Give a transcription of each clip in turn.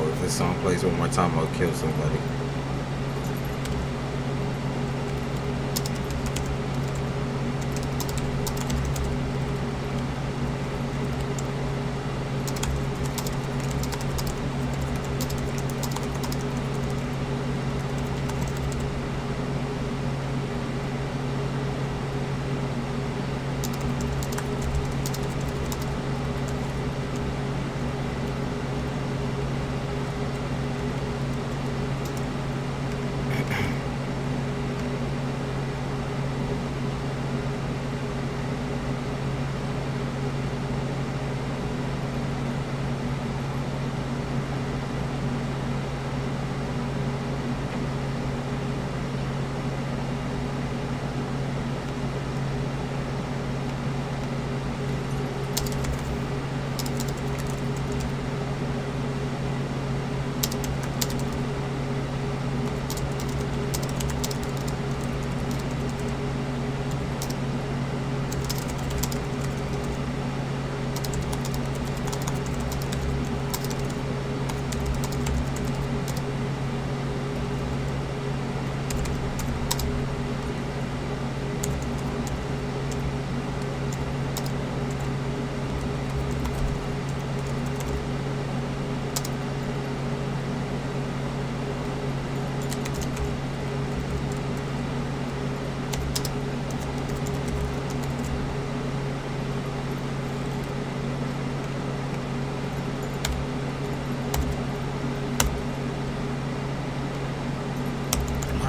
Oh, if this song plays one more time, I'll kill somebody.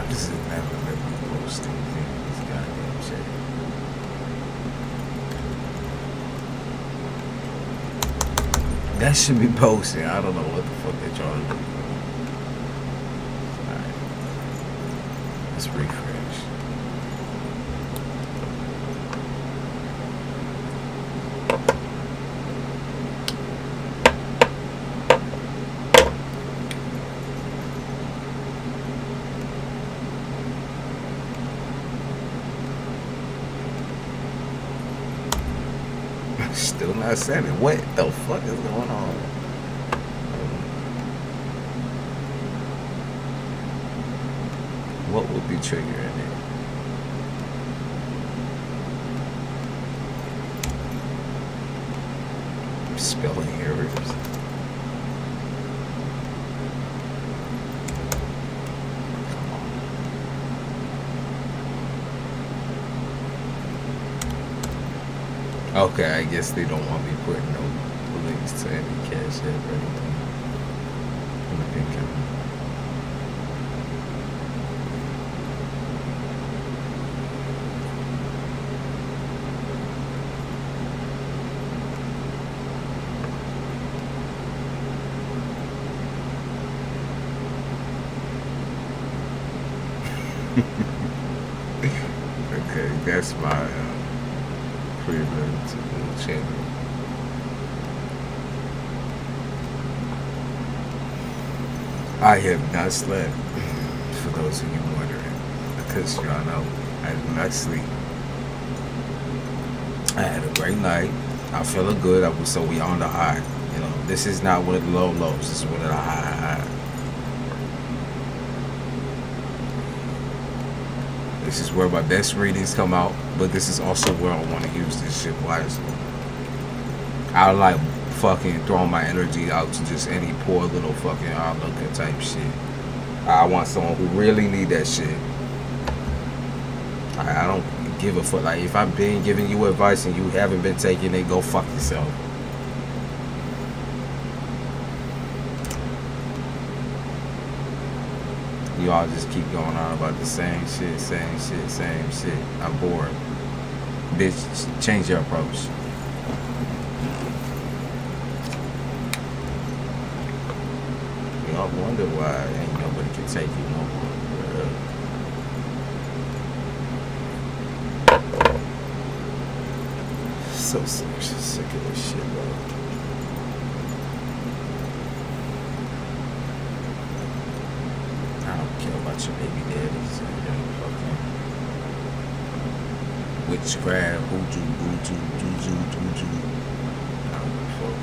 This is never let me post anything in this goddamn shit. That should be posted. I don't know what the fuck they're trying to do. Alright. Let's refresh. Still not sending. What the fuck is going on? What would be triggering it? Spelling errors. Okay, I guess they don't want me putting no links to any CASHAPP or anything. Okay, that's my prelude to the channel. I have not slept, for those of you wondering, because y'all know I did not sleep. I had a great night. I'm feeling good. So we on the high. You know, this is not one of the low lows. This is one of the high. This is where my best readings come out, but this is also where I want to use this shit wisely. I like fucking throwing my energy out to just any poor little fucking onlooker type shit. I want someone who really need that shit. I don't give a fuck. Like, if I've been giving you advice and you haven't been taking it, go fuck yourself. You all just keep going on about the same shit. I'm bored. Bitch, change your approach. Y'all wonder why ain't nobody can take you no more. So sick of this shit, bro. I don't care about your baby daddies and your fucking witchcraft, hoodoo. I don't give a fuck.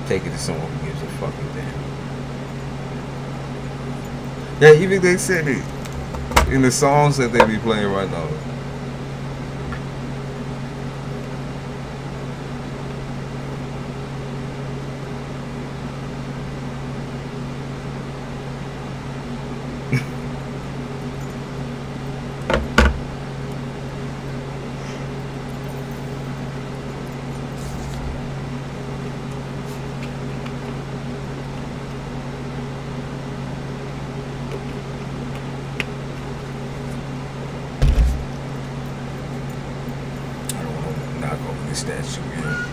Take it to someone who gives a fucking thing. Yeah, even they said it in the songs that they be playing right now. I don't want to knock over this statue here.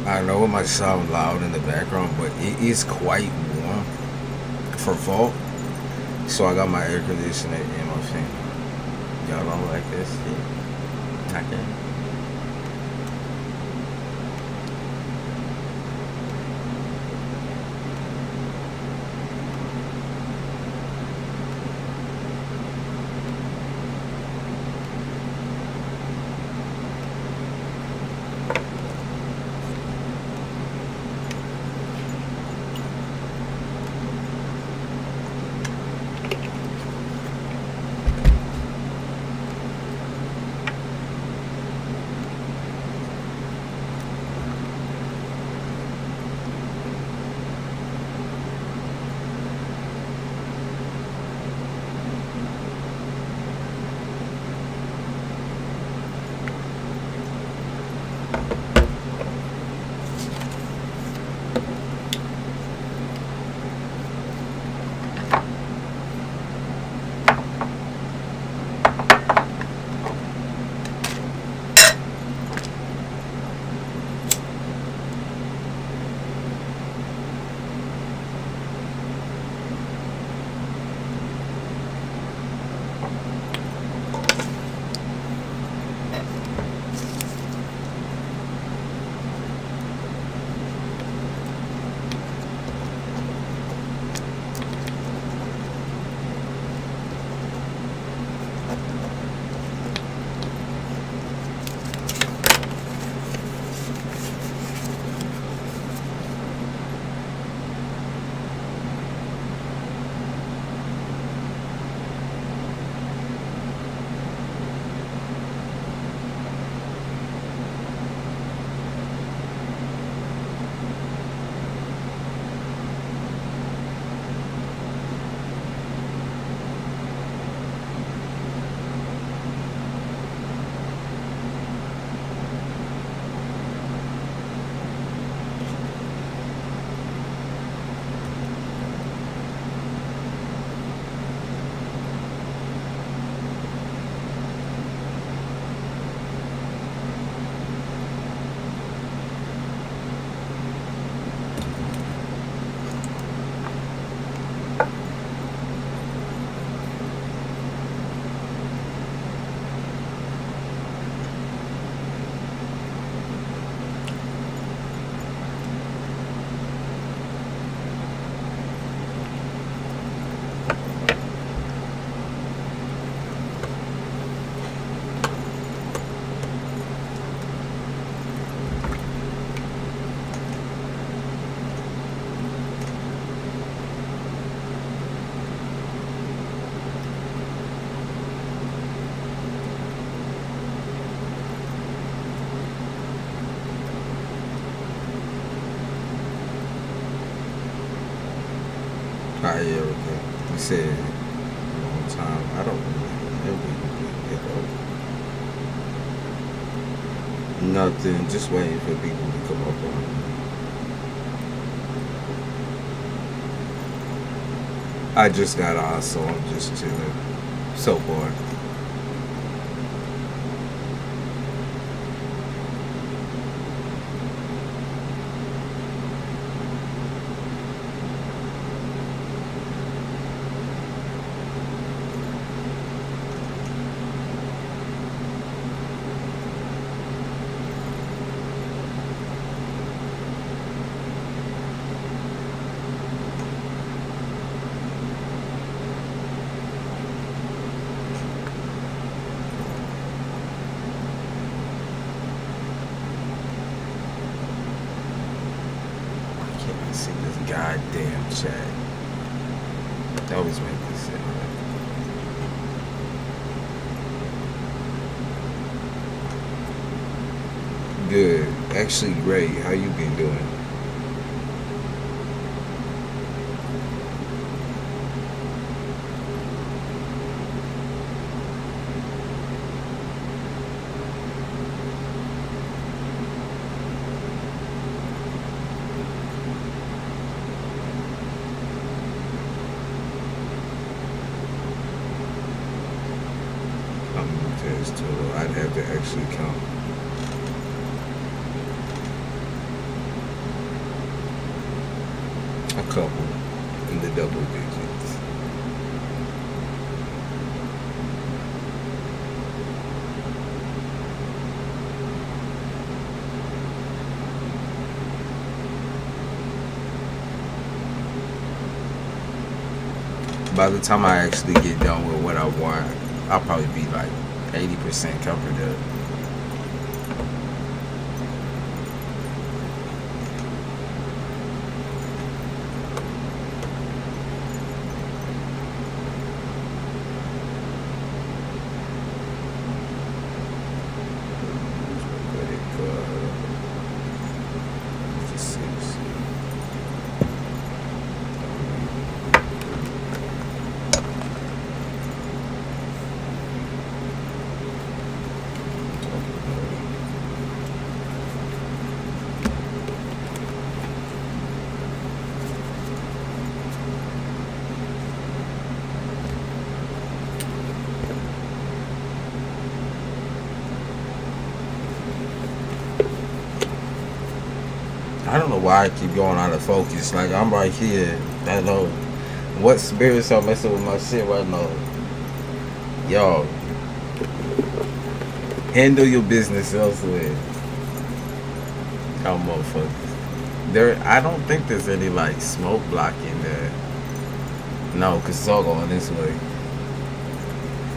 I know it might sound loud in the background, but it is quite warm for fall. So I got my air conditioner and my fan. Y'all don't like this shit? I can. How everything. He said a long time. I don't really nothing. Just waiting for people to come up on it. I just got on, so I'm just chilling. So bored. goddamn chat. That always make me sick, man. Good. Actually great. How you been doing? Total. I'd have to actually count. A couple in the double digits. By the time I actually get done with what I want, I'll probably be like 80% covered up. I don't know why I keep going out of focus. Like, I'm right here. I know what spirits are messing with my shit right now. Y'all, handle your business elsewhere. Y'all motherfuckers. I don't think there's any, like, smoke blocking there. No, because it's all going this way.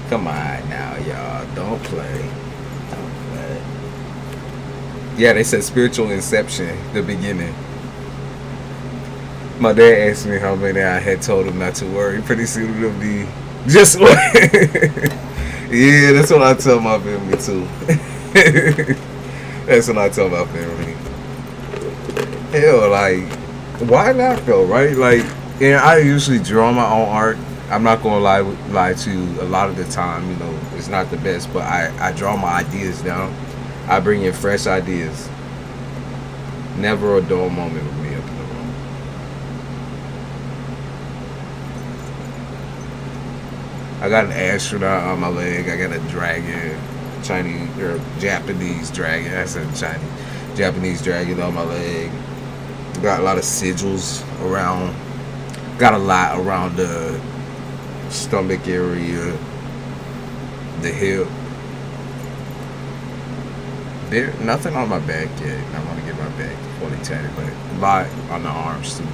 Come on now, y'all. Don't play. Yeah, they said spiritual inception, the beginning. My dad asked me how many I had told him not to worry. Pretty soon it'll be just one. Yeah, that's what I tell my family too. That's what I tell my family. Hell, like, why not though, right? Like, and I usually draw my own art. I'm not gonna lie to you. A lot of the time, you know, it's not the best, but I draw my ideas down. I bring in fresh ideas. Never a dull moment with me up in the room. I got an astronaut on my leg. I got a dragon, Chinese or Japanese dragon. I said Chinese, Japanese dragon on my leg. Got a lot of sigils around. Got a lot around the stomach area, the hip. There, nothing on my back yet. I want to get my back fully tatted, but a lot on the arms too.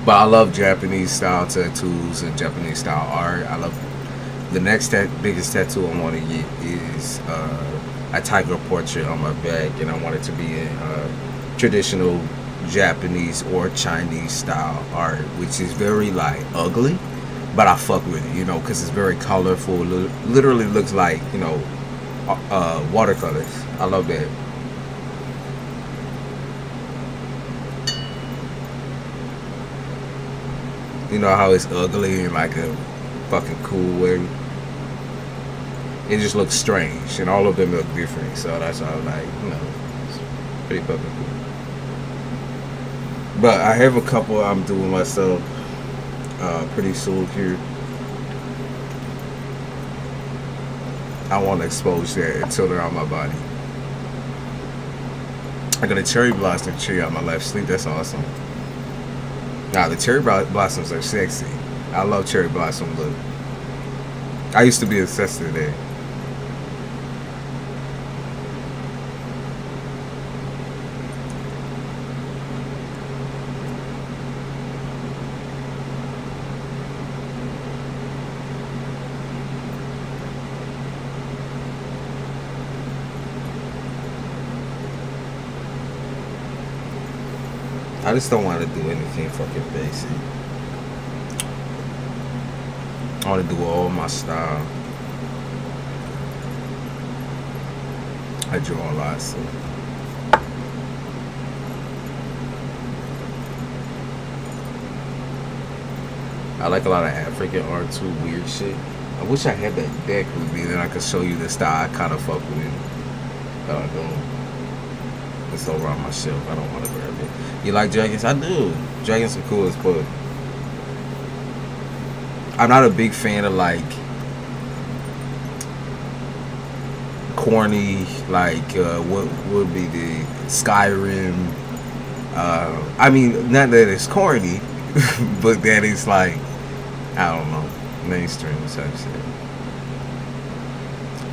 But I love Japanese style tattoos and Japanese style art. I love the next biggest tattoo I want to get is a tiger portrait on my back, and I want it to be in traditional Japanese or Chinese style art, which is very like ugly. But I fuck with it, you know, because it's very colorful. Literally looks like, you know, watercolors. I love that. You know how it's ugly in like a fucking cool way. It just looks strange, and all of them look different. So that's why I'm like, you know, it's pretty fucking cool. But I have a couple I'm doing myself. Pretty soon here. I want to expose that until they're on my body. I got a cherry blossom tree on my left sleeve. That's awesome. Now the cherry blossoms are sexy. I love cherry blossom look. I used to be obsessed with that. I just don't want to do anything fucking basic. I want to do all my style. I draw a lot, so. I like a lot of African art too, weird shit. I wish I had that deck with me, then I could show you the style I kind of fuck with it. But I don't. It's over on my shelf. I don't want to grab it. You like dragons? I do. Dragons are cool as fuck. I'm not a big fan of like corny, like what would be the Skyrim. I mean, not that it's corny, but that it's like, I don't know, mainstream type shit.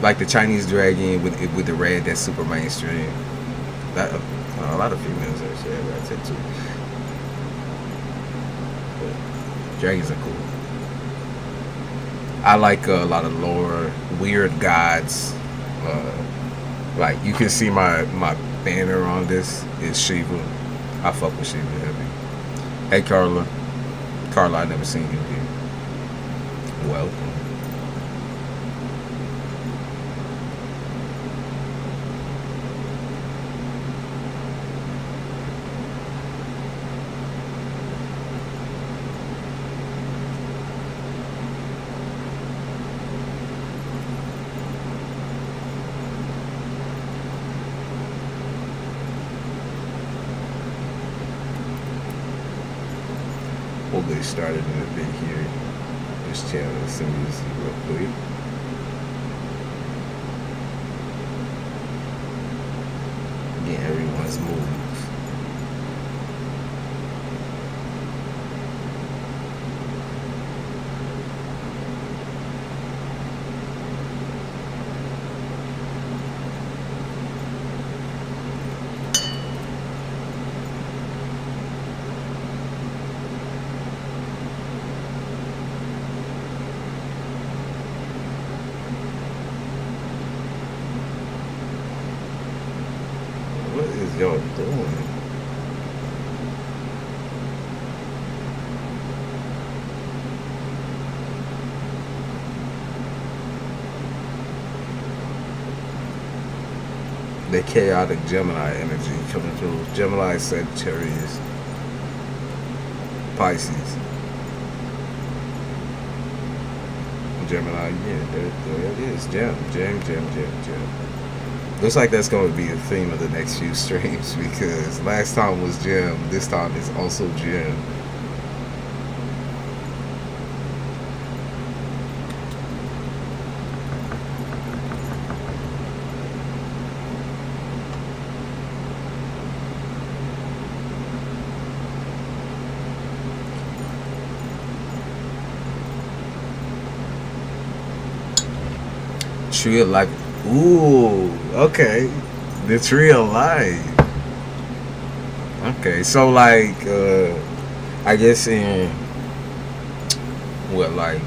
Like the Chinese dragon with the red, that's super mainstream. That a lot of females actually have that tattoo. But dragons are cool. I like a lot of lore, weird gods. Like you can see my banner on this is Shiva. I fuck with Shiva heavy. Hey Carla. Carla, I never seen you here. Welcome. We'll get started in a bit here. Just channel some music real quick. Get everyone's moves. What is y'all doing? The chaotic Gemini energy coming through. Gemini, Sagittarius, Pisces. Gemini, yeah, there it is. Gem. Looks like that's going to be a theme of the next few streams because last time was Gem, this time is also Gem. Tree of Life. Ooh, okay. The Tree of Life. Okay, so like, I guess in what, like,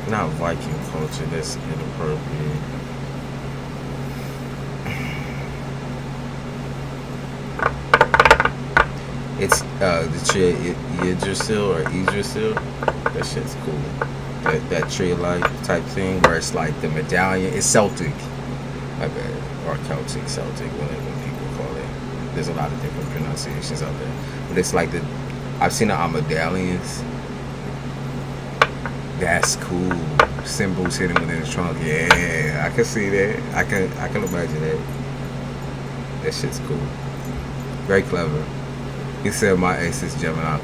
not Viking culture, that's inappropriate. It's the tree of Yggdrasil or Yggdrasil. That shit's cool. That tree of life type thing where it's like the medallion. It's Celtic, my bad, or Celtic, whatever people call it. There's a lot of different pronunciations out there, but it's like I've seen the medallions. That's cool. Symbols hidden within the trunk. Yeah, I can see that. I can imagine that. That shit's cool. Very clever. He said my ace is Gemini.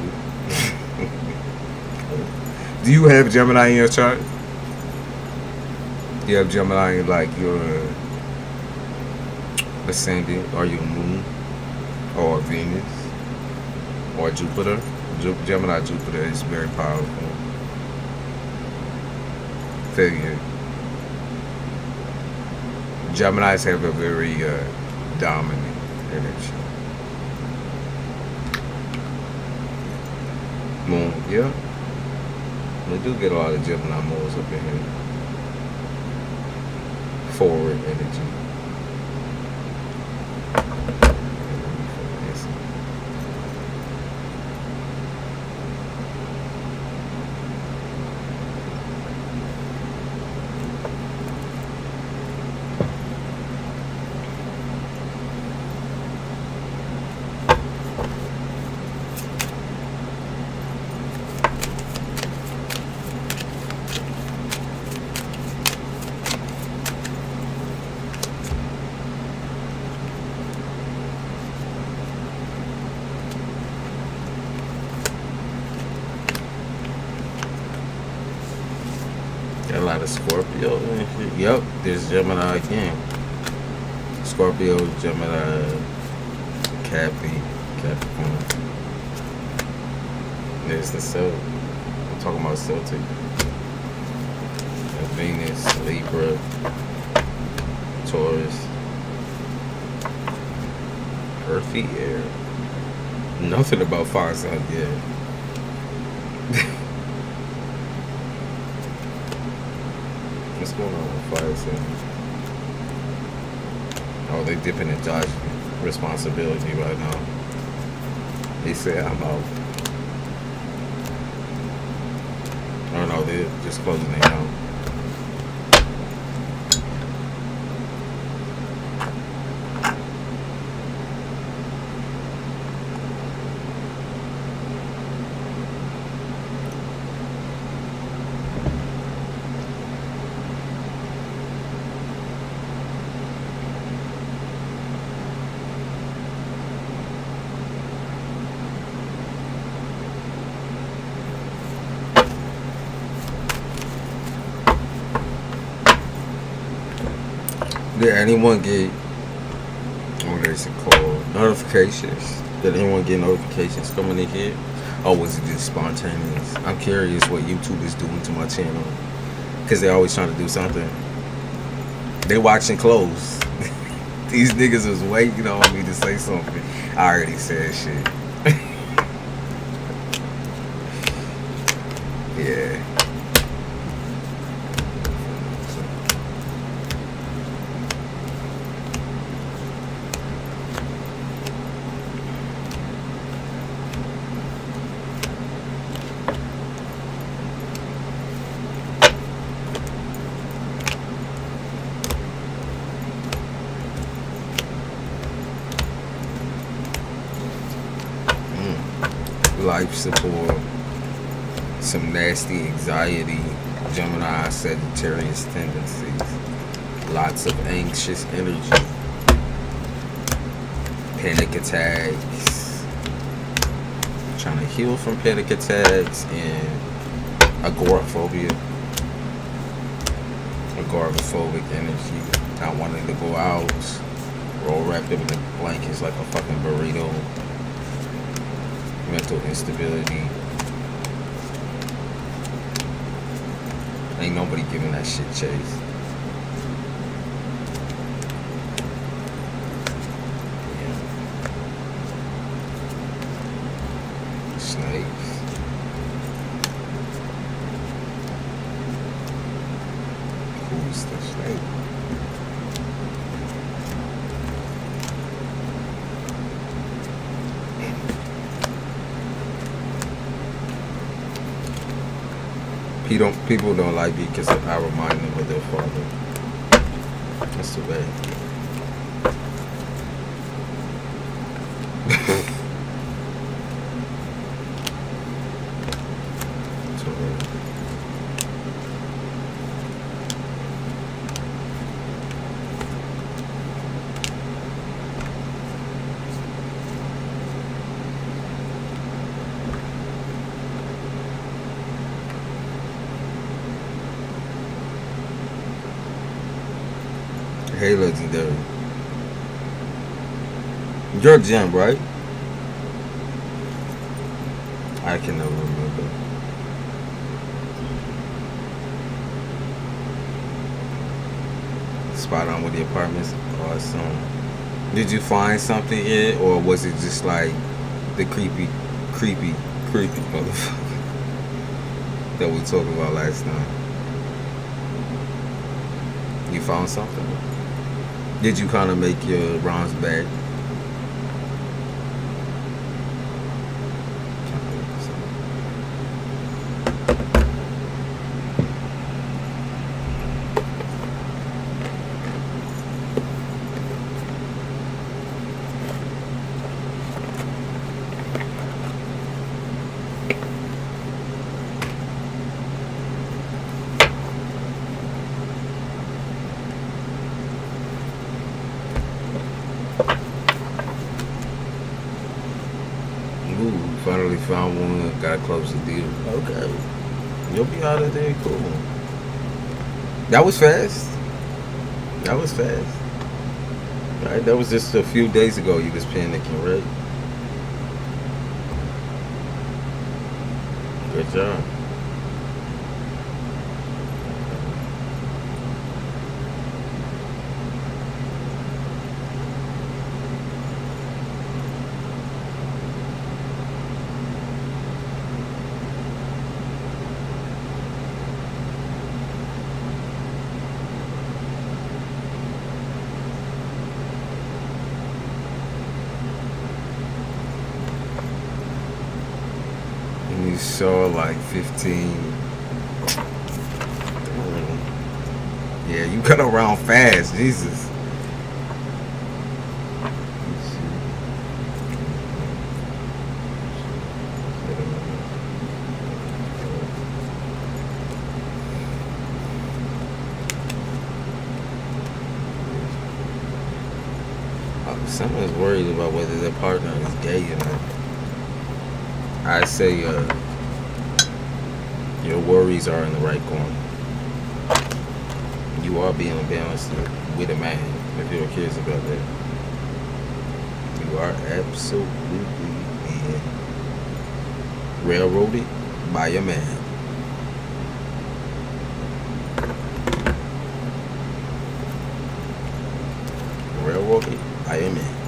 Do you have Gemini in your chart? Do you have Gemini in like your ascendant or your moon or Venus or Jupiter? Gemini Jupiter is very powerful. Figure. Geminis have a very dominant energy. Moon, yeah. We do get a lot of Gemini moons up in here. Forward energy. got a Scorpio and shit. Yep, there's Gemini again. Scorpio, Gemini, Capricorn. There's the Celt. I'm talking about Celtic. Venus, Libra, Taurus, earthy air. Nothing about fire sign yet. What's going on with fire sign? Oh, they dipping in Josh's responsibility right now. They say I'm out. Oh no, they're just closing their mouth. Did anyone get, what is it called, notifications? Did anyone get notifications coming in here? Or was it just spontaneous? I'm curious what YouTube is doing to my channel. Because they're always trying to do something. They watching close. These niggas was waiting on me to say something. I already said shit. Yeah. Life support, some nasty anxiety, Gemini, Sagittarius tendencies, lots of anxious energy, panic attacks, trying to heal from panic attacks, and agoraphobic energy, not wanting to go out, roll wrapped up in the blankets like a fucking burrito. Mental instability. Ain't nobody giving that shit chase. Yeah. Snakes. Who's the snake? People don't like me because I remind them of their father. That's too bad. Too bad. Hey, legendary. You're Gem, right? I can never remember. Spot on with the apartments. Awesome. Did you find something yet, or was it just like the creepy motherfucker that we talked about last time? You found something? Did you kind of make your rounds back? Finally found one, gotta close the deal. Okay. You'll be out of there, cool. That was fast. That was fast. Right, that was just a few days ago you was panicking, right? Good job. And you saw like 15. Yeah, you cut around fast, Jesus. Someone's worried about whether their partner is gay or not. I say your worries are in the right corner. You are being balanced with a man if you're curious about that. You are absolutely being railroaded by a man. Railroaded by a man.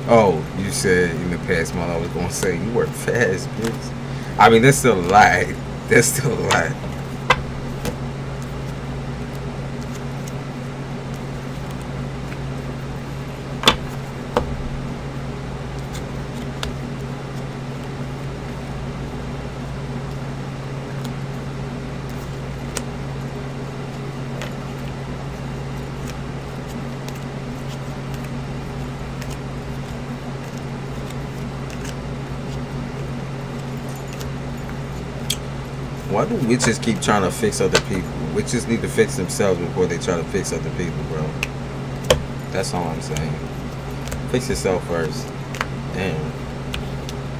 Oh, you said in the past month I was gonna say you work fast, bitch. I mean, that's still a lie. That's still a lie. Why do witches keep trying to fix other people? Witches need to fix themselves before they try to fix other people, bro. That's all I'm saying. Fix yourself first. Damn.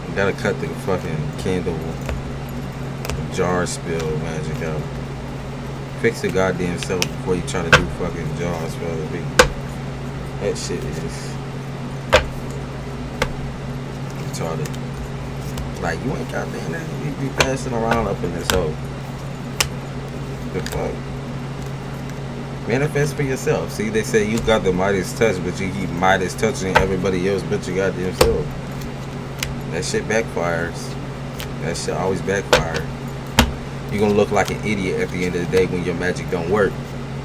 You gotta cut the fucking candle jar spill magic out. Fix your goddamn self before you try to do fucking jars for other people. That shit is retarded. Like, you ain't goddamn that. You be passing around up in this hole. The fuck? Manifest for yourself. See, they say you got the Midas touch, but you keep Midas touching everybody else but your goddamn self. That shit backfires. That shit always backfires. You're gonna look like an idiot at the end of the day when your magic don't work.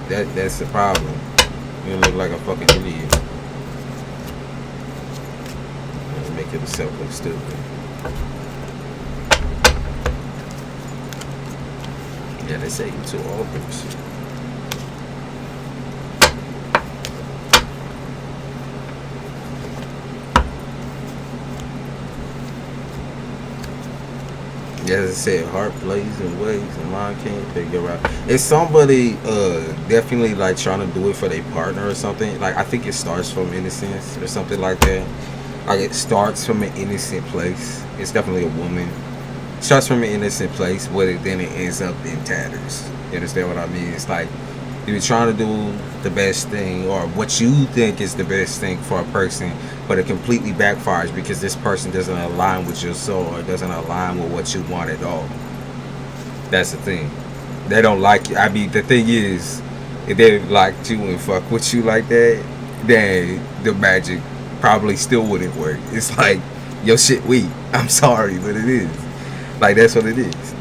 That's the problem. You're gonna look like a fucking idiot. And make yourself look stupid. Yeah, they say you too old for this shit. Yeah, as I said, heart plays in ways and mind can't figure out. It's somebody definitely like trying to do it for their partner or something. Like, I think it starts from innocence or something like that. Like, it starts from an innocent place. It's definitely a woman. It starts from an innocent place, but then it ends up in tatters. You understand what I mean? It's like you're trying to do the best thing or what you think is the best thing for a person, but it completely backfires because this person doesn't align with your soul or doesn't align with what you want at all. That's the thing. They don't like you. I mean, the thing is, if they liked you and fuck with you like that, then the magic probably still wouldn't work. It's like, your shit weak. I'm sorry, but it is. Like, that's what it is.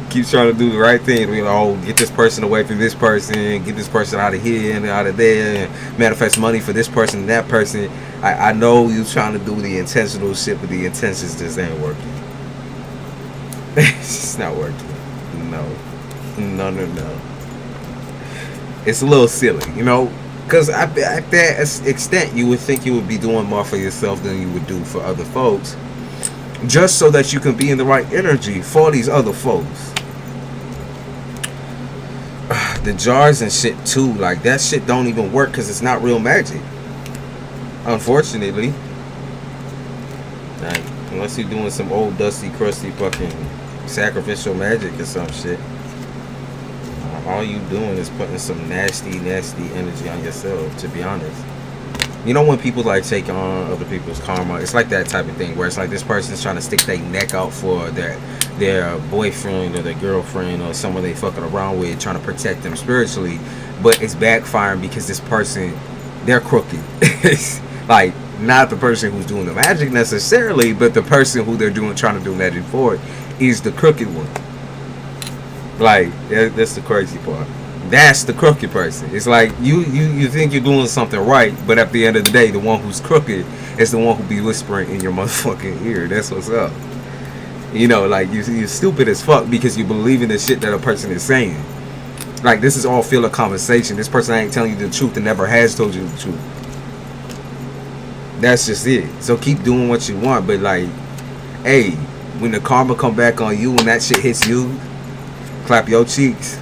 Keep trying to do the right thing. You know, get this person away from this person, get this person out of here and out of there, and manifest money for this person and that person. I know you're trying to do the intentional shit, but the intentions just ain't working. It's just not working. No. It's a little silly, you know? Because at that extent, you would think you would be doing more for yourself than you would do for other folks, just so that you can be in the right energy for these other folks. The jars and shit too, like, that shit don't even work because it's not real magic. Unfortunately. Like, unless you're doing some old dusty crusty fucking sacrificial magic or some shit, all you doing is putting some nasty energy on yourself, to be honest. You know when people like take on other people's karma, it's like that type of thing where it's like this person's trying to stick their neck out for their boyfriend or their girlfriend or someone they fucking around with, trying to protect them spiritually, but it's backfiring because this person, they're crooked. It's like not the person who's doing the magic necessarily, but the person who they're trying to do magic for is the crooked one. Like that's the crazy part. That's the crooked person. It's like you think you're doing something right, but at the end of the day, the one who's crooked is the one who be whispering in your motherfucking ear. That's what's up. You know, like you're stupid as fuck because you believe in the shit that a person is saying. Like, this is all filler conversation. This person ain't telling you the truth and never has told you the truth. That's just it. So keep doing what you want, but like, hey, when the karma come back on you and that shit hits you, clap your cheeks.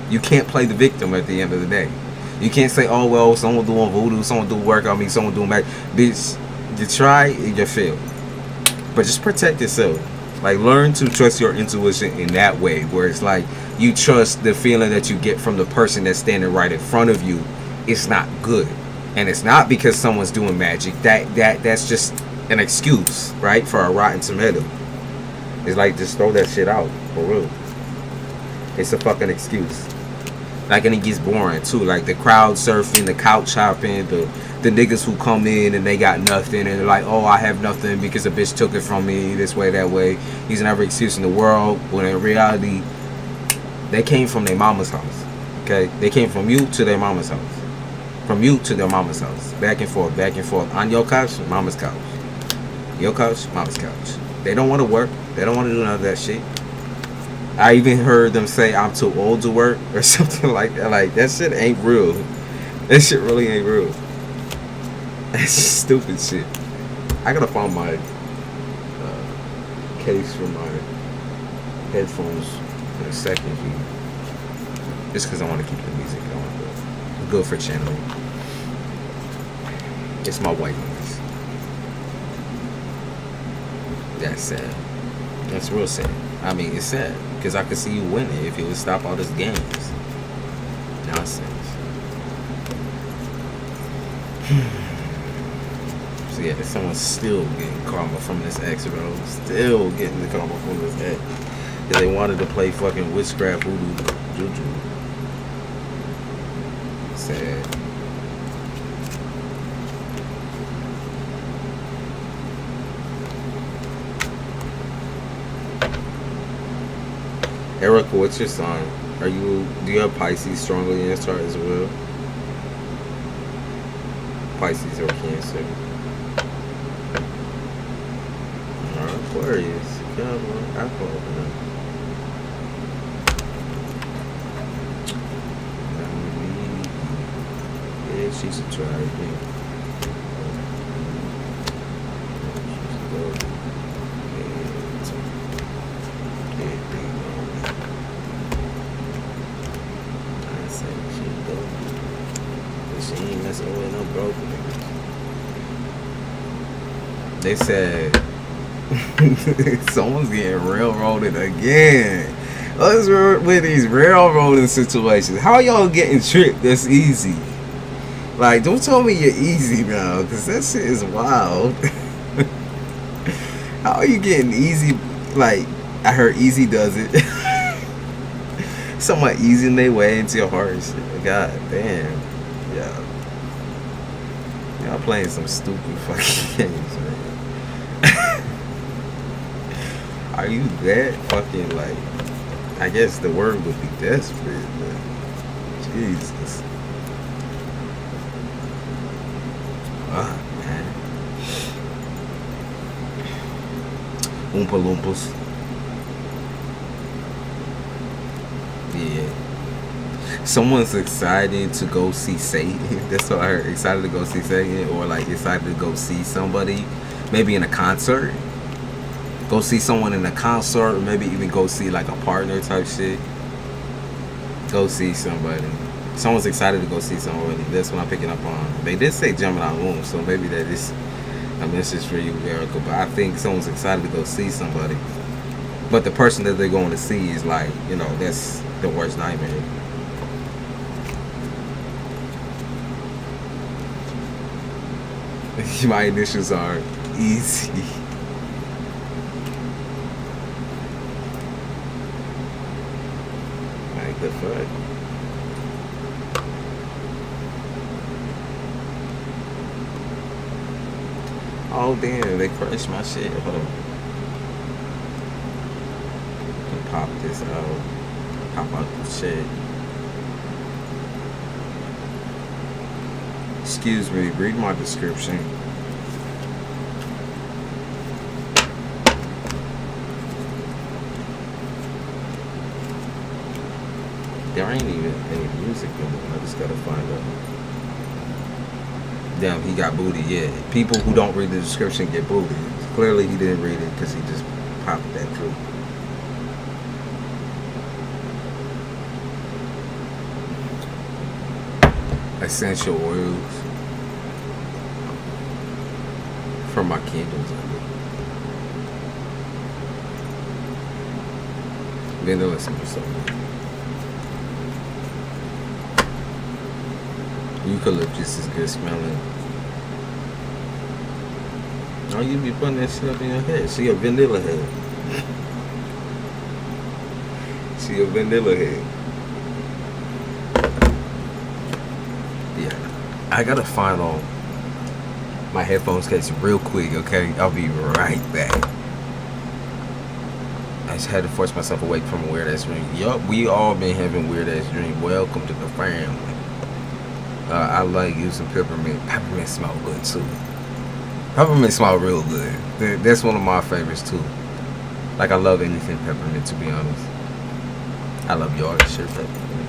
You can't play the victim at the end of the day. You can't say, oh well, someone doing voodoo, someone do work on me, someone doing magic. Bitch, you try and you fail. But just protect yourself. Like, learn to trust your intuition in that way, where it's like you trust the feeling that you get from the person that's standing right in front of you. It's not good, and it's not because someone's doing magic. That's just an excuse, right, for a rotten tomato. It's like, just throw that shit out for real. It's a fucking excuse. Like, and it gets boring too. Like the crowd surfing, the couch hopping, the niggas who come in and they got nothing and they're like, oh, I have nothing because a bitch took it from me this way, that way, using every excuse in the world, when in reality they came from their mama's house. Okay, they came from you to their mama's house, from you to their mama's house, back and forth, on your couch, mama's couch, your couch, mama's couch. They don't want to work, they don't want to do none of that shit. I even heard them say I'm too old to work or something like that. Like, that shit ain't real. That shit really ain't real. That's stupid shit. I gotta find my case for my headphones in a second here. Just because I want to keep the music going. But good for channeling. It's my white noise. That's sad. That's real sad. I mean, it's sad because I could see you winning if you would stop all this games. Nonsense. So yeah, someone's still getting karma from this ex, bro. Still getting the karma from this ex. Because they wanted to play fucking witchcraft, voodoo, juju. Sad. Erica, what's your sign? Do you have Pisces strongly in your chart as well? Pisces or Cancer? Aquarius. Yeah, man. I call it that. Yeah, she should try it. Yeah. They said someone's getting railroaded again. What's with these railroading situations? How y'all getting tricked that's easy? Like, don't tell me you're easy now, because that shit is wild. How are you getting easy? Like, I heard easy does it. Someone easing their way into your heart and shit. God damn. Yeah. Y'all playing some stupid fucking games, man. Are you that fucking, like, I guess the word would be desperate, but Jesus. Man. Oompa Loompas. Yeah. Someone's excited to go see Satan. That's what I heard. Excited to go see Satan, or like excited to go see somebody, maybe in a concert. Go see someone in a concert, or maybe even go see like a partner type shit. Go see somebody. Someone's excited to go see someone already. That's what I'm picking up on. They did say Gemini moon, so maybe that is a message for you, Erica. But I think someone's excited to go see somebody. But the person that they're going to see is like, you know, that's the worst nightmare. My initials are easy. Like the fuck? Oh damn, they crushed my shit. Hold on. Pop this out. Pop out the shit. Excuse me, read my description. There ain't even any music in it. I just gotta find out. Damn, he got booty, yeah. People who don't read the description get booty. Clearly he didn't read it because he just popped that through. Essential oils for my candles. Vanilla something. Eucalyptus is good smelling. Oh, you be putting that shit up in your head. She a vanilla head. She a vanilla head. Yeah. I gotta find on my headphones case real quick, okay? I'll be right back. I just had to force myself away from a weird ass dream. Yup, we all been having weird ass dreams. Welcome to the family. I like using peppermint. Peppermint smell good too. Peppermint smell real good. That's one of my favorites too. Like I love anything peppermint, to be honest. I love yard shit peppermint.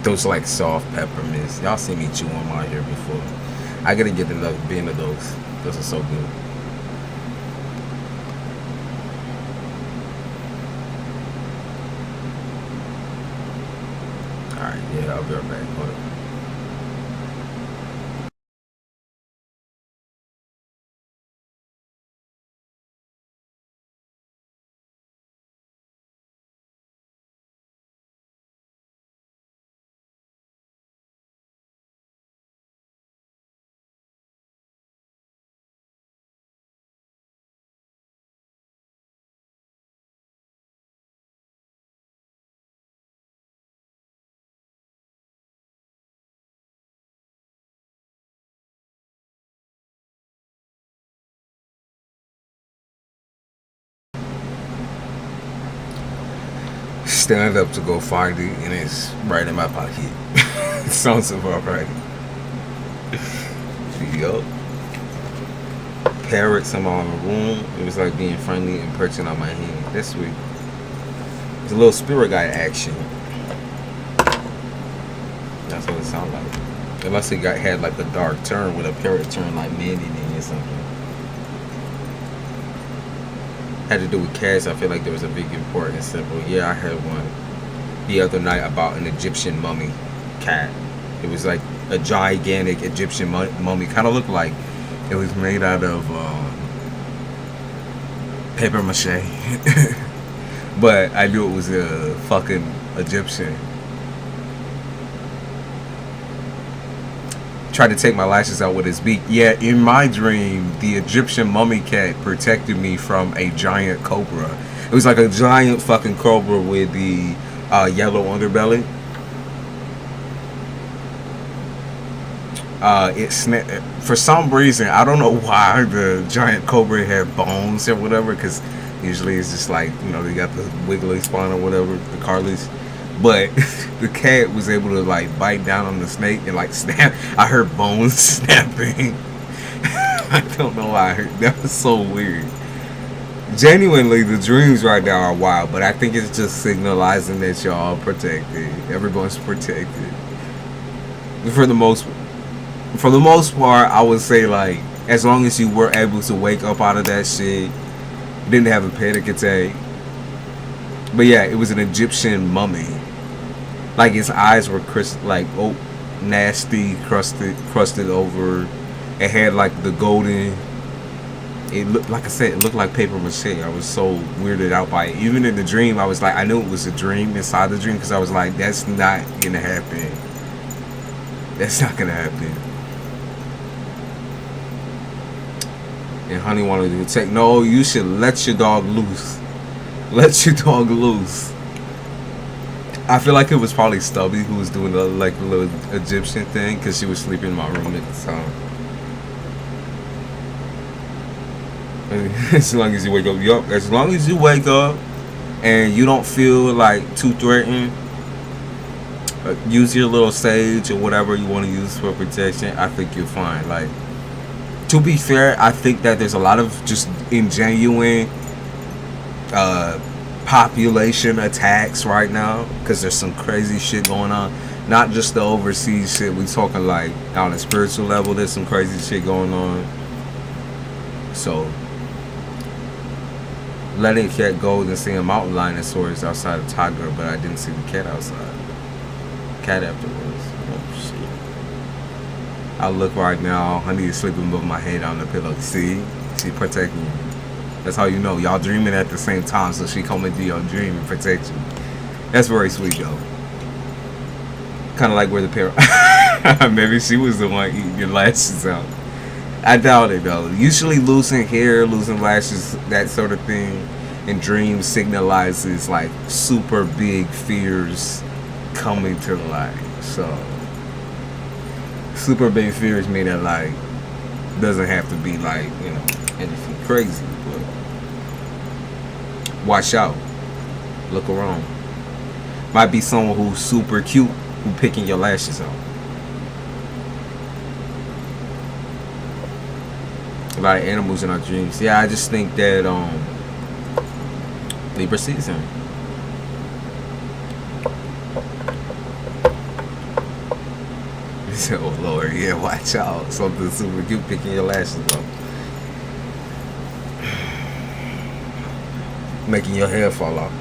Those like soft peppermints. Y'all see me chew them out here before. I gotta get another bin of those. Those are so good. Alright, yeah, I'll be right back. Hold on. Stand up to go find it, and it's right in my pocket. Sounds about right. Yup. Parrots in my room. It was like being friendly and perching on my hand. That's sweet. It's a little spirit guide action. That's what it sounded like. Unless it had like a dark turn with a parrot turn like Mandy or something. Had to do with cats. I feel like there was a big important symbol. Yeah, I had one the other night about an Egyptian mummy cat. It was like a gigantic Egyptian mummy. Kind of looked like it was made out of paper mache. But I knew it was a fucking Egyptian. Tried to take my lashes out with his beak. Yeah, in my dream, the Egyptian mummy cat protected me from a giant cobra. It was like a giant fucking cobra with the yellow underbelly. It snapped for some reason. I don't know why the giant cobra had bones or whatever, because usually it's just like, you know, they got the wiggly spine or whatever, the cartilage. But the cat was able to like bite down on the snake and like snap. I heard bones snapping. I don't know why I heard that. Was so weird. Genuinely, the dreams right now are wild, but I think it's just signalizing that y'all protected. Everyone's protected. For the most part, I would say like as long as you were able to wake up out of that shit, didn't have a panic attack. But yeah, it was an Egyptian mummy. Like his eyes were nasty, crusted over. It had like the golden. It looked, like I said, it looked like paper mache. I was so weirded out by it. Even in the dream, I was like, I knew it was a dream inside the dream, because I was like, that's not gonna happen. That's not gonna happen. And Honey wanted to take, no, you should let your dog loose. Let your dog loose. I feel like it was probably Stubby who was doing the like little Egyptian thing, because she was sleeping in my room at the time. As long as you wake up, yup. As long as you wake up and you don't feel like too threatened, use your little sage or whatever you want to use for protection. I think you're fine. Like, to be fair, I think that there's a lot of just ingenuine population attacks right now, because there's some crazy shit going on. Not just the overseas shit. We talking like on a spiritual level. There's some crazy shit going on. So, letting cat go and see a mountain lion swords outside of tiger, but I didn't see the cat outside. Cat afterwards. Oh shit. I look right now. Honey is sleeping with my head on the pillow. See? She protecting you. That's how you know. Y'all dreaming at the same time, so she come into your dream and protect you. That's very sweet though. Kind of like where the parent. Maybe she was the one eating your lashes out. I doubt it though. Usually losing hair, losing lashes, that sort of thing in dreams signalizes like super big fears coming to life. So super big fears mean that like doesn't have to be like, you know, anything crazy, but watch out. Look around. Might be someone who's super cute who picking your lashes out. A lot of animals in our dreams. Yeah, I just think that Libra season. Oh Lord, yeah, watch out. Something super cute picking your lashes off. Making your hair fall off.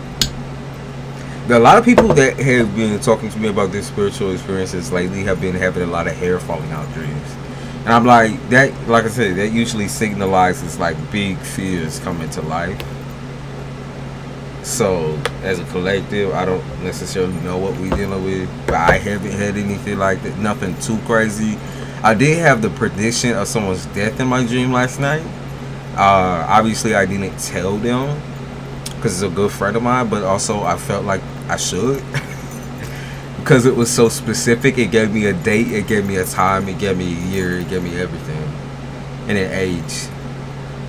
There are a lot of people that have been talking to me about their spiritual experiences lately have been having a lot of hair falling out dreams. And I'm like, that, like I said, that usually signalizes like big fears coming to life. So, as a collective, I don't necessarily know what we're dealing with, but I haven't had anything like that, nothing too crazy. I did have the prediction of someone's death in my dream last night. Obviously, I didn't tell them because it's a good friend of mine, but also I felt like I should. Because it was so specific. It gave me a date, it gave me a time, it gave me a year, it gave me everything, and an age,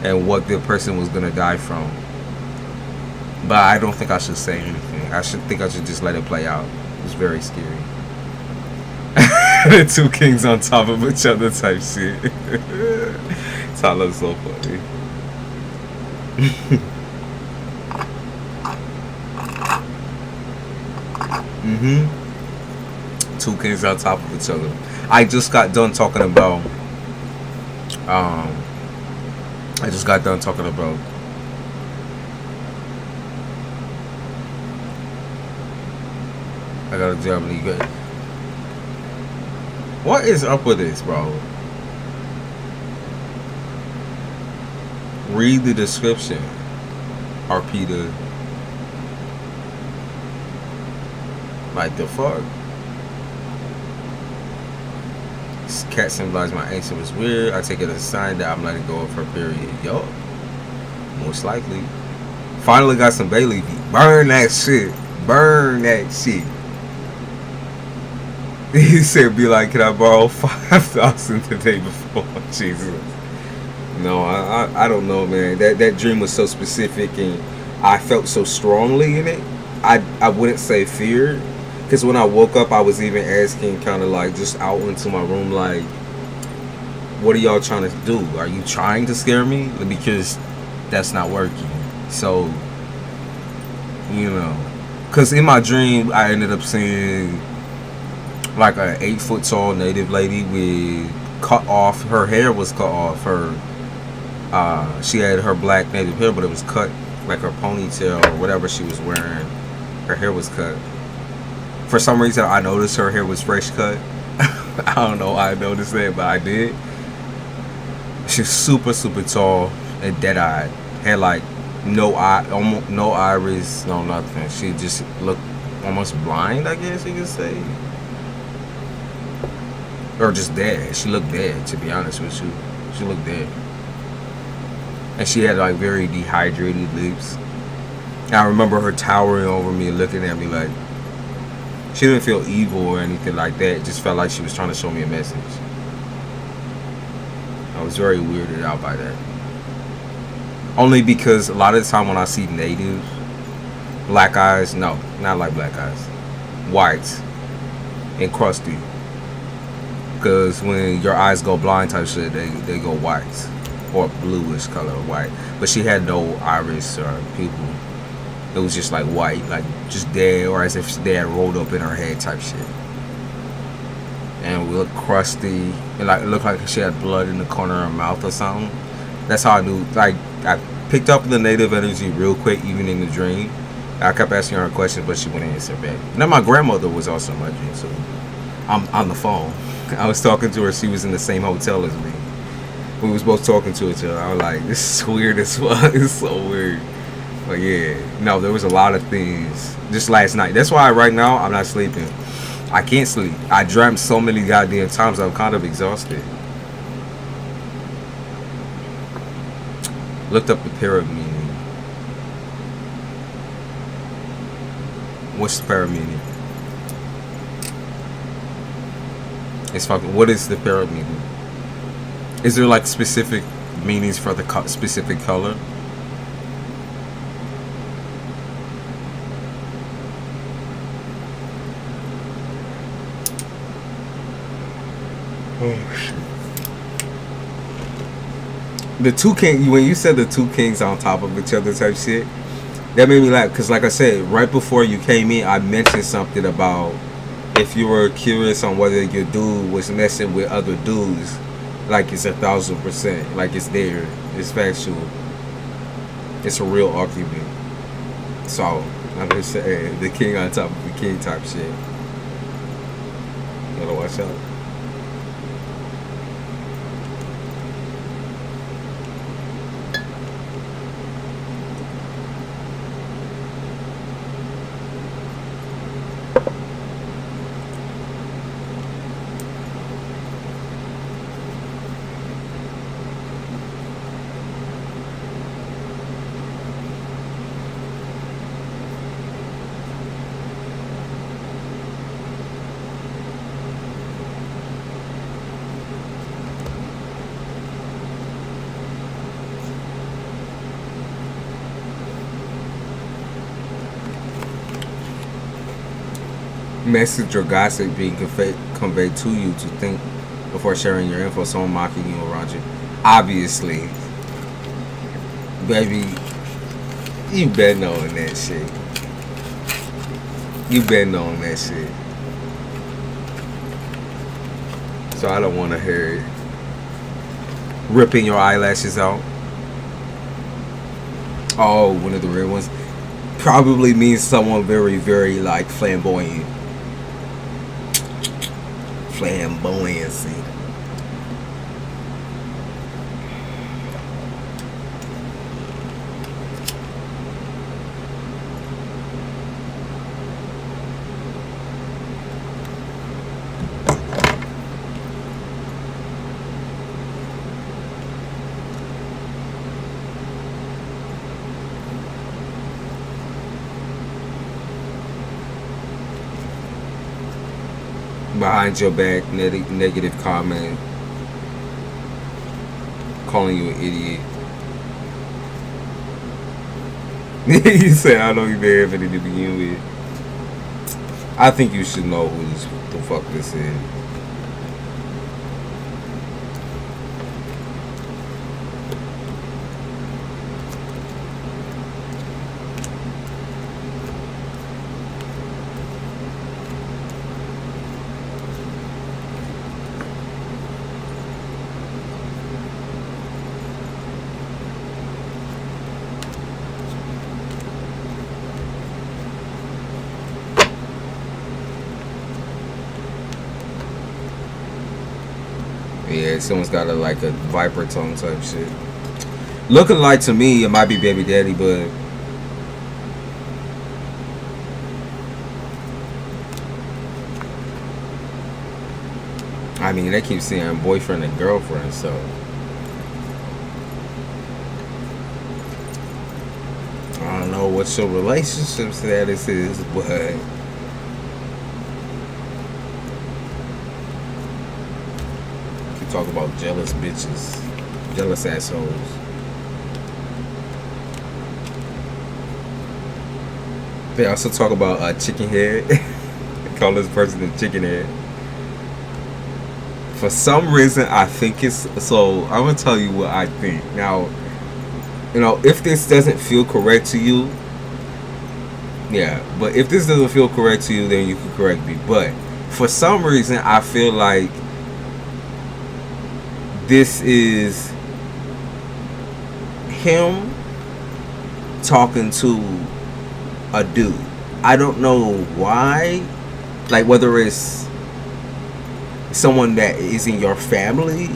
and what the person was gonna die from. But I don't think I should say anything. I think I should just let it play out. It's very scary. The two kings on top of each other type shit. Tyler's so funny. Two kings on top of each other. I just got done talking about I got a Germany good. What is up with this, bro? Read the description. Arpita. Like the fuck? This cat symbolized my ancient was weird. I take it as a sign that I'm letting go of her period. Yo. Most likely. Finally got some bay leaf. Burn that shit. Burn that shit. He said, be like, can I borrow 5,000 the day before? Jesus. No, I don't know, man. That dream was so specific and I felt so strongly in it. I wouldn't say fear. Because when I woke up, I was even asking kind of like just out into my room, like, what are y'all trying to do? Are you trying to scare me? Because that's not working. So, you know. Because in my dream, I ended up seeing like an 8 foot tall native lady with cut off, her hair was cut off, she had her black native hair, but it was cut like her ponytail or whatever she was wearing, her hair was cut, For some reason, I noticed her hair was fresh cut. I don't know why I noticed that, but I did. She's super, super tall and dead-eyed. Had like no eye, almost no iris, no nothing. She just looked almost blind, I guess you could say, or just dead. She looked dead, to be honest with you. She looked dead, and she had like very dehydrated lips. And I remember her towering over me and looking at me like, she didn't feel evil or anything like that. It just felt like she was trying to show me a message. I was very weirded out by that. Only because a lot of the time when I see natives, black eyes, no, not like black eyes, white and crusty. Because when your eyes go blind type shit, they go white or bluish color white. But she had no iris or pupil. It was just like white, like just dead, or as if they had rolled up in her head type shit. And we looked crusty, and like it looked like she had blood in the corner of her mouth or something. That's how I knew. Like I picked up the native energy real quick, even in the dream. I kept asking her questions, but she wouldn't answer back. And then my grandmother was also in my dream, so I'm on the phone. I was talking to her. She was in the same hotel as me. We was both talking to each other. I was like, this is weird as fuck. It's so weird. But yeah, no, there was a lot of things just last night. That's why right now I'm not sleeping. I can't sleep. I dreamt so many goddamn times. I'm kind of exhausted. Looked up the parrot meaning. What's the parrot meaning? It's fucking. What is the parrot meaning? Is there like specific meanings for the specific color? Oh shit. The two king, when you said the two kings on top of each other type shit, that made me laugh. Because like I said, right before you came in, I mentioned something about if you were curious on whether your dude was messing with other dudes, like it's 1,000%, like it's there, it's factual, it's a real argument. So I'm just saying, the king on top of the king type shit. You gotta watch out. Message or gossip being conveyed to you to think before sharing your info. Someone mocking you around you. Obviously, baby, you been knowing that shit. You been knowing that shit. So I don't want to hear it. Ripping your eyelashes out. Oh, one of the rare ones. Probably means someone very, very like flamboyant. Flamboyancy. Behind your back, negative comment, calling you an idiot. You said I don't even have anything to begin with. I think you should know who the fuck this is. Yeah, someone's got like a viper tongue type shit. Looking like to me, it might be baby daddy, but I mean, they keep saying boyfriend and girlfriend, so I don't know what your relationship status is, but you talk about jealous bitches, jealous assholes. They also talk about chicken head. They call this person a chicken head. For some reason, I think it's so. I'm gonna tell you what I think now. You know, if this doesn't feel correct to you, yeah. But if this doesn't feel correct to you, then you can correct me. But for some reason, I feel like this is him talking to a dude. I don't know why. Like whether it's someone that is in your family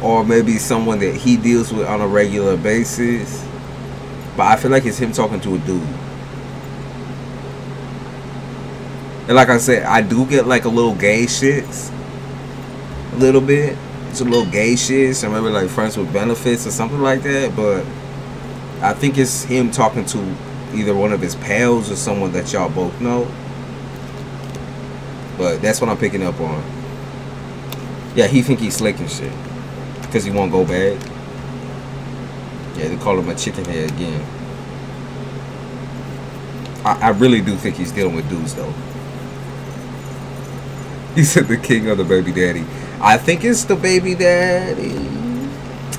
or maybe someone that he deals with on a regular basis, but I feel like it's him talking to a dude. And like I said, I do get like a little gay shits, a little bit. It's a little gay shit, or maybe like friends with benefits or something like that, but I think it's him talking to either one of his pals or someone that y'all both know. But that's what I'm picking up on. Yeah, he think he's slick and shit because he won't go back. Yeah, they call him a chicken head again. I really do think he's dealing with dudes though. He said the king of the baby daddy. I think it's the baby daddy.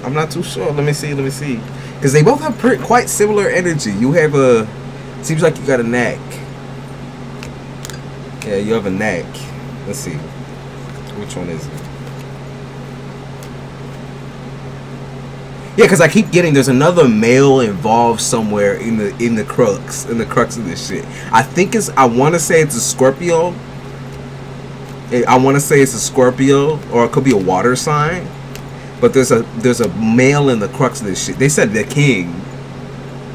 I'm not too sure. Let me see. Because they both have quite similar energy. You have a... Seems like you got a knack. Yeah, you have a knack. Let's see. Which one is it? Yeah, because I keep getting there's another male involved somewhere in the crux of this shit. I think it's... I want to say it's a Scorpio. I want to say it's a Scorpio, or it could be a water sign. But there's a male in the crux of this shit. They said the king.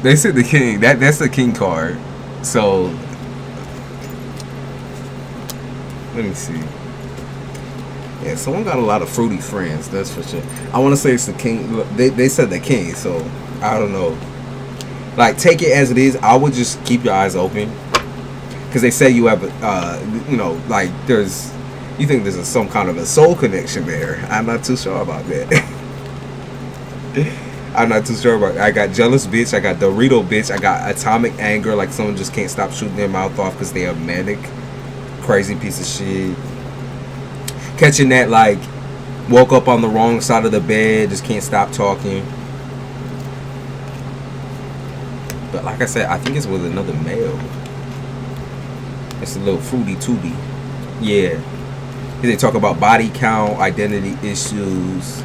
They said the king. That's the king card. So let me see. Yeah, someone got a lot of fruity friends. That's for sure. I want to say it's the king. They said the king. So I don't know. Like, take it as it is. I would just keep your eyes open, because they say you have like there's. You think there's some kind of a soul connection there. I'm not too sure about that. I'm not too sure about it. I got jealous bitch. I got Dorito bitch. I got atomic anger. Like someone just can't stop shooting their mouth off because they are manic. Crazy piece of shit. Catching that, like, woke up on the wrong side of the bed. Just can't stop talking. But like I said, I think it's with another male. It's a little fruity tooty. Yeah. They talk about body count, identity issues,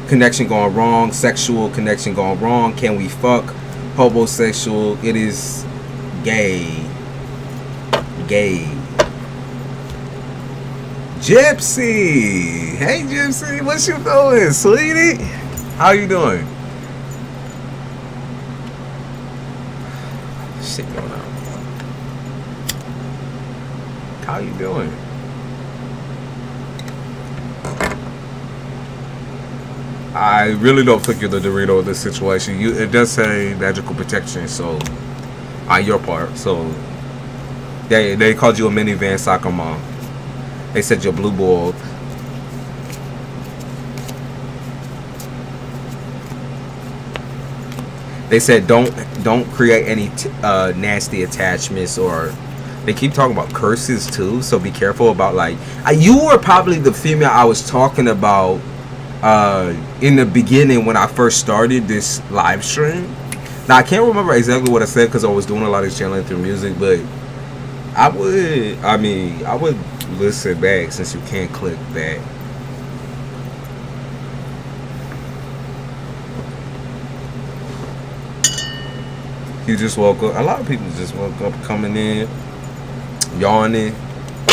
connection gone wrong, sexual connection gone wrong, can we fuck, homosexual, it is gay. Gypsy! Hey Gypsy, what you doing, sweetie? How you doing? Shit going on. How you doing? I really don't think you're the Dorito in this situation. It does say magical protection, so on your part. So they called you a minivan soccer mom. They said you're blue balled. They said don't create any nasty attachments, or they keep talking about curses too. So be careful about, like, you were probably the female I was talking about in the beginning when I first started this live stream. Now I can't remember exactly what I said because I was doing a lot of channeling through music, but I would listen back since you can't click back. You just woke up. A lot of people just woke up coming in, yawning.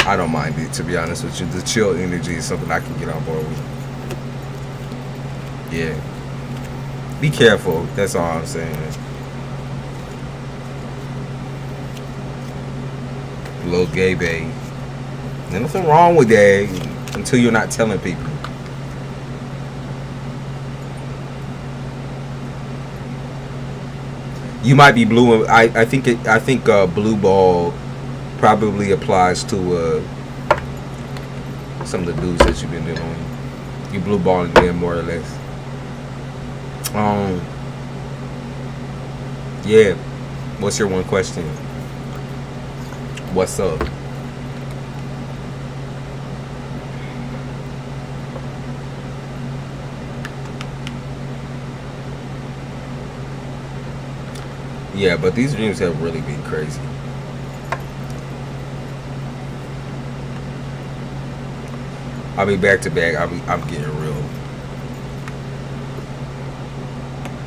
I don't mind it, to be honest with you. The chill energy is something I can get on board with. Yeah. Be careful. That's all I'm saying. Little gay babe. There's nothing wrong with that until you're not telling people. You might be blue. I think blue ball probably applies to some of the dudes that you've been dealing with. You blue balling them more or less. Yeah. What's your one question? What's up? Yeah, but these dreams have really been crazy. I mean, back to back, I'm getting real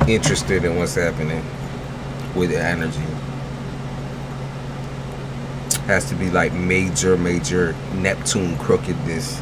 interested in what's happening with the energy. Has to be like major Neptune crookedness.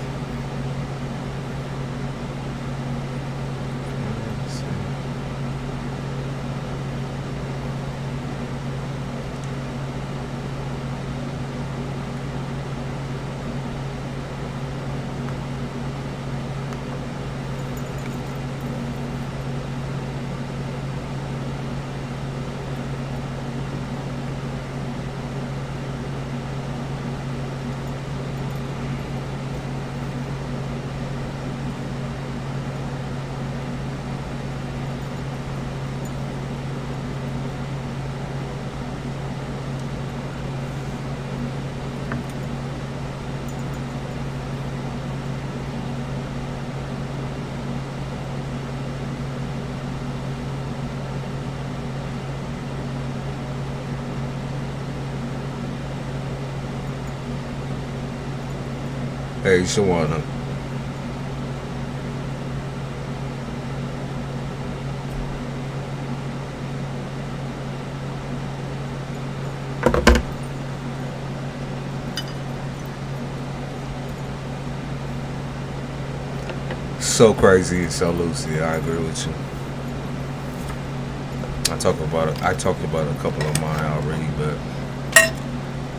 Hey, Shawana. So crazy and so lucid. I agree with you. I talked about a couple of mine already, but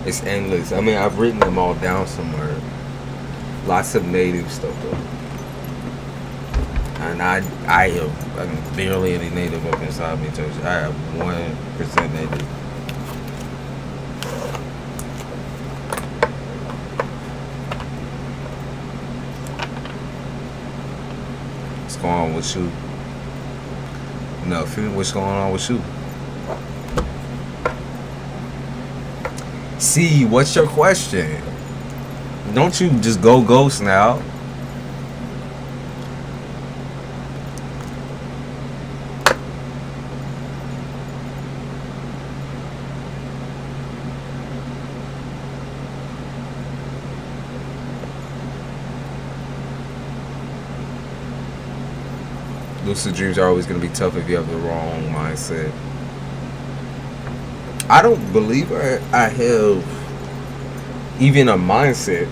it's endless. I mean, I've written them all down somewhere. Lots of native stuff though, and I have barely any native up inside me. I have 1% native. What's going on with you? Nothing. What's going on with you? See, what's your question? Don't you just go ghost now. Lucid dreams are always going to be tough if you have the wrong mindset. I don't believe I have even a mindset.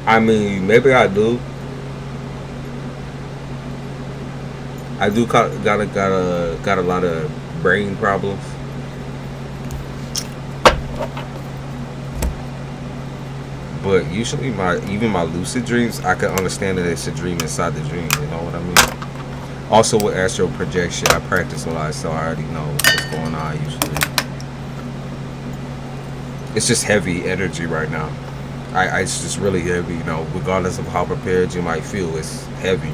I mean, maybe I do. I do got a lot of brain problems. But usually even my lucid dreams, I can understand that it's a dream inside the dream. You know what I mean? Also with astral projection, I practice a lot, so I already know what's going on usually. It's just heavy energy right now. It's just really heavy, you know, regardless of how prepared you might feel, it's heavy.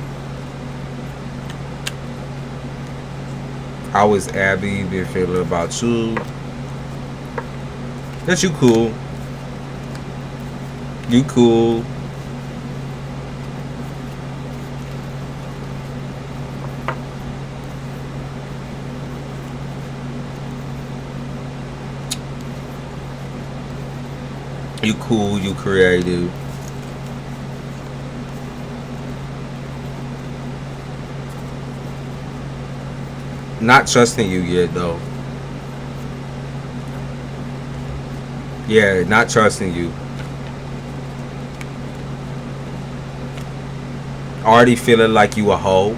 How is Abby been feeling about you? That you cool. You cool. You cool, you creative. Not trusting you yet though. Yeah, not trusting you. already feeling like you a hoe.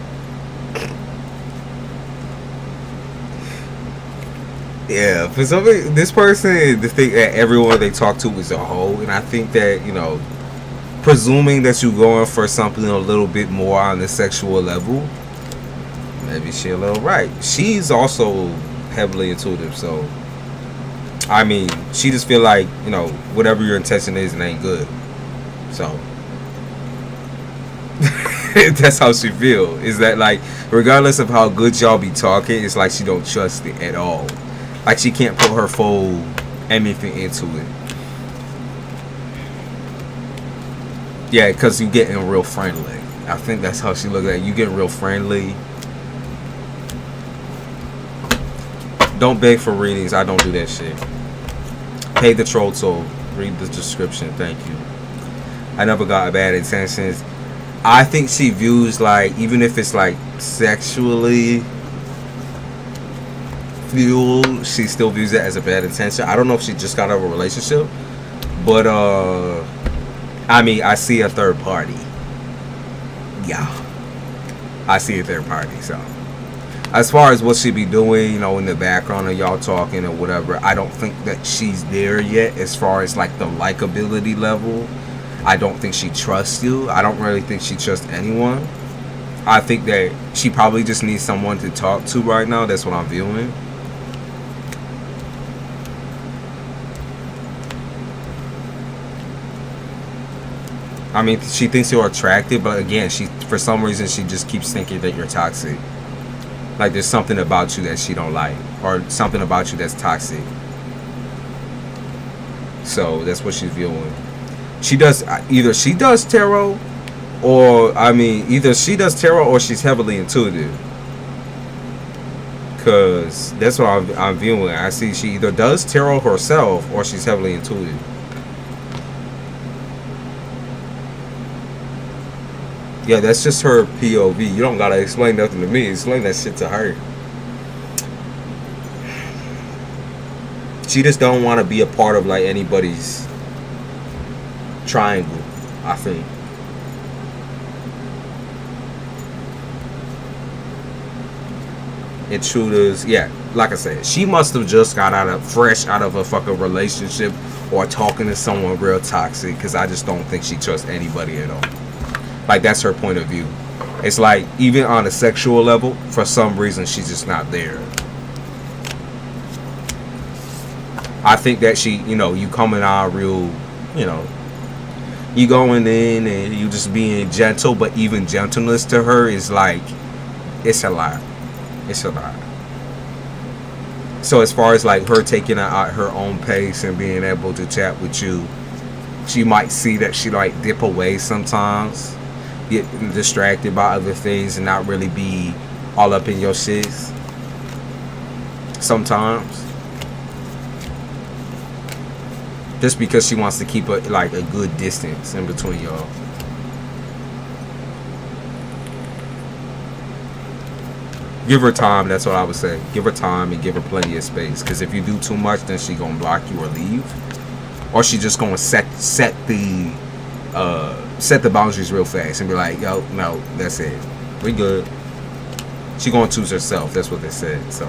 Yeah, for some reason, this person, the thing that everyone they talk to is a hoe, and I think that, you know, presuming that you're going for something a little bit more on the sexual level, maybe she a little right. She's also heavily intuitive, so I mean, she just feel like, you know, whatever your intention is, it ain't good. So that's how she feel. Is that like, regardless of how good y'all be talking, it's like she don't trust it at all. Like she can't put her full anything into it. Yeah, because you getting real friendly. I think that's how she look at it. You getting real friendly. Don't beg for readings. I don't do that shit. Pay the troll toll. Read the description. Thank you. I never got bad intentions. I think she views, like, even if it's like sexually fueled, she still views it as a bad intention. I don't know if she just got out of a relationship, but I mean, I see a third party. Yeah, I see a third party. So as far as what she be doing, you know, in the background of y'all talking or whatever, I don't think that she's there yet as far as like the likability level. I don't think she trusts you. I don't really think she trusts anyone. I think that she probably just needs someone to talk to right now. That's what I'm viewing. I mean, she thinks you're attractive, but again, for some reason she just keeps thinking that you're toxic. Like there's something about you that she don't like, or something about you that's toxic. So that's what she's viewing. She does, either she does tarot, or I mean, either she does tarot or she's heavily intuitive. Cause that's what I'm viewing. I see she either does tarot herself or she's heavily intuitive. Yeah, that's just her POV. You don't gotta explain nothing to me. Explain that shit to her. She just don't want to be a part of like anybody's triangle, I think. Intruders, yeah, like I said, she must have just got fresh out of a fucking relationship or talking to someone real toxic, because I just don't think she trusts anybody at all. Like, that's her point of view. It's like, even on a sexual level, for some reason she's just not there. I think that she, you know, you coming out real, you know, you going in and you just being gentle, but even gentleness to her is like, it's a lot. It's a lot. So as far as like her taking it at her own pace and being able to chat with you, she might see that she like dip away sometimes, get distracted by other things and not really be all up in your shit sometimes. Just because she wants to keep a good distance in between y'all. Give her time, that's what I would say. Give her time and give her plenty of space. Because if you do too much, then she gonna block you or leave. Or she just gonna set the boundaries real fast and be like, yo, no, that's it. We good. She gonna choose herself, that's what they said. So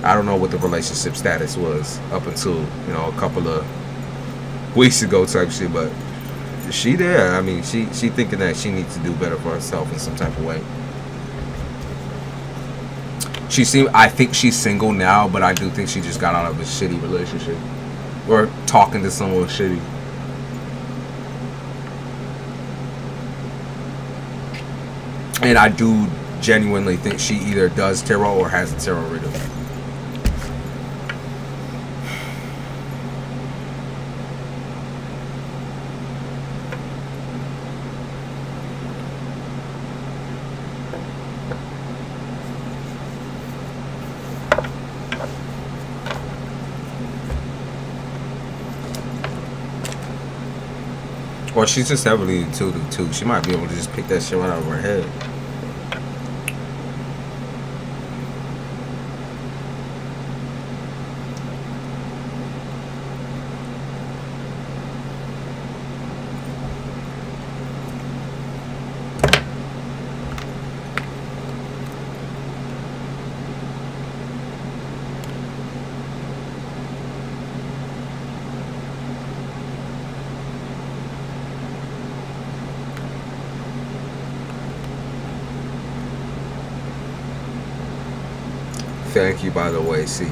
I don't know what the relationship status was up until, you know, a couple of weeks ago type shit, but she there. I mean, she thinking that she needs to do better for herself in some type of way. I think she's single now, but I do think she just got out of a shitty relationship or talking to someone shitty. And I do genuinely think she either does tarot or has a tarot reader. Or she's just heavily intuitive too. She might be able to just pick that shit right out of her head. thank you, by the way, C.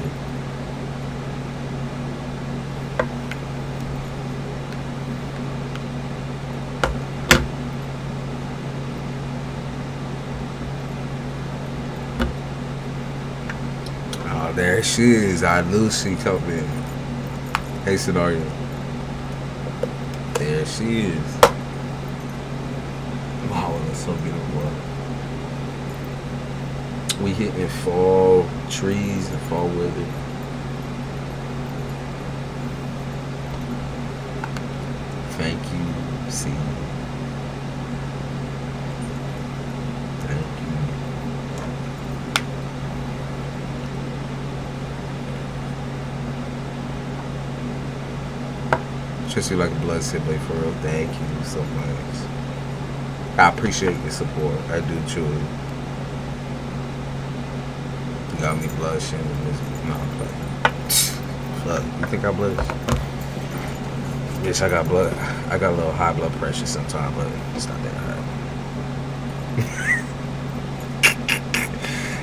Oh, there she is. I knew she coming. Hey, Scenario. There she is. Wow, that's so beautiful. We hitting fall trees and fall weather. Thank you, C. Thank you. Treat you like a blood sibling, for real. Thank you so much. I appreciate your support. I do truly. You got me blushing. No, I'm playing. Fuck, you think I blush? Yes, I got blood. I got a little high blood pressure sometimes, but it's not that high.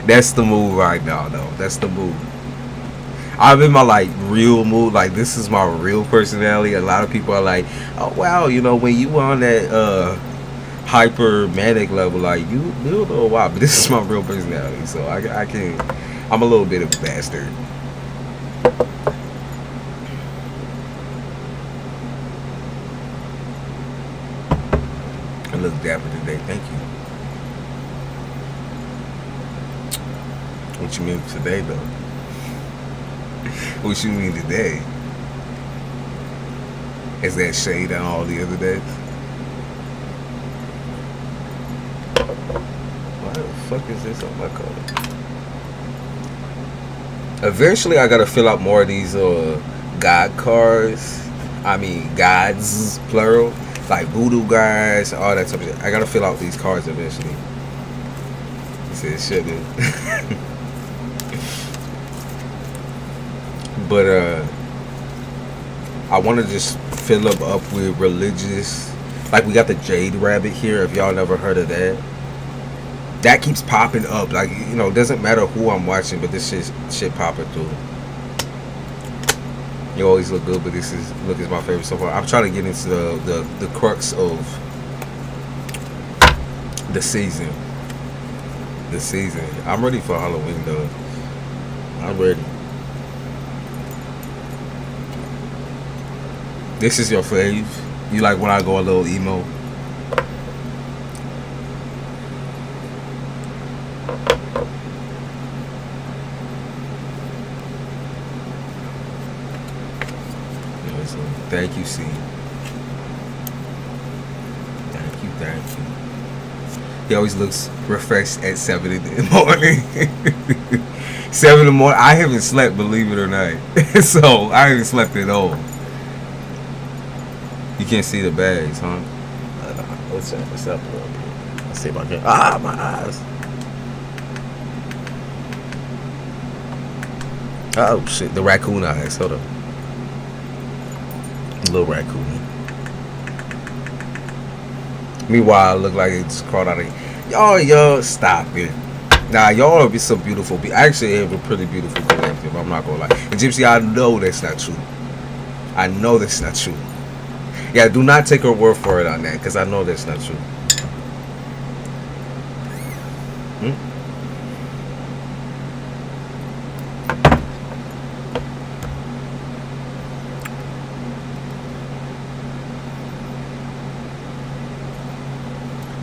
That's the move right now, though. That's the move. I'm in my like real mood. Like, this is my real personality. A lot of people are like, "Oh wow, you know, when you on that hyper manic level, like you a little wild." But this is my real personality, so I can. I'm a little bit of a bastard. I look dapper today. Thank you. What you mean today, though? What you mean today? Is that shade on all the other days? Why the fuck is this on my card? Eventually, I gotta fill out more of these God cards. I mean, gods, plural. Like voodoo guys, all that type of shit. I gotta fill out these cards eventually. He said, shit, dude. But I want to just fill up with religious. Like, we got the Jade Rabbit here. If y'all never heard of that, that keeps popping up. Like, you know, it doesn't matter who I'm watching, but this shit popping through. You always look good, but this is my favorite so far. I'm trying to get into the crux of the season. The season. I'm ready for Halloween though. I'm ready. This is your fave. You like when I go a little emo? Thank you, C. Thank you. He always looks refreshed at 7 in the morning. 7 in the morning. I haven't slept, believe it or not. So I haven't slept at all. You can't see the bags, huh? What's up? What's up? Let's see if I can. Ah, my eyes. Oh shit! The raccoon eyes. Hold up. Little raccoon. Meanwhile, I look like it just crawled out of. Y'all, stop it. Nah, y'all be so beautiful. I actually have a pretty beautiful collective. I'm not gonna lie. And Gypsy, I know that's not true. I know that's not true. Yeah, do not take her word for it on that, because I know that's not true.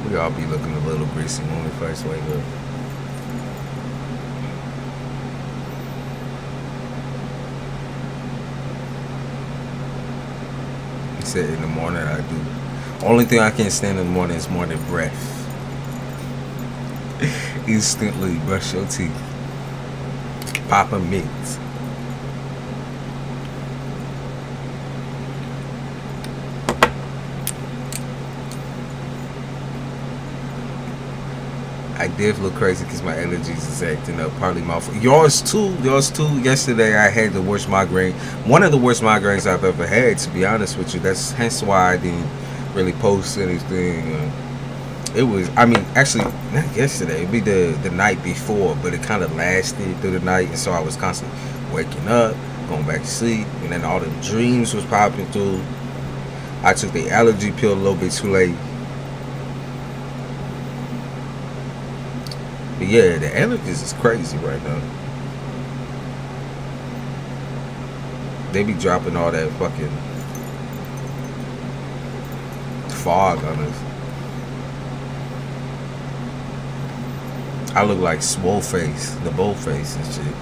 We all be looking a little greasy when we first wake up. He said in the morning I do. Only thing I can't stand in the morning is morning breath. Instantly brush your teeth. Pop a mint. I did look crazy because my allergies is acting up. Partly my fault. Yours too. Yesterday I had the worst migraine. One of the worst migraines I've ever had, to be honest with you. That's hence why I didn't really post anything. It was, I mean, actually, not yesterday. It'd be the night before, but it kind of lasted through the night, and so I was constantly waking up, going back to sleep, and then all the dreams was popping through. I took the allergy pill a little bit too late. But yeah, the allergies is crazy right now. They be dropping all that fucking fog on us. I look like Swole Face, the Bull Face and shit.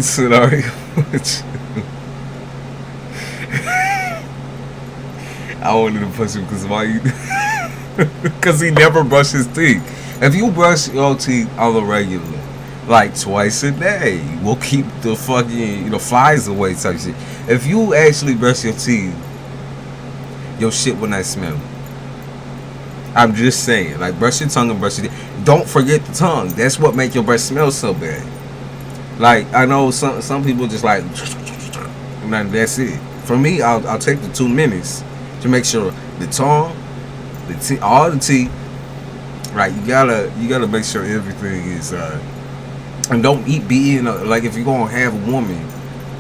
Scenario. I wanted to punch him because why you? Because he never brushes teeth. If you brush your teeth on the regular, like twice a day, will keep the fucking flies away type shit. If you actually brush your teeth, your shit will not smell. I'm just saying, like, brush your tongue and brush your teeth. Don't forget the tongue. That's what make your breath smell so bad. Like, I know some people just like, and that's it. For me, I'll take the 2 minutes to make sure the tongue, the teeth, all the teeth. Right, you gotta make sure everything is. And don't be eating like if you're gonna have a woman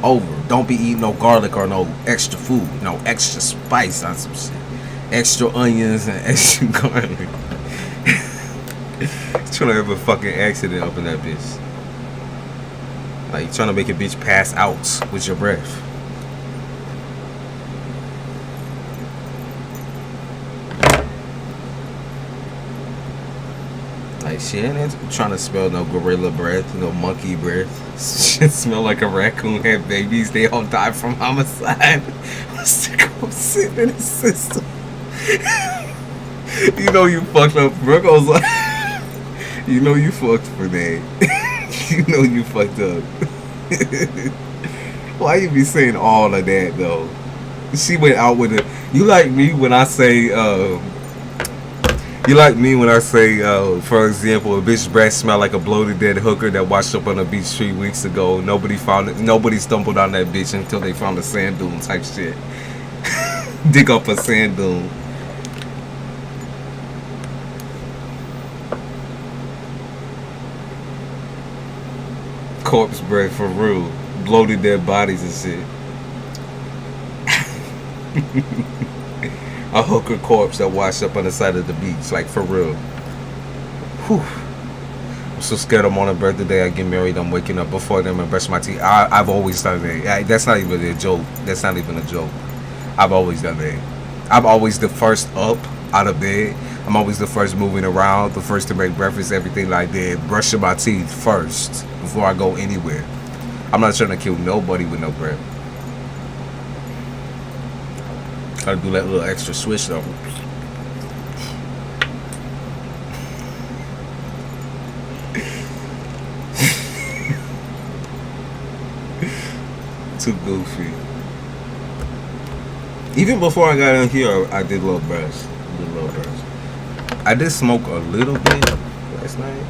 over, don't be eating no garlic or no extra food, no extra spice on some shit, extra onions and extra garlic. Trying to have a fucking accident up in that bitch. Like, you're trying to make a bitch pass out with your breath. Like, she ain't trying to smell no gorilla breath, no monkey breath. Shit smell like a raccoon had babies. They all died from homicide. Sicko sitting in his system. You know you fucked up. Brooke was like, you know you fucked for that. You know you fucked up. Why you be saying all of that though? She went out with it. You like me when I say for example, a bitch's breath smell like a bloated dead hooker that washed up on a beach 3 weeks ago. Nobody found it. Nobody stumbled on that bitch until they found a sand dune type shit. Dig up a sand dune. Corpse breath for real. Bloated dead bodies and shit. A hooker corpse that washed up on the side of the beach, like for real. Whew. I'm so scared I'm on a birthday I get married. I'm waking up before them and brush my teeth. I've always done that. That's not even a joke. That's not even a joke. I've always done that. I'm always the first up out of bed. I'm always the first moving around, the first to make breakfast, everything like that. Brushing my teeth first before I go anywhere. I'm not trying to kill nobody with no breath. Gotta do that little extra switch though. Too goofy. Even before I got in here, I did a little brush. I did smoke a little bit last night.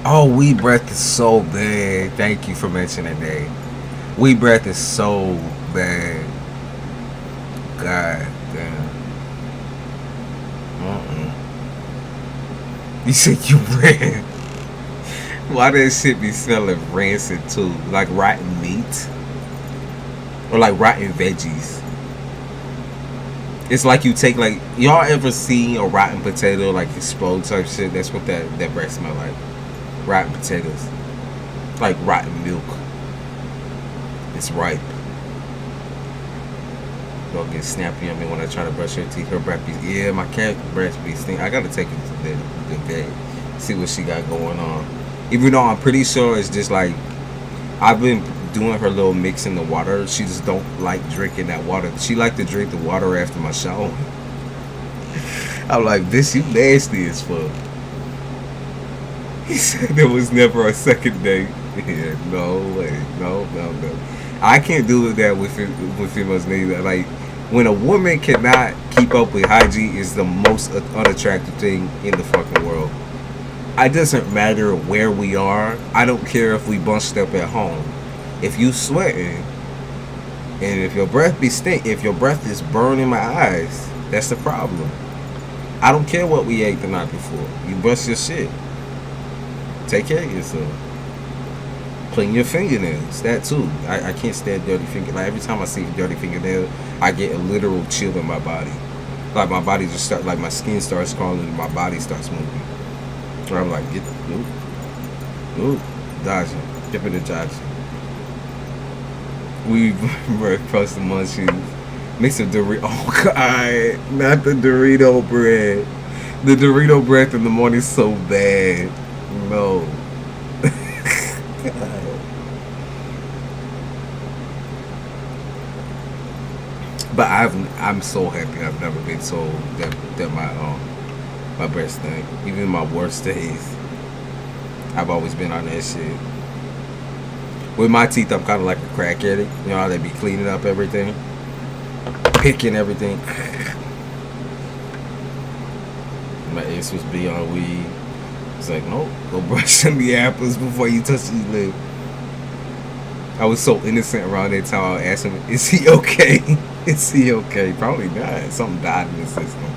Oh, weed breath is so bad. Thank you for mentioning that. Weed breath is so bad. God damn. You said you ran. Why that shit be smelling rancid too? Like rotten meat? Or like rotten veggies? It's like you take like, y'all ever seen a rotten potato like explode type shit? That's what that breath smell like. Rotten potatoes. Like rotten milk. It's ripe. Don't get snappy on me when I try to brush your teeth. Her breath be, yeah, my cat breath be stink. I gotta take it to the vet. See what she got going on. Even though I'm pretty sure it's just like, I've been doing her little mix in the water. She just don't like drinking that water. She like to drink the water after my shower. I'm like, bitch, you nasty as fuck. He said there was never a second date. Yeah, no way. No, no, no. I can't do that with females neither. Like, when a woman cannot keep up with hygiene is the most unattractive thing in the fucking world. It doesn't matter where we are. I don't care if we bunched up at home. If you sweating and if your breath be stink, if your breath is burning my eyes, that's the problem. I don't care what we ate the night before. You brush your shit. Take care of yourself. Clean your fingernails. That too. I can't stand dirty fingernails. Like, every time I see a dirty fingernail, I get a literal chill in my body. Like, my body just start, like, my skin starts crawling and my body starts moving. Or I'm like, get, ooh, dodging, dipping and dodging. We across the munchies. Mix of Dorito. Oh God, not the Dorito bread. The Dorito bread in the morning is so bad. No. But I'm so happy I've never been told that my breast thing. Even in my worst days, I've always been on that shit. With my teeth, I'm kind of like a crack addict. You know how they be cleaning up everything, picking everything. My ex was beyond weed. It's like, nope, go brush some of the apples before you touch these lips. I was so innocent around that time. I would ask him, is he okay? Is he okay? Probably not. Something died in his system.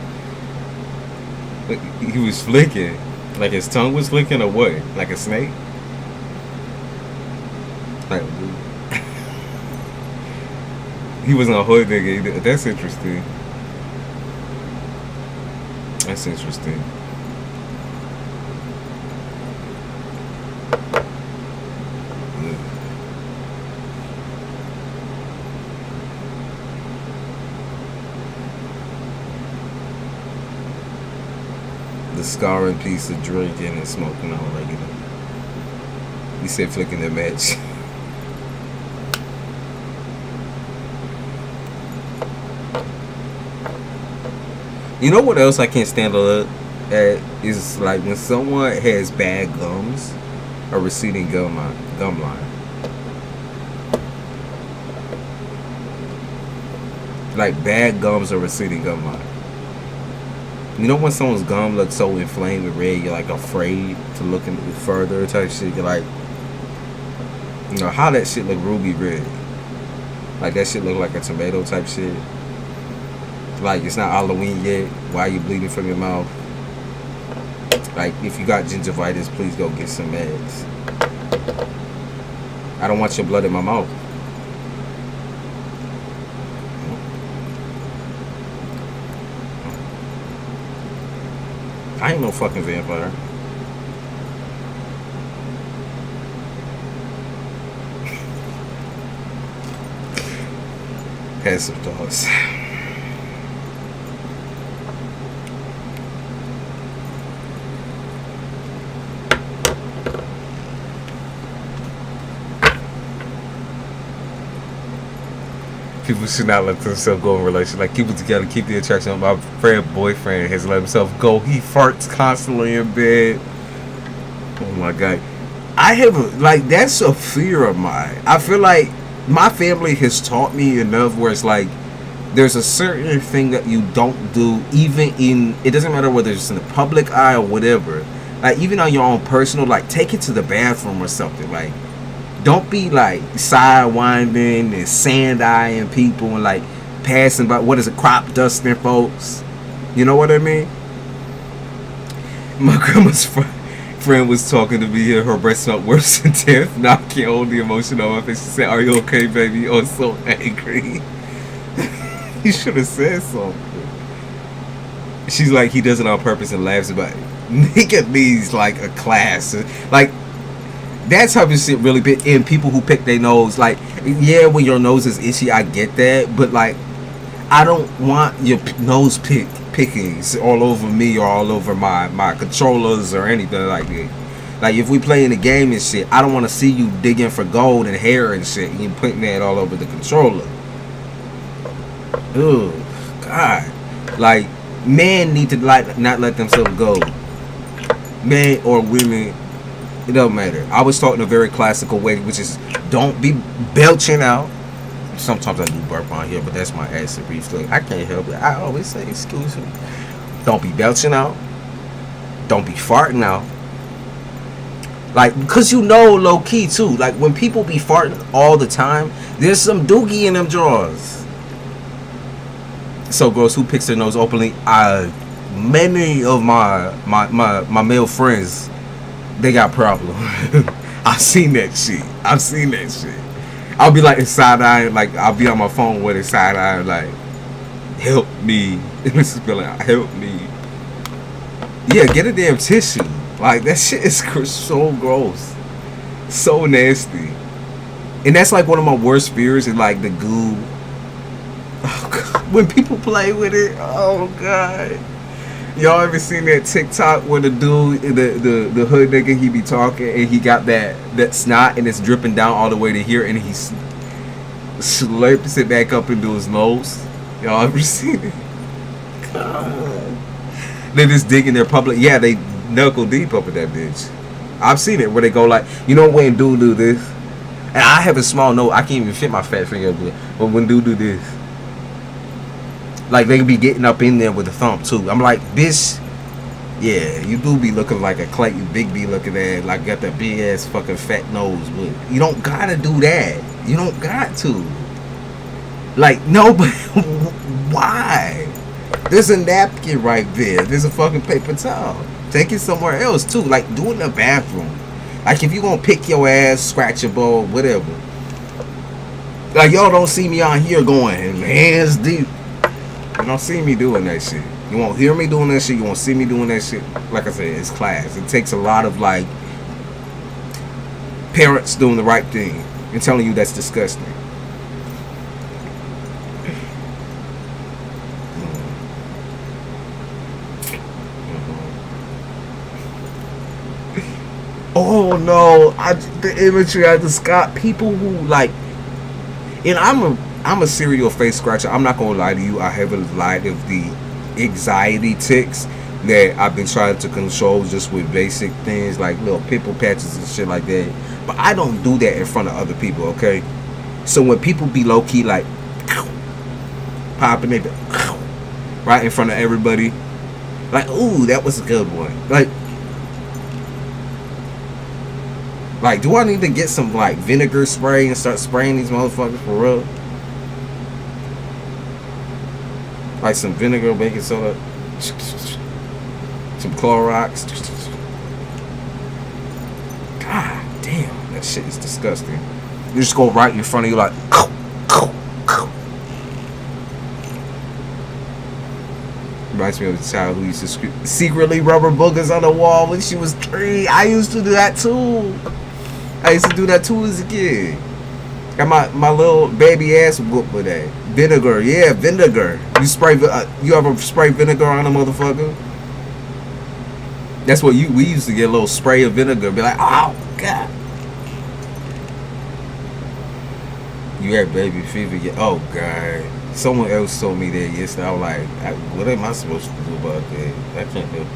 But he was flicking. Like his tongue was flicking or what? Like a snake? Like, he wasn't a hood nigga either. That's interesting. That's interesting. The scarring piece of drinking and smoking on regular. He said flicking the match. You know what else I can't stand at is like when someone has bad gums or receding gum line. Like bad gums or receding gum line. You know when someone's gum looks so inflamed and red, you're like afraid to look into further type shit. You're like, you know, how that shit look ruby red? Like that shit look like a tomato type shit. Like it's not Halloween yet. Why are you bleeding from your mouth? Like if you got gingivitis, please go get some meds. I don't want your blood in my mouth. I ain't no fucking vampire. Had some thoughts. People should not let themselves go in relations. Like, keep it together, keep the attraction. My boyfriend has let himself go. He farts constantly in bed. Oh my God. I have like, that's a fear of mine. I feel like my family has taught me enough where it's like, there's a certain thing that you don't do, even in, it doesn't matter whether it's in the public eye or whatever. Like, even on your own personal, like, take it to the bathroom or something. Like, don't be like sidewinding and sand-eyeing people and like passing by, what is it, crop dusting folks. You know what I mean? My grandma's friend was talking to me here. Her breath smelled worse than death. Now I can't hold the emotion on my face. She said, "Are you okay, baby?" I'm so angry. You should have said something. She's like, he does it on purpose and laughs about it. Nigga needs like a class. Like, that type of shit really big. And people who pick their nose, like, yeah, when your nose is itchy, I get that, but like, I don't want your nose pickings all over me or all over my controllers or anything like that. Like, if we play in a game and shit, I don't want to see you digging for gold and hair and shit and you putting that all over the controller. Ugh, God. Like, men need to like not let themselves go. Men or women It don't matter. I was taught in a very classical way, which is don't be belching out. Sometimes I do burp on here, but that's my acid reflux. I can't help it. I always say, excuse me. Don't be belching out. Don't be farting out. Like, because you know, low key too. Like, when people be farting all the time, there's some doogie in them drawers. So, girls who picks their nose openly, many of my male friends, they got problems. I've seen that shit. I'll be like side eye, like I'll be on my phone with a side eye, like, help me. This is like, help me. Yeah, get a damn tissue. Like, that shit is so gross, so nasty, and that's like one of my worst fears. Is like the goo. Oh God. When people play with it, oh God. Y'all ever seen that TikTok where the dude, the hood nigga, he be talking and he got that snot and it's dripping down all the way to here and he slurps it back up into his nose? Y'all ever seen it? God. They just dig in their public. Yeah, they knuckle deep up in that bitch. I've seen it where they go like, you know when dude do this, and I have a small nose, I can't even fit my fat finger up there, but when dude do this, like they be getting up in there with a thumb too. I'm like, bitch, yeah, you do be looking like a Clayton Big B looking at, like got that big ass fucking fat nose, but you don't gotta do that. You don't got to. Like, no, but why? There's a napkin right there. There's a fucking paper towel. Take it somewhere else too. Like, do it in the bathroom. Like, if you gonna pick your ass, scratch your ball, whatever. Like, y'all don't see me on here going hands deep. You don't see me doing that shit. You won't hear me doing that shit. You won't see me doing that shit. Like I said, it's class. It takes a lot of, like, parents doing the right thing and telling you that's disgusting. Oh no! The imagery I just got, people who like, and I'm a serial face scratcher. I'm not gonna lie to you. I have a lot of the anxiety tics that I've been trying to control just with basic things like little pimple patches and shit like that. But I don't do that in front of other people, okay? So when people be low key like popping it right in front of everybody, like, ooh, that was a good one. Like, do I need to get some, like, vinegar spray and start spraying these motherfuckers for real? Like some vinegar, baking soda, some Clorox. God damn, that shit is disgusting. You just go right in front of you like, reminds me of the child who used to secretly rubber boogers on the wall when she was 3. I used to do that too. As a kid. Got my little baby ass whooped with that. Vinegar, yeah, vinegar. You ever spray vinegar on a motherfucker? That's what we used to get, a little spray of vinegar. Be like, oh God. You had baby fever. Oh God. Someone else told me that yesterday. I was like, what am I supposed to do about that? I can't do it.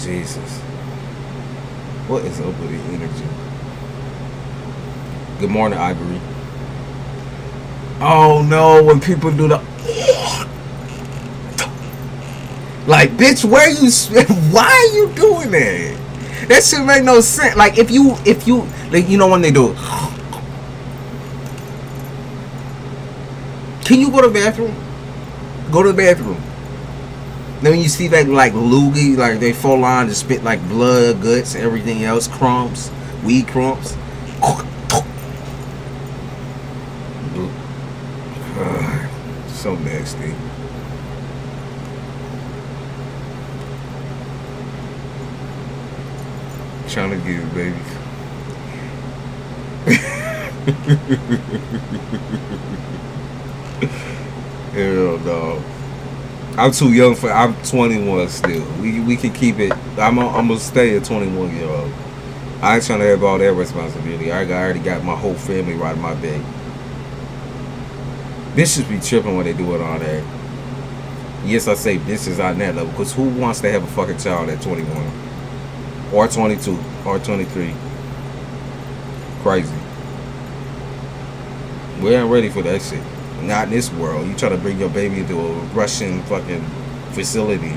Jesus. What is up with the energy? Good morning, Ivory. Oh no, when people do the like, bitch, why are you doing that? That shit make no sense. Like, if you like, you know when they do it, can you go to the bathroom? Go to the bathroom. Then when you see that, like, loogie, like they full on to spit like blood, guts, everything else, crumbs, weed crumbs. So nasty. Trying to get it, baby. Hell no. I'm too young for. I'm 21 still. We can keep it. I'm gonna stay a 21-year-old. I ain't trying to have all that responsibility. I already got my whole family riding my back. Bitches be tripping when they do it on that. Yes, I say bitches on that level, because who wants to have a fucking child at 21 or 22? or 23. Crazy. We ain't ready for that shit. Not in this world. You try to bring your baby into a Russian fucking facility.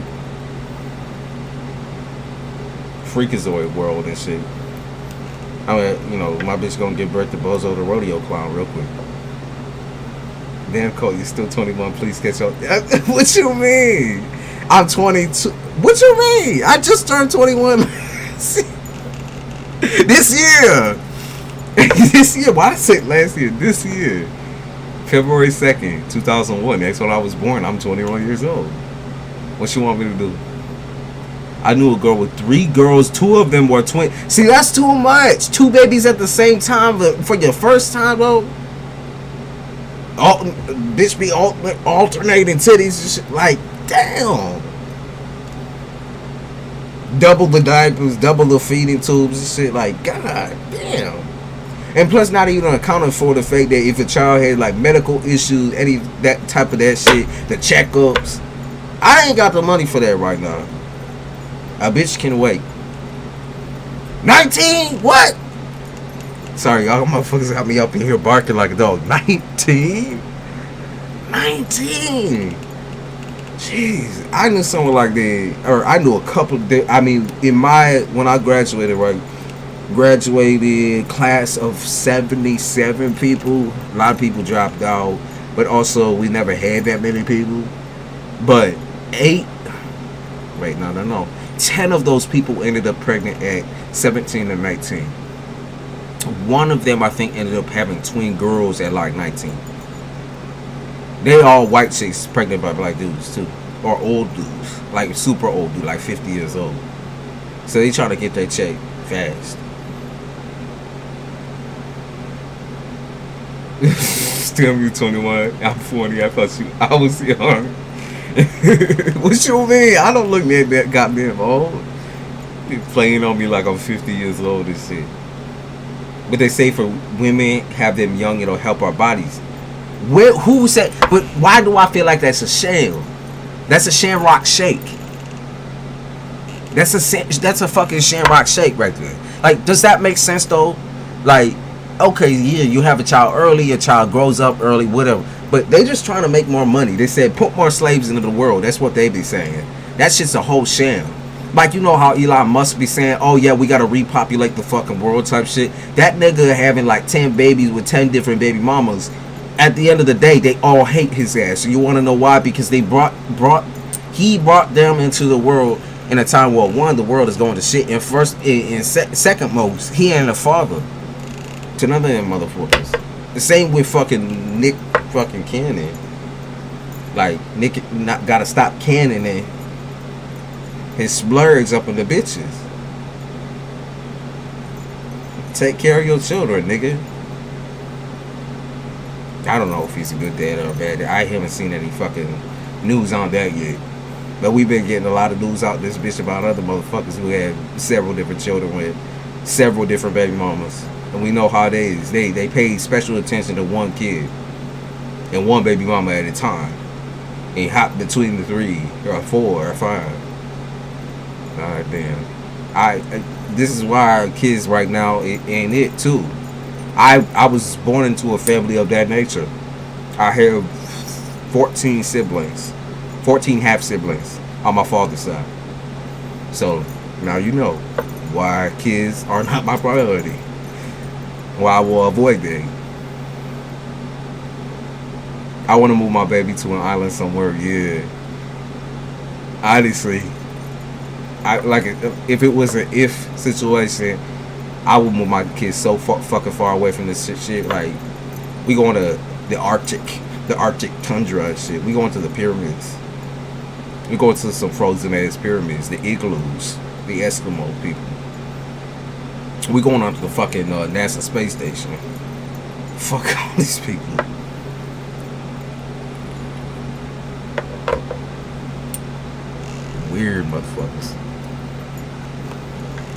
Freakazoid world and shit. I mean, you know, my bitch gonna give birth to Bozo the rodeo clown real quick. Damn, Cole, you're still 21. Please catch up. What you mean? I'm 22. What you mean? I just turned 21 this year. This year. Why I said last year? This year. February 2nd, 2001. That's when I was born. I'm 21 years old. What you want me to do? I knew a girl with 3 girls. 2 of them were twins. See, that's too much. 2 babies at the same time for your first time, though. Bitch be alternating titties and shit. Like, damn. Double the diapers, double the feeding tubes and shit. Like, god damn. And plus, not even accounting for the fact that if a child had like medical issues, any that type of that shit, the checkups. I ain't got the money for that right now. A bitch can wait. 19? What? Sorry, y'all motherfuckers got me up in here barking like a dog. 19? 19? Jeez. I knew someone like that, or I knew a couple. I mean, when I graduated, right? Graduated class of 77 people. A lot of people dropped out, but also we never had that many people. But 10 of those people ended up pregnant at 17 and 19. One of them, I think, ended up having twin girls at like 19. They all white chicks pregnant by black dudes too, or old dudes, like super old dude, like 50 years old. So they try to get their check fast. Still you 21. I'm 40. I thought I was young. What you mean? I don't look that goddamn old. You're playing on me like I'm 50 years old and shit. But they say for women, have them young, it'll help our bodies. Who said? But why do I feel like that's a sham? That's a shamrock shake. That's a fucking shamrock shake right there. Like, does that make sense though? Like, okay, yeah, you have a child early, your child grows up early, whatever. But they just trying to make more money. They said put more slaves into the world. That's what they be saying. That shit's a whole sham. Like, you know how Elon Musk be saying, oh yeah, we gotta repopulate the fucking world type shit. That nigga having like 10 babies with 10 different baby mamas. At the end of the day, they all hate his ass. So you want to know why? Because he brought them into the world in a time where one, the world is going to shit, and second most, he ain't a father to none of them motherfuckers. The same with fucking Nick fucking Cannon. Like, Nick gotta stop cannoning his splurge up in the bitches. Take care of your children, nigga. I don't know if he's a good dad or a bad dad. I haven't seen any fucking news on that yet. But we've been getting a lot of news out this bitch about other motherfuckers who had several different children with several different baby mamas. And we know how it is. They pay special attention to one kid and one baby mama at a time. And hop between the 3 or 4 or 5. God damn. This is why our kids right now ain't it too. I was born into a family of that nature. I have 14 siblings. 14 half siblings on my father's side. So now you know why kids are not my priority. Why I will avoid them. I want to move my baby to an island somewhere, yeah. Honestly, if it was an if situation, I would move my kids so fucking far away from this shit. Like, we going to the Arctic tundra and shit. We going to the pyramids. We going to some frozen ass pyramids, the igloos, the Eskimo people. We going on to the fucking NASA space station. Fuck all these people. Weird motherfuckers.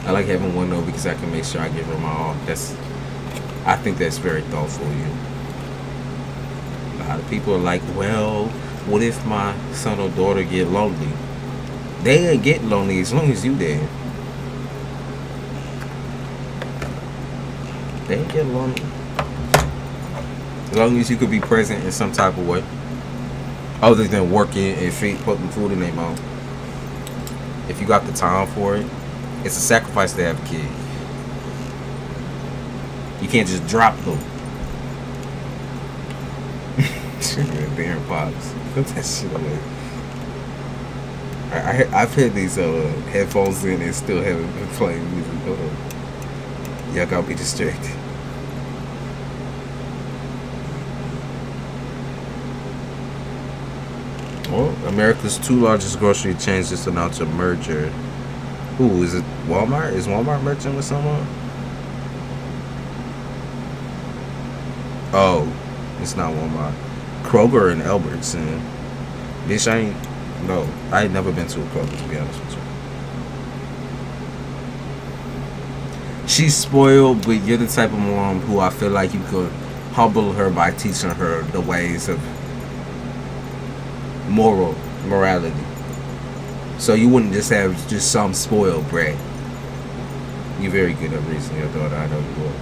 I like having one though because I can make sure I give her my all. I think that's very thoughtful of you. A lot of people are like, well, what if my son or daughter get lonely? They ain't get lonely as long as you there. They ain't get along. As long as you could be present in some type of way, other than working and putting food in their mouth. If you got the time for it, it's a sacrifice to have a kid. You can't just drop them. Damn pops. Put that shit away. I've had these headphones in and still haven't been playing music. Hold on. Y'all gotta be distracted. Well, America's 2 largest grocery chains just announced a merger. Who is it? Walmart? Is Walmart merging with someone? Oh, it's not Walmart. Kroger and Albertson. Bitch, I ain't never been to a Kroger, to be honest with you. She's spoiled, but you're the type of mom who I feel like you could humble her by teaching her the ways of morality. So you wouldn't just have just some spoiled brat. You're very good at raising your daughter. I know you will.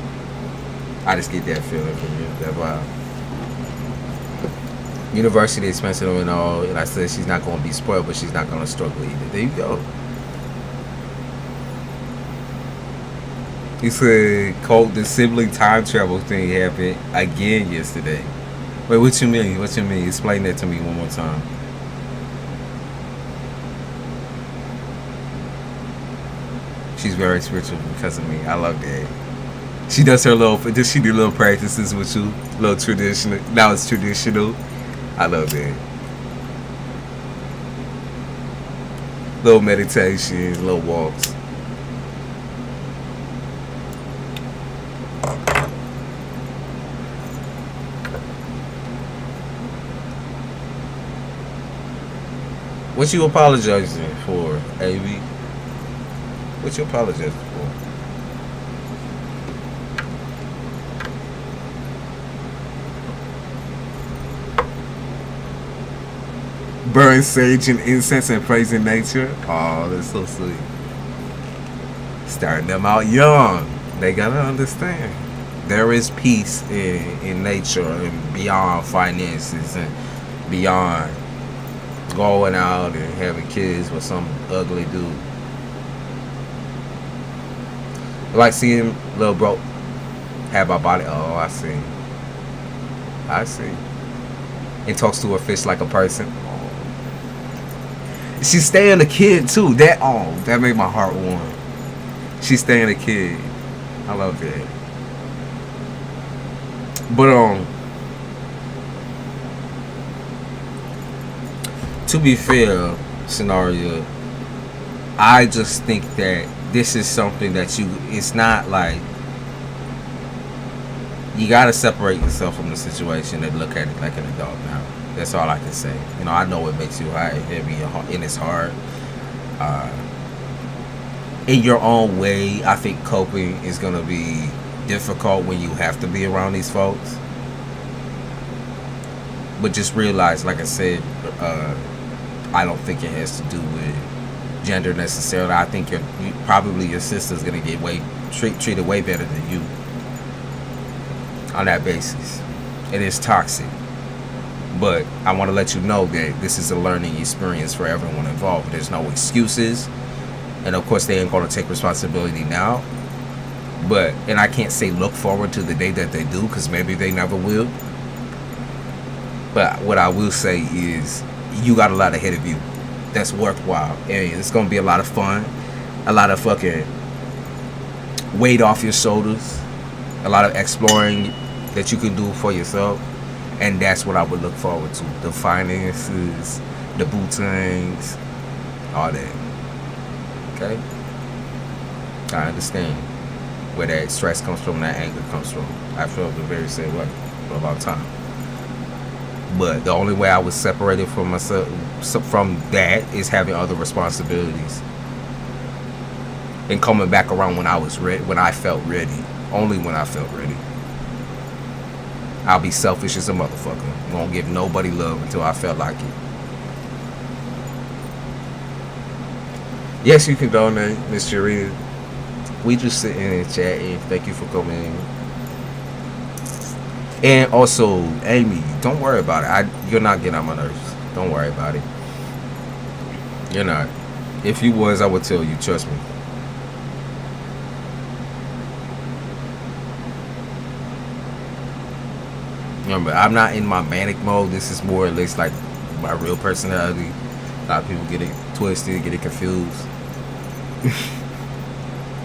I just get that feeling from you. That vibe. University expensive and all, and I said she's not going to be spoiled, but she's not going to struggle either. There you go. He said, "Colt, the sibling time travel thing happened again yesterday." Wait, what you mean? What you mean? Explain that to me one more time. She's very spiritual because of me. I love that. She does her does she do little practices with you? Little traditional. Now it's traditional. I love that. Little meditations, little walks. What you apologizing for, AB? What you apologizing for? Burn sage and incense and praising nature. Oh, that's so sweet. Starting them out young. They gotta understand. There is peace in nature and beyond finances and beyond going out and having kids with some ugly dude. Like seeing little bro have a body. Oh, I see. I see. And talks to a fish like a person. She's staying a kid too. That made my heart warm. She's staying a kid. I love that. But to be fair, scenario, I just think that this is something that it's not like you gotta separate yourself from the situation and look at it like an adult now. That's all I can say. You know, I know it makes you heavy and it's hard. In your own way, I think coping is gonna be difficult when you have to be around these folks. But just realize, like I said, I don't think it has to do with gender necessarily. I think probably your sister's gonna get treated way better than you on that basis. It is toxic. But I want to let you know that this is a learning experience for everyone involved. There's no excuses. And of course, they ain't going to take responsibility now. And I can't say look forward to the day that they do, because maybe they never will. But what I will say is you got a lot ahead of you that's worthwhile. And it's going to be a lot of fun. A lot of fucking weight off your shoulders. A lot of exploring that you can do for yourself. And that's what I would look forward to. The finances, the bootings, all that. Okay? I understand where that stress comes from, that anger comes from. I feel the very same way for a long time. But the only way I was separated from myself from that is having other responsibilities. And coming back around when I was ready, when I felt ready. Only when I felt ready. I'll be selfish as a motherfucker. Won't give nobody love until I felt like it. Yes, you can donate, Miss Jarita. We just sitting and chatting. Thank you for coming in. And also, Amy, don't worry about it. You're not getting on my nerves. Don't worry about it. You're not. If you was, I would tell you. Trust me. Remember, I'm not in my manic mode. This is more or less like my real personality. A lot of people get it twisted, get it confused.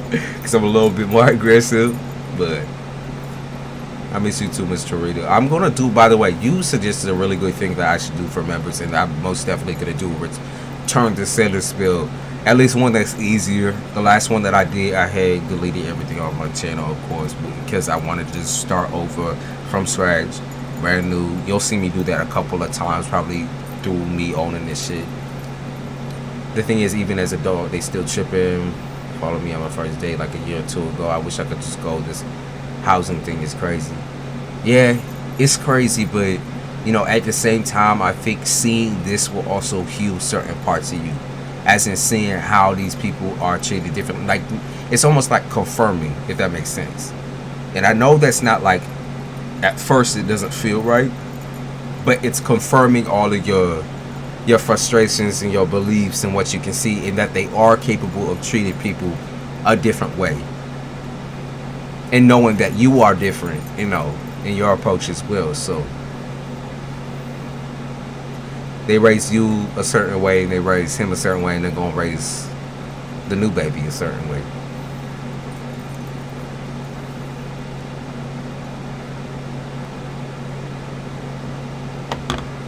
Because I'm a little bit more aggressive. But I miss you too, Miss Torito. I'm going to do, by the way, you suggested a really good thing that I should do for members. And I'm most definitely going to do Return to Sender spell. At least one that's easier. The last one that I did, I had deleted everything on my channel, of course, because I wanted to just start over from scratch, brand new. You'll see me do that a couple of times, probably through me owning this shit. The thing is, even as a dog, they still tripping. Follow me on my first date like a year or two ago. I wish I could just go. This housing thing is crazy. Yeah, it's crazy, but you know, at the same time, I think seeing this will also heal certain parts of you. As in seeing how these people are treated differently. Like, it's almost like confirming, if that makes sense. And I know that's not like, at first it doesn't feel right, but it's confirming all of your frustrations and your beliefs and what you can see, and that they are capable of treating people a different way. And knowing that you are different, you know, in your approach as well. So they raise you a certain way, and they raise him a certain way, and they're gonna raise the new baby a certain way.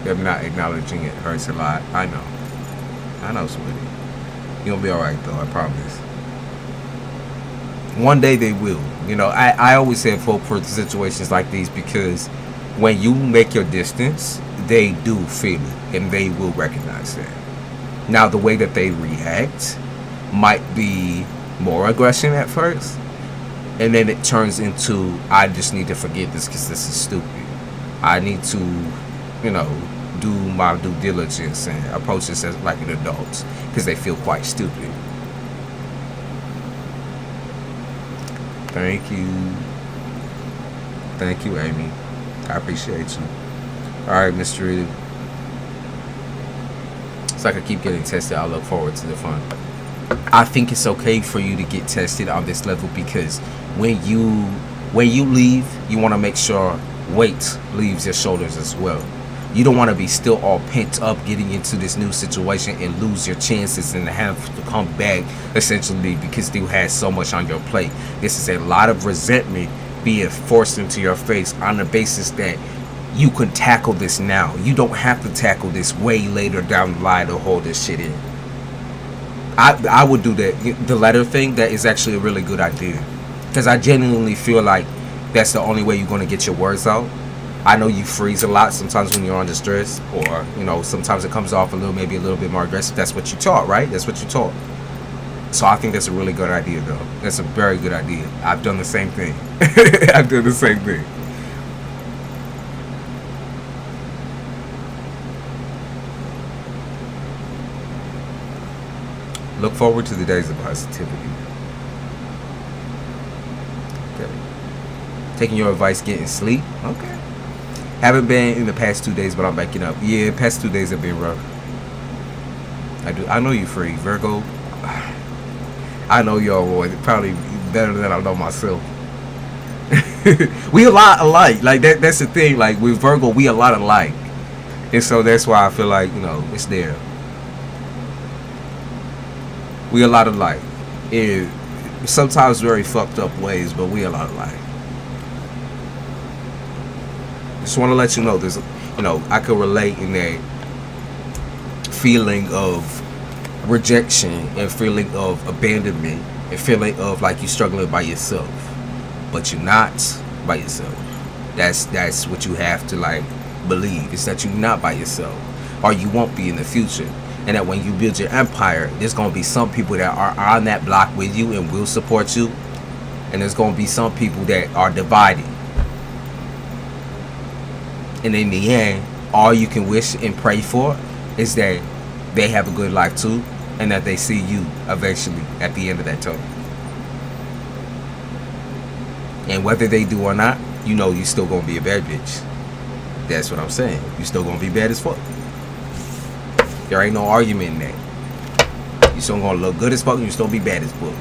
Them not acknowledging it hurts a lot. I know, sweetie. You'll be alright though, I promise. One day they will. You know, I always have hope for situations like these, because when you make your distance, they do feel it, and they will recognize that. Now, the way that they react might be more aggression at first, and then it turns into, I just need to forget this because this is stupid. I need to, you know, do my due diligence and approach this as like an adult, because they feel quite stupid. Thank you, Amy. I appreciate you. Alright, Mr. Reed. It's like I keep getting tested. I look forward to the fun. I think it's okay for you to get tested on this level, because when you leave, you want to make sure weight leaves your shoulders as well. You don't want to be still all pent up getting into this new situation and lose your chances and have to come back essentially because you had so much on your plate. This is a lot of resentment being forced into your face on the basis that you can tackle this now. You don't have to tackle this way later down the line to hold this shit in. I would do that. The letter thing, that is actually a really good idea, because I genuinely feel like that's the only way you're going to get your words out. I know you freeze a lot sometimes when you're under stress, or you know, sometimes it comes off maybe a little bit more aggressive. That's what you taught, right? That's what you taught. So I think that's a really good idea, though. That's a very good idea. I've done the same thing. I've done the same thing. Look forward to the days of positivity. Okay. Taking your advice, getting sleep. Okay. Haven't been in the past 2 days, but I'm backing up. Yeah, past 2 days have been rough. I know you free, Virgo. I know y'all probably better than I know myself. We a lot alike. Like that's the thing. Like with Virgo, we a lot alike, and so that's why I feel like, you know, it's there. We a lot alike. In sometimes very fucked up ways, but we a lot alike. Just want to let you know, there's, you know, I could relate in that feeling of rejection and feeling of abandonment and feeling of like you're struggling by yourself, but you're not by yourself. That's what you have to like believe, is that you're not by yourself, or you won't be in the future. And that when you build your empire, there's going to be some people that are on that block with you and will support you, and there's going to be some people that are divided. And in the end, all you can wish and pray for is that they have a good life too, and that they see you eventually at the end of that tunnel. And whether they do or not, you know you still gonna be a bad bitch. That's what I'm saying. You still gonna be bad as fuck. There ain't no argument in that. You still gonna look good as fuck and you still be bad as fuck.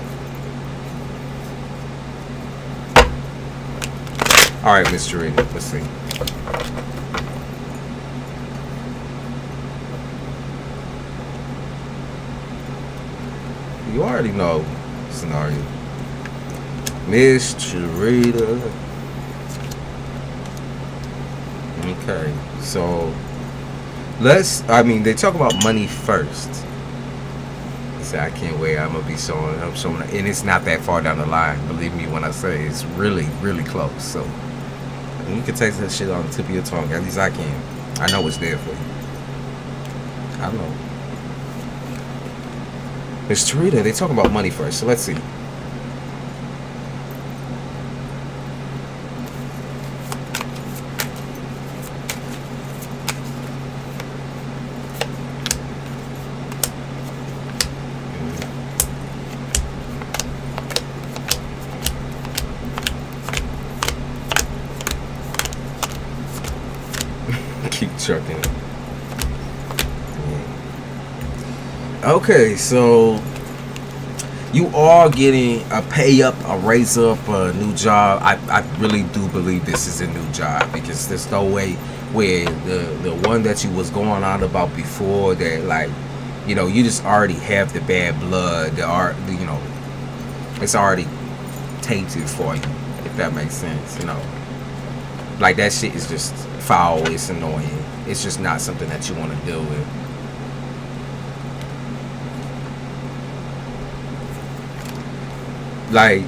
Alright, Mr. Reader, let's see. You already know scenario. Mr. Reader. Okay, so they talk about money first. So I can't wait. I'm gonna be showing, and it's not that far down the line. Believe me when I say it's really, really close. So you can taste that shit on the tip of your tongue. At least I can. I know it's there for you. I know. Miss Tarita, they talk about money first. So let's see. Keep chucking. Okay, so you are getting a pay up, a raise up, a new job. I really do believe this is a new job, because there's no way where the one that you was going on about before, that, like, you know, you just already have the bad blood, you know, it's already tainted for you, if that makes sense, you know. Like, that shit is just foul, it's annoying. It's just not something that you want to deal with. Like,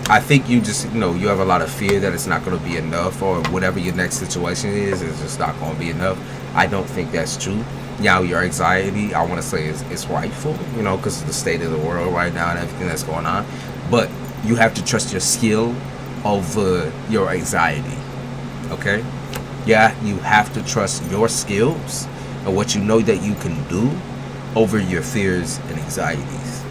I think you just, you know, you have a lot of fear that it's not going to be enough, or whatever your next situation is just not going to be enough. I don't think that's true. Now, your anxiety, I want to say, is rightful, you know, because of the state of the world right now and everything that's going on. But you have to trust your skill over your anxiety, okay? Yeah, you have to trust your skills and what you know that you can do over your fears and anxieties.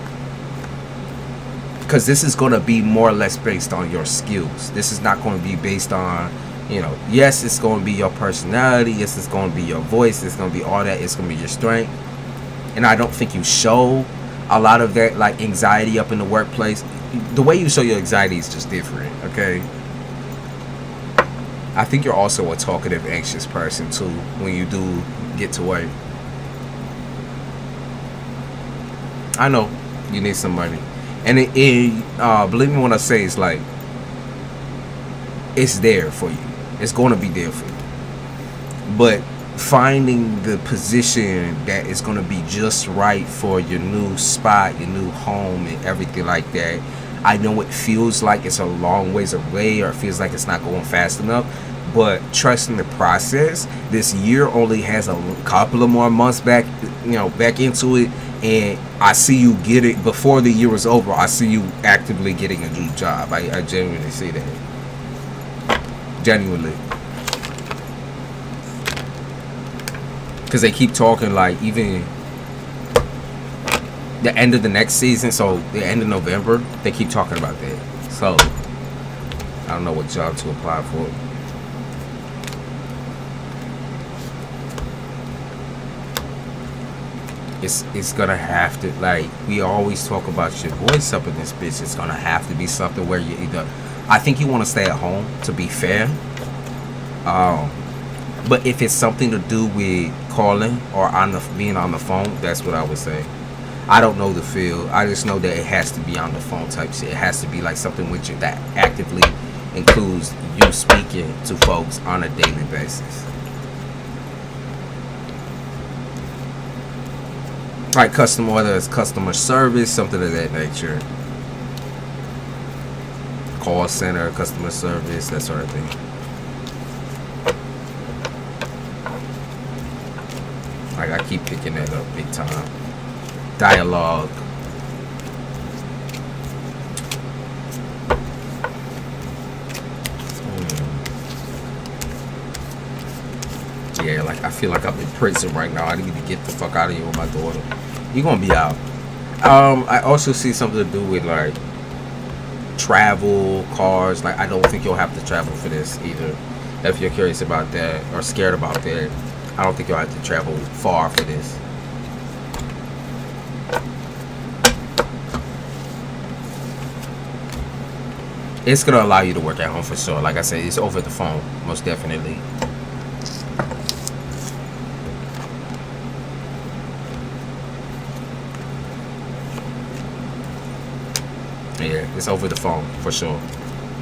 Because this is going to be more or less based on your skills. This is not going to be based on, you know, yes, it's going to be your personality. Yes, it's going to be your voice. It's going to be all that. It's going to be your strength. And I don't think you show a lot of that, like, anxiety up in the workplace. The way you show your anxiety is just different, okay? I think you're also a talkative, anxious person, too, when you do get to work. I know you need some money. And believe me when I say, it's like, it's there for you. It's going to be there for you. But finding the position that is going to be just right for your new spot, your new home, and everything like that. I know it feels like it's a long ways away, or it feels like it's not going fast enough. But trust in the process. This year only has a couple of more months back into it. And I see you get it before the year is over. I see you actively getting a new job. I genuinely see that. Genuinely. Because they keep talking, like, even the end of the next season, so the end of November, they keep talking about that. So I don't know what job to apply for. It's gonna have to, like, we always talk about your voice up in this bitch. It's gonna have to be something where you either, I think you want to stay at home, to be fair. But if it's something to do with calling or being on the phone, that's what I would say. I don't know the field. I just know that it has to be on the phone type shit. It has to be like something with you that actively includes you speaking to folks on a daily basis. Like whether it's customer service, something of that nature. Call center, customer service, that sort of thing. Like, I keep picking that up big time. Dialogue. Yeah, like, I feel like I'm in prison right now. I need to get the fuck out of here with my daughter. You're gonna be out. I also see something to do with, like, travel, cars. Like, I don't think you'll have to travel for this either. If you're curious about that or scared about that, I don't think you'll have to travel far for this. It's gonna allow you to work at home for sure. Like I said, it's over the phone, most definitely. Yeah, it's over the phone for sure.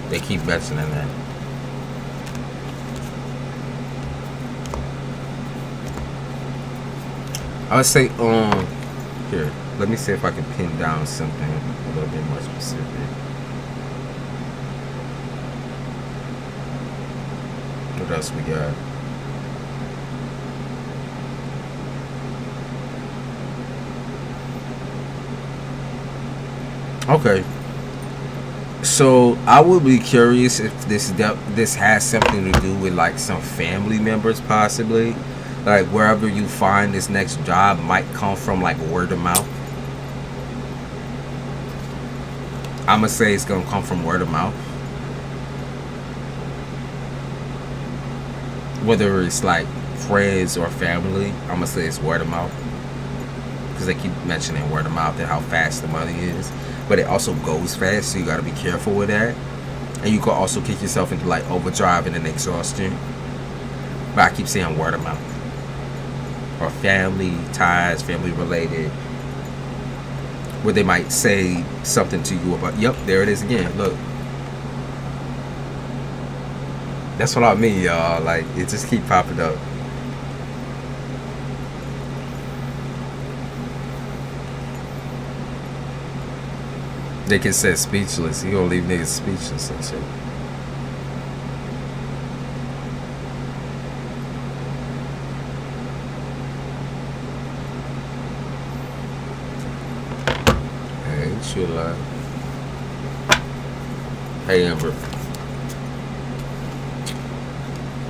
They keep mentioning that. I would say, here, let me see if I can pin down something a little bit more specific. What else we got? Okay. So I would be curious if this has something to do with like some family members possibly. Like wherever you find this next job might come from like word of mouth. I'm gonna say it's gonna come from word of mouth. Whether it's like friends or family, I'm gonna say it's word of mouth. Because they keep mentioning word of mouth and how fast the money is. But it also goes fast, so you gotta be careful with that. And you can also kick yourself into like overdrive and then exhaustion. But I keep saying word of mouth. Or family ties, family related. Where they might say something to you about, yep, there it is again, look. That's what I mean, y'all. Like, it just keep popping up. They can say speechless. You gonna leave niggas speechless and shit. Hey, chill out. Hey, Amber.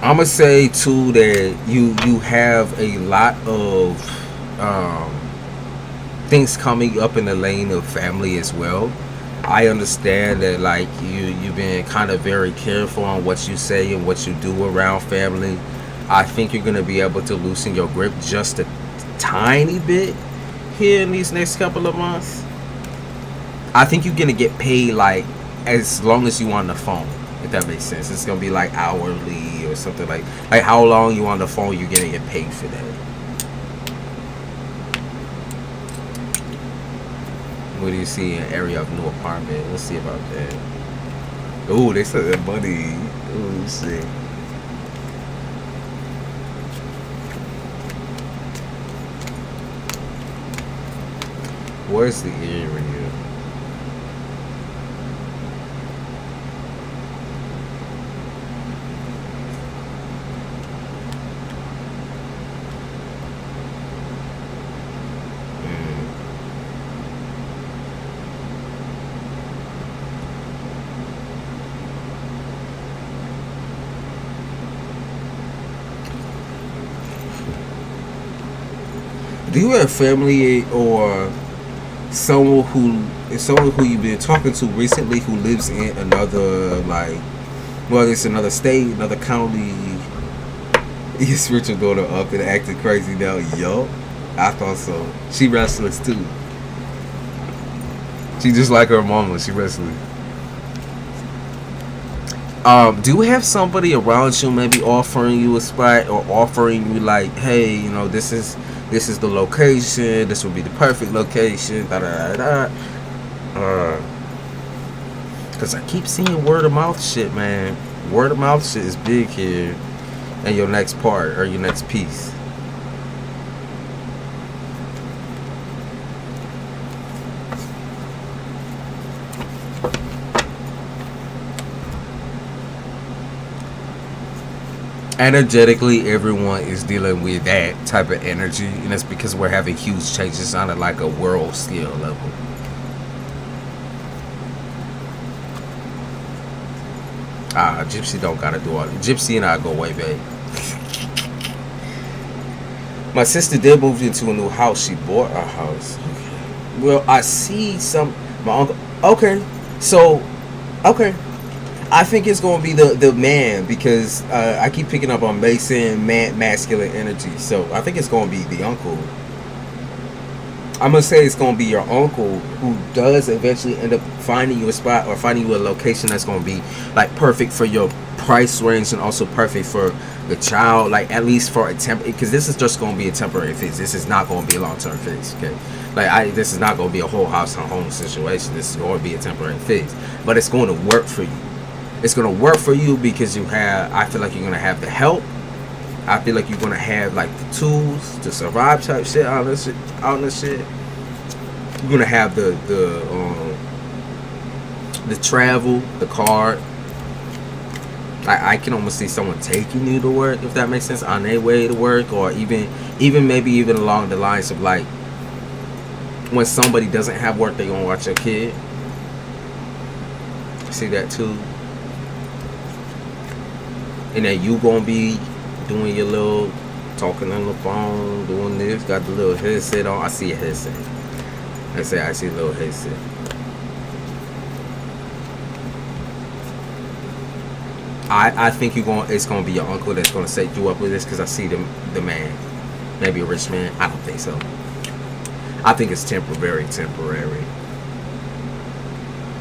I'm gonna say too that you have a lot of things coming up in the lane of family as well. I understand that like you've been kind of very careful on what you say and what you do around family. I think you're gonna be able to loosen your grip just a tiny bit here in these next couple of months. I think you're gonna get paid like as long as you on the phone, if that makes sense. It's gonna be like hourly or something like how long you on the phone, you're gonna get paid for that. What do you see in area of new apartment? Let's see about that. Ooh, they said that money. Ooh, let's see. Where's the area? Do you have family or someone who you've been talking to recently who lives in another, like, well, it's another state, another county? Your spiritual daughter up and acting crazy now. Yo, I thought so. She restless too. She just like her mama. She restless. Do you have somebody around you maybe offering you a spot or offering you like, hey, you know, this is the location, this would be the perfect location, da da da da. Cause I keep seeing word of mouth shit, man. Word of mouth shit is big here. And your next part or your next piece. Energetically, everyone is dealing with that type of energy, and that's because we're having huge changes on it, like a world scale level. Gypsy don't gotta do all that. Gypsy and I go way back. My sister did move into a new house. She bought a house. Okay. Well, I see my uncle. Okay, so Okay. I think it's gonna be the man because I keep picking up on Mason masculine energy, so I think it's gonna be the uncle. I'm gonna say it's gonna be your uncle who does eventually end up finding you a spot or finding you a location that's gonna be like perfect for your price range and also perfect for the child, like at least for a because this is just gonna be a temporary fix. This is not gonna be a long-term fix. Okay, like this is not gonna be a whole house and home situation. This is going to be a temporary fix, but it's going to work for you. It's going to work for you because you have, I feel like you're going to have the help. I feel like you're going to have like the tools to survive type shit on this shit. You're going to have the travel, the card. I can almost see someone taking you to work, if that makes sense, on their way to work, or even maybe even along the lines of like when somebody doesn't have work, they going to watch your kid. See that too? And then you gonna be doing your little talking on the phone, doing this, got the little headset on. I see a headset. I see a little headset. I think it's gonna be your uncle that's gonna set you up with this because I see the man. Maybe a rich man. I don't think so. I think it's temporary.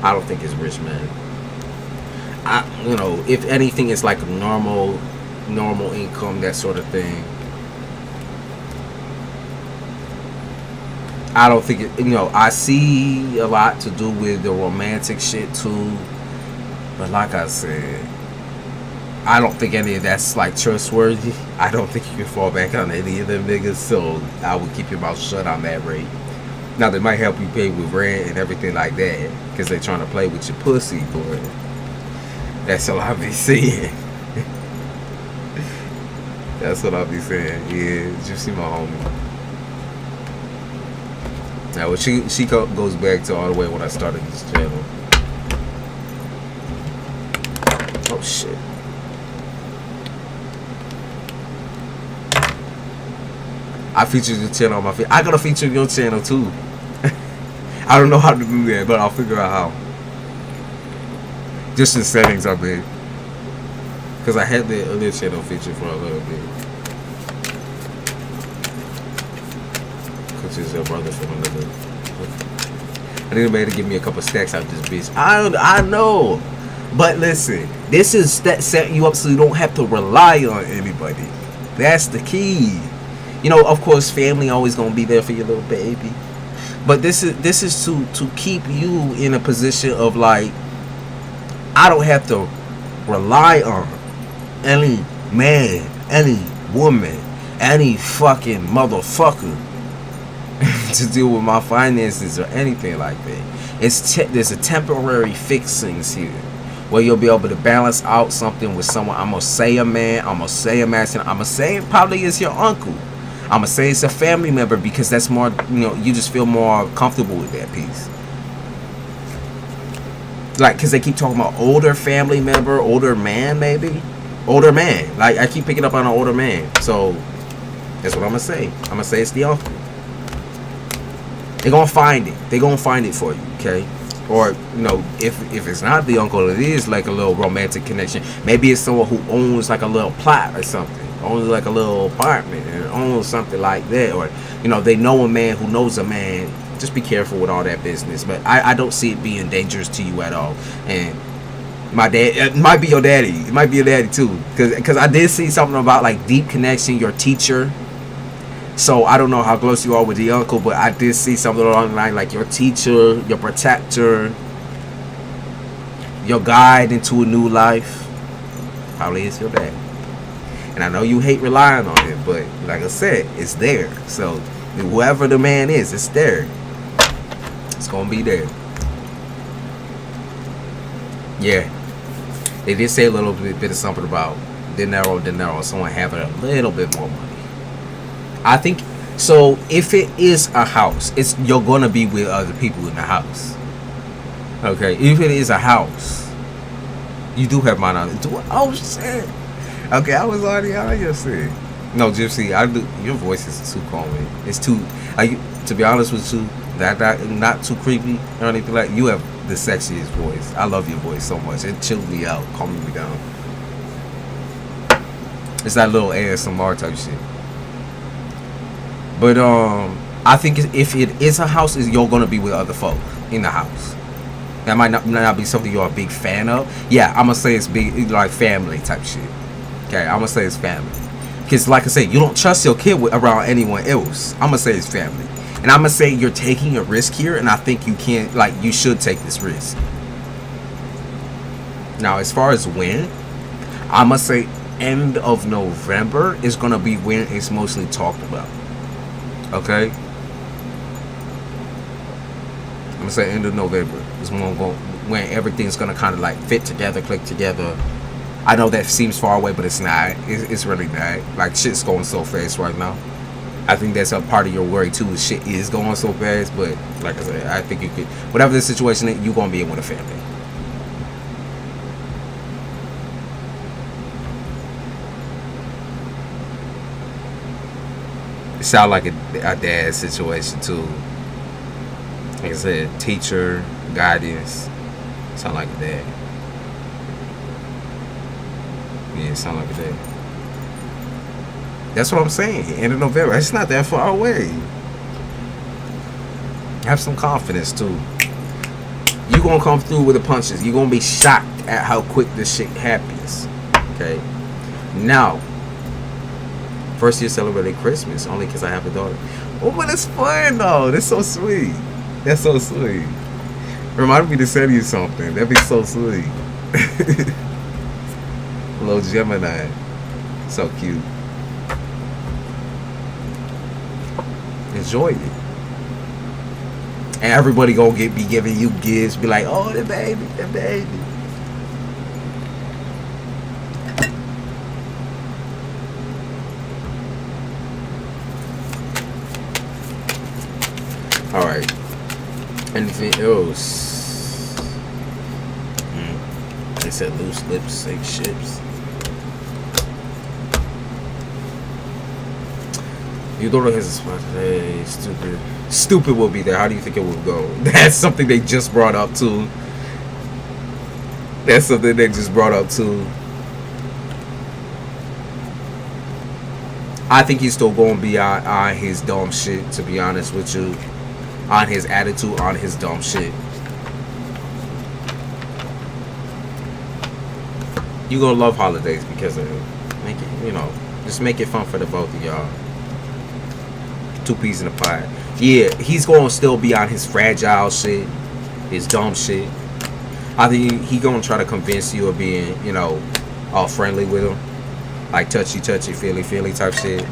I don't think it's rich man. If anything, it's like a normal income, that sort of thing. I don't think it, I see a lot to do with the romantic shit too, but like I said, I don't think any of that's like trustworthy. I don't think you can fall back on any of them niggas, so I would keep your mouth shut on that rate. Now they might help you pay with rent and everything like that because they're trying to play with your pussy, boy. That's what I be seeing. That's what I be saying. Yeah, did you see my homie? Now, well, she goes back to all the way when I started this channel. Oh shit. I featured your channel on my feed. I gotta feature your channel too. I don't know how to do that, but I'll figure out how. Just the settings I made. Because I had the other channel featured for a little bit. Because it's a brother from another. I need a man to give me a couple stacks out this bitch. I know. But listen, this is setting you up so you don't have to rely on anybody. That's the key. Of course, family always gonna be there for your little baby. But this is to keep you in a position of like, I don't have to rely on any man, any woman, any fucking motherfucker to deal with my finances or anything like that. There's a temporary fixings here where you'll be able to balance out something with someone. I'm gonna say a man, I'm gonna say a masculine, I'm gonna say it probably is your uncle. I'm gonna say it's a family member because that's more, you just feel more comfortable with that piece. Like, because they keep talking about older family member, older man, maybe. Older man. Like, I keep picking up on an older man. So, that's what I'm going to say. I'm going to say it's the uncle. They're going to find it. They're going to find it for you, okay? Or, if it's not the uncle, it is like a little romantic connection. Maybe it's someone who owns like a little plot or something. Owns like a little apartment. And owns something like that. Or, they know a man who knows a man. Just be careful with all that business, but I don't see it being dangerous to you at all. And my dad, it might be your daddy. It might be your daddy too, because I did see something about like deep connection, your teacher. So I don't know how close you are with the uncle, but I did see something along the line like your teacher, your protector, your guide into a new life. Probably is your dad. And I know you hate relying on it, but like I said, it's there. So whoever the man is, it's there. It's gonna be there. Yeah. They did say a little bit of something about dinero, someone having a little bit more money. I think so. If it is a house, you're gonna be with other people in the house. Okay, if it is a house, you do have mine on it. Oh shit. Okay, I was already on your shit. No, Gypsy, your voice is too calming. It's too. To be honest with you, that not too creepy or anything like. You have the sexiest voice. I love your voice so much. It chilled me out, calming me down. It's that little ASMR type shit. But I think if it is a house, you're gonna be with other folk in the house. That might not be something you're a big fan of. Yeah, I'm gonna say it's big, like family type shit. Okay, I'm gonna say it's family. Because like I said, you don't trust your kid around anyone else. I'm gonna say it's family. And I'm gonna say you're taking a risk here, and I think you can't, like, you should take this risk. Now, as far as when, I'm gonna say end of November is gonna be when it's mostly talked about. Okay? I'm gonna say end of November is when everything's gonna kind of like fit together, click together. I know that seems far away, but it's not. It's really not. Like, shit's going so fast right now. I think that's a part of your worry too. Is shit is going so fast, but like I said, I think you could, whatever the situation is, you're gonna be in with a family. It sounds like a dad situation too. Like I said, teacher, guidance. Sound like a dad. Yeah, it sound like a dad. That's what I'm saying. End of November. It's not that far away. Have some confidence too. You gonna come through with the punches. You gonna be shocked at how quick this shit happens. Okay. Now, first year celebrating Christmas only because I have a daughter. Oh, but it's fun though. That's so sweet. That's so sweet. Remind me to send you something. That'd be so sweet. Little Gemini. So cute. Enjoy it. And everybody gonna be giving you gifts. Be like, oh, the baby, the baby. Alright. Anything else? They said loose lips sink ships. Your daughter has a spot today. Stupid. Stupid will be there. How do you think it will go? That's something they just brought up too. That's something they just brought up too. I think he's still going to be on his dumb shit, to be honest with you. On his attitude, on his dumb shit. You gonna love holidays because of it. Make it, you know, just make it fun for the both of y'all. Two peas in a pie. Yeah, he's gonna still be on his fragile shit, his dumb shit. I think he gonna try to convince you of being, you know, all friendly with him, like touchy, feely type shit,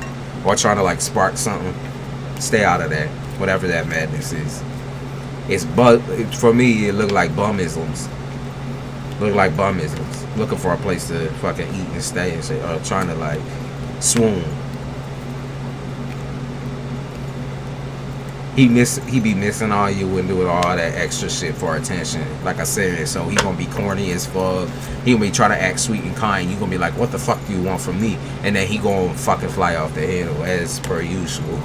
or trying to like spark something. Stay out of that, whatever that madness is. It's for me. It looked like bumisms. Look like bumisms. Looking for a place to fucking eat and stay and shit, or trying to like swoon. He be missing all you and doing all that extra shit for attention. Like I said, so he gonna be corny as fuck. He gonna be trying to act sweet and kind. You gonna be like, what the fuck do you want from me? And then he gonna fucking fly off the handle as per usual.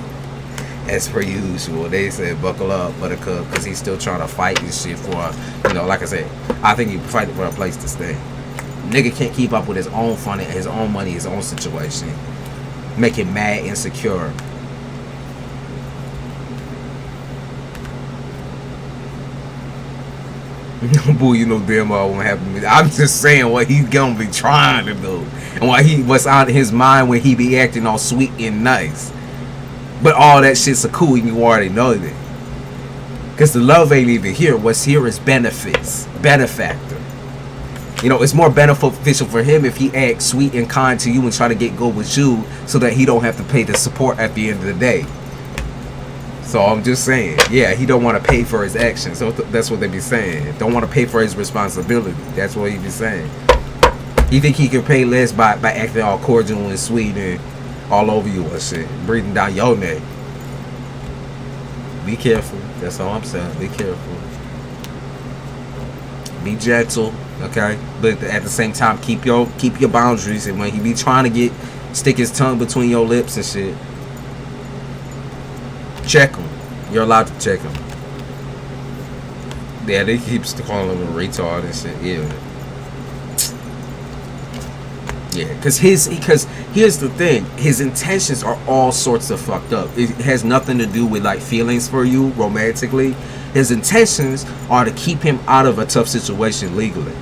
As per usual. They said buckle up, buttercup, because he's still trying to fight and shit for, you know, like I said, I think he's fighting for a place to stay. Nigga can't keep up with his own fun, his own money, his own situation. Make him mad, insecure. Boo, you know damn well won't happen to me. I'm just saying what he's gonna be trying to do, and what's on his mind when he be acting all sweet and nice. But all that shit's a cool, you already know that. Cause the love ain't even here. What's here is benefits, benefactor. You know, it's more beneficial for him if he acts sweet and kind to you and try to get good with you, so that he don't have to pay the support at the end of the day. So I'm just saying, yeah, he don't want to pay for his actions. So that's what they be saying. Don't want to pay for his responsibility. That's what he be saying. You think he can pay less by acting all cordial and sweet and all over you and shit, breathing down your neck? Be careful. That's all I'm saying. Be careful. Be gentle, okay? But at the same time, keep your boundaries. And when he be trying to stick his tongue between your lips and shit, check him. You're allowed to check him. Yeah, they keeps calling him a retard and shit. Yeah. Yeah, because here's the thing, his intentions are all sorts of fucked up. It has nothing to do with like feelings for you romantically. His intentions are to keep him out of a tough situation legally.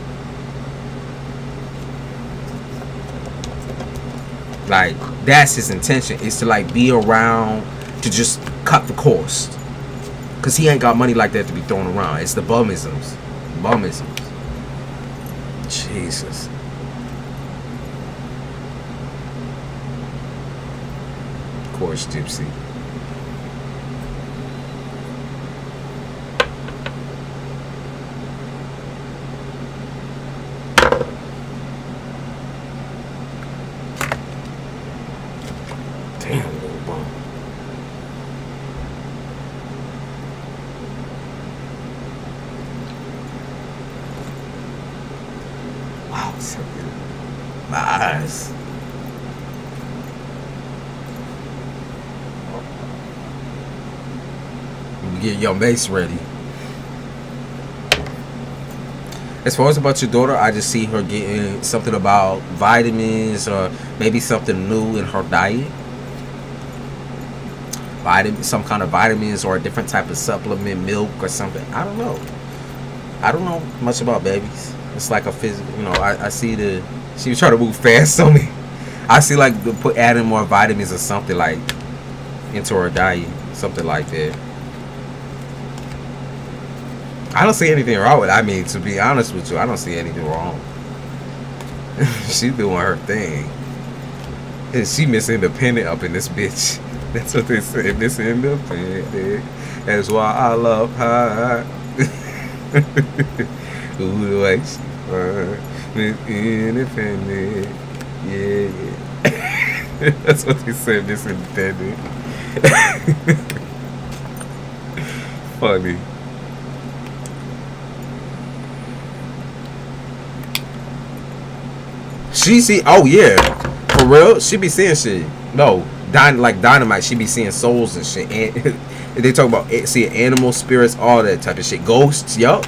Like, that's his intention, is to like be around to just cut the cost. Cause he ain't got money like that to be thrown around. It's the bumisms. Jesus. Of course, Gypsy. Damn, little bum. Wow, so good. My eyes. Get your mace ready. As far as about your daughter, I just see her getting something about vitamins or maybe something new in her diet. Some kind of vitamins or a different type of supplement, milk or something. I don't know. I don't know much about babies. It's like a physical, you know. I see she was trying to move fast on me. I see like adding more vitamins or something like into her diet, something like that. I don't see anything wrong with it. I mean, to be honest with you, I don't see anything wrong. She doing her thing. And she Miss Independent up in this bitch. That's what they say, Miss Independent. That's why I love her. Ooh, the way she Miss Independent. Yeah. That's what they said, Miss Independent. Funny. She see, oh yeah, for real. She be seeing shit. No, like Dynamite. She be seeing souls and shit. And they talk about seeing animal spirits, all that type of shit. Ghosts, yup.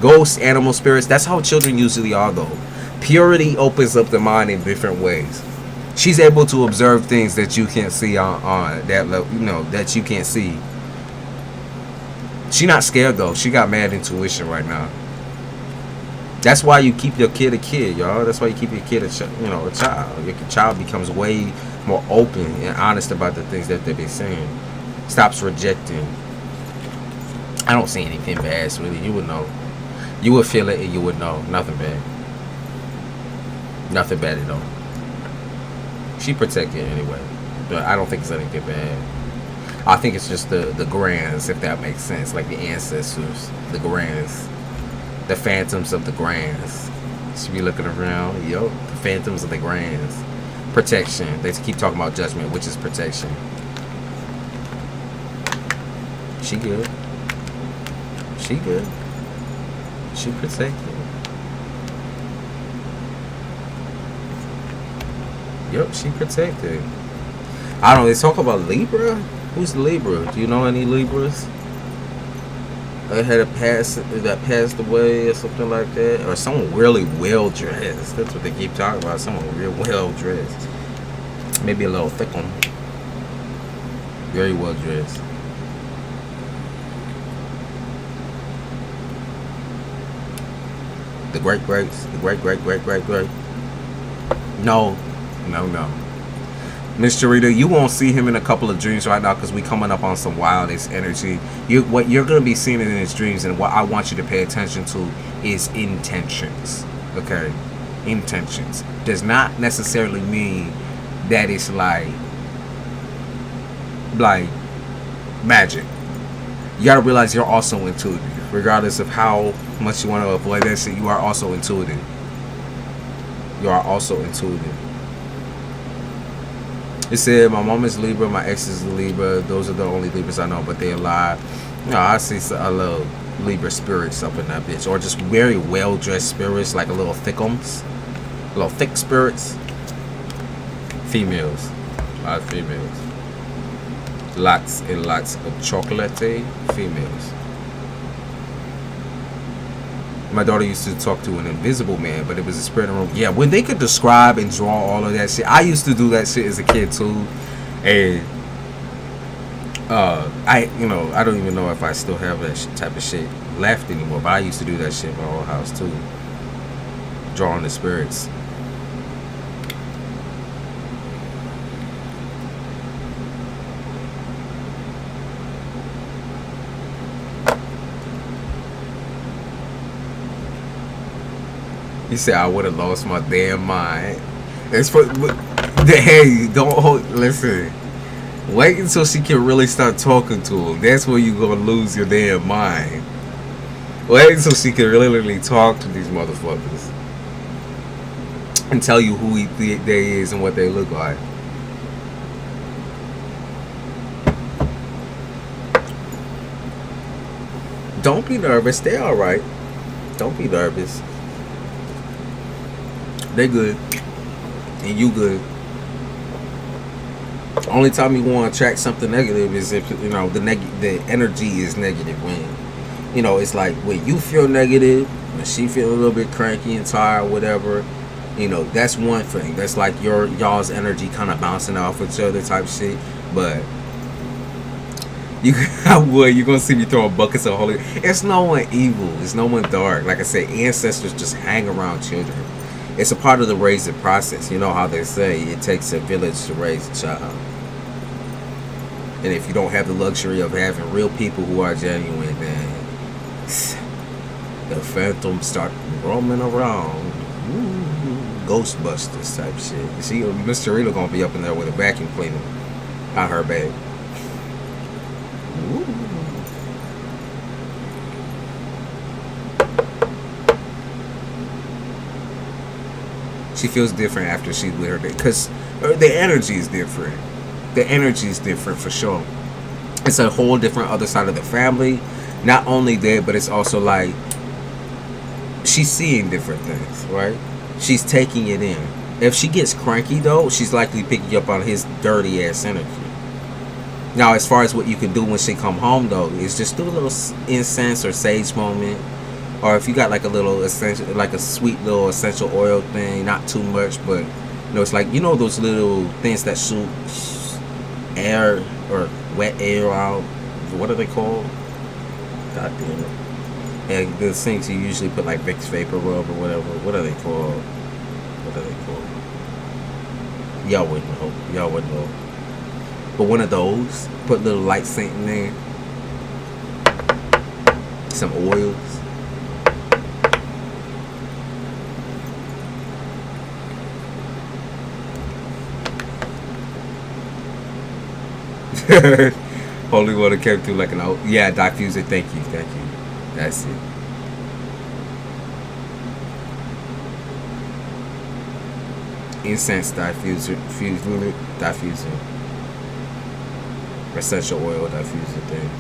Ghosts, animal spirits. That's how children usually are, though. Purity opens up the mind in different ways. She's able to observe things that you can't see on that level. You know, that you can't see. She not scared though. She got mad intuition right now. That's why you keep your kid a kid, y'all. That's why you keep your kid a child. Your child becomes way more open and honest about the things that they be saying. Stops rejecting. I don't see anything bad, sweetie. You would know. You would feel it and you would know. Nothing bad. Nothing bad at all. She protected anyway. But I don't think it's anything bad. I think it's just the grands, if that makes sense. Like the ancestors. The grands. The phantoms of the grands. She be looking around. Yo, the phantoms of the grands. Protection. They keep talking about judgment, which is protection. She good. She good. She protected. Yep, she protected. I don't know. They talk about Libra. Who's Libra? Do you know any Libras? I had a that passed away or something like that, or someone really well dressed. That's what they keep talking about. Someone real well dressed, maybe a little thick one. Very well dressed. The great greats, the great. No. Mr. Rita, you won't see him in a couple of dreams right now because we coming up on some wildest energy. What you're going to be seeing in his dreams, and what I want you to pay attention to, is intentions. Okay? Intentions. Does not necessarily mean that it's like magic. You got to realize you're also intuitive. Regardless of how much you want to avoid that shit, you are also intuitive. You are also intuitive. It said, my mom is Libra, my ex is Libra. Those are the only Libras I know, but they're alive. No, I see a little Libra spirits up in that bitch. Or just very well-dressed spirits, like a little thickums. Little thick spirits. Females. A lot of females. Lots and lots of chocolate females. My daughter used to talk to an invisible man, but it was a spirit in the room. Yeah, when they could describe and draw all of that shit, I used to do that shit as a kid too, and I don't even know if I still have that type of shit left anymore. But I used to do that shit in my old house too, drawing the spirits. He said I would have lost my damn mind. It's for hey, don't hold. Listen, wait until she can really start talking to him. That's when you gonna lose your damn mind. Wait until she can really talk to these motherfuckers and tell you who they is and what they look like. Don't be nervous. They all right. Don't be nervous. They good, and you good. Only time you want to attract something negative is if the energy is negative. When it's like when you feel negative, when she feel a little bit cranky and tired, whatever. That's one thing. That's like y'all's energy kind of bouncing off each other type shit. But you're gonna see me throwing buckets of holy. It's no one evil. It's no one dark. Like I said, ancestors just hang around children. It's a part of the raising process. You know how they say it takes a village to raise a child. And if you don't have the luxury of having real people who are genuine, then the phantoms start roaming around. Ooh, Ghostbusters type shit. See, Mr. Rita gonna be up in there with a vacuum cleaner on her bed. Ooh. She feels different after she's with her, because the energy is different. The energy is different for sure. It's a whole different other side of the family. Not only that, but it's also like she's seeing different things, right? She's taking it in. If she gets cranky though, she's likely picking up on his dirty ass energy. Now, as far as what you can do when she come home though, is just do a little incense or sage moment. Or if you got like a little essential, like a sweet little essential oil thing, not too much, but it's like those little things that shoot air or wet air out. What are they called? God damn it! And the things you usually put like Vicks Vapor Rub or whatever. What are they called? Y'all wouldn't know. But one of those, put little light scent in there, some oils. Holy water came through like an old. Yeah, diffuser. Thank you. That's it. Incense diffuser. Essential oil diffuser thing.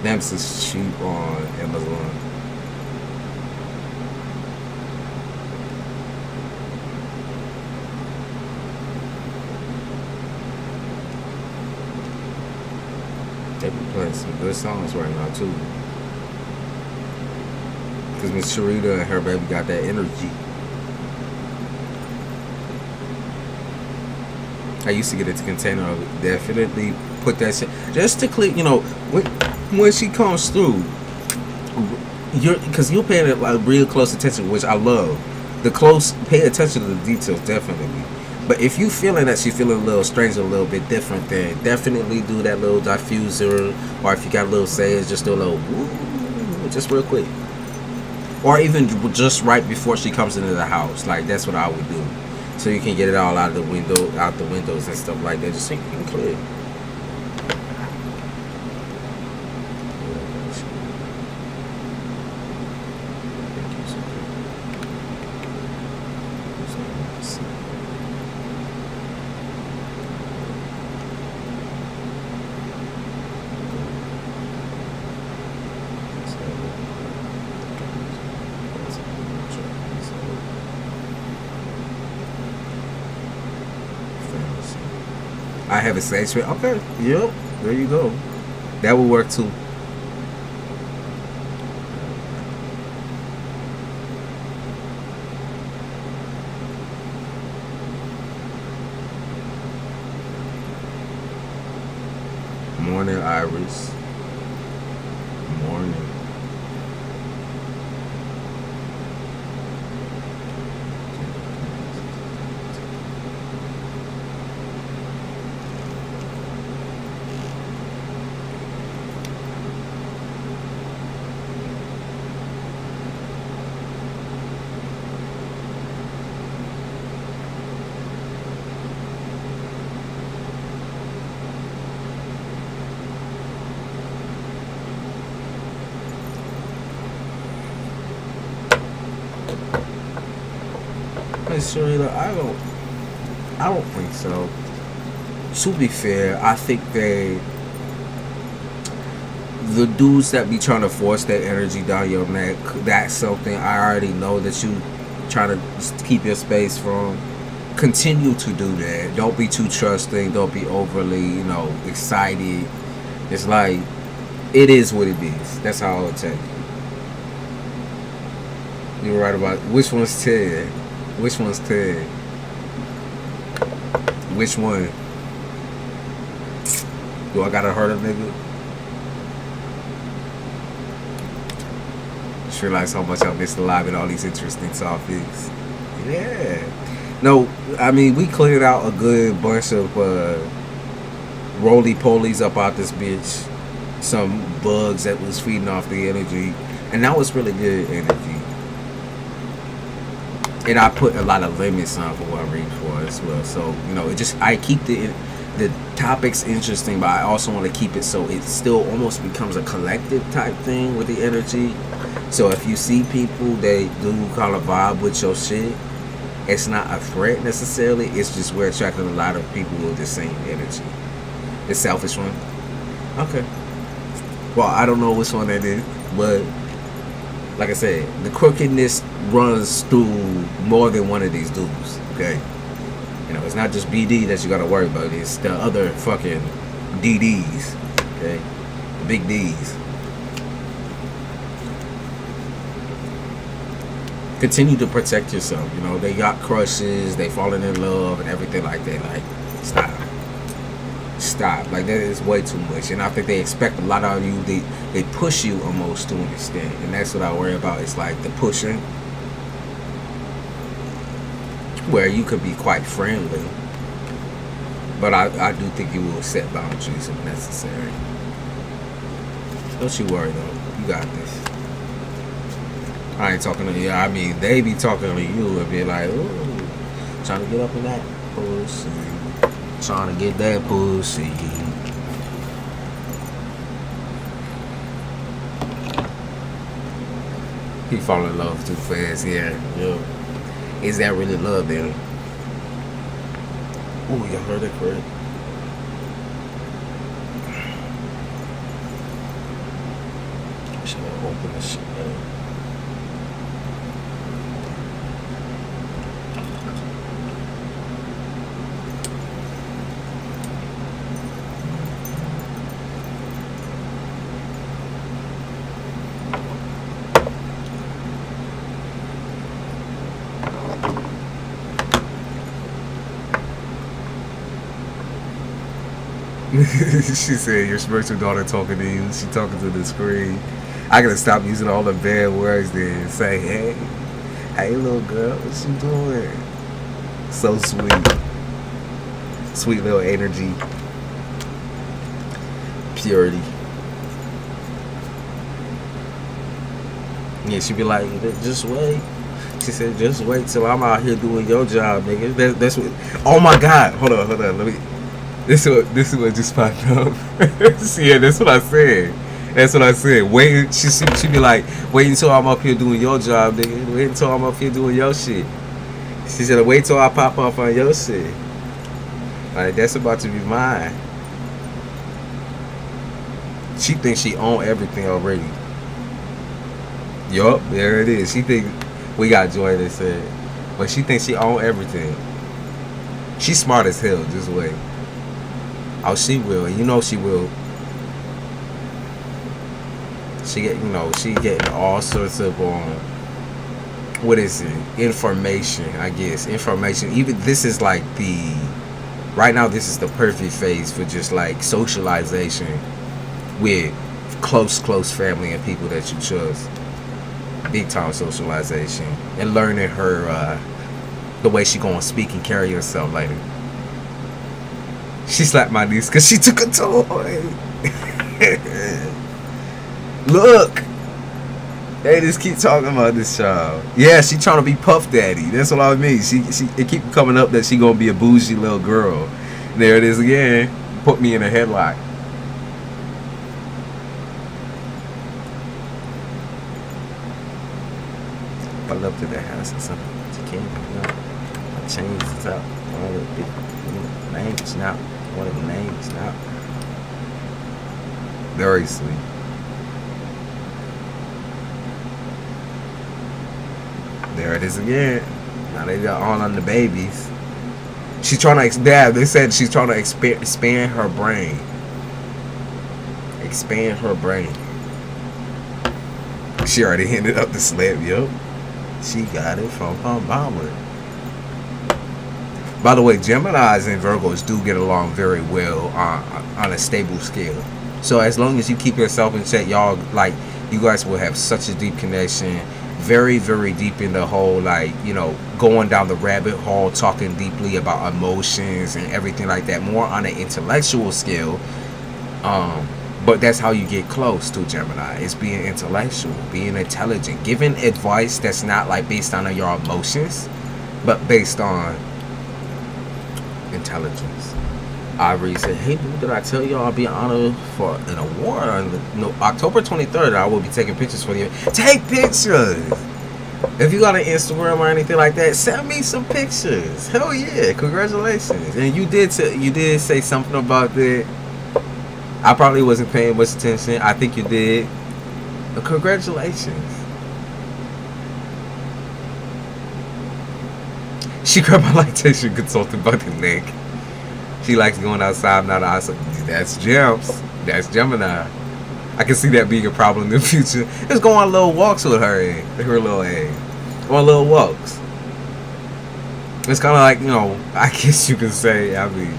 Them is cheap on Amazon. They be playing some good songs right now too. Because Miss Sharita and her baby got that energy. I used to get it to container of it. Definitely put that shit just to clear. When she comes through, because you're paying like real close attention, which I love. Pay attention to the details, definitely. But if you feeling that she's feeling a little strange, a little bit different, then definitely do that little diffuser. Or if you got a little sage, just do a little woo, just real quick. Or even just right before she comes into the house. Like that's what I would do. So you can get it all out the windows and stuff like that. Just so you can clear. I have a sage spray. Okay, yep, there you go. That will work too. Morning, Iris. Morning. Hey, Sharita, I don't think so. To be fair, I think the dudes that be trying to force that energy down your neck, that's something I already know that you try to keep your space from. Continue to do that. Don't be too trusting. Don't be overly, excited. It's like, it is what it is. That's how I would take it. You're right about which one's Ted. Which one's Ted? Which one? Do I gotta hurt a nigga? Just realize how much I missed alive in all these interesting topics. Yeah. No, I mean, we cleared out a good bunch of roly-polies up out this bitch. Some bugs that was feeding off the energy. And that was really good energy. And I put a lot of limits on for what I read for as well. So, I keep the topics interesting, but I also want to keep it so it still almost becomes a collective type thing with the energy. So if you see people they do kind of vibe with your shit, it's not a threat necessarily. It's just we're attracting a lot of people with the same energy. The selfish one. Okay. Well, I don't know which one that is, but like I said, the crookedness runs through more than one of these dudes. Okay. It's not just BD that you gotta worry about. It's the other fucking DDs. Okay. The big D's. Continue to protect yourself. They got crushes, they falling in love and everything like that. Like, stop. Like, that is way too much. And I think they expect a lot out of you. They push you almost to an extent. And that's what I worry about. It's like the pushing, where you could be quite friendly, but I do think you will set boundaries if necessary. Don't you worry though, you got this. I ain't talking to you. I mean, they be talking to you and be like, ooh, trying to get up in that pussy, trying to get that pussy. He fall in love too fast, yeah. Is that really love then? Ooh, y'all heard that correct? Should I open this shit up? She said your spiritual daughter talking to you. She talking to the screen. I gotta stop using all the bad words then. Say, hey little girl, what you doing? So sweet. Sweet little energy. Purity. Yeah, she be like, just wait. She said, just wait till I'm out here doing your job, nigga. That's what. Oh my God. Hold on. Let me. This is what just popped up. Yeah, that's what I said. Wait, she be like, wait until I'm up here doing your job, nigga. Wait until I'm up here doing your shit. She said, wait till I pop off on your shit. Like, that's about to be mine. She thinks she own everything already. Yup, there it is. She think we got Joy that said, but she thinks she own everything. She's smart as hell. Just wait. Oh, she will. She will. She getting all sorts of what is it? Information, I guess. Information. Even this is like the Right now, this is the perfect phase for just like socialization with close family and people that you trust. Big time socialization and learning her the way she gonna speak and carry herself later. She slapped my niece because she took a toy. Look, they just keep talking about this child. Yeah, she trying to be Puff Daddy. That's what I mean. She it keep coming up that she gonna be a bougie little girl. There it is again. Put me in a headlock. Pull up to the house or something. She can't, you know. My chains is out. One of the big names now. One of the names now. Very sweet. There it is again. Now they got all on the babies. She's trying to, they said she's trying to expand her brain. Expand her brain. She already handed up the slab, yo. She got it from her mama. By the way, Geminis and Virgos do get along very well on a stable scale. So as long as you keep yourself in check, y'all, like, you guys will have such a deep connection. Very, very deep in the whole, like, you know, going down the rabbit hole, talking deeply about emotions and everything like that. More on an intellectual scale. But that's how you get close to Gemini. It's being intellectual, being intelligent, giving advice that's not like based on your emotions, but based on intelligence. Ivory said, "Hey, dude, did I tell y'all I'll be honored for an award on October 23rd? I will be taking pictures for you. Take pictures. If you got an Instagram or anything like that, send me some pictures. Hell yeah, congratulations." And you did say something about that. I probably wasn't paying much attention. I think you did. But congratulations. She grabbed my lactation consultant by the neck. She likes going outside, not outside. That's Gems. That's Gemini. I can see that being a problem in the future. Let's go on little walks with her little egg. Go on little walks. It's kind of like, you know, I guess you can say, I mean,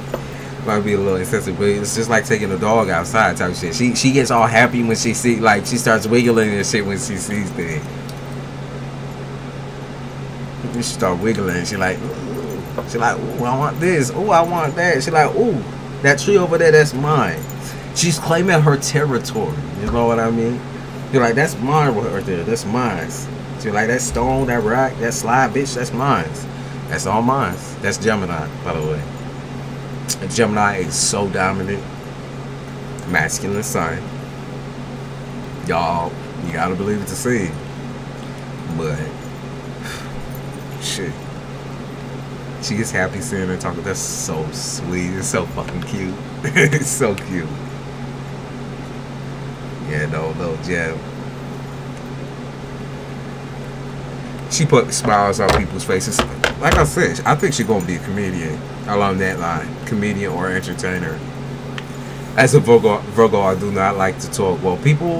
might be a little excessive, but it's just like taking a dog outside type shit. She gets all happy when she see, like, she starts wiggling and shit when she sees things. She start wiggling. She like, ooh. She like, ooh, I want this. Ooh, I want that. She like, ooh, that tree over there, that's mine. She's claiming her territory. You know what I mean? You're like, that's mine right there. That's mine. She's like, that stone, that rock, that slide, bitch, that's mine. That's all mine. That's Gemini, by the way. Gemini is so dominant. Masculine sign. Y'all, you gotta believe it to see. But shit. She gets happy seeing her talking. That's so sweet. It's so fucking cute. It's so cute. Yeah, no, Gem. She put smiles on people's faces. Like I said, I think she's gonna be a comedian along that line. Comedian or entertainer. As a Virgo, I do not like to talk. Well, people,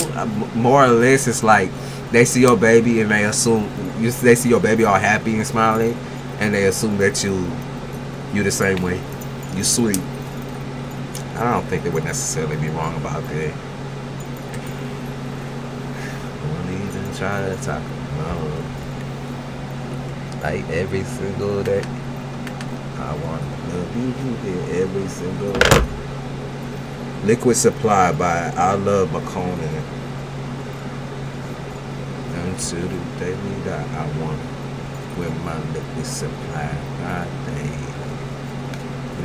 more or less, it's like they see your baby and they assume they see your baby all happy and smiling, and they assume that you the same way. You sweet. I don't think they would necessarily be wrong about that. Won't even try to talk about. Like every single day, I want to be here every single day. Liquid Supply by I Love McConan. Until the day we die, I want with my liquid supply. My day.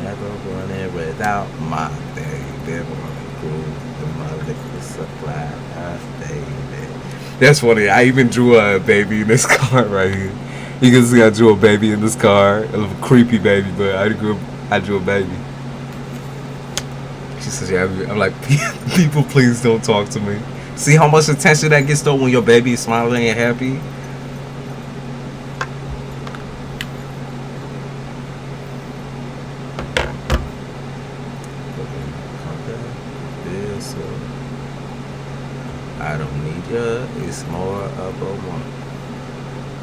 Never running without my baby. Wanna go with my liquid supply. My baby. That's funny. I even drew a baby in this car right here. You can see I drew a baby in this car. A little creepy baby, but I drew a baby. She says, yeah, I'm like, people, please don't talk to me. See how much attention that gets though when your baby is smiling and happy? I don't need ya, it's more of a one.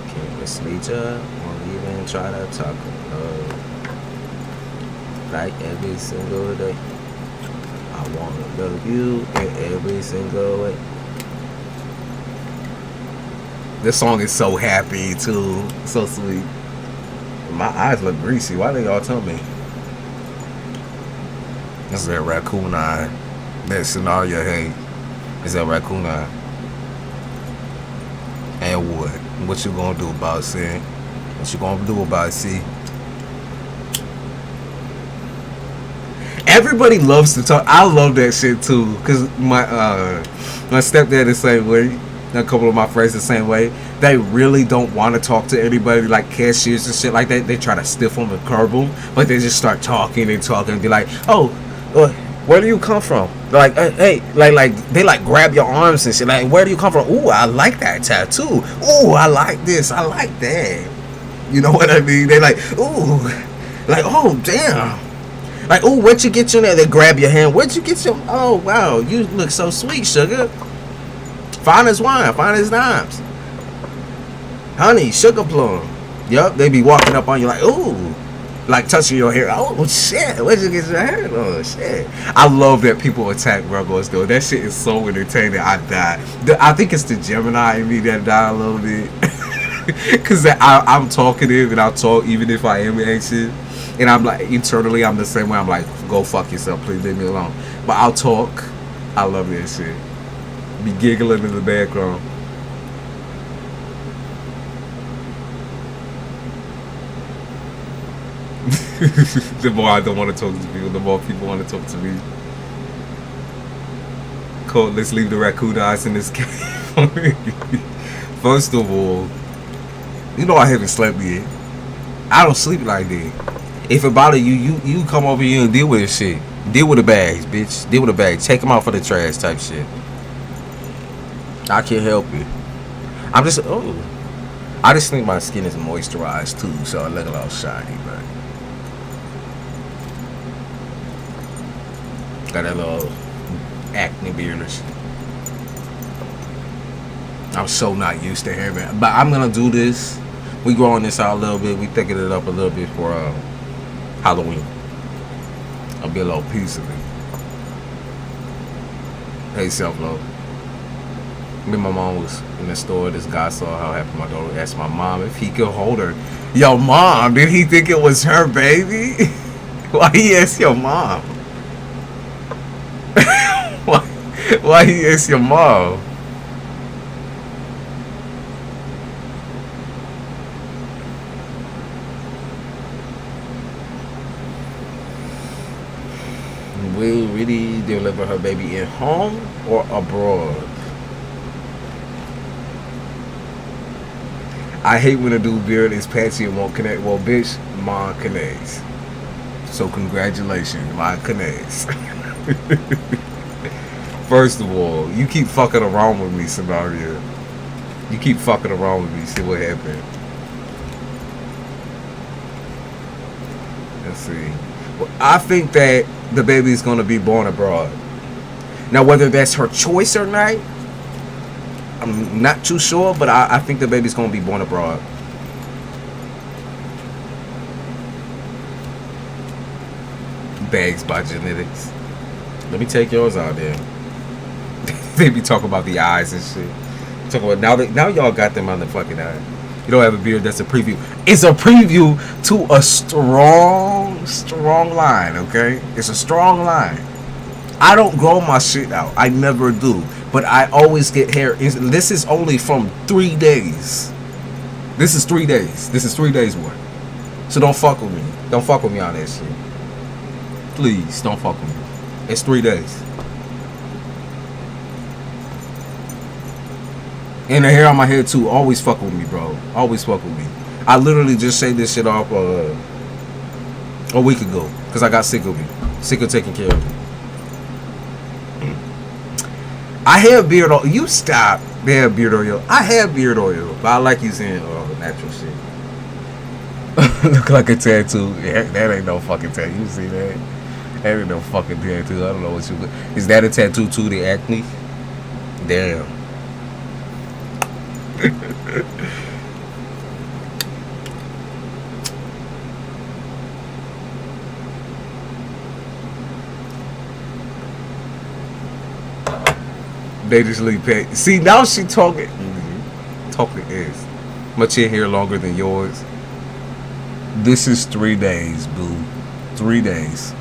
Can't mislead ya, won't even try to talk. like every single day. I wanna love you in every single way. This song is so happy too, so sweet. My eyes look greasy. Why they all tell me? This is that raccoon eye. That scenario hate is that raccoon eye. And what? What you gonna do about it? What you gonna do about it? See? Everybody loves to talk. I love that shit too, cause my stepdad the same way. A couple of my friends the same way. They really don't want to talk to anybody, like cashiers and shit like that. They try to stiff them and curb them, but they just start talking and be like, "Oh, where do you come from?" They're like, "Hey," like they like grab your arms and shit. Like, "Where do you come from?" "Ooh, I like that tattoo." "Ooh, I like this. I like that." You know what I mean? They like, "Ooh," like, "Oh, damn." Like, "Ooh, where'd you get your name?" They grab your hand. "Where'd you get your? Oh, wow, you look so sweet, sugar. Fine as wine, fine as dimes. Honey, sugar plum." Yup, they be walking up on you like, "Ooh," like touching your hair. "Oh, shit, where'd you get your hair?" "Oh, shit." I love that people attack Virgos, though. That shit is so entertaining. I die. I think it's the Gemini in me that die a little bit. Because I'm talkative and I'll talk even if I am anxious. And I'm like, internally, I'm the same way. I'm like, "Go fuck yourself, please leave me alone." But I'll talk. I love that shit. Be giggling in the background. The more I don't want to talk to people, the more people want to talk to me. Cool, let's leave the raccoon eyes in this game. First of all, you know I haven't slept yet. I don't sleep like that. If it bother you, you come over here and deal with this shit. Deal with the bags, bitch. Deal with the bags. Take them out for the trash type shit. I can't help it. I just think my skin is moisturized too, so I look a little shiny, but got that little acne bearders. I'm so not used to hair, man. But I'm gonna do this. We growing this out a little bit. We thicking it up a little bit for Halloween. I'll be a little piece of it. Hey, self-love. Me and my mom was in the store. This guy saw how happy my daughter. Asked my mom if he could hold her. Yo, mom, did he think it was her baby? Why he asked your mom? Why he asked your mom? Will really deliver her baby in home or abroad? I hate when a dude beard is patchy and won't connect. Well, bitch, mine connects. So congratulations, mine connects. First of all, you keep fucking around with me, scenario. You keep fucking around with me. See what happened. Let's see. Well, I think that the baby is going to be born abroad. Now, whether that's her choice or not, I'm not too sure, but I think the baby's going to be born abroad. Bags by genetics. Let me take yours out there. They be talking about the eyes and shit. Talking about now y'all got them on the fucking eye. You don't have a beard, that's a preview. It's a preview to a strong line, okay? It's a strong line. I don't grow my shit out. I never do. But I always get hair. This is only from 3 days. This is 3 days. This is 3 days worth. So don't fuck with me. Don't fuck with me on that shit. Please, don't fuck with me. It's 3 days. And the hair on my head too. Always fuck with me, bro. Always fuck with me. I literally just shaved this shit off a week ago because I got sick of it. Sick of taking care of it. I have beard oil. You stop. They have beard oil. I have beard oil, but I like using natural shit. Look like a tattoo. Yeah, that ain't no fucking tattoo. You see that? That ain't no fucking tattoo. I don't know what you. Is that a tattoo too? The acne? Damn. They just leave pay. See, now she talking. Talking is. My chin here longer than yours. This is 3 days, boo. 3 days.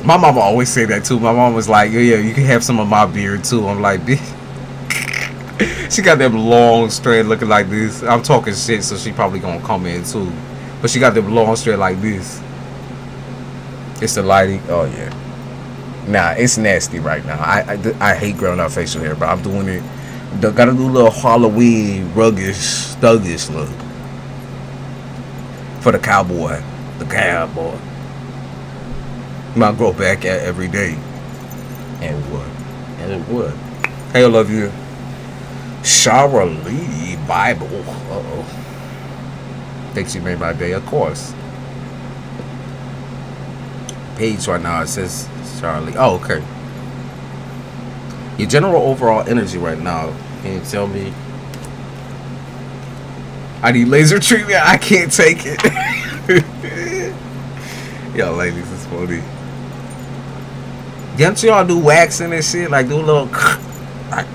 My mama always say that too. My mom was like, yeah, you can have some of my beard too. I'm like, bitch. She got them long straight looking like this. I'm talking shit, so she probably gonna come in too. But she got them long straight like this. It's the lighting. Oh yeah. Nah, it's nasty right now. I hate growing out facial hair, but I'm doing it. Gotta do a little Halloween ruggish, thuggish look for the cowboy. The cowboy. Might grow back every day. And what? And it would. Hey, I love you. Shara Lee Bible. Uh-oh. Think she made my day, of course. Page right now, it says Charlie. Oh, okay. Your general overall energy right now. Can you tell me? I need laser treatment. I can't take it. Yo, ladies, it's funny. Don't y'all do waxing and shit? Like do a little like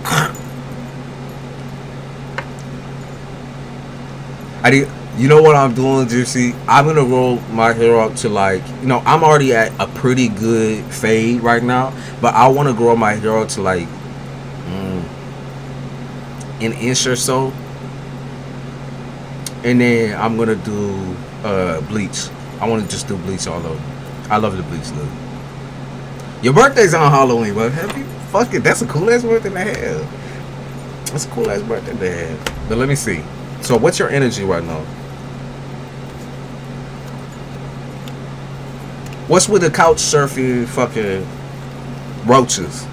you know what I'm doing, Gypsy? I'm gonna roll my hair up to like, you know, I'm already at a pretty good fade right now, but I want to grow my hair up to like an inch or so, and then I'm gonna do bleach. I want to just do bleach all over. I love the bleach look. Your birthday's on Halloween, but happy fuck it. That's a cool ass birthday to have. That's a cool ass birthday to have. But let me see. So what's your energy right now? What's with the couch surfing fucking roaches?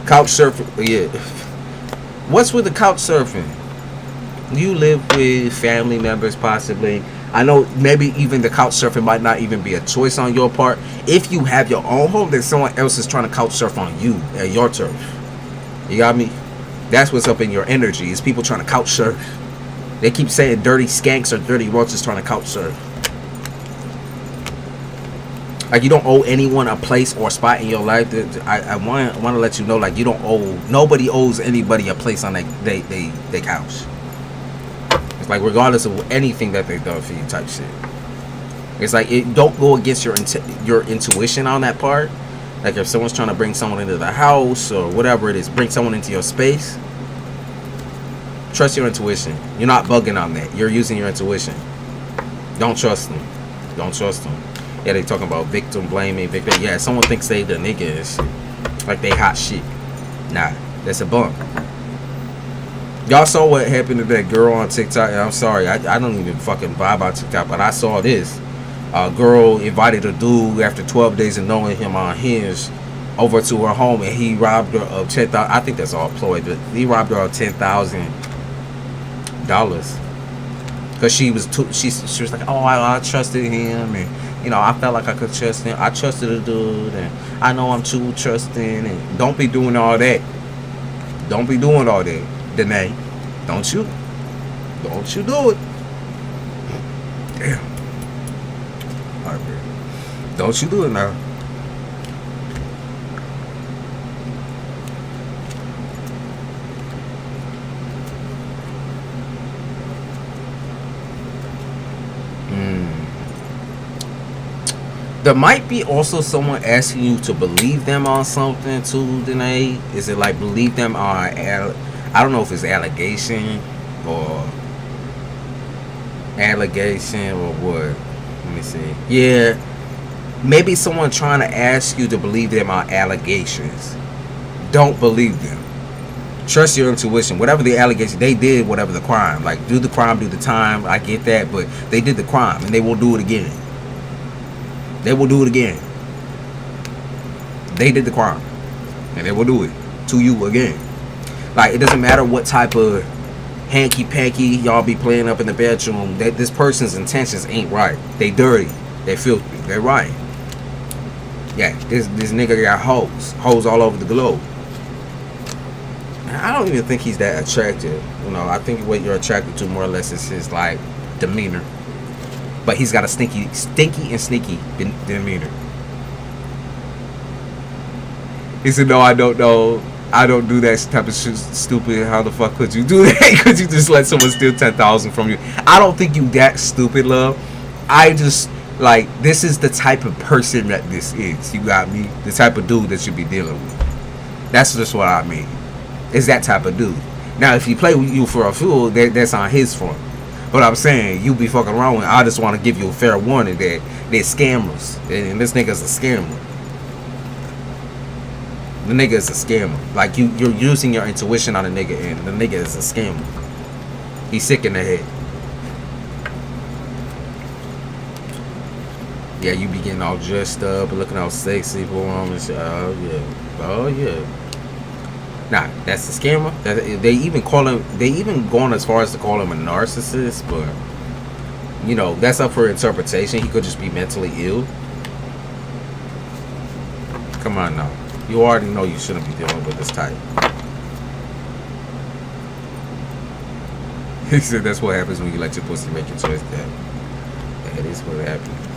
Couch surfing, yeah. What's with the couch surfing? You live with family members possibly. I know maybe even the couch surfing might not even be a choice on your part. If you have your own home, then someone else is trying to couch surf on you at your turf. You got me? That's what's up in your energy. Is people trying to couch surf. They keep saying dirty skanks or dirty roaches trying to couch surf. Like you don't owe anyone a place or spot in your life. I want to let you know, like you don't owe. Nobody owes anybody a place on they couch. It's like regardless of anything that they've done for you, type shit. It's like it don't go against your intuition on that part. Like if someone's trying to bring someone into the house or whatever it is, bring someone into your space. Trust your intuition. You're not bugging on that. You're using your intuition. Don't trust them. Don't trust them. Yeah, they talking about victim blaming, victim. Yeah, someone thinks they the nigga and shit. Like they hot shit. Nah, that's a bump. Y'all saw what happened to that girl on TikTok. I'm sorry, I don't even fucking vibe on TikTok, but I saw this. A girl invited a dude after 12 days of knowing him on Hinge over to her home, and he robbed her of $10,000. I think that's all ploy, but he robbed her of $10,000 because she was like, oh, I trusted him, and you know, I felt like I could trust him. I trusted the dude, and I know I'm too trusting. And don't be doing all that. Don't be doing all that. Danae, don't you do it. Damn. Alright, don't you do it now. There might be also someone asking you to believe them on something too, Danae. Is it like believe them on I don't know if it's allegation or what. Let me see. Yeah, maybe someone trying to ask you to believe them on allegations. Don't believe them. Trust your intuition. Whatever the allegation, they did whatever the crime. Like do the crime, do the time. I get that, but they did the crime and they will do it again. They will do it again. They did the crime and they will do it to you again. Like it doesn't matter what type of hanky-panky y'all be playing up in the bedroom. That this person's intentions ain't right. They dirty. They filthy. They're right. Yeah, this nigga got hoes all over the globe. And I don't even think he's that attractive. You know, I think what you're attracted to more or less is his like demeanor. But he's got a stinky and sneaky demeanor. He said, no, I don't know. I don't do that type of shit. Stupid. How the fuck could you do that? Could you just let someone steal 10,000 from you? I don't think you that stupid, love. I just like this is the type of person that this is. You got me? The type of dude that you be dealing with. That's just what I mean. Is that type of dude. Now, if he play with you for a fool, that's on his front. But I'm saying you be fucking around with. I just want to give you a fair warning that they're scammers, and this nigga's a scammer. The nigga is a scammer. Like you're using your intuition on a nigga, and the nigga is a scammer. He's sick in the head. Yeah, you be getting all dressed up, looking all sexy for him and shit. Oh yeah, oh yeah. Nah, that's a scammer. They even call him. They even going as far as to call him a narcissist, but you know that's up for interpretation. He could just be mentally ill. Come on now. You already know you shouldn't be dealing with this type. He said that's what happens when you let your pussy make your choice. That is what happens.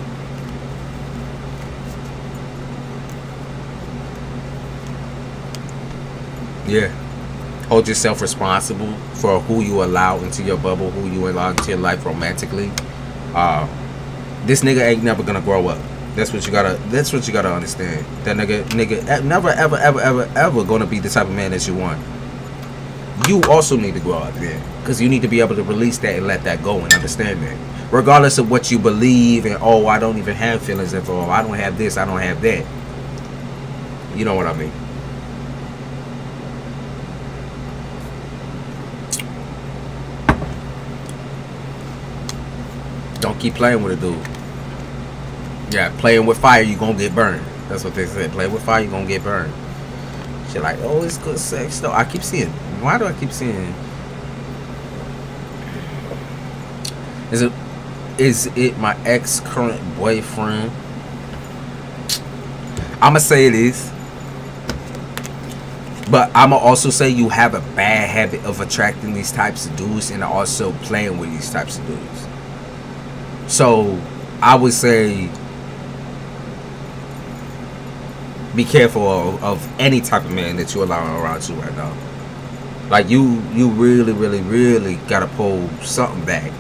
Yeah. Hold yourself responsible for who you allow into your bubble, who you allow into your life romantically. This nigga ain't never gonna grow up. That's what you gotta understand. That nigga never ever gonna be the type of man that you want. You also need to grow up then, because you need to be able to release that and let that go and understand that, regardless of what you believe. And oh, I don't even have feelings involved. I don't have this. I don't have that. You know what I mean? Don't keep playing with a dude. Yeah, playing with fire, you gonna get burned. That's what they said. Play with fire, you gonna get burned. Shit like, oh, it's good sex though. I keep seeing. Why do I keep seeing? Is it my ex current boyfriend? I'ma say it is. But I'ma also say you have a bad habit of attracting these types of dudes and also playing with these types of dudes. So I would say be careful of any type of man that you allow around you right now. Like you really gotta pull something back.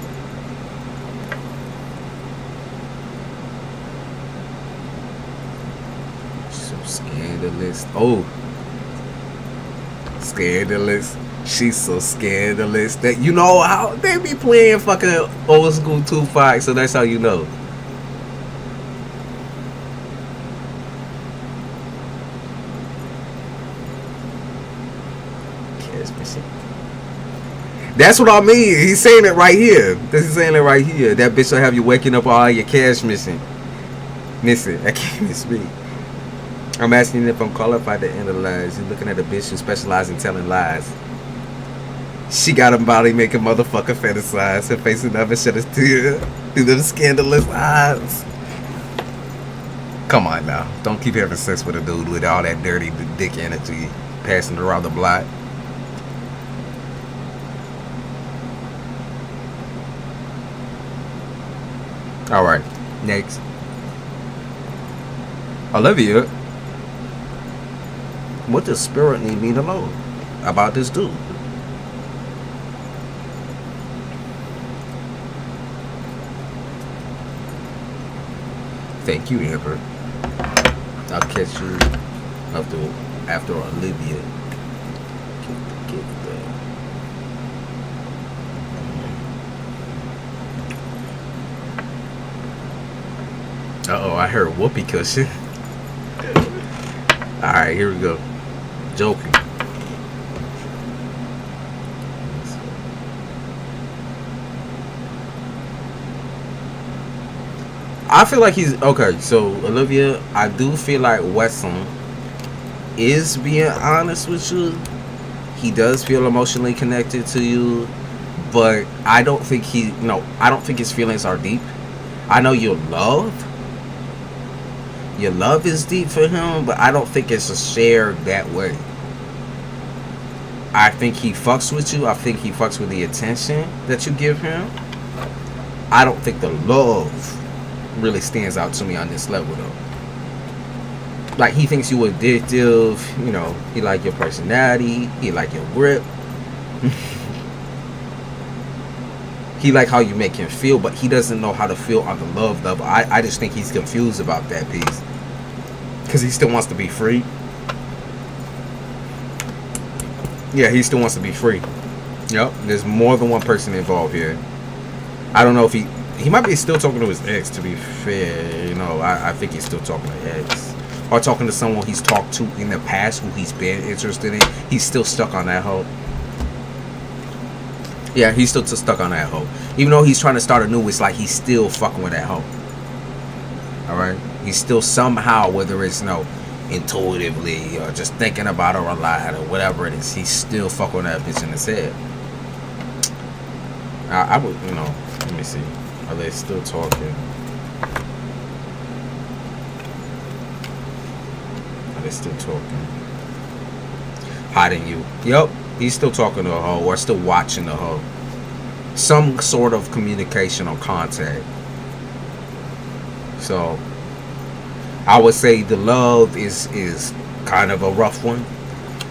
So scandalous. Oh, scandalous. She's so scandalous that you know how they be playing fucking old school 2-5, so that's how you know. That's what I mean. He's saying it right here. He's saying it right here. That bitch will have you waking up all your cash missing. I can't even speak. I'm asking if I'm qualified to analyze. You're looking at a bitch who specializes in telling lies. She got a body making motherfucker fantasize. Her face never shed a tear through the scandalous eyes. Come on now. Don't keep having sex with a dude with all that dirty dick energy passing around the block. Alright, next. Olivia. What does spirit need me to know about this dude? Thank you, Amber. I'll catch you after Olivia. Get there. Uh-oh, I heard whoopee cushion. Alright, here we go. Joking. I feel like he's okay. So Olivia, I do feel like Wesson is being honest with you. He does feel emotionally connected to you, but I don't think I don't think his feelings are deep. I know your love is deep for him, but I don't think it's shared that way. I think he fucks with you. I think he fucks with the attention that you give him. I don't think the love really stands out to me on this level though. Like, he thinks you addictive, you know, he like your personality, he like your grip. He like how you make him feel, but he doesn't know how to feel on the love level. I just think he's confused about that piece. Because he still wants to be free. Yeah, he still wants to be free. Yep, there's more than one person involved here. I don't know if he might be still talking to his ex, to be fair. You know, I think he's still talking to his ex. Or talking to someone he's talked to in the past who he's been interested in. He's still stuck on that hoe. Yeah, he's still stuck on that hoe. Even though he's trying to start anew, it's like he's still fucking with that hoe. Alright? He's still somehow, whether it's, you know, intuitively or just thinking about her a lot or whatever it is, he's still fucking with that bitch in his head. I would, you know, let me see. Are they still talking? Are they still talking? Hiding you. Yep. He's still talking to a hoe or still watching the hoe. Some sort of communication or contact. So I would say the love is kind of a rough one.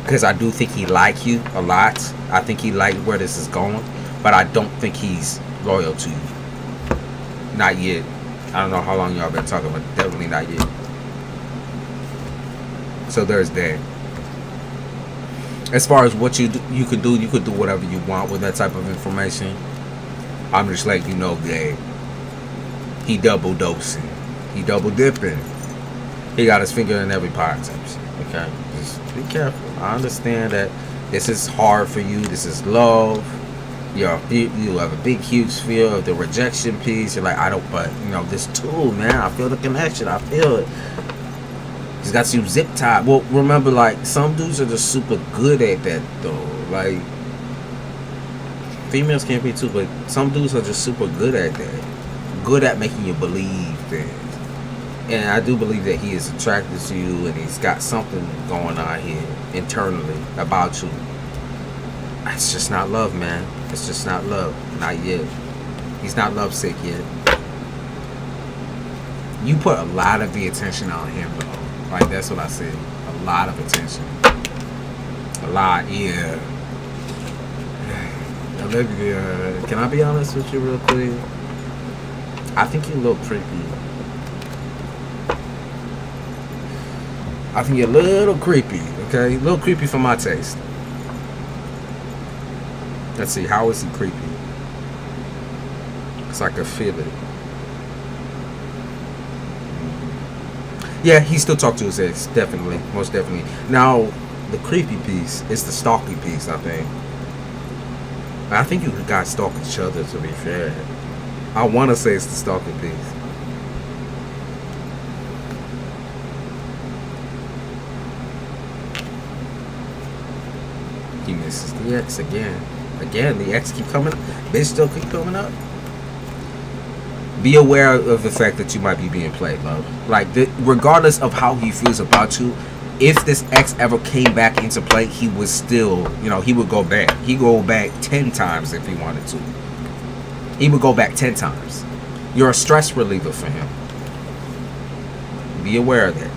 Because I do think he likes you a lot. I think he likes where this is going. But I don't think he's loyal to you. Not yet. I don't know how long y'all been talking, but definitely not yet. So there's that. As far as what you could do whatever you want with that type of information. I'm just letting you know that he double dosing, he double dipping, he got his finger in every pot type shit. Okay, just be careful. I understand that this is hard for you. This is love. You have a big, huge fear of the rejection piece. You're like, I don't, but you know, this tool, man. I feel the connection. I feel it. He's got you zip tied. Well, remember, like, some dudes are just super good at that, though. Like, females can be too, but some dudes are just super good at that. Good at making you believe things. And I do believe that he is attracted to you, and he's got something going on here internally about you. It's just not love, man. It's just not love. Not yet. He's not lovesick yet. You put a lot of the attention on him, though. Like, that's what I said. A lot of attention. A lot, yeah. Olivia, can I be honest with you real quick? I think you're a little creepy. I think you're a little creepy, okay? A little creepy for my taste. Let's see, how is he creepy? Because I can feel it. Yeah, he still talks to his ex, definitely, most definitely. Now, the creepy piece is the stalking piece, I think. I think you guys stalk each other, to be fair. I want to say it's the stalking piece. He misses the ex again. Again, the ex keep coming up. Bitch still keep coming up. Be aware of the fact that you might be being played, love. Like, regardless of how he feels about you, if this ex ever came back into play, he would still, you know, he would go back. He'd go back 10 times if he wanted to. He would go back 10 times. You're a stress reliever for him. Be aware of that.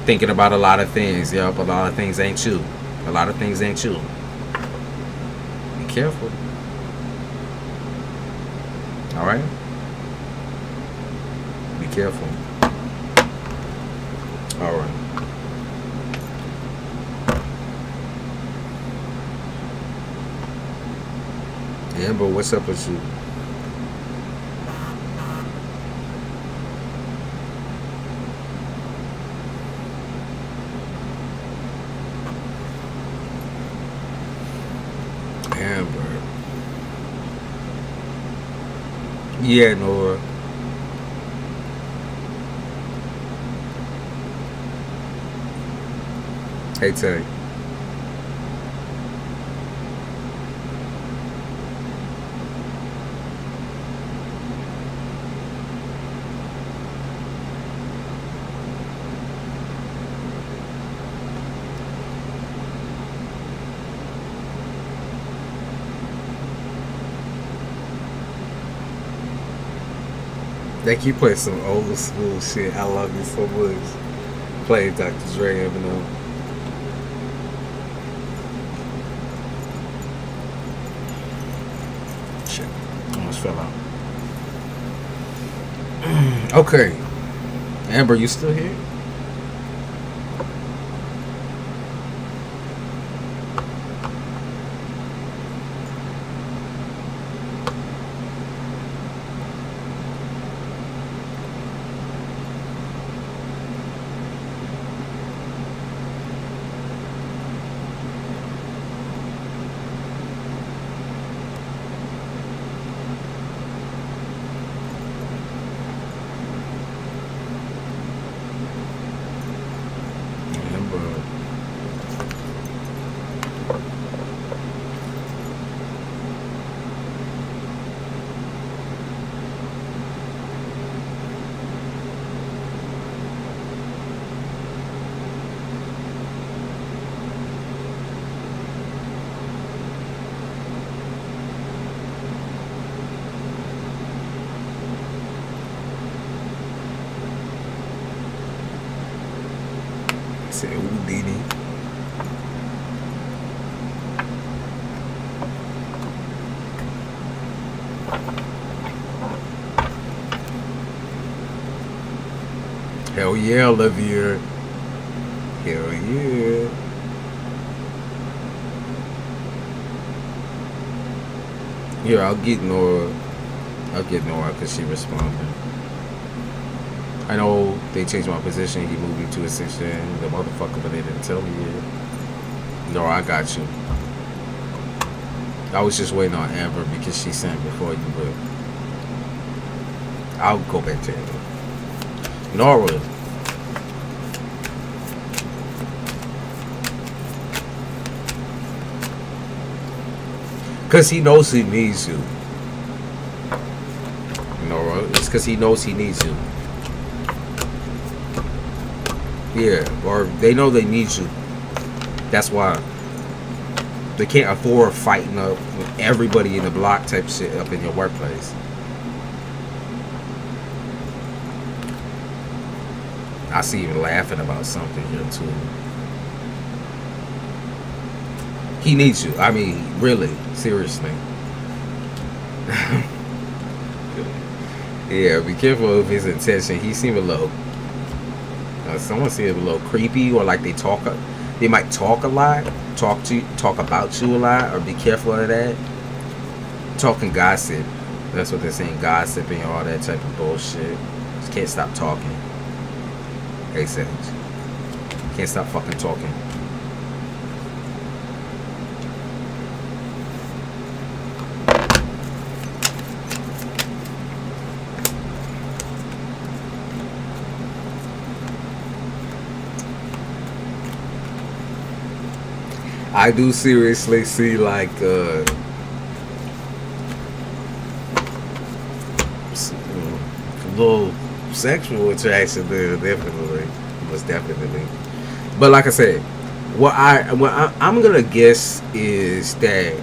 Thinking about a lot of things. Yep, a lot of things ain't you. A lot of things ain't you. Be careful. Alright? Be careful. Alright. Amber, what's up with you? Amber. Yeah, Nora. Hey, Tay. think you play some old school shit. I love you so much. Play Dr. Dre, Eminem. Shit, almost fell out. Okay, Amber, you still here? Say Houdini. Hell yeah, Olivia. Hell yeah. Here, I'll get Nora. I'll get Nora because she responded. I know they changed my position. He moved me to Ascension. The motherfucker, but they didn't tell me yet. No, I got you. I was just waiting on Amber because she sent before you, but I'll go back to Amber. Nora. Because he knows he needs you. Nora, it's because he knows he needs you. Yeah, or they know they need you. That's why they can't afford fighting up with everybody in the block type shit up in your workplace. I see you laughing about something here too. He needs you. I mean, really, seriously. Yeah, be careful of his intention. He seemed a little. Someone seemed a little creepy, or like they might talk a lot, talk about you a lot, or be careful of that. Talking gossip. That's what they're saying, gossiping, all that type of bullshit. Just can't stop talking. Hey, Sage. Can't stop fucking talking. I do seriously see like a little sexual attraction there, definitely, most definitely. But like I said, what I'm gonna guess is that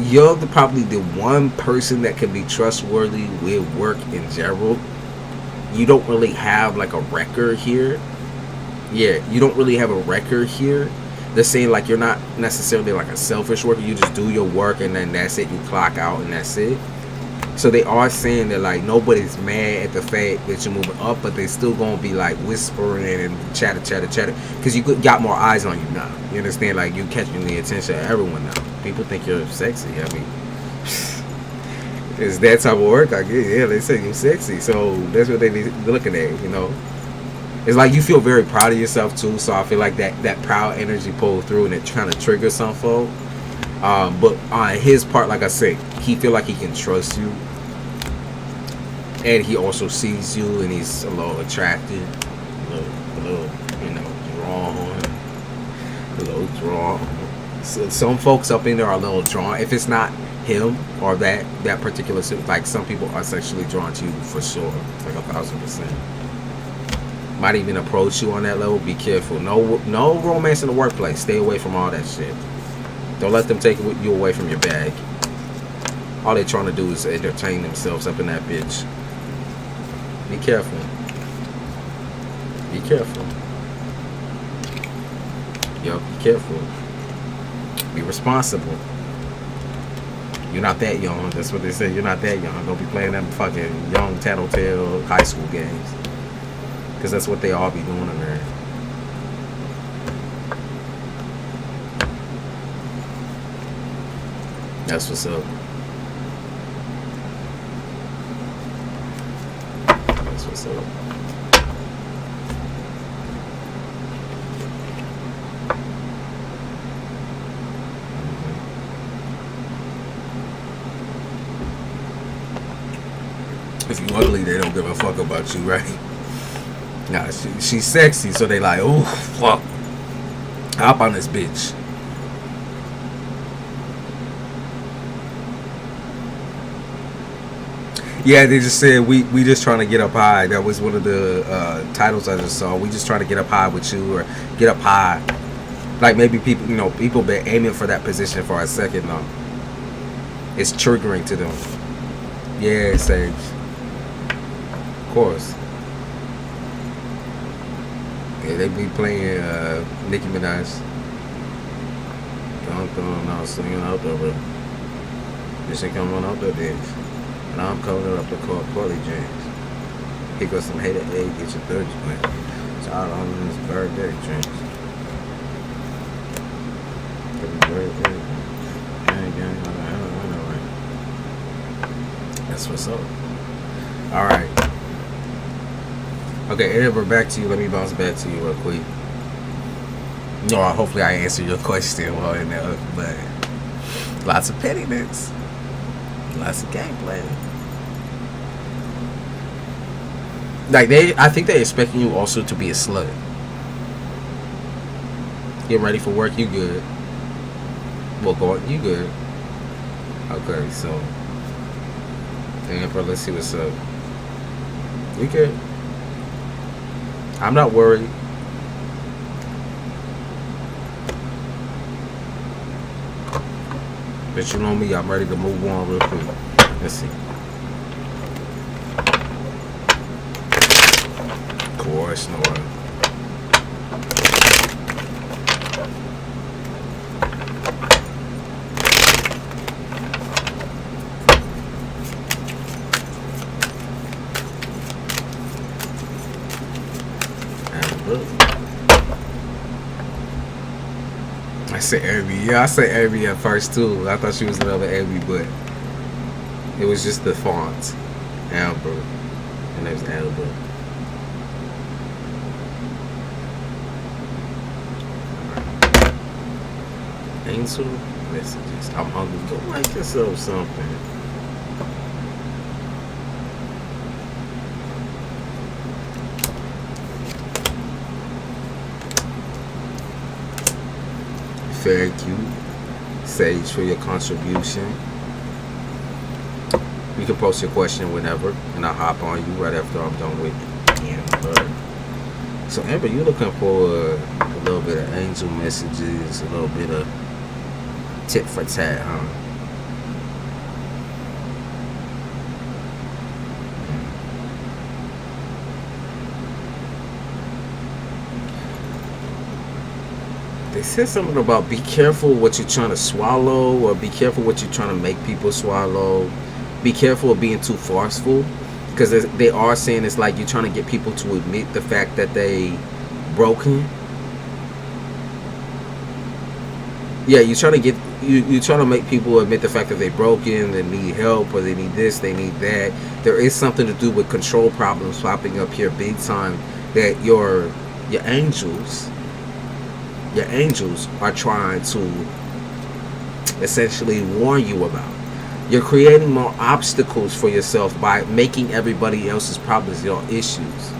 you're probably the one person that can be trustworthy with work in general. You don't really have like a record here. Yeah, you don't really have a record here. They're saying like you're not necessarily like a selfish worker. You just do your work and then that's it. You clock out and that's it. So they are saying that like nobody's mad at the fact that you're moving up, but they still gonna be like whispering and chatter because you got more eyes on you now. You understand? Like you catching the attention of everyone now. People think you're sexy. I mean, it's that type of work. I guess. Yeah, they say you're sexy, so that's what they be looking at. You know. It's like you feel very proud of yourself too, so I feel like that proud energy pulled through and it trying to trigger some folk. But on his part, like I said, he feel like he can trust you, and he also sees you, and he's a little attracted, a little, you know, drawn. So some folks up in there are a little drawn. If it's not him or that particular, like some people are sexually drawn to you for sure, like 1,000%. Might even approach you on that level. Be careful. No romance in the workplace. Stay away from all that shit. Don't let them take you away from your bag. All they're trying to do is entertain themselves up in that bitch. Be careful. Be careful. Yo, be careful. Be responsible. You're not that young. That's what they say. You're not that young. Don't be playing them fucking young tattletale high school games. Because that's what they all be doing in there. That's what's up. That's what's up. If you ugly, they don't give a fuck about you, right? Nah, she's sexy, so they like, oh, fuck. Hop on this bitch. Yeah, they just said we just trying to get up high. That was one of the titles I just saw. We just trying to get up high with you, or get up high. Like maybe people, people been aiming for that position for a second now. It's triggering to them. Yeah, Sage. Of course. Yeah, they be playing Nicki Minaj. Don't out swinging out there, but this ain't coming out there, bitch. And I'm coming up to call Paulie James. He got some hater A, get your third split. It's out on this birthday, James. Happy birthday. Gang, that's what's up. Alright. Okay, Amber, back to you. Let me bounce back to you real quick. No, hopefully I answered your question well enough, but lots of pettiness. Lots of gameplay. Like I think they're expecting you also to be a slut. Get ready for work, you good. Well, go on, you good. Okay, so Amber, let's see what's up. You good? I'm not worried. But you know me, I'm ready to move on real quick. Let's see. Of course, no way. I said Abby. Yeah, I said Abby at first too. I thought she was another Abby, but it was just the font. Amber. Her name's Amber. Angel messages. I'm hungry. Go like yourself something. Thank you, Sage, for your contribution. You can post your question whenever, and I'll hop on you right after I'm done with Amber. So, Amber, you're looking for a little bit of angel messages, a little bit of tit for tat, huh? They said something about be careful what you're trying to swallow, or be careful what you're trying to make people swallow. Be careful of being too forceful, because they are saying it's like you're trying to get people to admit the fact that they broken. Yeah, you're trying to make people admit the fact that they're broken, they need help, or they need this, they need that. There is something to do with control problems popping up here big time that your angels are trying to essentially warn you about. You're creating more obstacles for yourself by making everybody else's problems your issues.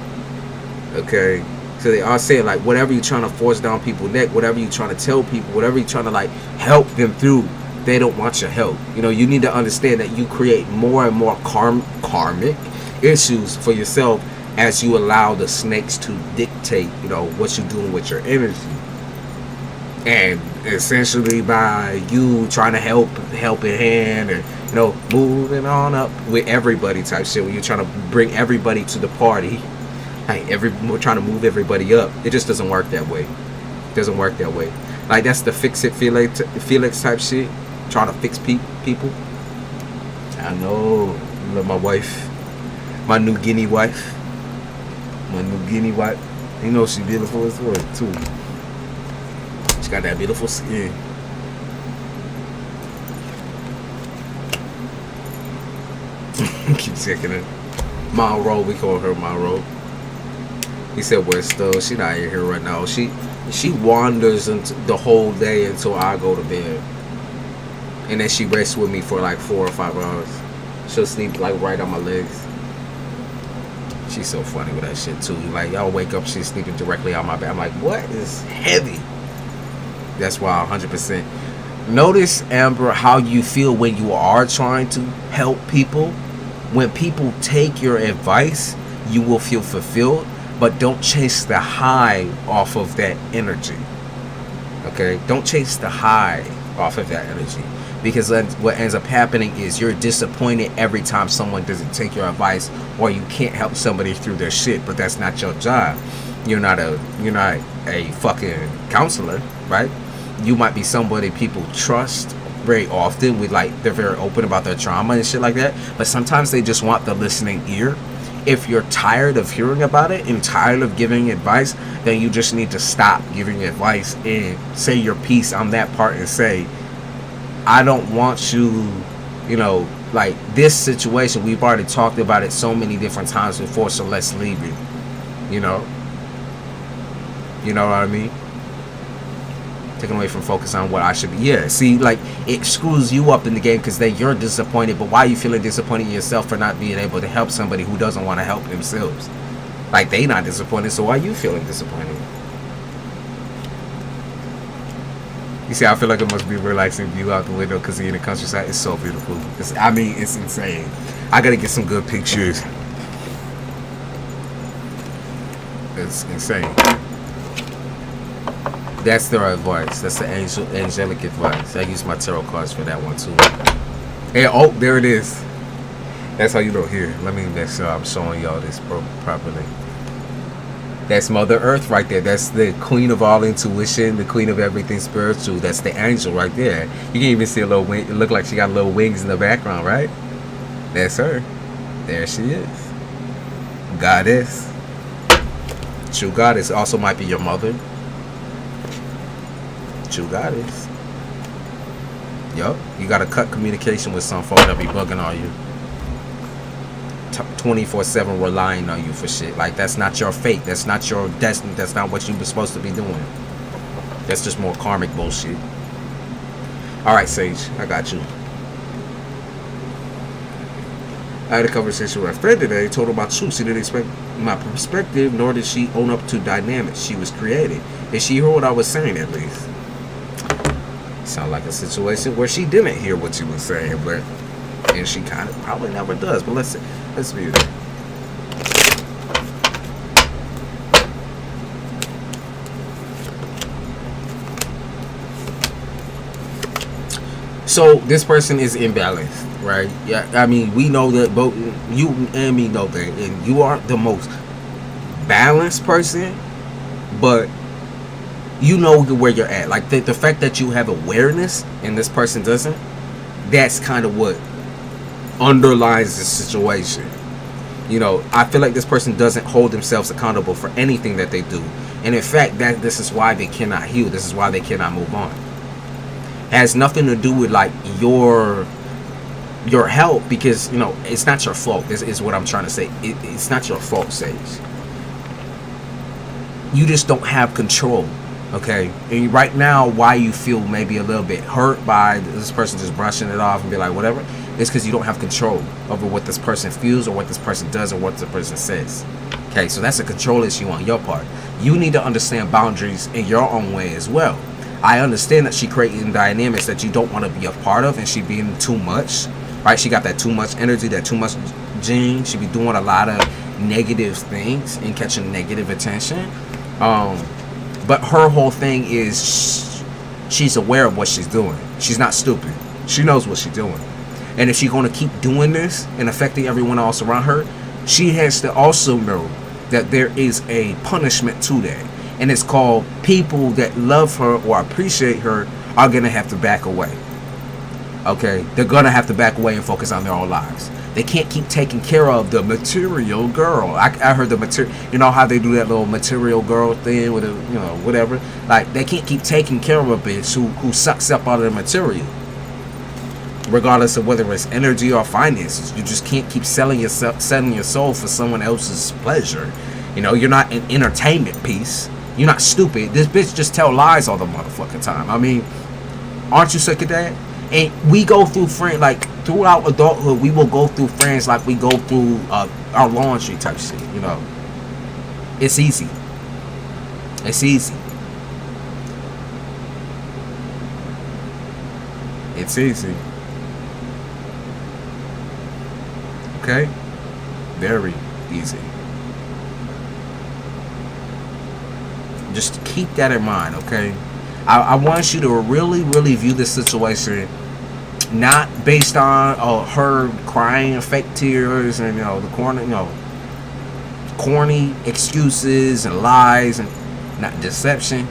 Okay? So they are saying, like, whatever you're trying to force down people's neck, whatever you're trying to tell people, whatever you're trying to, like, help them through, they don't want your help. You need to understand that you create more and more karmic issues for yourself as you allow the snakes to dictate, what you're doing with your energy. And essentially by you trying to help in hand, and you know, moving on up with everybody type shit. When you're trying to bring everybody to the party, like we're trying to move everybody up. It just doesn't work that way. It doesn't work that way. Like that's the fix it Felix type shit. Trying to fix people. I know. I love my wife, my New Guinea wife. My New Guinea wife. You know she's beautiful as well too. She got that beautiful skin. Keep checking it. Monroe, we call her Monroe. He said, "Well, still, she not here right now. She wanders into the whole day until I go to bed, and then she rests with me for like 4 or 5 hours. She'll sleep like right on my legs. She's so funny with that shit too. Like y'all wake up, she's sleeping directly on my bed. I'm like, what is heavy? That's why 100%. Notice, Amber, how you feel when you are trying to help people. When people take your advice, you will feel fulfilled, but don't chase the high off of that energy. Okay? Don't chase the high off of that energy. Because what ends up happening is you're disappointed every time someone doesn't take your advice, or you can't help somebody through their shit, but that's not your job. You're not a fucking counselor, right? You might be somebody people trust very often with, like, they're very open about their trauma and shit like that, but sometimes they just want the listening ear. If you're tired of hearing about it and tired of giving advice, then you just need to stop giving advice and say your piece on that part and say, I don't want you, you know, like this situation, we've already talked about it so many different times before, so let's leave it. You know what I mean? Taking away from focus on what I should be. Yeah, see, like it screws you up in the game because then you're disappointed, but why are you feeling disappointed in yourself for not being able to help somebody who doesn't want to help themselves? Like they not disappointed, so why are you feeling disappointed? You see, I feel like it must be a relaxing view out the window because in the countryside, it's so beautiful. It's insane. I gotta get some good pictures. It's insane. That's their advice. That's the angelic advice. I use my tarot cards for that one too. Hey, oh, there it is. That's how you don't hear. Let me make sure I'm showing y'all this properly. That's Mother Earth right there. That's the queen of all intuition, the queen of everything spiritual. That's the angel right there. You can even see a little wing. It look like she got little wings in the background, right? That's her. There she is. Goddess. True goddess also might be your mother. True goddess. Yup. You gotta cut communication with some folk that be bugging on you. 24/7 relying on you for shit. Like that's not your fate. That's not your destiny. That's not what you were supposed to be doing. That's just more karmic bullshit. Alright, Sage. I got you. I had a conversation with a friend today. Told her my truth. She didn't expect my perspective, nor did she own up to dynamics she was creating. And she heard what I was saying at least. Sound like a situation where she didn't hear what you was saying, but and she kind of probably never does. But let's view it. So this person is imbalanced, right? Yeah, I mean, we know that both you and me know that, and you are the most balanced person, but you know where you're at. Like the fact that you have awareness and this person doesn't, that's kind of what underlies the situation. You know, I feel like this person doesn't hold themselves accountable for anything that they do, and in fact, that this is why they cannot heal. This is why they cannot move on. It has nothing to do with like your help, because you know it's not your fault. This is what I'm trying to say. It's not your fault, Sage. You just don't have control. Okay, and right now, why you feel maybe a little bit hurt by this person just brushing it off and be like whatever, it's because you don't have control over what this person feels or what this person does or what the person says. Okay, so that's a control issue on your part. You need to understand boundaries in your own way as well. I understand that she creating dynamics that you don't want to be a part of, and she being too much, right? She got that too much energy, that too much gene. She be doing a lot of negative things and catching negative attention. But her whole thing is she's aware of what she's doing. She's not stupid. She knows what she's doing. And if she's going to keep doing this and affecting everyone else around her, she has to also know that there is a punishment to that. And it's called people that love her or appreciate her are going to have to back away. Okay? They're going to have to back away and focus on their own lives. They can't keep taking care of the material girl. I heard the material, you know how they do that little material girl thing with a, you know, whatever. Like, they can't keep taking care of a bitch who sucks up all of the material. Regardless of whether it's energy or finances. You just can't keep selling your soul for someone else's pleasure. You know, you're not an entertainment piece. You're not stupid. This bitch just tell lies all the motherfucking time. I mean, aren't you sick of that? And we go through friends, like, throughout adulthood, we will go through friends like we go through our laundry type shit, you know. It's easy. It's easy. It's easy. Okay? Very easy. Just keep that in mind, okay? I want you to really, really view this situation not based on her crying fake tears and, you know, the corny excuses and lies and not deception.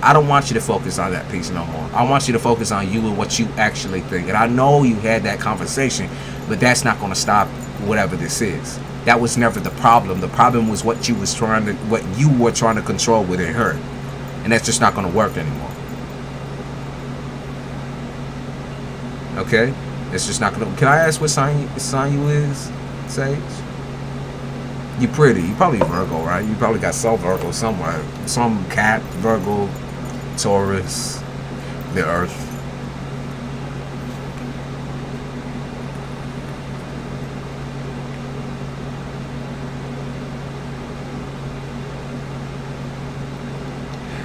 I don't want you to focus on that piece no more. I want you to focus on you and what you actually think. And I know you had that conversation, but that's not going to stop whatever this is. That was never the problem. The problem was what you were trying to control within her. And that's just not going to work anymore. Okay? It's just not going to... Can I ask what sign you is, Sage? You pretty. You probably Virgo, right? You probably got some Virgo somewhere. Some Cat, Virgo, Taurus, the Earth.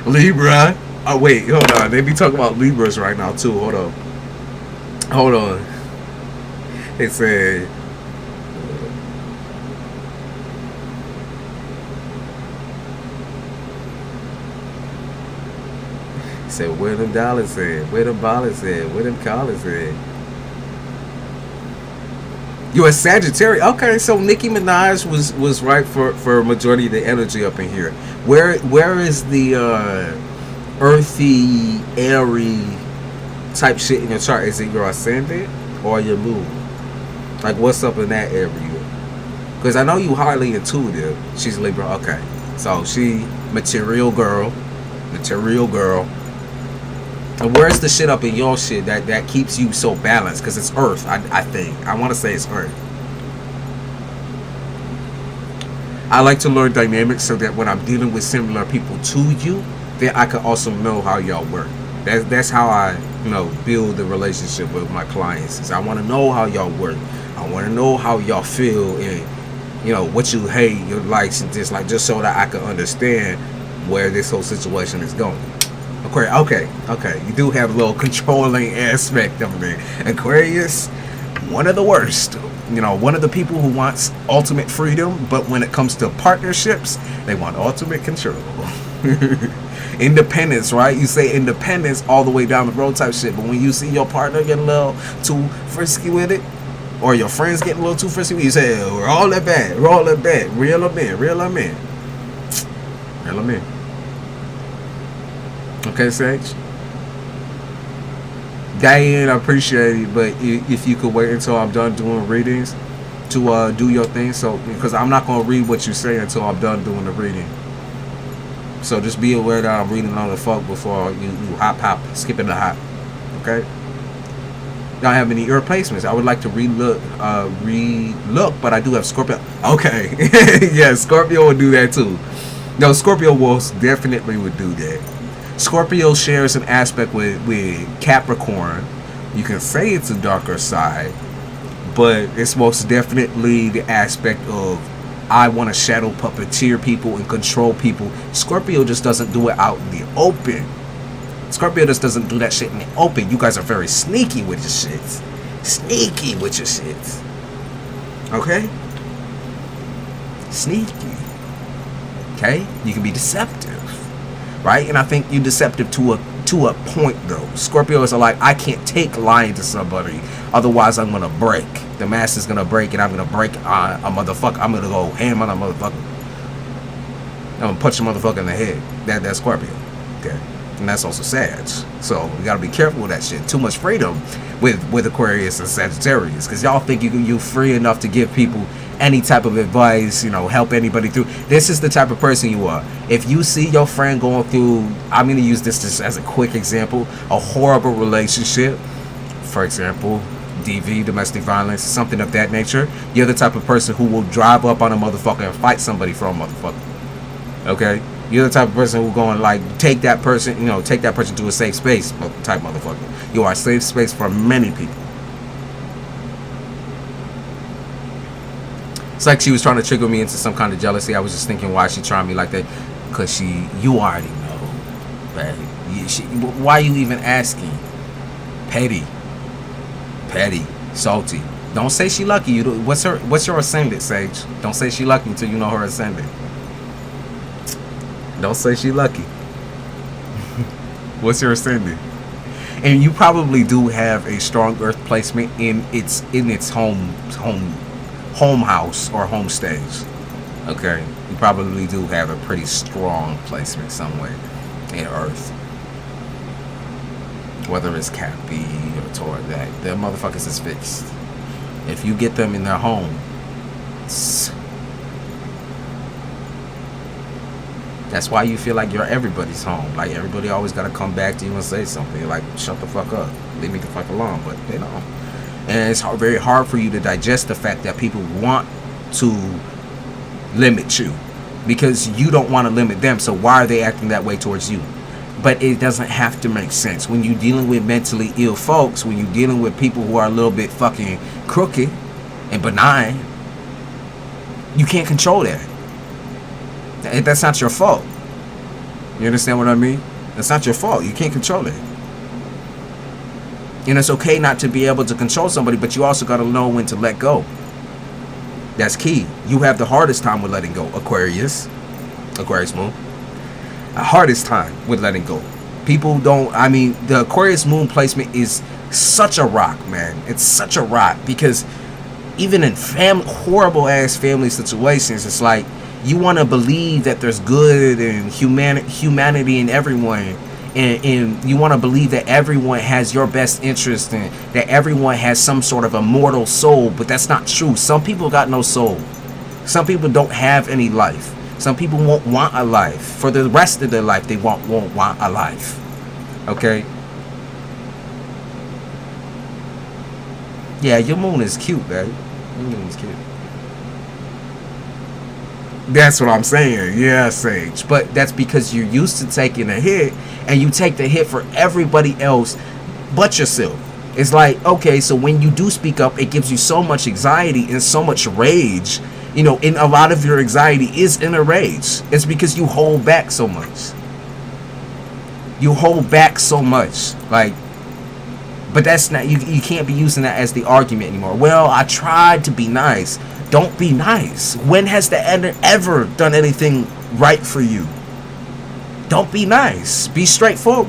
Libra. Oh, wait. Hold on. They be talking about Libras right now, too. Hold on. Hold on. It said... Said, where them dollars at? Where them dollars at? Where them collars at? You a Sagittarius? Okay, so Nicki Minaj was right for majority of the energy up in here. Where is the earthy, airy type shit in your chart? Is it your ascendant or your moon? Like, what's up in that area? Because I know you highly intuitive. She's Libra. Okay, so she material girl. And where's the shit up in your shit that keeps you so balanced? Because it's Earth, I think. I want to say it's Earth. I like to learn dynamics so that when I'm dealing with similar people to you, then I can also know how y'all work. That's how I, build the relationship with my clients. Is I want to know how y'all work. I want to know how y'all feel and, what you hate, your likes and dislikes, just so that I can understand where this whole situation is going. Okay. You do have a little controlling aspect of it. Aquarius, one of the worst. One of the people who wants ultimate freedom, but when it comes to partnerships, they want ultimate control. Independence, right? You say independence all the way down the road type shit, but when you see your partner get a little too frisky with it, or your friends getting a little too frisky with it, you say, roll that back, reel them in. Okay, Sage? Diane, I appreciate it, but if you could wait until I'm done doing readings to do your thing, so because I'm not going to read what you say until I'm done doing the reading. So just be aware that I'm reading on the fuck before you hop, skipping the hop. Okay? Y'all have any replacements? I would like to relook, but I do have Scorpio. Okay. Yeah, Scorpio will do that too. No, Scorpio most definitely would do that. Scorpio shares an aspect with Capricorn. You can say it's a darker side, but it's most definitely the aspect of I want to shadow puppeteer people and control people. Scorpio just doesn't do it out in the open. Scorpio just doesn't do that shit in the open. You guys are very sneaky with your shits. Okay? Sneaky. Okay? You can be deceptive. Right? And I think you're deceptive to to a point though. Scorpios are like, I can't take lying to somebody, otherwise I'm gonna break. The mask is gonna break, and I'm gonna break a motherfucker. I'm gonna go ham on a motherfucker. I'm gonna punch a motherfucker in the head. That's Scorpio. Okay. And that's also Sag. So you gotta be careful with that shit. Too much freedom with Aquarius and Sagittarius, because y'all think you free enough to give people any type of advice, help anybody through. This is the type of person you are. If you see your friend going through, I'm gonna use this just as a quick example, a horrible relationship, for example, DV, domestic violence, something of that nature, you're the type of person who will drive up on a motherfucker and fight somebody for a motherfucker. Okay? You're the type of person who going like take that person to a safe space type motherfucker. You are a safe space for many people. It's like she was trying to trigger me into some kind of jealousy. I was just thinking, why is she trying me like that? Because you already know, babe. Why are you even asking? Petty, salty. Don't say she lucky. What's your ascendant, Sage? Don't say she lucky until you know her ascendant. Don't say she lucky. What's your ascendant? And you probably do have a strong earth placement in its home house or home stage. Okay, you probably do have a pretty strong placement somewhere in earth. Whether it's Cappy or toward that, the motherfuckers is fixed. If you get them in their home, that's why you feel like you're everybody's home. Like everybody always got to come back to you and say something. Like, shut the fuck up, leave me the fuck alone. But they don't. And it's very hard for you to digest the fact that people want to limit you, because you don't want to limit them. So why are they acting that way towards you? But it doesn't have to make sense. When you're dealing with mentally ill folks, when you're dealing with people who are a little bit fucking crooked and benign, you can't control that. That's not your fault. You understand what I mean? That's not your fault. You can't control it. And it's okay not to be able to control somebody, but you also got to know when to let go. That's key. You have the hardest time with letting go, Aquarius moon. The hardest time with letting go. People don't, the Aquarius moon placement is such a rock, man. It's such a rock, because even in horrible ass family situations, it's like you want to believe that there's good and humanity in everyone. And you want to believe that everyone has your best interest and that everyone has some sort of immortal soul, but that's not true. Some people got no soul. Some people don't have any life. Some people won't want a life. For the rest of their life, they won't want a life. Okay? Yeah, your moon is cute, man. Your moon is cute. That's what I'm saying. Yeah, Sage. But that's because you're used to taking a hit, and you take the hit for everybody else but yourself. It's like, okay, so when you do speak up, it gives you so much anxiety and so much rage. And a lot of your anxiety is in a rage. It's because you hold back so much. You hold back so much. Like, but that's not, you can't be using that as the argument anymore. Well, I tried to be nice. Don't be nice. When has the ender ever done anything right for you? Don't be nice. Be straightforward.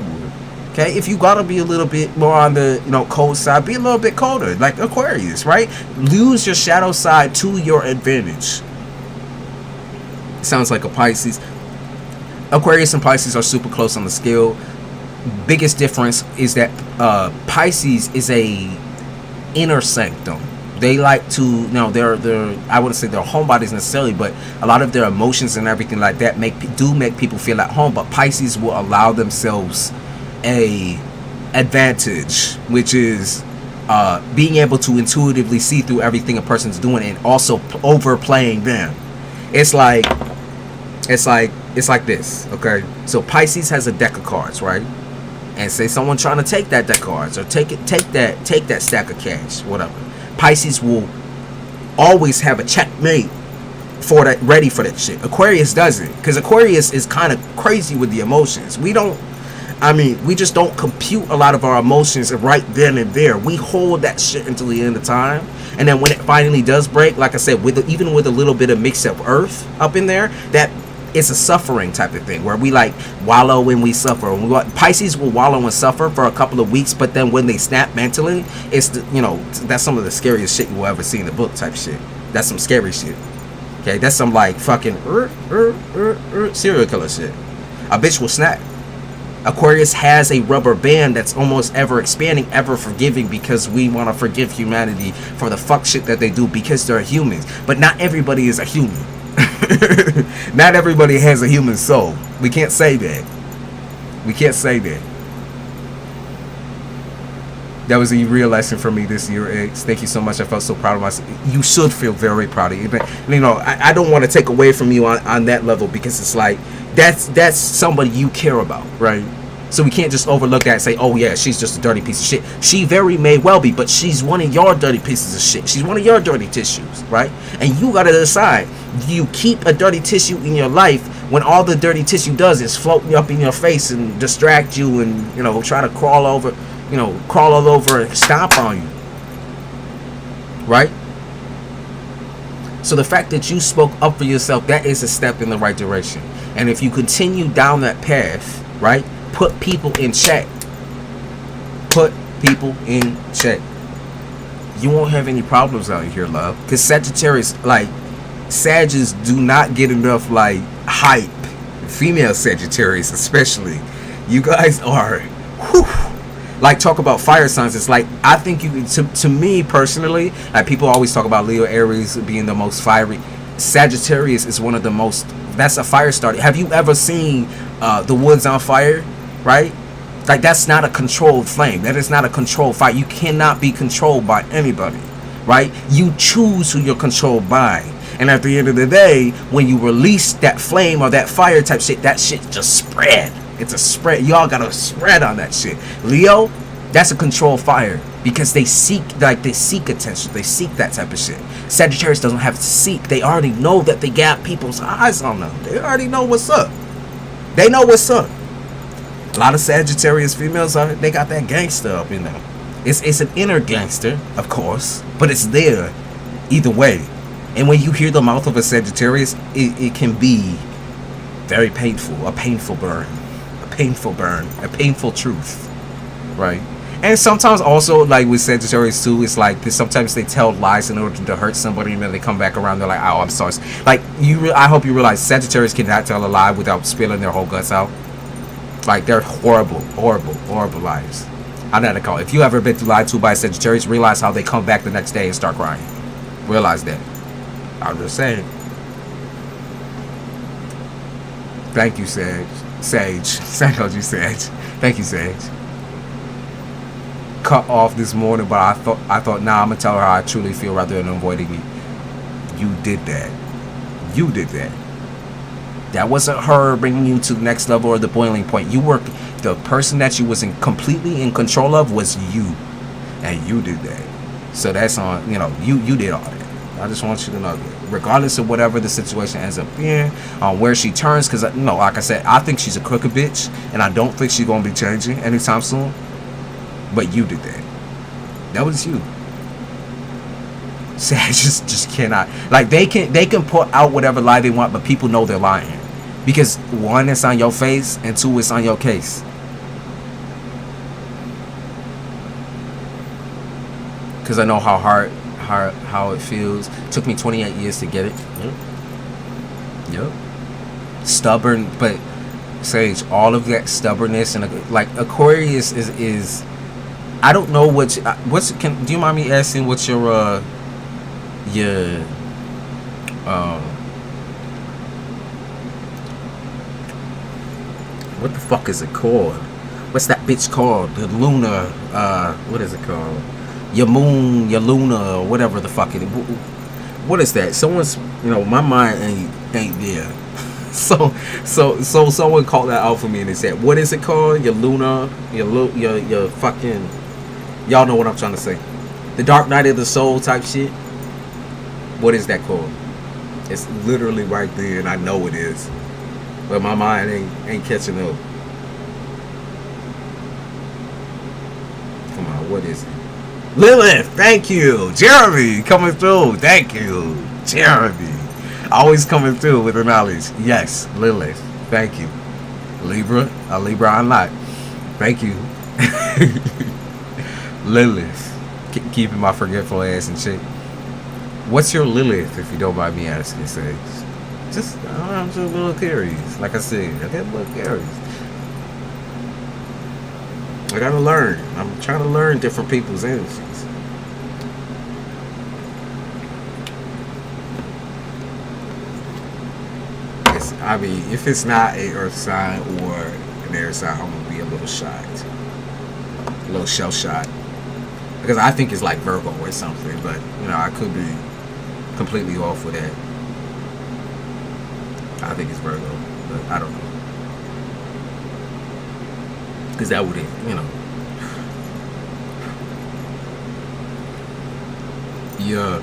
Okay? If you gotta be a little bit more on the cold side, be a little bit colder, like Aquarius, right? Use your shadow side to your advantage. Sounds like a Pisces. Aquarius and Pisces are super close on the scale. Biggest difference is that Pisces is a inner sanctum. They like to, they're I wouldn't say they're homebodies necessarily, but a lot of their emotions and everything like that make people feel at home. But Pisces will allow themselves a advantage, which is being able to intuitively see through everything a person's doing and also overplaying them. It's like this, okay? So Pisces has a deck of cards, right? And say someone trying to take that deck of cards or take that stack of cash, whatever. Pisces will always have a checkmate for that, ready for that shit. Aquarius doesn't, because Aquarius is kind of crazy with the emotions. We just don't compute a lot of our emotions right then and there. We hold that shit until the end of time, and then when it finally does break, like I said, even with a little bit of mix of earth up in there, that it's a suffering type of thing where we like wallow and we suffer. And Pisces will wallow and suffer for a couple of weeks, but then when they snap mentally, it's that's some of the scariest shit you will ever see in the book type shit. That's some scary shit. Okay, that's some like fucking serial killer shit. A bitch will snap. Aquarius has a rubber band that's almost ever expanding, ever forgiving, because we want to forgive humanity for the fuck shit that they do because they're humans. But not everybody is a human. Not everybody has a human soul. We can't say that. We can't say that. That was a real lesson for me this year, X. Thank you so much. I felt so proud of myself. You should feel very proud of you. You know, I don't want to take away from you on that level, because it's like that's somebody you care about, right? So we can't just overlook that and say, oh yeah, she's just a dirty piece of shit. She very may well be, but she's one of your dirty pieces of shit. She's one of your dirty tissues, right? And you gotta decide, do you keep a dirty tissue in your life when all the dirty tissue does is float up in your face and distract you and, you know, try to crawl all over and stomp on you, right? So the fact that you spoke up for yourself, that is a step in the right direction. And if you continue down that path, right, put people in check. Put people in check. You won't have any problems out here, love. Because Sagittarius, like, Sagittarius do not get enough, like, hype. Female Sagittarius especially. You guys are, whew, like, talk about fire signs. It's like, I think you, to me personally, like, people always talk about Leo, Aries being the most fiery. Sagittarius is one of the most, that's a fire starter. Have you ever seen The Woods on Fire? Right? Like, that's not a controlled flame. That is not a controlled fire. You cannot be controlled by anybody, right? You choose who you're controlled by. And at the end of the day, when you release that flame or that fire type shit, that shit just spread. It's a spread. Y'all gotta spread on that shit. Leo, that's a controlled fire, because they seek attention. They seek that type of shit. Sagittarius doesn't have to seek. They already know that they got people's eyes on them. They already know what's up. They know what's up. A lot of Sagittarius females they got that gangster up in them. It's an inner gangster, of course, but it's there either way. And when you hear the mouth of a Sagittarius, it can be very painful. A painful burn. A painful burn. A painful truth. Right? And sometimes also, like with Sagittarius too, it's like sometimes they tell lies in order to hurt somebody, and then they come back around, they're like, oh, I'm sorry. Like, I hope you realize Sagittarius cannot tell a lie without spilling their whole guts out. Like, they're horrible, horrible, horrible liars. I know how to call it. If you ever been lied to by a Sagittarius, realize how they come back the next day and start crying. Realize that. I'm just saying. Thank you, Sage. Sage. You, Sage. Thank you, Sage. Cut off this morning, but I thought, nah, I'm gonna tell her how I truly feel rather than avoiding it. You did that. You did that. That wasn't her bringing you to the next level or the boiling point. You were, the person that you was completely in control of was you, and you did that. So that's on, you know, you did all that. I just want you to know that, regardless of whatever the situation ends up being, on where she turns, because, you know, like I said, I think she's a crooked bitch, and I don't think she's gonna be changing anytime soon. But you did that. That was you. Sag just cannot. Like, they can put out whatever lie they want, but people know they're lying. Because one, it's on your face, and two, it's on your case. Because I know how it feels. It took me 28 years to get it. Yep. Stubborn, but Sage, all of that stubbornness and like Aquarius is I don't know do you mind me asking what's your what the fuck is it called? What's that bitch called? The lunar, what is it called? Your moon, your luna, or whatever the fuck it is. What is that? Someone's, you know, my mind ain't there. So someone called that out for me and they said, what is it called? Your luna, your fucking, y'all know what I'm trying to say. The dark night of the soul type shit. What is that called? It's literally right there, and I know it is. But my mind ain't catching up. Come on, what is it? Lilith, thank you. Jeremy, coming through. Thank you, Jeremy. Always coming through with the knowledge. Yes, Lilith. Thank you. Libra. A Libra I'm not. Thank you. Lilith. Keeping my forgetful ass in check. What's your Lilith, if you don't mind me asking, Sage? Just, I'm just a little curious. Like I said, I get a little curious. I gotta learn. I'm trying to learn different people's energies. I mean, if it's not a earth sign or an air sign, I'm gonna be a little shocked. A little shell shocked. Because I think it's like Virgo or something, but you know, I could be completely off with that. I think it's Virgo, but I don't know. Because that would, you know. Yeah.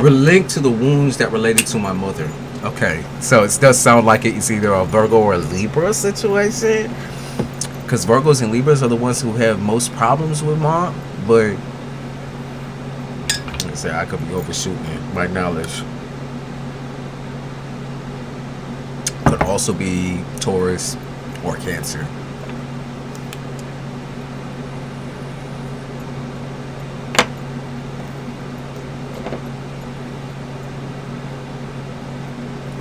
Relate to the wounds that related to my mother. Okay, so it does sound like it's either a Virgo or a Libra situation. Because Virgos and Libras are the ones who have most problems with mom. But, like I said, I could be overshooting my knowledge. Could also be Taurus or Cancer.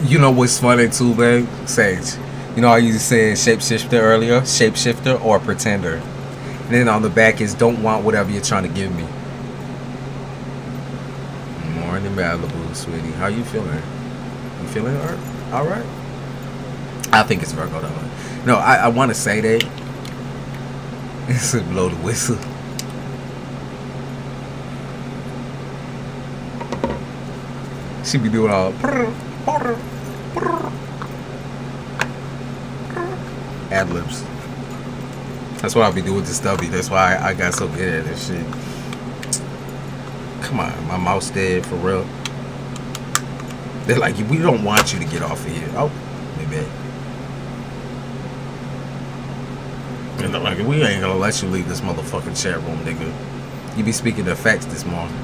You know what's funny too, babe? Sage. You know, I used to say shapeshifter earlier, shapeshifter or pretender. And then on the back is don't want whatever you're trying to give me. Morning, Malibu, sweetie. How you feeling? You feeling all right? I think it's Virgo though. No, I want to say that. It's a blow the whistle. She be doing all ad-libs. That's what I'll be doing with the stubby. That's why I got so good at this shit. Come on, my mouse dead for real. They're like, we don't want you to get off of here. Oh, maybe. And they're like, we ain't gonna let you leave this motherfucking chat room, nigga. You be speaking the facts this morning.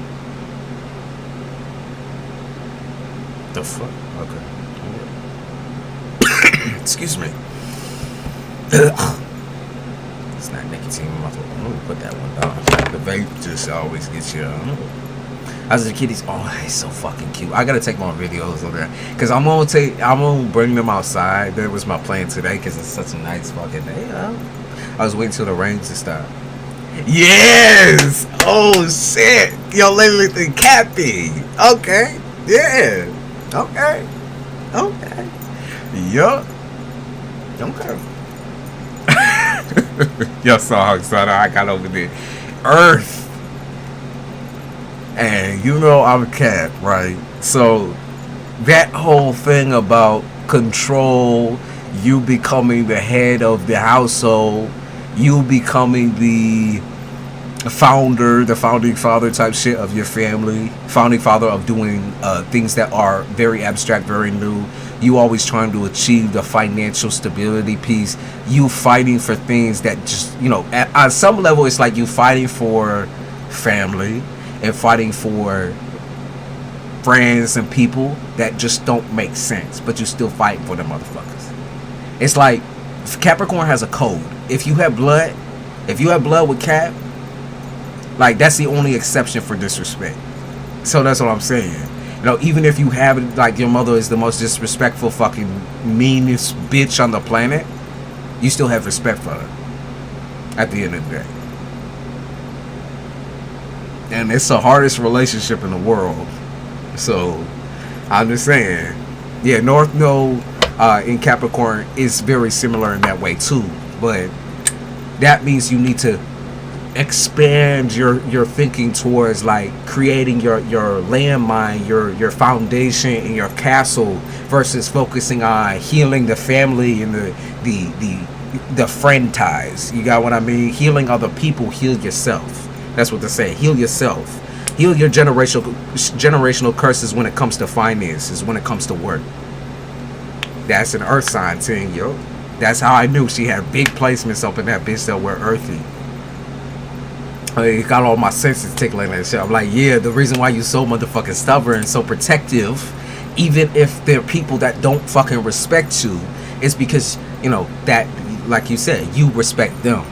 The fuck? Okay. Excuse me. It's not nicotine in my throat. I'm gonna put that one down. The vape just always gets you. As the kitties, oh, it's so fucking cute. I gotta take more videos of that because I'm gonna bring them outside. That was my plan today because it's such a nice fucking day. I was waiting till the rain to stop. Yes. Oh shit. Yo, lately the Cappy. Okay. Yeah. Okay. Okay. Yup. Okay. Y'all saw how excited I got over there. Earth. And you know I'm a cat, right? So that whole thing about control, you becoming the head of the household, you becoming the founder, the founding father type shit of your family, founding father of doing things that are very abstract, very new. You always trying to achieve the financial stability piece. You fighting for things that just, you know, at some level it's like you fighting for family and fighting for friends and people that just don't make sense, but you still fighting for them motherfuckers. It's like Capricorn has a code. If you have blood with Cap, like that's the only exception for disrespect. So that's what I'm saying. You know, even if you have it, like your mother is the most disrespectful fucking meanest bitch on the planet, you still have respect for her at the end of the day. And it's the hardest relationship in the world. So I'm just saying, yeah, North Node in Capricorn is very similar in that way too. But that means you need to expand your thinking towards like creating your landmine, your foundation and your castle versus focusing on healing the family and the friend ties. You got what I mean? Healing other people, heal yourself. That's what they say. Heal yourself. Heal your generational curses when it comes to finances, when it comes to work. That's an earth sign thing, yo. That's how I knew she had big placements up in that bitch that were earthy. I got all my senses tickling and shit. I'm like, yeah, the reason why you so motherfucking stubborn and so protective Even if they're people that don't fucking respect you, it's because, you know, that, like you said, you respect them,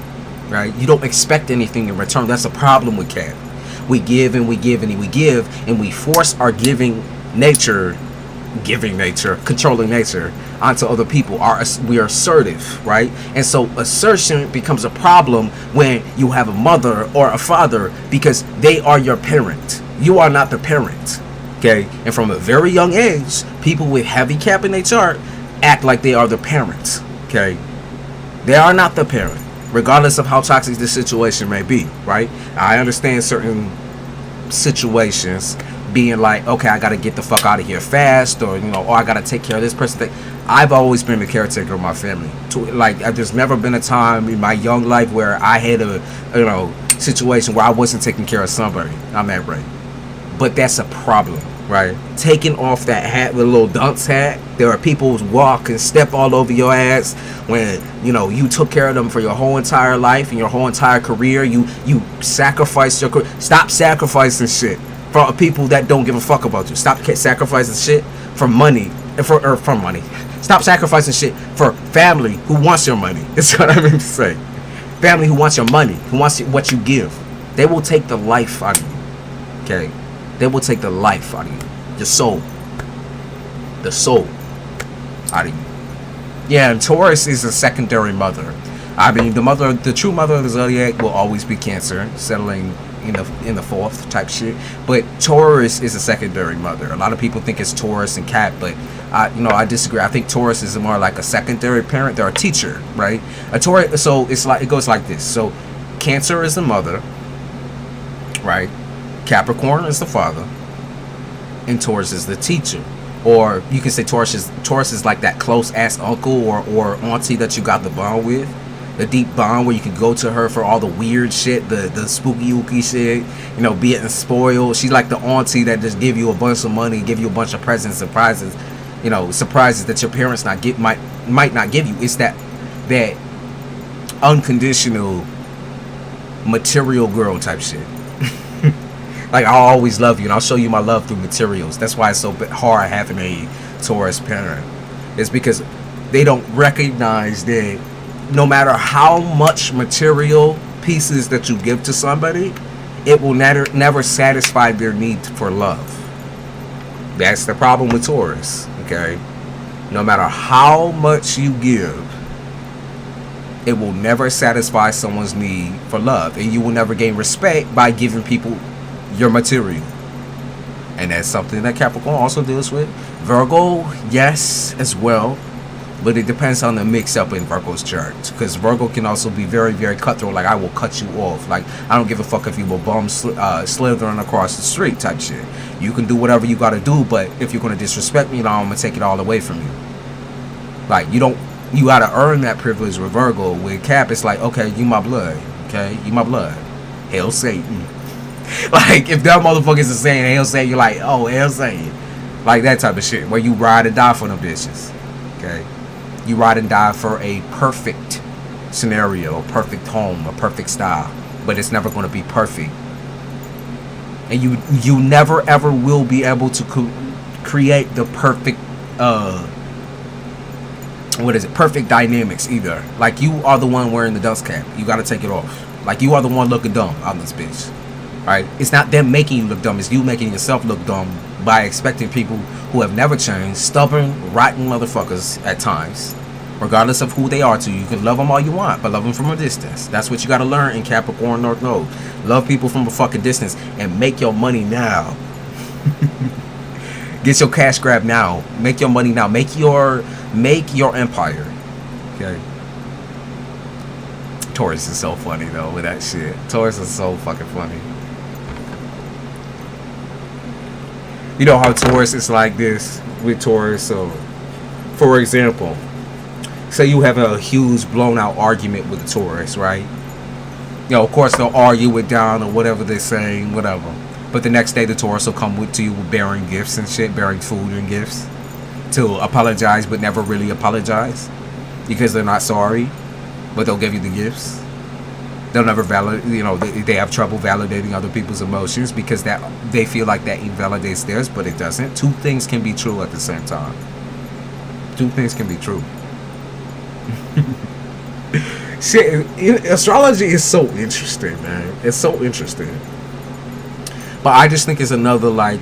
right? You don't expect anything in return. That's a problem with Cap. We give and we give and we give, and we force our giving nature, controlling nature onto other people. We are assertive, right? And so assertion becomes a problem when you have a mother or a father, because they are your parent. You are not the parent, okay? And from a very young age, people with heavy Cap in their chart act like they are the parents, okay? They are not the parent, regardless of how toxic this situation may be, right? I understand certain situations being like, okay, I gotta get the fuck out of here fast, or, you know, or I gotta take care of this person. I've always been the caretaker of my family. Like, there's never been a time in my young life where I had a, you know, situation where I wasn't taking care of somebody. I'm that right. But that's a problem, right? Taking off that hat, with a little dunce hat. There are people who walk and step all over your ass when, you know, you took care of them for your whole entire life and your whole entire career. You sacrificed your career. Stop sacrificing shit for people that don't give a fuck about you. Stop sacrificing shit for money. For money. Stop sacrificing shit for family who wants your money. That's what I mean to say. Family who wants your money, who wants what you give. They will take the life out of you. Okay? They will take the life out of you. Your soul. The soul out of you. Yeah, and Taurus is a secondary mother. I mean, the true mother of the zodiac will always be Cancer, settling in the fourth type shit. But Taurus is a secondary mother. A lot of people think it's Taurus and Cap, but I disagree. I think Taurus is more like a secondary parent. They're a teacher, right? A Taurus. So it goes like this. So Cancer is the mother, right? Capricorn is the father, and Taurus is the teacher. Or you can say Taurus is like that close ass uncle or auntie that you got the bond with, the deep bond where you can go to her for all the weird shit, the spooky ooky shit, you know, be it spoiled. She's like the auntie that just give you a bunch of money, give you a bunch of presents, surprises, you know, surprises that your parents might not give you. It's that unconditional material girl type shit. Like, I'll always love you, and I'll show you my love through materials. That's why it's so hard having a Taurus parent. It's because they don't recognize that no matter how much material pieces that you give to somebody, it will never satisfy their need for love. That's the problem with Taurus, okay? No matter how much you give, it will never satisfy someone's need for love. And you will never gain respect by giving people your material. And that's something that Capricorn also deals with. Virgo, yes, as well, but it depends on the mix up in Virgo's chart, because Virgo can also be very, very cutthroat. Like, I will cut you off. Like, I don't give a fuck if you were bum slithering across the street type shit. You can do whatever you gotta do, but if you're gonna disrespect me, I'm gonna take it all away from you. Like, you gotta earn that privilege with Virgo. With Cap, it's like, okay, you my blood, okay, you my blood. Hail Satan. Like, if them motherfuckers are saying Hail Satan, you're like, oh, Hail Satan. Like, that type of shit, where you ride and die for them bitches. Okay? You ride and die for a perfect scenario, a perfect home, a perfect style. But it's never going to be perfect. And you never ever will be able to create the perfect, perfect dynamics either. Like, you are the one wearing the dust cap. You got to take it off. Like, you are the one looking dumb on this bitch. Right? It's not them making you look dumb, it's you making yourself look dumb by expecting people who have never changed, stubborn, rotten motherfuckers at times, regardless of who they are to you. You can love them all you want, but love them from a distance. That's what you got to learn in Capricorn North Node. Love people from a fucking distance and make your money now. Get your cash grab now. Make your money now. Make your empire. Okay. Taurus is so funny though with that shit. Taurus is so fucking funny. You know how Taurus is like this with Taurus. So, for example, say you have a huge blown out argument with a Taurus, right? You know, of course they'll argue it down or whatever they're saying, whatever. But the next day the Taurus will come to you with bearing gifts and shit, bearing food and gifts to apologize, but never really apologize because they're not sorry, but they'll give you the gifts. They'll never validate, they have trouble validating other people's emotions because that they feel like that invalidates theirs, but it doesn't. Two things can be true at the same time. Two things can be true. Shit, astrology is so interesting, man. It's so interesting. But I just think it's another like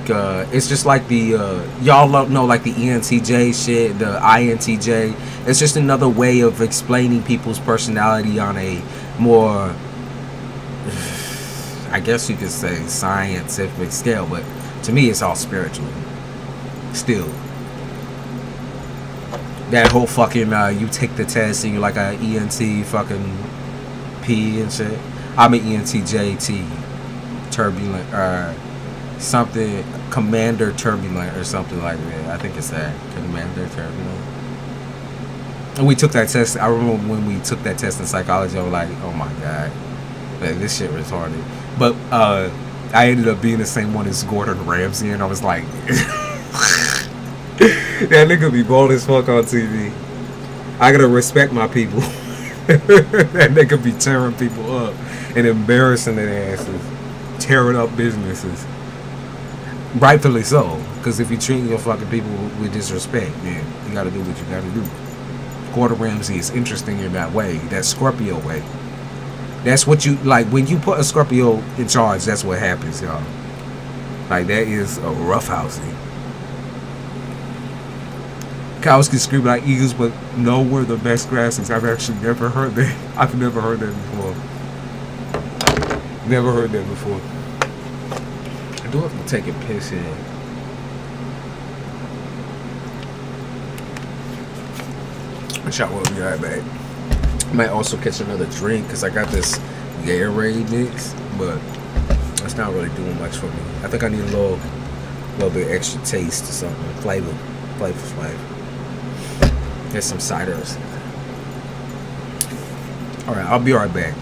it's just like the y'all know like the ENTJ shit, the INTJ. It's just another way of explaining people's personality on a more, I guess you could say, scientific scale. But to me, it's all spiritual. Still, that whole fucking you take the test and you're like a ENT fucking P and shit. I'm an ENTJT. Turbulent or something, commander turbulent or something like that. I think it's that, commander turbulent. And we took that test. I remember when we took that test in psychology, I was like, oh my god, man, this shit retarded. But I ended up being the same one as Gordon Ramsay, and I was like, that nigga be bold as fuck on TV. I gotta respect my people. That nigga be tearing people up and embarrassing their asses, tearing up businesses. Rightfully so, because if you treat your fucking people with disrespect, then you gotta do what you gotta do. Gordon Ramsay is interesting in that way, that Scorpio way. That's what you like when you put a Scorpio in charge. That's what happens, y'all. Like that is a roughhousing. Cows can scream like eagles, but know where the best grass is. I've actually never heard that. I've never heard that before. Never heard that before. I do have to take a piss in. Which I will be right back. I might also catch another drink because I got this Gatorade mix, but it's not really doing much for me. I think I need a little bit extra taste or something. Flavor. Get some cider or something. Alright, I'll be right back.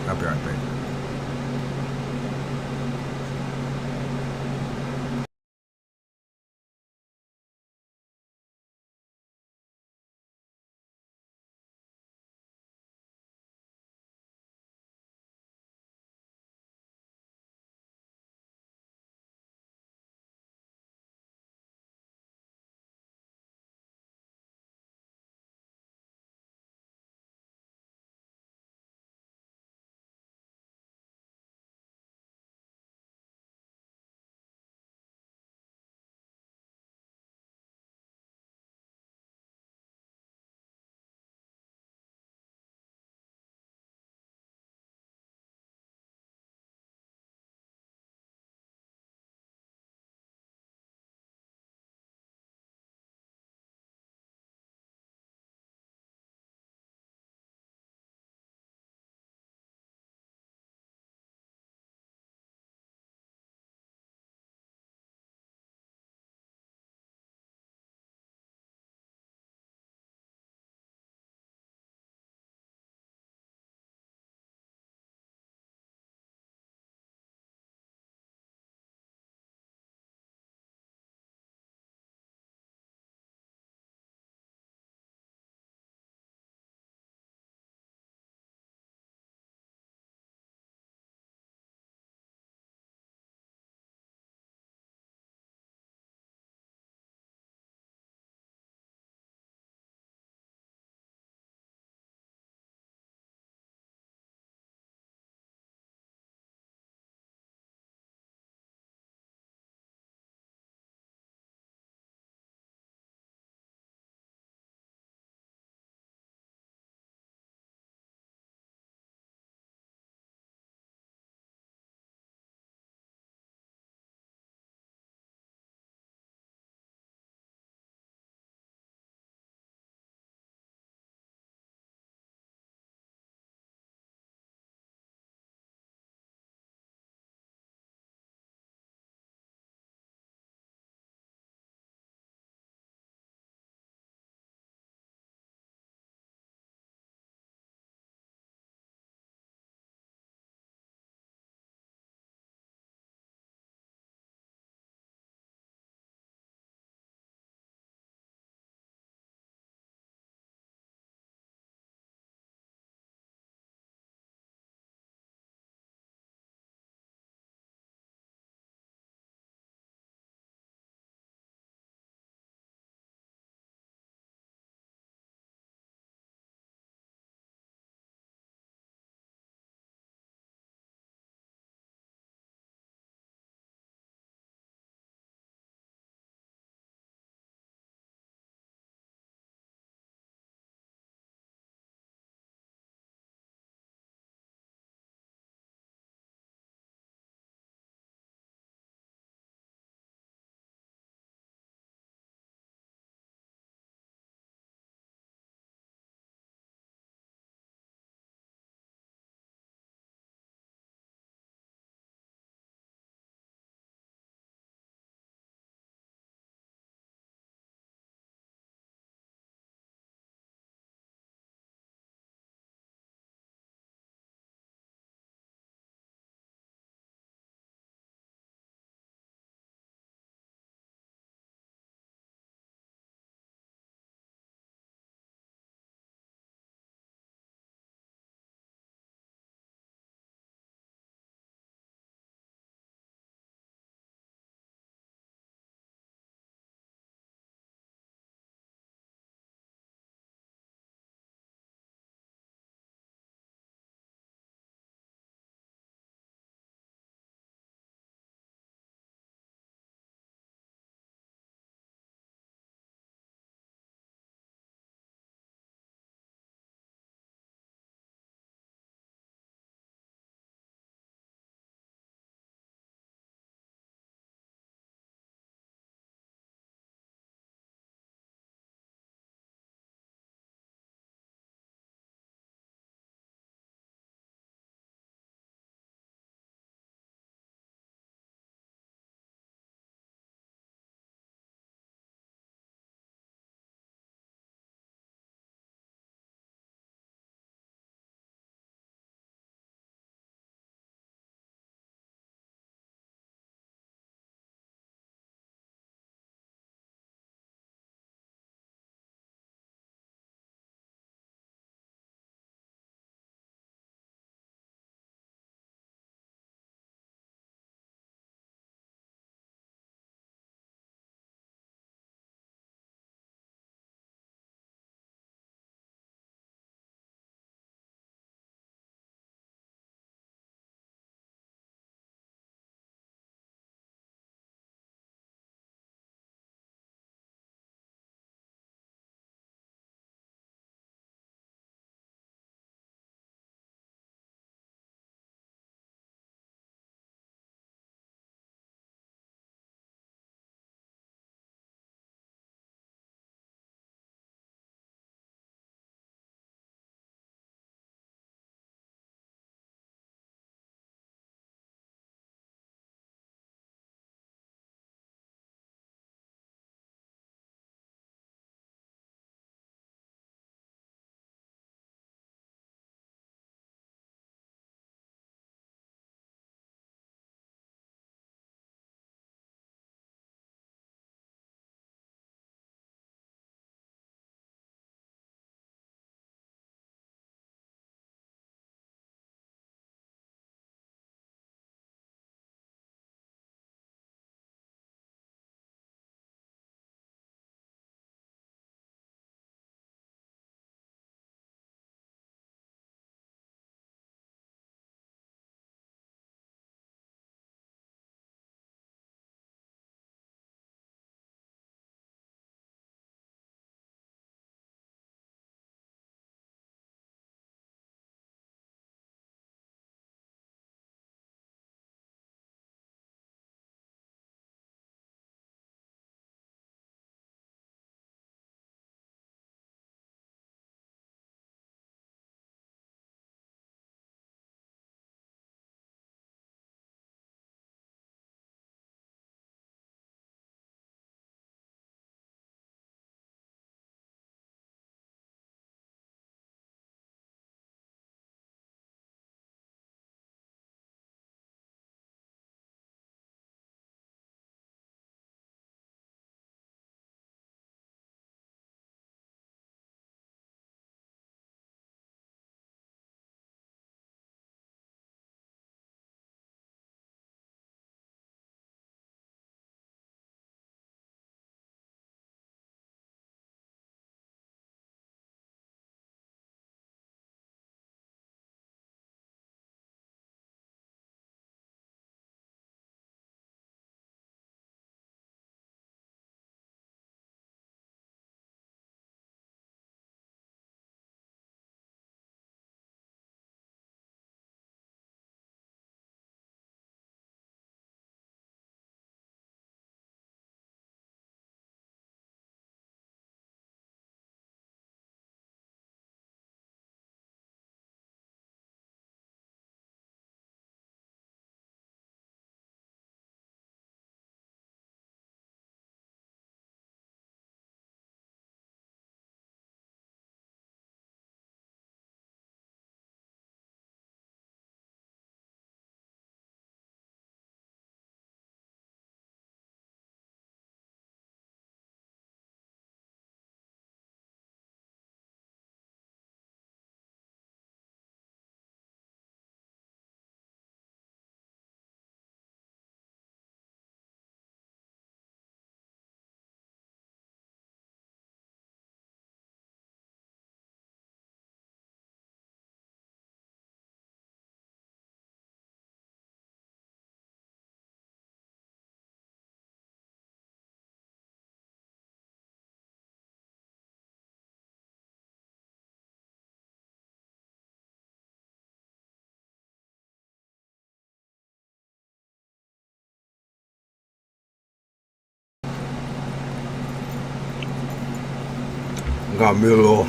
got me a little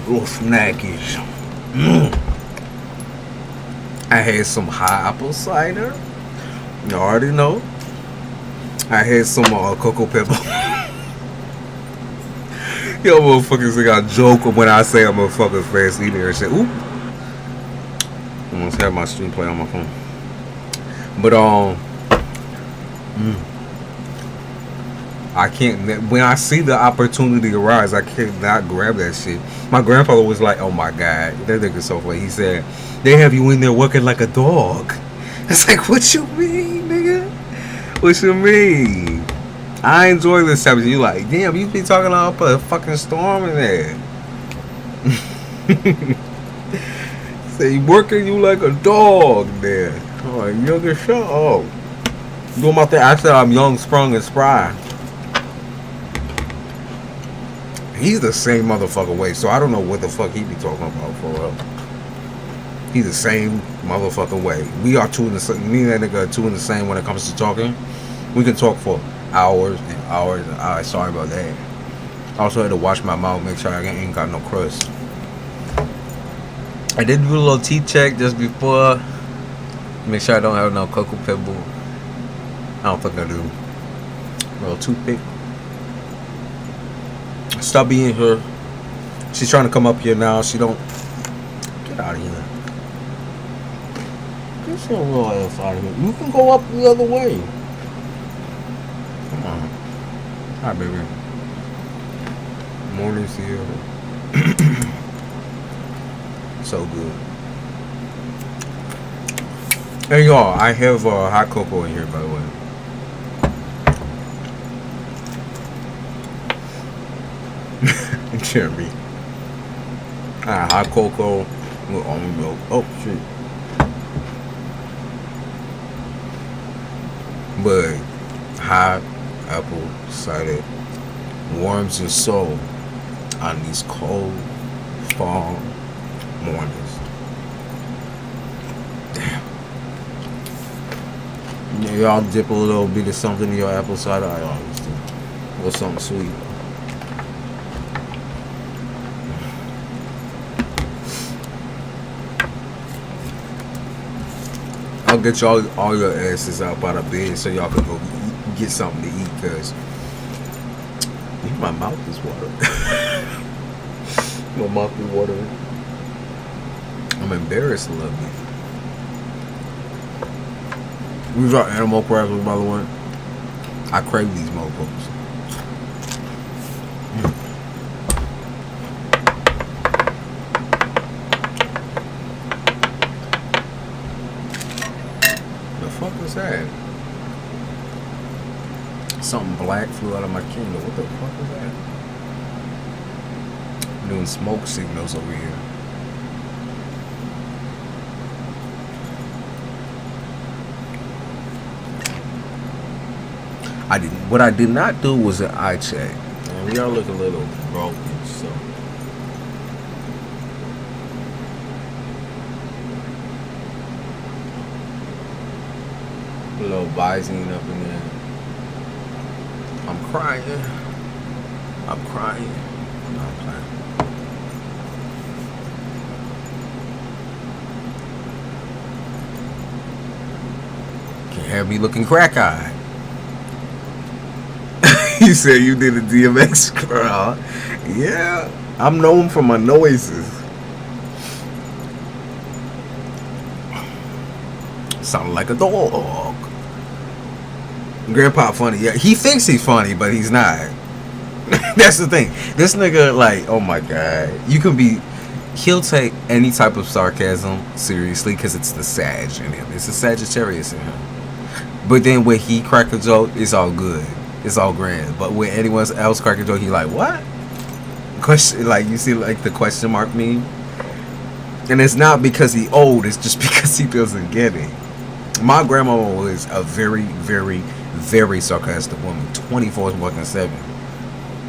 snackies. I had some hot apple cider. You already know. I had some cocoa pebble. Yo, motherfuckers think I joke when I say I'm a fucking fast eater and shit. Oop. I almost have my stream play on my phone. But I can't. When I see the opportunity arise, I can't not grab that shit. My grandfather was like, "Oh my god, that nigga's so funny." He said, "They have you in there working like a dog." It's like, what you mean, nigga? What you mean? I enjoy this type of shit. You like, damn, you be talking up a fucking storm in there. Say, working you like a dog there. Oh, younger shut up. Doing my thing. I said I'm young, sprung, and spry. He's the same motherfucker way, so I don't know what the fuck he be talking about for real. He's the same motherfucking way. We are two in the same. Me and that nigga are two in the same when it comes to talking. We can talk for hours and hours and hours. Sorry about that. I also had to wash my mouth, make sure I ain't got no crust. I did do a little teeth check just before. Make sure I don't have no cocoa pebble. I don't think I do. A little toothpick. Stop being her. She's trying to come up here now. She don't. Get out of here. Get your little ass out of here. You can go up the other way. Come on. Hi, baby. Morning's here. So good. Hey, y'all. I have hot cocoa in here, by the way. Jeremy. Hot cocoa with almond milk. Oh shit. But hot apple cider warms your soul on these cold fall mornings. Damn. Yeah, y'all dip a little bit of something in your apple cider. I always do. Or something sweet. I'll get y'all all your asses up out of bed so y'all can go get something to eat, cause my mouth is watering. My mouth is watering. I'm embarrassed a little bit. These are animal crackers, by the way. I crave these motherfuckers. That? Something black flew out of my candle. What the fuck is that? I'm doing smoke signals over here. What I did not do was an eye check. And we all look a little broken, so. A little Visine up in there. I'm crying. I'm crying. No, I'm crying. Can't have me looking crack-eyed. You said you did a DMX girl. Yeah, I'm known for my noises. Sound like a dog. Grandpa funny. Yeah, he thinks he's funny, but he's not. That's the thing. This nigga, like, oh my god. You can be... He'll take any type of sarcasm seriously because it's the Sag in him. It's the Sagittarius in him. But then when he crack a joke, it's all good. It's all grand. But when anyone else crack a joke, he like, what? Question, like, you see, like, the question mark meme? And it's not because he old. It's just because he doesn't get it. My grandma was a very, very, very sarcastic woman. 24/7.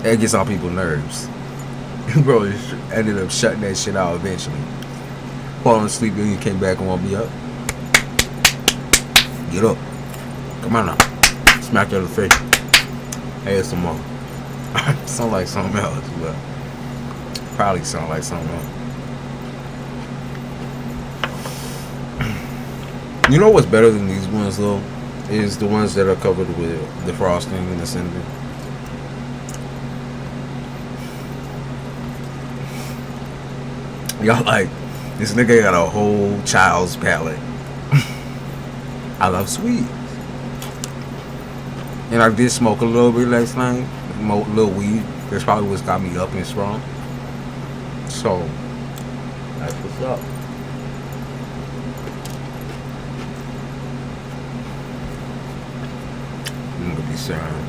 That gets on people's nerves. Bro, ended up shutting that shit out eventually. Falling asleep, then you came back and woke me up. Get up. Come on now. Smack you in the face. Hey, some more. Sound like something else, but Probably sound like something. You know what's better than these ones though? Is the ones that are covered with the frosting and the cinnamon. Y'all like, this nigga got a whole child's palate. I love sweets. And I did smoke a little bit last night. A little weed. That's probably what's got me up and strong. So, that's what's up. I'm gonna be saying,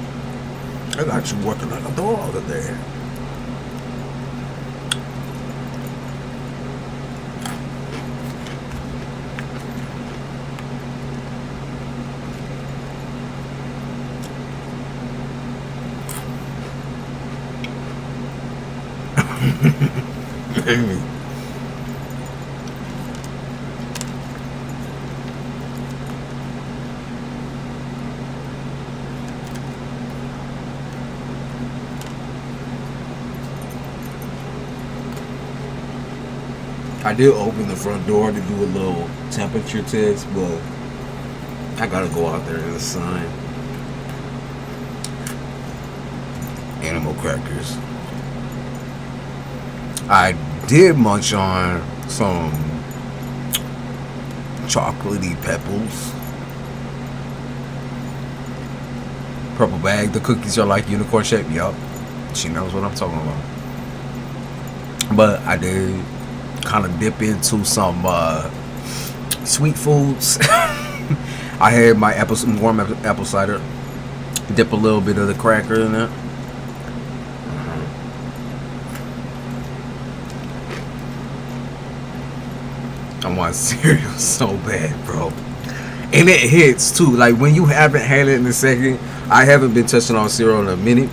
I got you working like a dog today. I did open the front door to do a little temperature test, but I gotta go out there in the sun. Animal crackers. I did munch on some chocolatey pebbles. Purple bag. The cookies are like unicorn shaped. Yup. She knows what I'm talking about. But I did kind of dip into some sweet foods. I had my warm apple cider. Dip a little bit of the cracker in it. I want cereal so bad, bro. And it hits too. Like when you haven't had it in a second. I haven't been touching on cereal in a minute.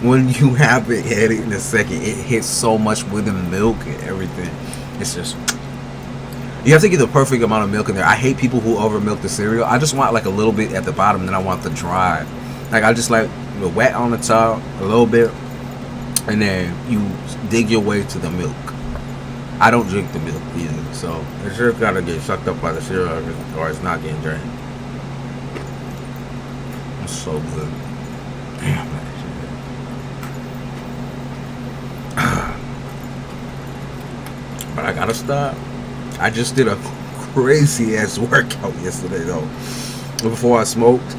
When you haven't had it in a second, it hits so much with the milk and everything. It's just, you have to get the perfect amount of milk in there. I hate people who over milk the cereal. I just want like a little bit at the bottom, then I want the dry. Like I just like the wet on the top a little bit, and then you dig your way to the milk. I don't drink the milk either, so it's just gotta get sucked up by the cereal or it's not getting drank. It's so good. Damn that shit. But I gotta stop. I just did a crazy ass workout yesterday though. Before I smoked.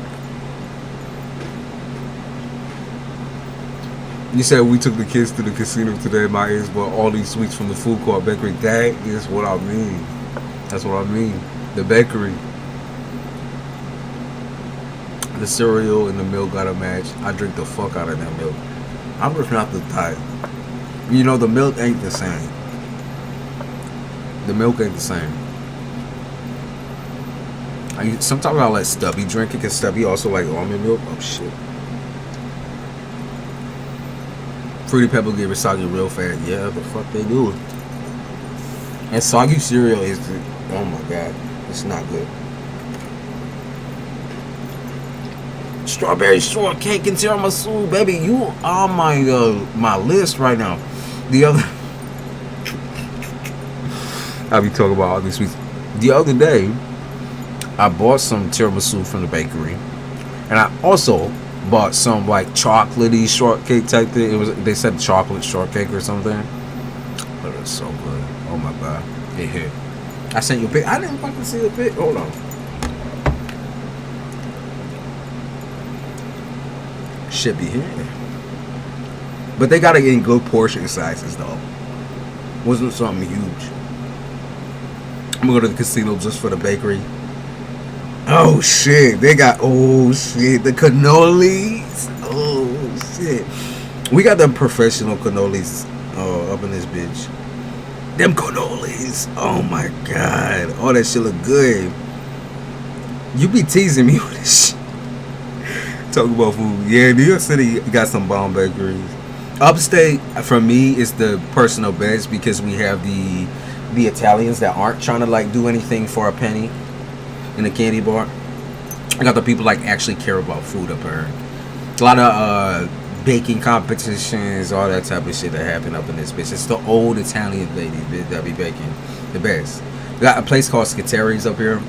You said we took the kids to the casino today. My ears bought all these sweets from the food court bakery. That is what I mean. That's what I mean. The bakery. The cereal and the milk got a match. I drink the fuck out of that milk. I'm just not the type. You know, the milk ain't the same. The milk ain't the same. Sometimes I let Stubby drink it because Stubby also like almond milk. Oh shit. Fruity Pebble get soggy real fast. Yeah, the fuck they do. And soggy cereal is, oh my god, it's not good. Strawberry shortcake and tiramisu, baby, you on my list right now. The other, I be talking about all these sweets. The other day, I bought some tiramisu from the bakery, and I also bought some like chocolatey shortcake type thing. It was, they said chocolate shortcake or something, but it's so good. Oh my god, it hit. I sent you a pic. I didn't fucking see a pic. Hold on. Should be here, but they gotta get in good portion sizes though. Wasn't something huge. I'm gonna go to the casino just for the bakery. Oh shit, they got, oh shit, the cannolis. Oh shit, we got them professional cannolis up in this bitch. Them cannolis, oh my god, all that shit look good. You be teasing me with this shit. Talk about food. Yeah, New York City got some bomb bakeries. Upstate for me is the personal best because we have the Italians that aren't trying to like do anything for a penny in a candy bar. I got the people like actually care about food up here. A lot of baking competitions, all that type of shit that happen up in this bitch. It's the old Italian ladies that be baking the best. We got a place called Scutteri's up here.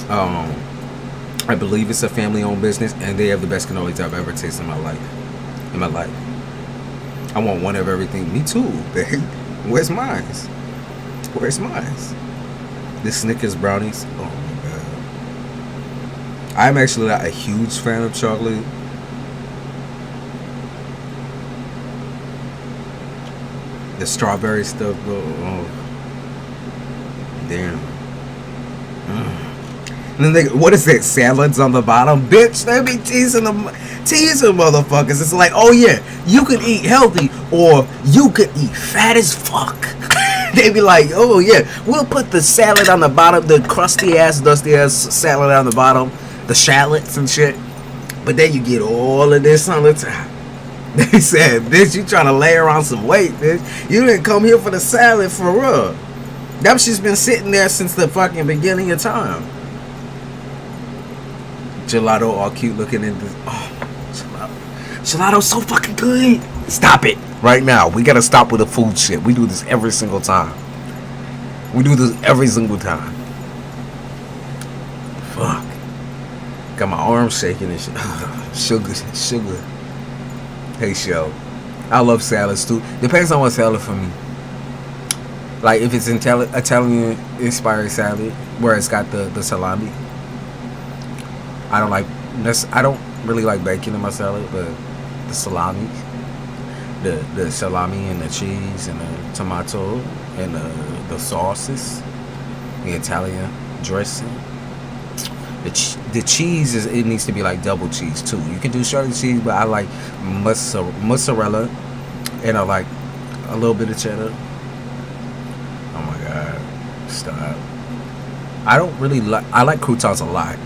I believe it's a family-owned business, and they have the best cannolis I've ever tasted in my life. I want one of everything. Me too, babe. Where's mine? Where's mine? The Snickers brownies. Oh my god. I'm actually not a huge fan of chocolate. The strawberry stuff, bro. Oh. Damn. And then what is that? Salads on the bottom, bitch. They be teasing motherfuckers. It's like, oh yeah, you can eat healthy or you could eat fat as fuck. They be like, oh yeah, we'll put the salad on the bottom, the crusty ass, dusty ass salad on the bottom, the shallots and shit. But then you get all of this on the top. They said, bitch, you trying to layer on some weight, bitch. You didn't come here for the salad for real. That shit's been sitting there since the fucking beginning of time. Gelato all cute looking in this. Oh, gelato's so fucking good. Stop it right now. We gotta stop with the food shit. We do this every single time. Fuck. Got my arms shaking and shit. Sugar. Hey, show. I love salads too. Depends on what salad for me. Like if it's Italian inspired salad where it's got the salami. I don't really like bacon in my salad, but the salami, the salami and the cheese and the tomato and the sauces, the Italian dressing. The cheese it needs to be like double cheese too. You can do shredded cheese, but I like mozzarella, and I like a little bit of cheddar. Oh my god, stop! I don't really like. I like croutons a lot.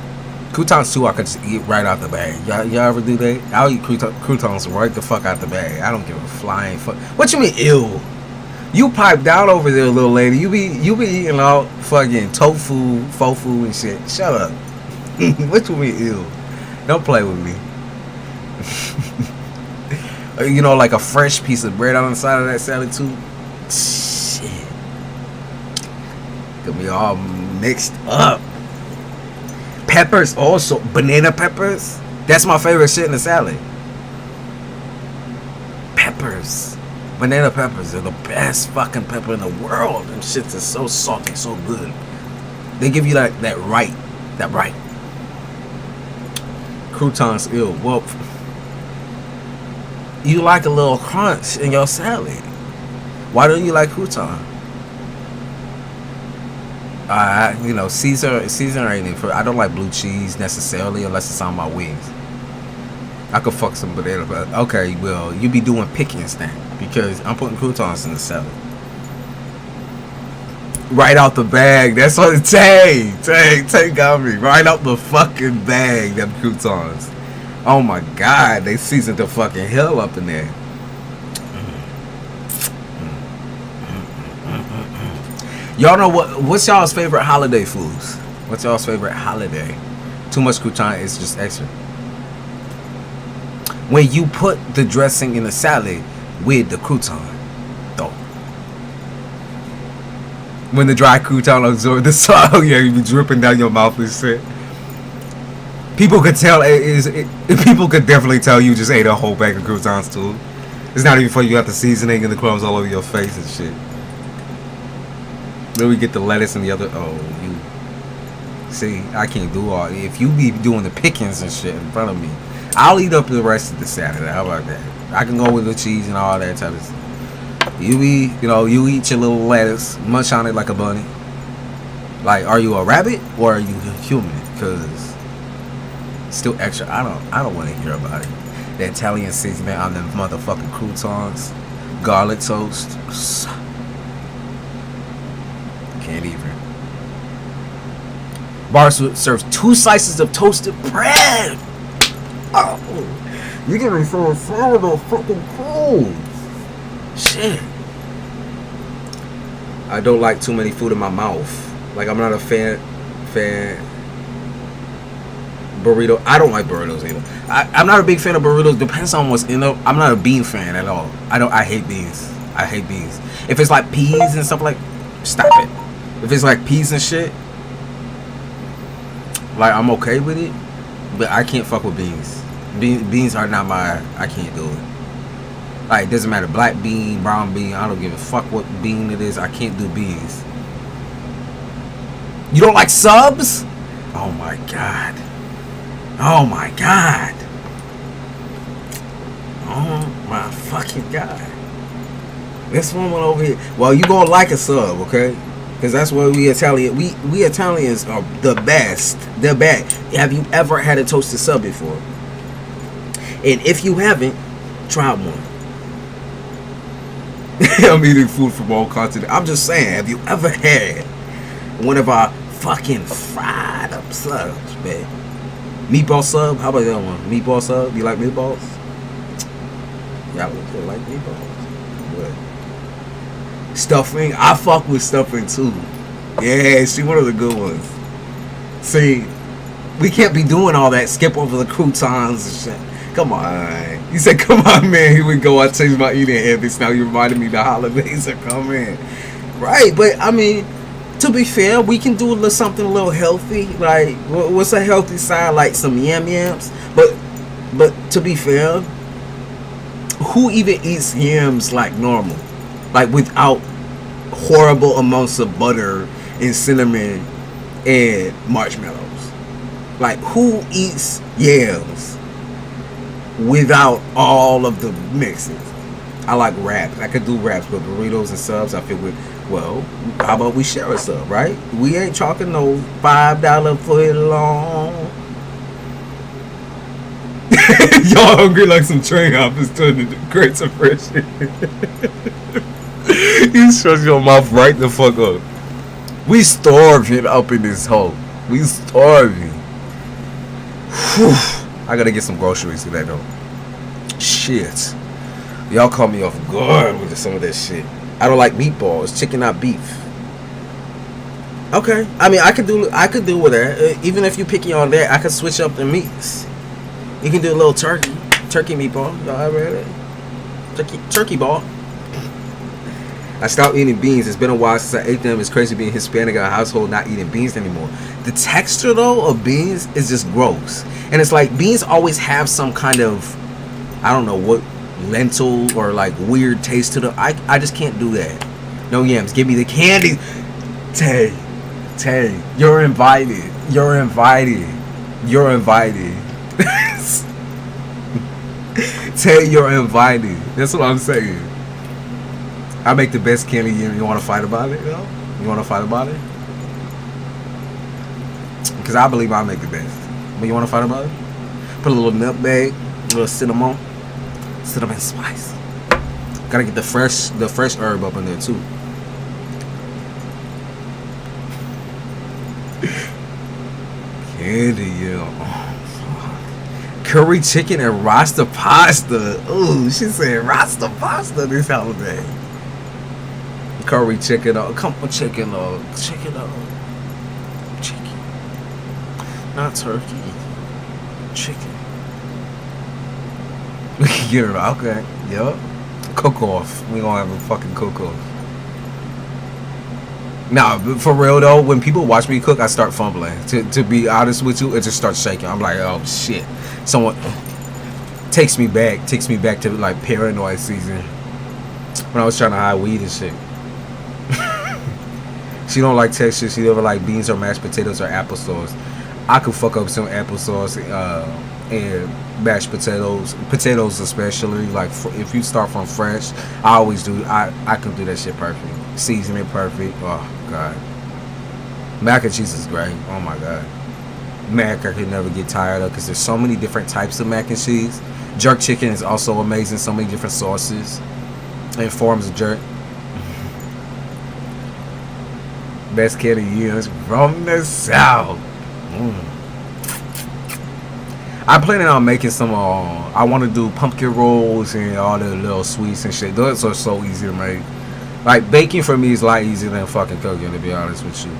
Croutons too, I could just eat right out the bag. Y'all ever do that? I'll eat croutons right the fuck out the bag. I don't give a flying fuck. What you mean, ew? You pipe down over there, little lady. You be eating all fucking tofu, fofu, and shit. Shut up. What you mean, ew? Don't play with me. You know, like a fresh piece of bread on the side of that salad too. Shit. Got me all mixed up. Peppers also. Banana peppers. That's my favorite shit in the salad. Peppers. Banana peppers are the best fucking pepper in the world. Them shits are so salty, so good. They give you that right. Croutons, ew. Well, you like a little crunch in your salad. Why don't you like crouton? Caesar ain't it for. I don't like blue cheese necessarily unless it's on my wings. I could fuck some banana, but okay, well, you be doing pickings then because I'm putting croutons in the salad. Right out the bag. That's what it take got me. Right out the fucking bag, them croutons. Oh my god, they seasoned the fucking hell up in there. Y'all know what's y'all's favorite holiday foods? What's y'all's favorite holiday? Too much crouton is just extra. When you put the dressing in the salad with the crouton, though. When the dry crouton absorb the salt, yeah, you be dripping down your mouth and shit. People could tell people could definitely tell you just ate a whole bag of croutons too. It's not even funny. You got the seasoning and the crumbs all over your face and shit. Then we get the lettuce and the other. Oh, you see, I can't do all. If you be doing the pickings and shit in front of me, I'll eat up the rest of the salad. How about that? I can go with the cheese and all that type of stuff. You eat your little lettuce, munch on it like a bunny. Like, are you a rabbit or are you human? Because still extra. I don't want to hear about it. The Italian seasoning on them motherfucking croutons, garlic toast. Can't even. Bar serves 2 slices of toasted bread. Oh, you get me so excited about fucking food. Shit. I don't like too many food in my mouth. Like, I'm not a fan. burrito. I don't like burritos either. I'm not a big fan of burritos. Depends on what's in them. I'm not a bean fan at all. I hate beans. I hate beans. If it's like peas and stuff like, stop it. If it's like peas and shit, like I'm okay with it, but I can't fuck with beans. Beans are not my. I can't do it. Like, it doesn't matter, black bean, brown bean. I don't give a fuck what bean it is. I can't do beans. You don't like subs? Oh my god. Oh my god. Oh my fucking god. This woman over here. Well, you gonna like a sub, okay? Because that's what we Italian. We Italians are the best. The best. Have you ever had a toasted sub before? And if you haven't, try one. I'm eating food from all continents. I'm just saying, have you ever had one of our fucking fried up subs, man? Meatball sub? How about that one? Meatball sub? You like meatballs? Yeah, I would like meatballs. What? Stuffing? I fuck with stuffing too. Yeah, she one of the good ones. See, we can't be doing all that. Skip over the croutons and shit. Come on. You said, come on, man. Here we go. I changed my eating habits. Now you reminded me the holidays are coming. Right. But, I mean, to be fair, we can do something a little healthy. Like, what's a healthy side? Like some yams. But to be fair, who even eats yams like normal? Like, without horrible amounts of butter and cinnamon and marshmallows? Like, who eats yams without all of the mixes? I like wraps. I could do wraps, but burritos and subs, I feel well, how about we share a sub, right? We ain't talking no $5 foot long. Y'all hungry like some train hoppers turning the Great Depression. You shut your mouth right the fuck up. We starving up in this hole. We starving. Whew. I gotta get some groceries today though. Shit. Y'all caught me off guard with some of that shit. I don't like meatballs. Chicken, not beef. Okay. I mean, I could do with that. Even if you're picky on that, I could switch up the meats. You can do a little turkey meatball. Y'all ever had that? Turkey ball. I stopped eating beans. It's been a while since I ate them. It's crazy being Hispanic in a household not eating beans anymore. The texture though of beans is just gross. And it's like beans always have some kind of, I don't know what, lentil or like weird taste to them. I just can't do that. No yams. Give me the candy. Tay, you're invited. You're invited. Tay, you're invited. That's what I'm saying. I make the best candy. You want to fight about it? You want to fight about it? Because I believe I make the best. But you want to fight about it? Put a little nutmeg, a little cinnamon spice. Gotta get the fresh herb up in there too. Candy, yeah. Curry chicken and Rasta pasta. Ooh, she said Rasta pasta this holiday. Curry chicken, chicken, not turkey, chicken. We can get it. Okay, yup. Cook off. We gonna have a fucking cook off. Nah, for real though, when people watch me cook, I start fumbling. To be honest with you, it just starts shaking. I'm like, oh shit. Someone takes me back to like paranoid season when I was trying to hide weed and shit. She don't like texture. She never like beans or mashed potatoes or applesauce. I could fuck up some applesauce and mashed potatoes especially. Like if you start from fresh, I always do. I can do that shit perfect. Season it perfect. Oh god, mac and cheese is great. Oh my god, mac I could never get tired of because there's so many different types of mac and cheese. Jerk chicken is also amazing. So many different sauces and forms of jerk. Best candy yams from the south. I'm planning on making some. I want to do pumpkin rolls and all the little sweets and shit. Those are so easy to make. Like baking for me is a lot easier than fucking cooking, to be honest with you.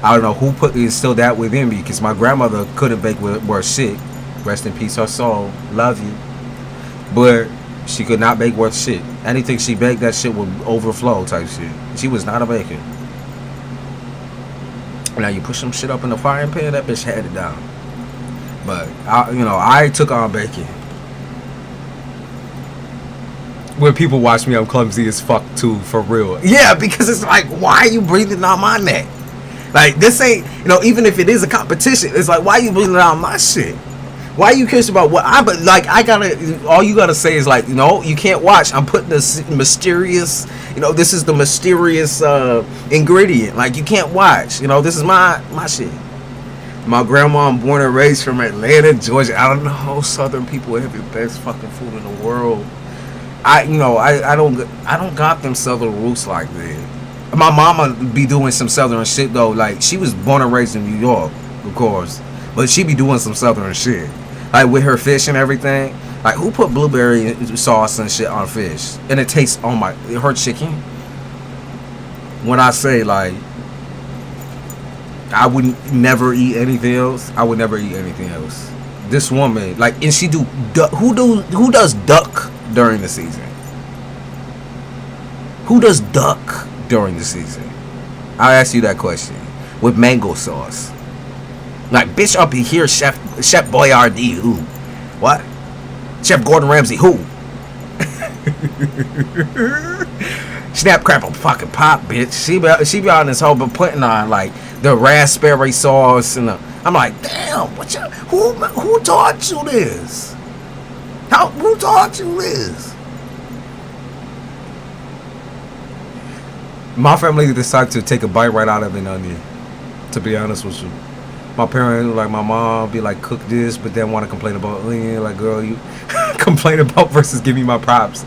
I don't know who put instilled that within me, because my grandmother couldn't bake worth shit. Rest in peace, her soul. Love you. But she could not bake worth shit. Anything she baked, that shit would overflow type shit. She was not a baker. Now you push some shit up in the frying pan, that bitch had it down. But I took on baking. When people watch me, I'm clumsy as fuck too, for real. Yeah, because it's like, why are you breathing on my neck? Like, this ain't, even if it is a competition, it's like, why are you breathing on my shit? Why are you curious about what all you gotta say is like, you can't watch. I'm putting this mysterious, this is the mysterious ingredient. Like, you can't watch. This is my shit. My grandma, I'm born and raised from Atlanta, Georgia. I don't know, Southern people have the best fucking food in the world. I don't got them Southern roots like that. My mama be doing some Southern shit though. Like, she was born and raised in New York, of course, but she be doing some Southern shit. Like, with her fish and everything. Like, who put blueberry sauce and shit on fish? And it tastes, her chicken. When I say, like, I would never eat anything else. I would never eat anything else. This woman, like, and she do who does duck during the season? Who does duck during the season? I'll ask you that question. With mango sauce. Like, bitch, up in here, Chef Boyardee, who? What? Chef Gordon Ramsay, who? Snap, crapple, fucking pop, bitch. She be on this whole, but putting on, like, the raspberry sauce and I'm like, damn, who taught you this? Who taught you this? My family decided to take a bite right out of an onion, to be honest with you. My parents, like my mom, be like, cook this, but then want to complain about onion. Like, girl, you complain about versus give me my props.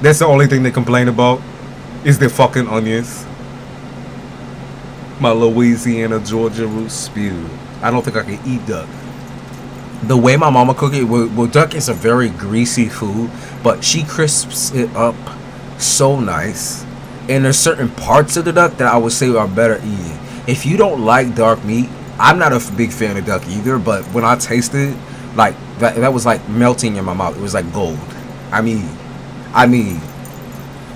That's the only thing they complain about, is their fucking onions. My Louisiana, Georgia roots spew. I don't think I can eat duck. The way my mama cook it, well, duck is a very greasy food, but she crisps it up so nice. And there's certain parts of the duck that I would say are better eaten. If you don't like dark meat, I'm not a big fan of duck either, but when I tasted it, like, that was like melting in my mouth. It was like gold. I mean,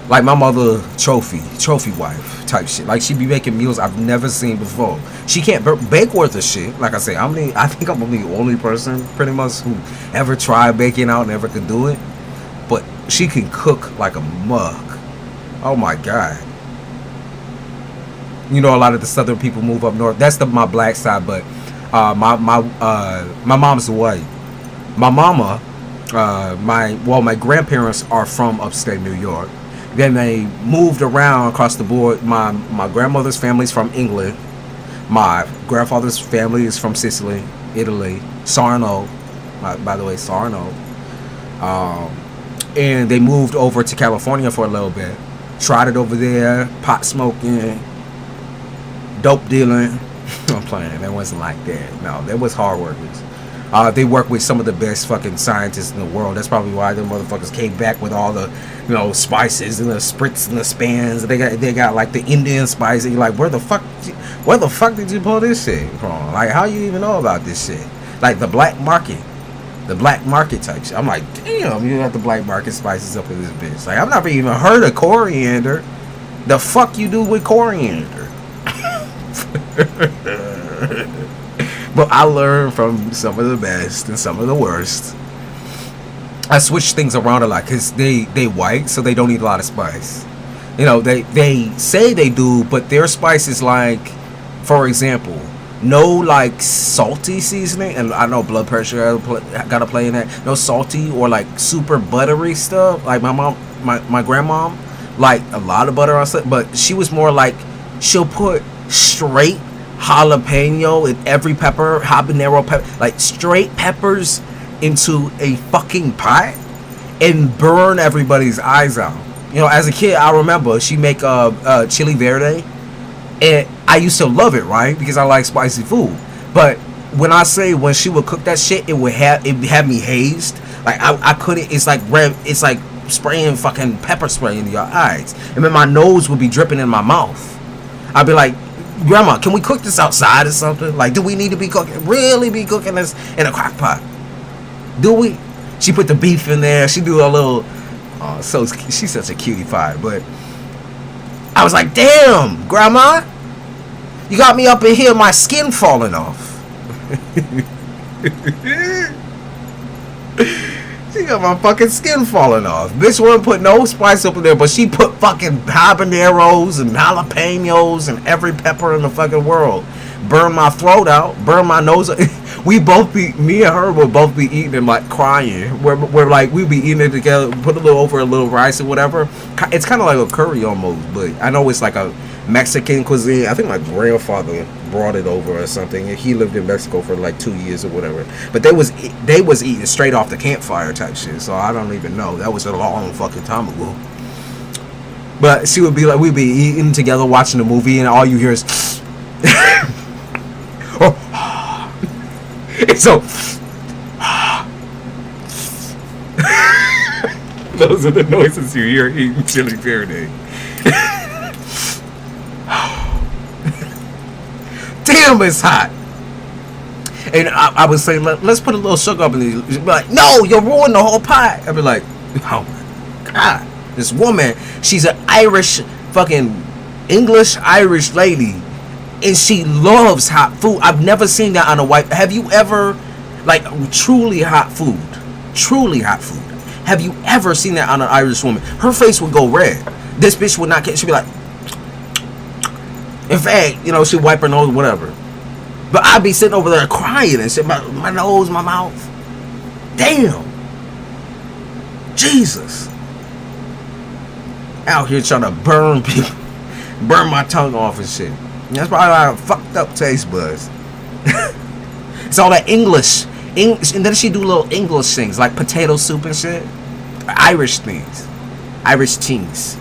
like my mother, trophy wife type shit. Like, she be making meals I've never seen before. She can't bake worth of shit. Like I say, I think I'm the only person pretty much who ever tried baking out and never could do it. But she can cook like a mug. Oh my God. A lot of the Southern people move up north. That's my black side, but my mom's white. My mama, my grandparents are from upstate New York. Then they moved around across the board. My grandmother's family's from England. My grandfather's family is from Sicily, Italy, Sarno. By the way, Sarno. And they moved over to California for a little bit. Tried it over there, pot smoking, dope dealing. I'm playing. It wasn't like that. No, they was hard workers. They work with some of the best fucking scientists in the world. That's probably why the motherfuckers came back with all the, spices and the spritz and the spans. They got like the Indian spice. And you're like, where the fuck did you pull this shit from? Like, how you even know about this shit? Like the black market type shit. I'm like, damn, you got the black market spices up in this bitch. Like, I've never even heard of coriander. The fuck you do with coriander? But I learned from some of the best and some of the worst. I switch things around a lot because they white, so they don't eat a lot of spice. They say they do, but their spice is like, for example, no like salty seasoning, and I know blood pressure gotta play in that. No salty or like super buttery stuff. Like my mom, my grandmom, like a lot of butter on stuff, but she was more like, she'll put straight jalapeno in every pepper, habanero pepper, like straight peppers into a fucking pot and burn everybody's eyes out. As a kid, I remember she make chili verde, and I used to love it, right? Because I like spicy food. But when she would cook that shit, it would have me hazed. Like I couldn't. It's like red. It's like spraying fucking pepper spray into your eyes, and then my nose would be dripping in my mouth. I'd be like, Grandma, can we cook this outside or something? Like, do we need to be cooking, really be cooking this in a crock pot? Do we? She put the beef in there. She do a little, so she's such a cutie pie. But I was like, damn, Grandma, you got me up in here, my skin falling off. She got my fucking skin falling off. Bitch wouldn't put no spice up in there, but she put fucking habaneros and jalapenos and every pepper in the fucking world. Burn my throat out, burn my nose. We both be, me and her would both be eating and like crying. We're like, we'd be eating it together, put a little over a little rice or whatever. It's kind of like a curry almost, but I know it's like a Mexican cuisine. I think my grandfather brought it over or something. He lived in Mexico for like 2 years or whatever. But they was eating straight off the campfire type shit. So I don't even know. That was a long fucking time ago. But she would be like, we'd be eating together, watching the movie, and all you hear is, it's so. Those are the noises you hear eating chili Faraday. Damn, it's hot. And I would say, let's put a little sugar up in these. She'd be like, no, you'll ruin the whole pie. I'd be like, oh my God. This woman, she's an Irish, fucking English Irish lady. And she loves hot food. I've never seen that on a white. Have you ever, like, truly hot food? Truly hot food. Have you ever seen that on an Irish woman? Her face would go red. This bitch would not get, she'd be like, in fact, you know, she'd wipe her nose, whatever. But I'd be sitting over there crying and shit. My nose, my mouth. Damn. Jesus. Out here trying to burn people. Burn my tongue off and shit. That's probably why I fucked up taste buds. It's all that English. And then she do little English things like potato soup and shit. Irish things. Irish things.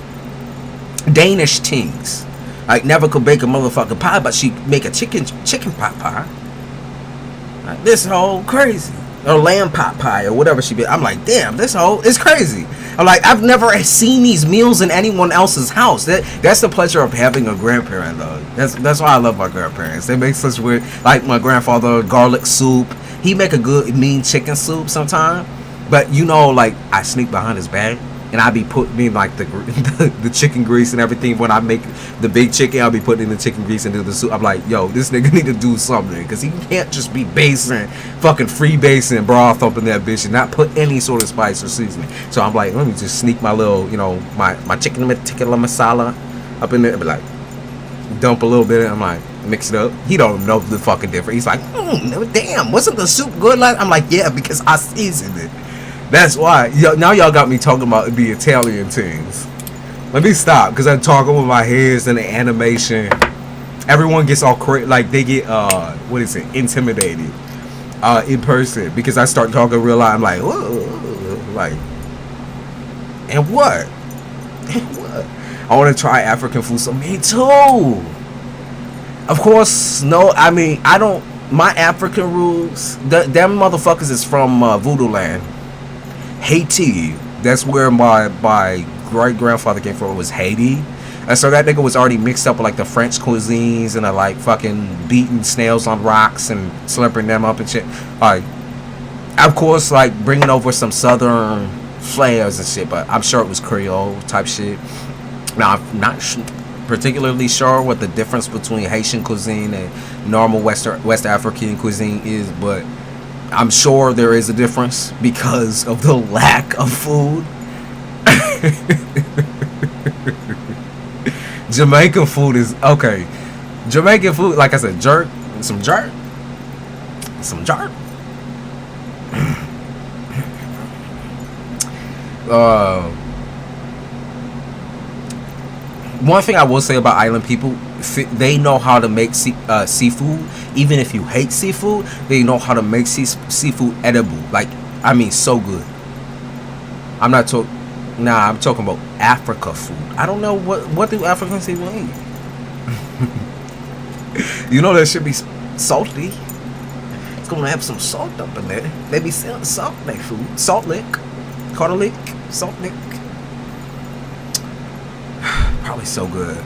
Danish things. Like, never could bake a motherfucking pie, but she make a chicken pot pie. Like, this whole crazy. Or lamb pot pie or whatever she be. I'm like, damn, this whole is crazy. I'm like, I've never seen these meals in anyone else's house. That's the pleasure of having a grandparent, though. That's why I love my grandparents. They make such weird, like my grandfather, garlic soup. He make a good mean chicken soup sometime. But you know, like, I sneak behind his back. And I be putting in like the chicken grease and everything. When I make the big chicken, I'll be putting in the chicken grease into the soup. I'm like, yo, this nigga need to do something, because he can't just be fucking free basing broth up in that bitch and not put any sort of spice or seasoning. So I'm like, let me just sneak my little, you know, my chicken masala up in there. I'll be like, dump a little bit. I'm like, mix it up. He don't know the fucking difference. He's like, damn, wasn't the soup good? I'm like, yeah, because I seasoned it. That's why. Now y'all got me talking about the Italian things. Let me stop, because I'm talking with my heads and the animation. Everyone gets all crazy. Like, they get, intimidated in person. Because I start talking real loud. I'm like, whoa. Like, and what? And what? I want to try African food. So, me too. Of course, no. I mean, I don't. My African roots, them motherfuckers is from Voodoo Land. Haiti. That's where my great grandfather came from, was Haiti. And so that nigga was already mixed up with like the French cuisines and like fucking beating snails on rocks and slurping them up and shit. Like, of course, like bringing over some southern flavors and shit, but I'm sure it was Creole type shit. Now, I'm not particularly sure what the difference between Haitian cuisine and normal West African cuisine is, but I'm sure there is a difference because of the lack of food. Jamaican food is okay. Jamaican food, like I said, some jerk. One thing I will say about island people, they know how to make seafood. Even if you hate seafood, they know how to make seafood edible. Like, I mean, so good. I'm talking about Africa food. I don't know what do Africans even eat. You know, that should be salty. It's gonna have some salt up in there. They be selling salt in their food. Salt lick, salt lick. Probably so good.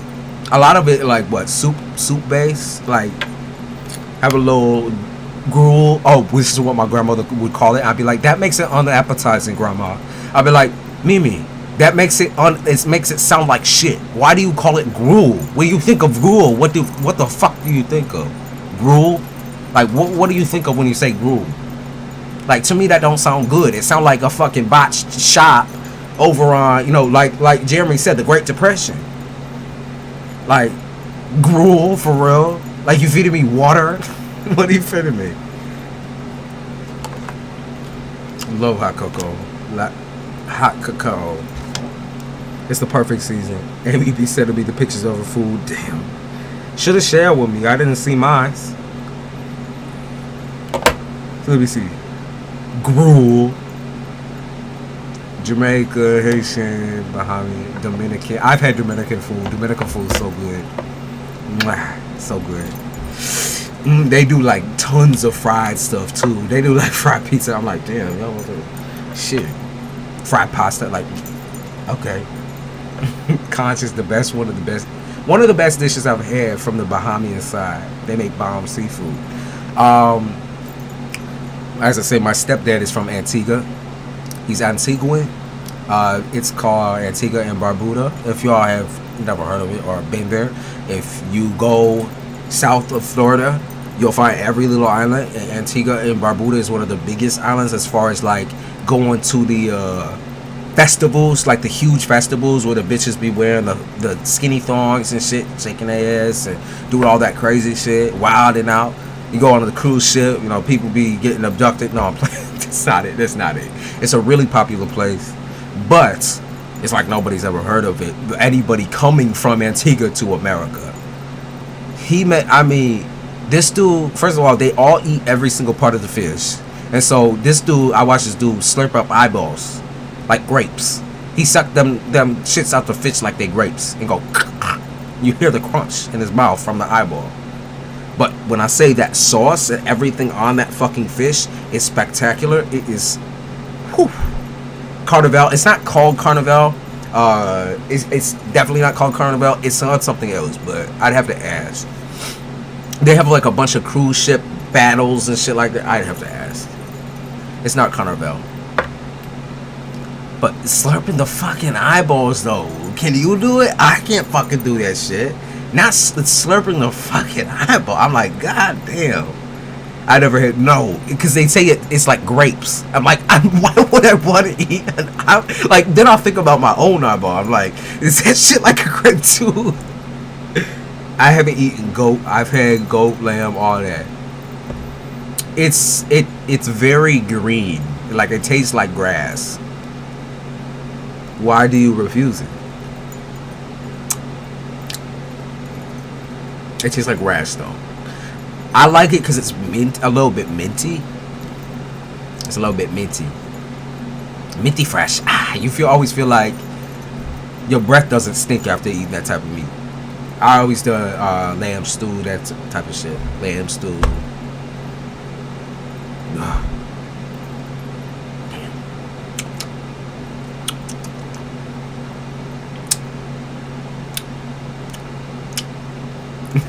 A lot of it like what, soup base, like have a little gruel. Oh, which is what my grandmother would call it. I'd be like, that makes it unappetizing, grandma. I'd be like, Mimi, that makes it makes it sound like shit. Why do you call it gruel? When you think of gruel, what the fuck do you think of? Gruel? Like what do you think of when you say gruel? Like, to me that don't sound good. It sounds like a fucking botched shop over on, you know, like Jeremy said, the Great Depression. Like, gruel for real? Like, you feeding me water? What are you feeding me? Love hot cocoa. Hot cacao. It's the perfect season. MEB said to be the pictures of her food. Damn. Should have shared with me. I didn't see mine. So let me see. Gruel. Jamaica, Haitian, Bahamian, Dominican. I've had Dominican food. Dominican food is so good. Mwah, so good. They do like tons of fried stuff too. They do like fried pizza. I'm like, damn, y'all want to shit. Fried pasta, like, okay. Conscious, the best, one of the best dishes I've had from the Bahamian side. They make bomb seafood. As I say, my stepdad is from Antigua. He's Antiguan. It's called Antigua and Barbuda. If y'all have never heard of it or been there, if you go south of Florida, you'll find every little island. And Antigua and Barbuda is one of the biggest islands as far as like going to the festivals, like the huge festivals where the bitches be wearing the skinny thongs and shit, shaking their ass and doing all that crazy shit, wilding out. You go on the cruise ship, you know, people be getting abducted. No, I'm playing. That's not it. It's a really popular place, but it's like nobody's ever heard of it. Anybody coming from Antigua to America. This dude, first of all, they all eat every single part of the fish. And so this dude, I watched this dude slurp up eyeballs like grapes. He sucked them shits out the fish like they grapes and go, you hear the crunch in his mouth from the eyeball. But when I say that sauce and everything on that fucking fish is spectacular, it is, whew. Carnival. It's not called Carnival. It's definitely not called Carnival. It's something else, but I'd have to ask. They have like a bunch of cruise ship battles and shit like that. I'd have to ask. It's not Carnival. But slurping the fucking eyeballs though, can you do it? I can't fucking do that shit. Not slurping the fucking eyeball. I'm like, god damn. I never had, no, because they say it's like grapes. I'm like, why would I want to eat an eyeball? Like, then I'll think about my own eyeball. I'm like, is that shit like a grape too? I haven't eaten goat. I've had goat, lamb, all that. It's very green. Like, it tastes like grass. Why do you refuse it? It tastes like grass though. I like it because it's a little bit minty. It's a little bit minty. Minty fresh. You always feel like your breath doesn't stink after eating that type of meat. I always do lamb stew, that type of shit. Lamb stew.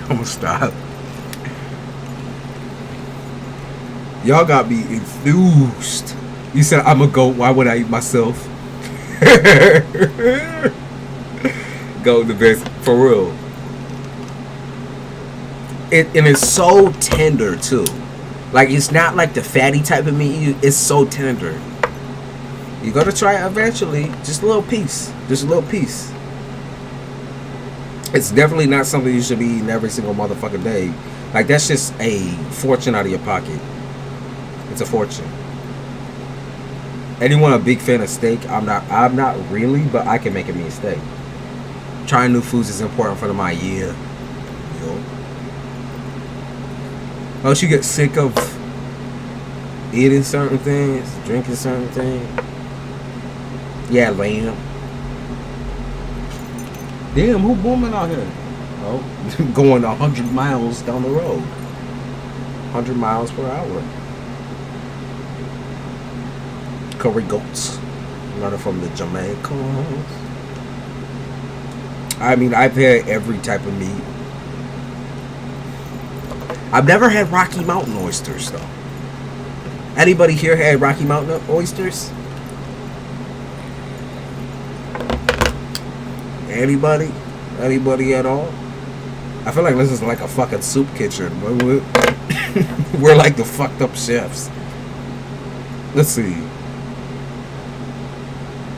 I'm gonna stop. Y'all got me enthused. You said I'm a goat. Why would I eat myself? Goat the best for real. And it's so tender too. Like, it's not like the fatty type of meat. It's so tender. You gotta try it eventually. Just a little piece. Just a little piece. It's definitely not something you should be eating every single motherfucking day. Like, that's just a fortune out of your pocket. It's a fortune. Anyone a big fan of steak? I'm not really, but I can make a mean steak. Trying new foods is important for my year. Once you get sick of eating certain things, drinking certain things. Yeah, lamb. Damn, who booming out here? Oh, going 100 miles down the road. 100 miles per hour. Curry goats. Learning from the Jamaicans. I mean, I've had every type of meat. I've never had Rocky Mountain oysters though. Anybody here had Rocky Mountain oysters? Anybody? Anybody at all? I feel like this is like a fucking soup kitchen. We're like the fucked up chefs. Let's see.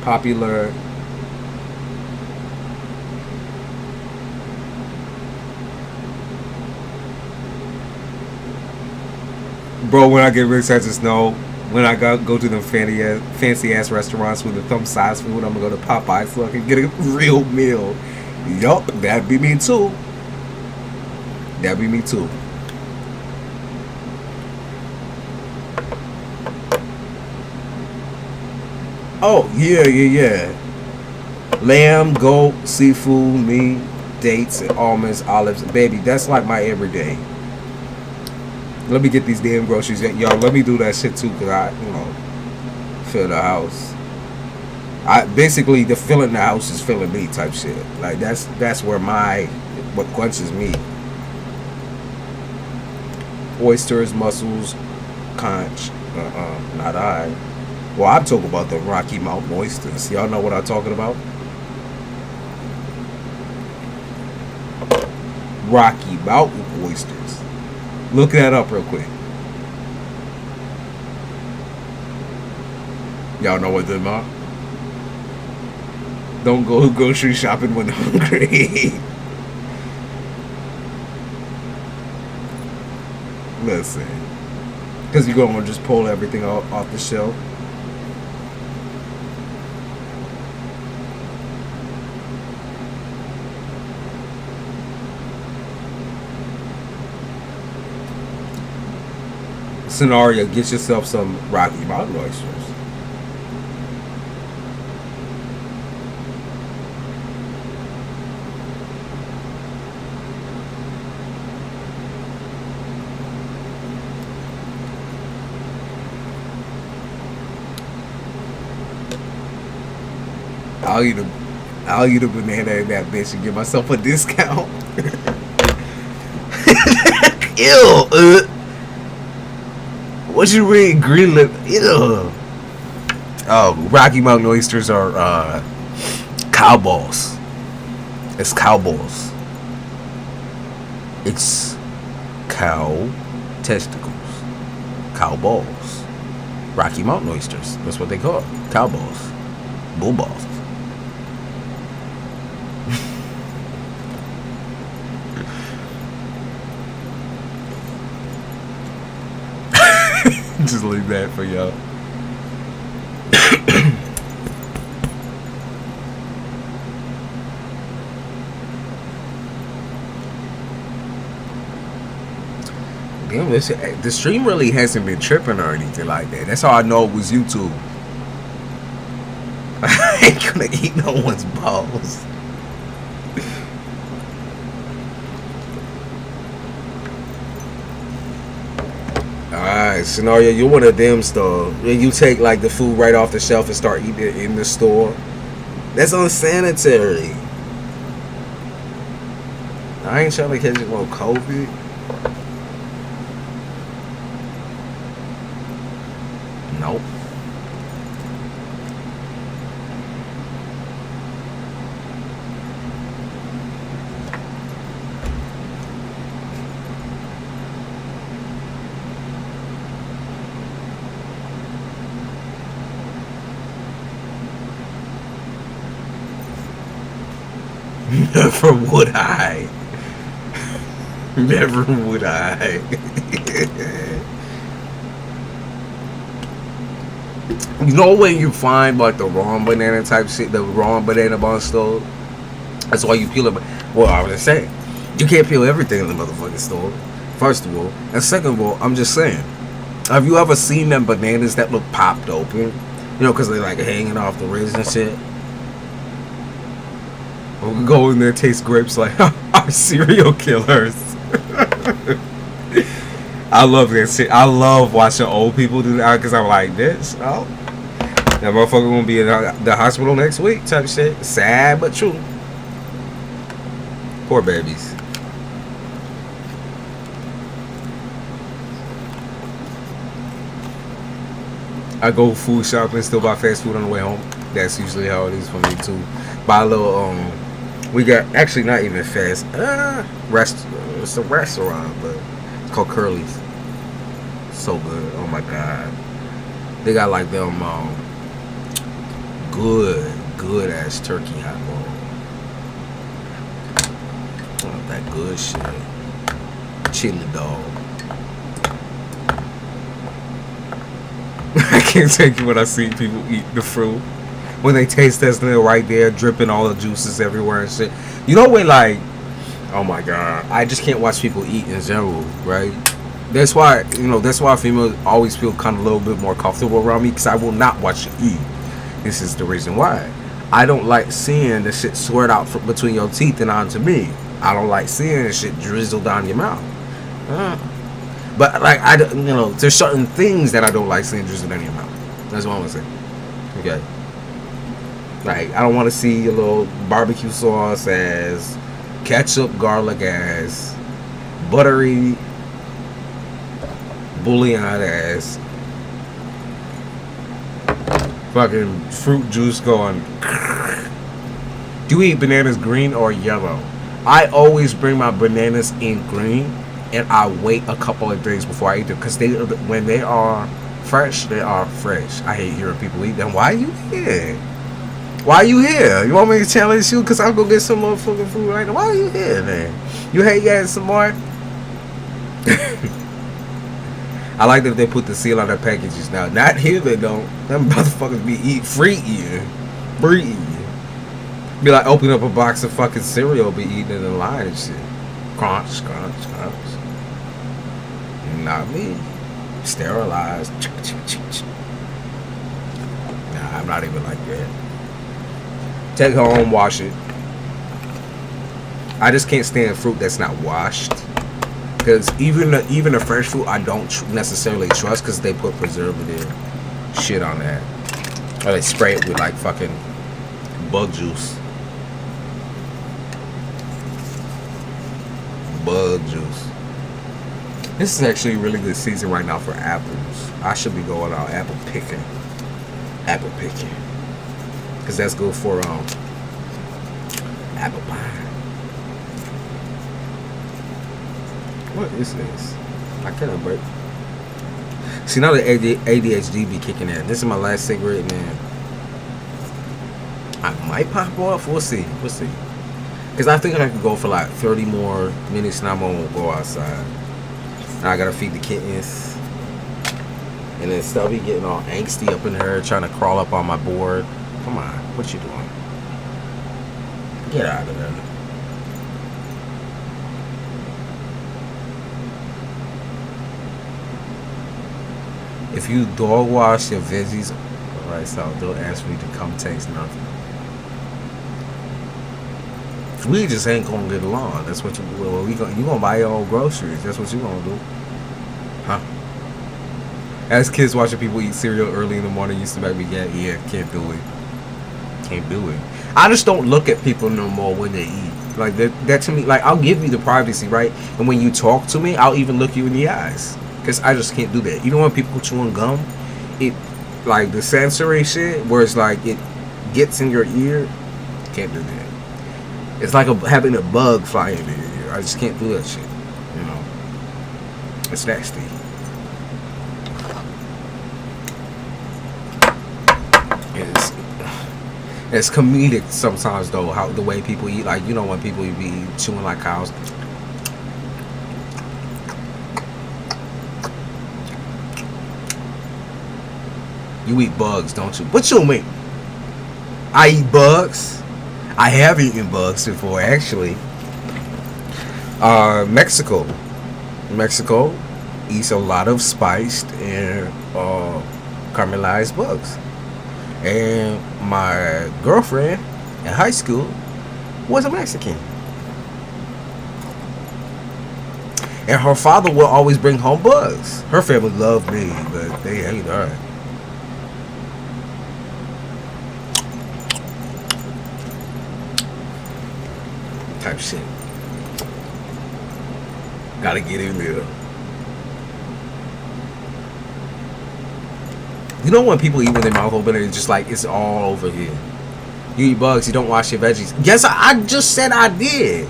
Popular. Bro, when I get rich, I just know when I go to the fancy ass restaurants with the thumb size food, I'm gonna go to Popeyes so I can get a real meal. Yup, that'd be me too. That'd be me too. Oh, yeah. Lamb, goat, seafood, meat, dates, and almonds, olives. Baby, that's like my everyday. Let me get these damn groceries. Yo, let me do that shit too, because I, fill the house. Basically, the filling the house is filling me type shit. Like, that's where what quenches me. Oysters, mussels, conch. Not I. Well, I'm talking about the Rocky Mountain oysters. Y'all know what I'm talking about? Rocky Mountain oysters. Look that up real quick. Y'all know what them are? Don't go grocery shopping when hungry. Listen. Because you're going to just pull everything off the shelf. Scenario, get yourself some Rocky Mountain oysters. I'll eat a banana in that bitch and give myself a discount. Ew. What you read? Greenland. Ew. Oh, Rocky Mountain oysters are cow balls. It's cow balls. It's cow testicles. Cow balls. Rocky Mountain oysters. That's what they call it. Cow balls. Bull balls. Just leave that for y'all. Damn, the stream really hasn't been tripping or anything like that. That's how I know it was YouTube. I ain't gonna eat no one's balls. Alright, scenario, you're one of them store. You take like the food right off the shelf and start eating it in the store. That's unsanitary. I ain't trying to catch you on COVID. Nope. Never would I. Never would I. You know when you find like the wrong banana type shit, the wrong banana bun store? That's why you peel it. Well, I was just saying, you can't peel everything in the motherfucking store. First of all, and second of all, I'm just saying, have you ever seen them bananas that look popped open? You know, because they're like hanging off the ridge and shit. We'll go in there, taste grapes like our serial killers. I love that shit. I love watching old people do that because I'm like, bitch, oh, that motherfucker gonna be in the hospital next week type shit. Sad but true. Poor babies. I go food shopping, still buy fast food on the way home. That's usually how it is for me too. Buy a little we got actually not even fast it's a restaurant, but it's called Curly's. So good. Oh my god. They got like them good ass turkey hot roll. Oh, that good shit. Chili dog. I can't take it when I see people eat the fruit. When they taste that little right there, dripping all the juices everywhere and shit. You know when like, oh my god, I just can't watch people eat in general, right? That's why, that's why females always feel kind of a little bit more comfortable around me, because I will not watch you eat. This is the reason why. I don't like seeing the shit squirt out between your teeth and onto me. I don't like seeing the shit drizzle down your mouth. But like there's certain things that I don't like seeing drizzle down your mouth. That's what I'm gonna say. Okay. Like I don't want to see a little barbecue sauce ass, ketchup, garlic ass, buttery bouillon ass, fucking fruit juice going. Do you eat bananas green or yellow? I always bring my bananas in green, and I wait a couple of days before I eat them, because when they are fresh, they are fresh. I hate hearing people eat them. Why are you here? Why are you here? You want me to challenge you? Because I'll go get some motherfucking food right now. Why are you here, man? You hate getting some more? I like that they put the seal on their packages now. Not here, they don't. Them motherfuckers be free eating. Free eating. Be like opening up a box of fucking cereal, be eating it in line and shit. Crunch, crunch, crunch. Not me. Sterilized. Nah, I'm not even like that. Take it home, wash it. I just can't stand fruit that's not washed. Because even the fresh fruit, I don't necessarily trust, because they put preservative shit on that. Or they spray it with like fucking bug juice. Bug juice. This is actually a really good season right now for apples. I should be going out apple picking. Apple picking. Because that's good for apple pie. What is this? I cannot break. See, now the ADHD be kicking in. This is my last cigarette, man. I might pop off. We'll see. We'll see. Because I think I could go for like 30 more minutes and I won't go outside. Now I gotta feed the kittens. And then Stubby getting all angsty up in her, trying to crawl up on my board. Come on, what you doing? Get out of there. If you dog wash your veggies, alright, so don't ask me to come taste nothing. We just ain't gonna get along. That's what you gonna buy your own groceries. That's what you gonna do, huh? As kids, watching people eat cereal early in the morning used to make me get, yeah, can't do it. Can't do it. I just don't look at people no more when they eat. Like that to me, like I'll give you the privacy, right? And when you talk to me, I'll even look you in the eyes. Because I just can't do that. Even when people chewing gum, it, like the sensory shit, where it's like it gets in your ear, can't do that. It's like having a bug fly in your ear. I just can't do that shit. You know, it's nasty. It's comedic sometimes though, how the way people eat. Like, you know, when people be chewing like cows. You eat bugs, don't you? What you mean? I eat bugs. I have eaten bugs before, actually. Mexico eats a lot of spiced and caramelized bugs. And my girlfriend in high school was a Mexican. And her father will always bring home bugs. Her family loved me, but they hate her. Type shit. Gotta get in there. You know when people eat with their mouth open and it's just like it's all over here. You eat bugs, you don't wash your veggies. Yes, I just said I did.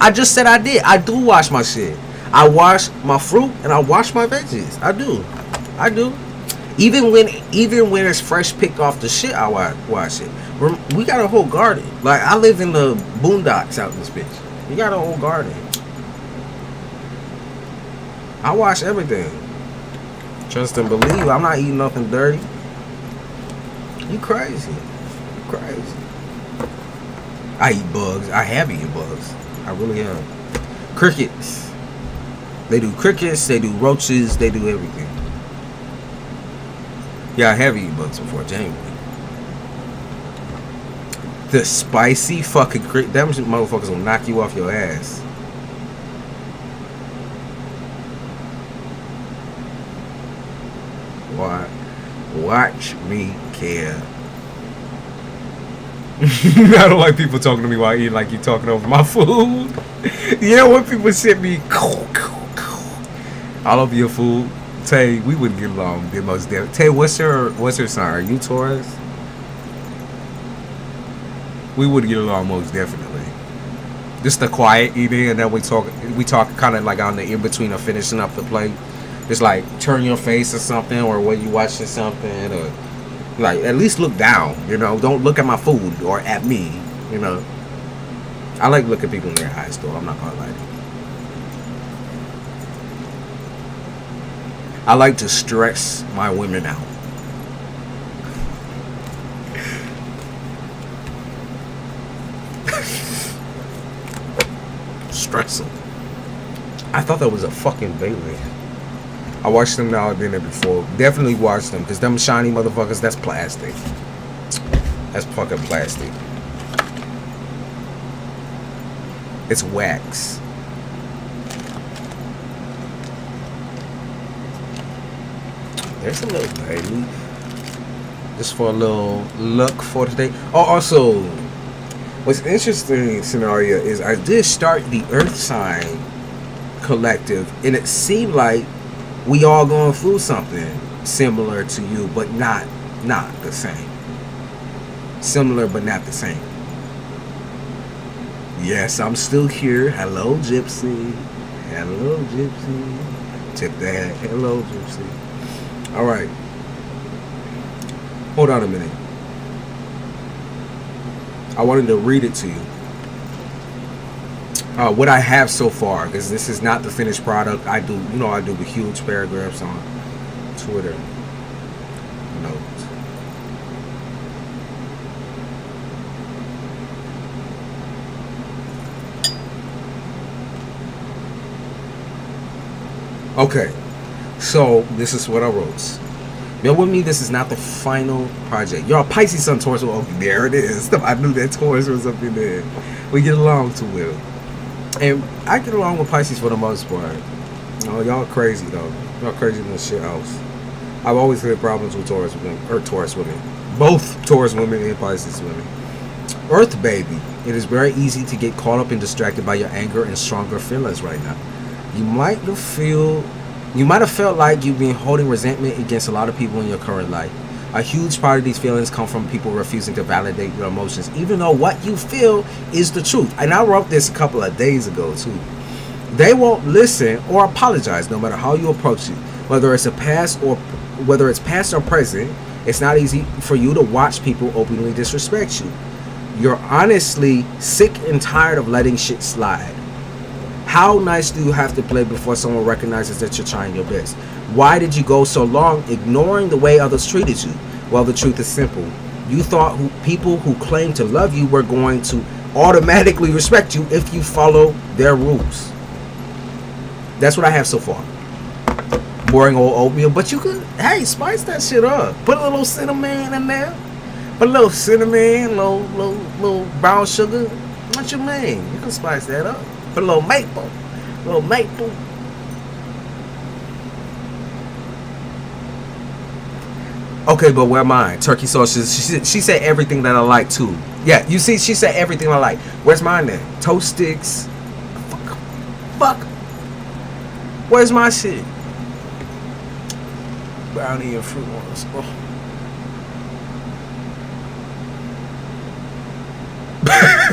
I just said I did. I do wash my shit. I wash my fruit and I wash my veggies. I do. I do. Even when it's fresh picked off the shit, I wash it. We got a whole garden. Like, I live in the boondocks out in this bitch. We got a whole garden. I wash everything. Trust and believe. I'm not eating nothing dirty. You crazy. You crazy. I eat bugs. I have eaten bugs. I really have. Crickets. They do crickets. They do roaches. They do everything. Yeah, I have eaten bugs before, genuinely. The spicy fucking cricket. Them motherfuckers will knock you off your ass. Watch me care. I don't like people talking to me while I eat like you talking over my food. You know when people send me all over your food. Tay, we wouldn't get along. The most Tay, what's your sign? Are you Taurus? We would get along most definitely. Just the quiet eating, and then we talk kind of like on the in between of finishing up the plate. Just like turn your face or something, or when you watching something, or like at least look down. You know, don't look at my food or at me. You know, I like looking people in their eyes, though. I'm not gonna lie to you. I like to stress my women out. Stress them. I thought that was a fucking Bailey. I watched them now. I've been there before. Definitely watch them, because them shiny motherfuckers, that's plastic. That's fucking plastic. It's wax. There's a little baby. Just for a little look for today. Oh, also, what's interesting scenario is I did start the Earth Sign Collective, and it seemed like we all going through something similar to you, but not the same. Similar, but not the same. Yes, I'm still here. Hello, Gypsy. Hello, Gypsy. Tip that. Hello, Gypsy. All right. Hold on a minute. I wanted to read it to you. What I have so far, because this is not the finished product. I do the huge paragraphs on Twitter. Notes. Okay. So, this is what I wrote. Bear with me, this is not the final project. Y'all, Pisces, Sun, Taurus. Oh, there it is. I knew that Taurus was up in there. We get along too well. And I get along with Pisces for the most part. You know, y'all crazy, though. Y'all crazy in the shit house. I've always had problems with Taurus women. Or Taurus women. Both Taurus women and Pisces women. Earth baby. It is very easy to get caught up and distracted by your anger and stronger feelings right now. You might have felt like you've been holding resentment against a lot of people in your current life. A huge part of these feelings come from people refusing to validate your emotions, even though what you feel is the truth. And I wrote this a couple of days ago too. They won't listen or apologize, no matter how you approach it. Whether it's past or present, it's not easy for you to watch people openly disrespect you. You're honestly sick and tired of letting shit slide. How nice do you have to play before someone recognizes that you're trying your best? Why did you go so long ignoring the way others treated you? Well, the truth is simple. You thought people who claim to love you were going to automatically respect you if you follow their rules. That's what I have so far. Boring old oatmeal, but you could, hey, spice that shit up. Put a little cinnamon in there. Put a little cinnamon, little brown sugar. What you mean? You can spice that up. Put a little maple. Okay, but where mine? Turkey sauce. She said everything that I like too. Yeah, you see, she said everything I like. Where's mine then? Toast sticks. Fuck. Where's my shit? Brownie and fruit ones. Oh.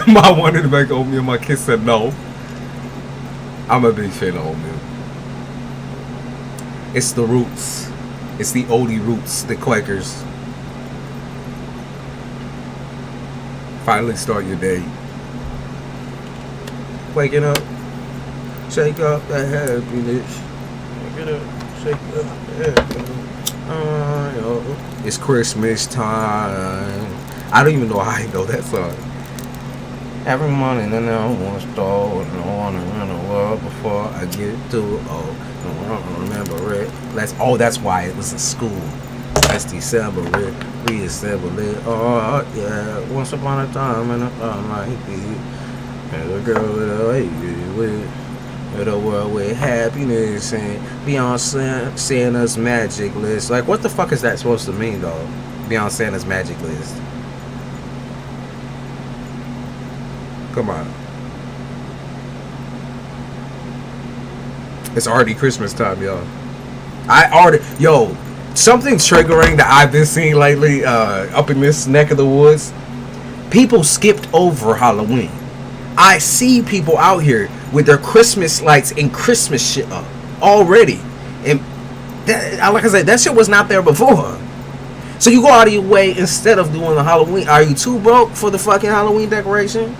My wanted to make oatmeal. My kid said no. I'm a big fan of oatmeal. It's the roots. It's the oldie roots, the Quakers. Finally start your day. Waking up. Shake up that happiness. Wake it up. Shake up that happiness. It's Christmas time. I don't even know how I know that song. Every morning and I want to start and I want to run the world before I get to I don't remember it. That's why it was in school. That's December it. Reassemble it. Oh yeah. Once upon a time and I thought like this. And a girl with a baby with a world with happiness and Beyonce Santa's magic list. Like what the fuck is that supposed to mean though? Beyonce Santa's magic list. Come on. It's already Christmas time, y'all. Something triggering that I've been seeing lately up in this neck of the woods. People skipped over Halloween. I see people out here with their Christmas lights and Christmas shit up already. And that, like I said, that shit was not there before. So you go out of your way instead of doing the Halloween. Are you too broke for the fucking Halloween decoration?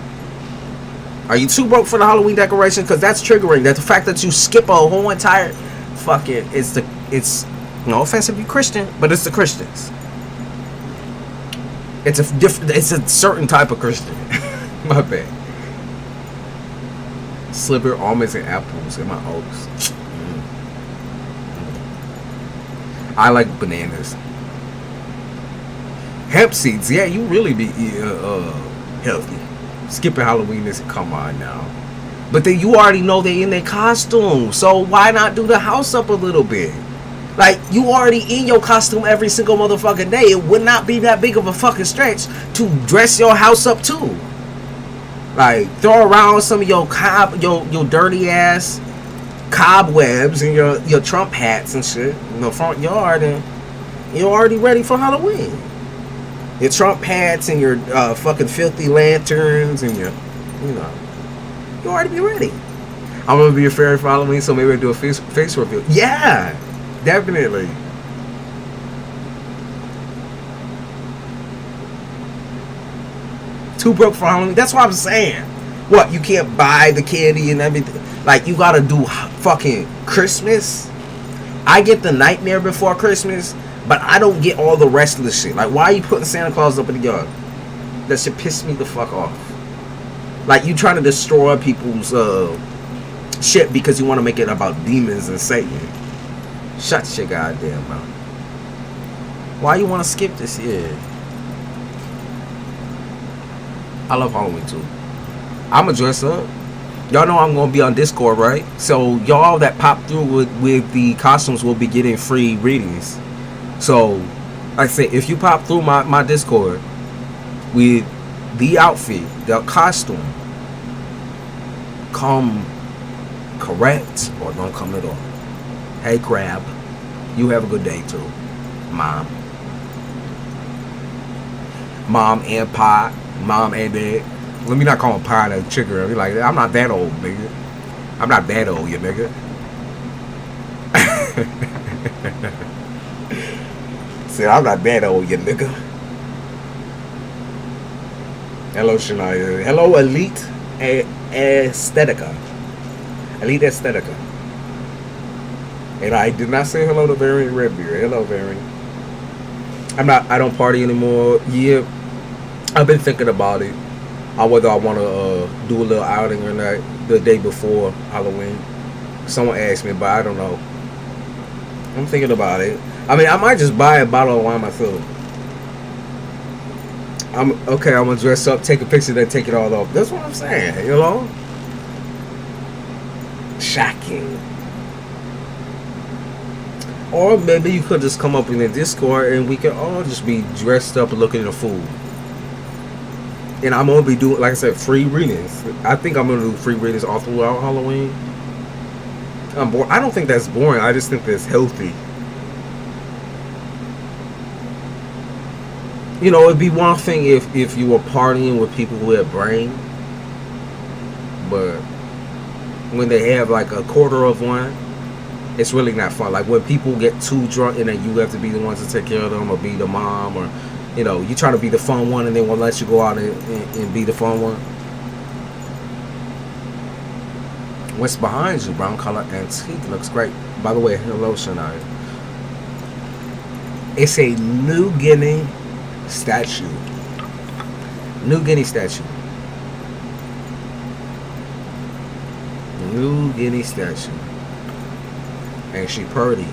Are you too broke for the Halloween decoration? Because that's triggering. That the fact that you skip a whole entire fucking it's no offense if you're Christian, but it's the Christians. It's a certain type of Christian. My bad. Sliver almonds and apples in my oats. I like bananas. Hemp seeds. Yeah, you really be healthy. Skipping Halloween is come on now. But then you already know they in their costume. So why not do the house up a little bit? Like, you already in your costume every single motherfucking day. It would not be that big of a fucking stretch to dress your house up too. Like, throw around some of your your dirty ass cobwebs and your Trump hats and shit in the front yard, and you're already ready for Halloween. Your Trump hats and your fucking filthy lanterns and you already be ready. I'm gonna be a fairy for Halloween, so maybe I'll do a face reveal. Yeah, definitely. Too broke for Halloween. That's what I'm saying. What, you can't buy the candy and everything? Like, you gotta do fucking Christmas? I get the Nightmare Before Christmas, but I don't get all the rest of the shit. Like, why are you putting Santa Claus up in the yard? That shit pissed me the fuck off. Like, you trying to destroy people's shit because you want to make it about demons and Satan. Shut your goddamn mouth. Why you want to skip this year? I love Halloween too. I'ma dress up. Y'all know I'm gonna be on Discord, right? So y'all that pop through with the costumes will be getting free readings. So, like I said, if you pop through my Discord with the outfit, the costume, come correct or don't come at all. Hey Crab, you have a good day too, Mom and Pop, Mom and Dad. Let me not call him Pie and Chicker. Be like, I'm not that old, nigga. I'm not that old, you nigga. Said, I'm not that old, you nigga. Hello, Shania. Hello, Elite Aesthetica. Elite Aesthetica. And I did not say hello to Variant Redbeard. Hello, Variant. I don't party anymore. Yeah, I've been thinking about it. Whether I want to do a little outing or not the day before Halloween. Someone asked me, but I don't know. I'm thinking about it. I mean, I might just buy a bottle of wine myself. I'm gonna dress up, take a picture, then take it all off. That's what I'm saying, you know? Shocking. Or maybe you could just come up in the Discord and we can all just be dressed up and looking at the food. And I'm gonna be doing, like I said, free readings. I think I'm gonna do free readings all throughout Halloween. I don't think that's boring. I just think that's healthy. You know, it'd be one thing if you were partying with people who had brain, but when they have like a quarter of one, it's really not fun. Like when people get too drunk and then you have to be the ones to take care of them or be the mom, or you know, you try to be the fun one and they won't let you go out and be the fun one. What's behind you? Brown color antique. Looks great. By the way, hello, Shania. It's a New Guinea statue. New Guinea statue. New Guinea statue. Ain't she pretty?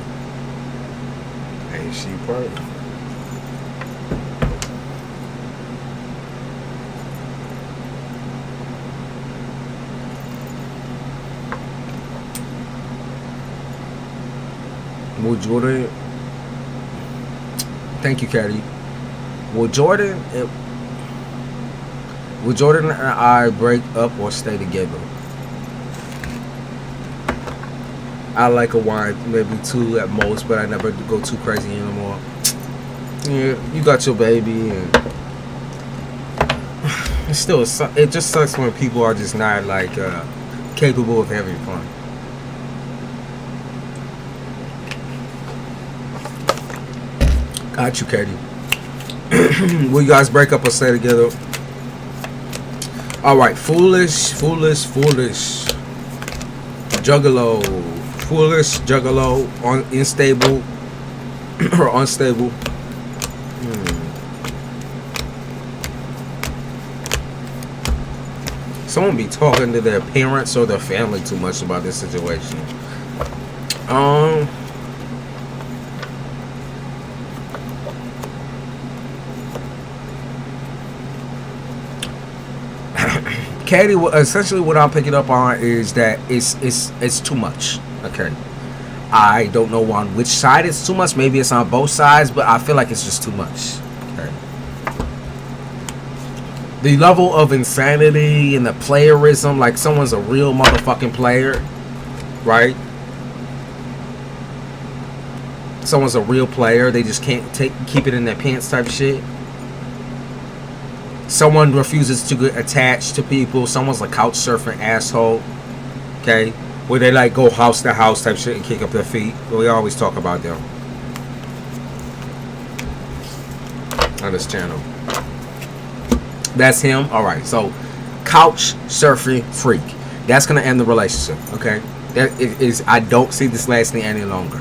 Ain't she pretty? Will Jordan? Thank you, Caddy. Will Jordan and I break up or stay together? I like a wine, maybe 2 at most, but I never go too crazy anymore. Yeah, you got your baby, and it's still, it just sucks when people are just not like capable of having fun. Got you, Katie. Will you guys break up or stay together? Alright, foolish. Juggalo. Foolish, juggalo, unstable, or unstable. Someone be talking to their parents or their family too much about this situation. Katie, essentially what I'm picking up on is that it's too much. Okay, I don't know on which side it's too much. Maybe it's on both sides, but I feel like it's just too much. Okay, the level of insanity and the playerism, like someone's a real motherfucking player, right? Someone's a real player. They just can't keep it in their pants type of shit. Someone refuses to get attached to people. Someone's a couch surfing asshole. Okay, where they like go house to house type shit and kick up their feet. We always talk about them on this channel. That's him. All right, so couch surfing freak. That's gonna end the relationship. Okay, that is. I don't see this lasting any longer.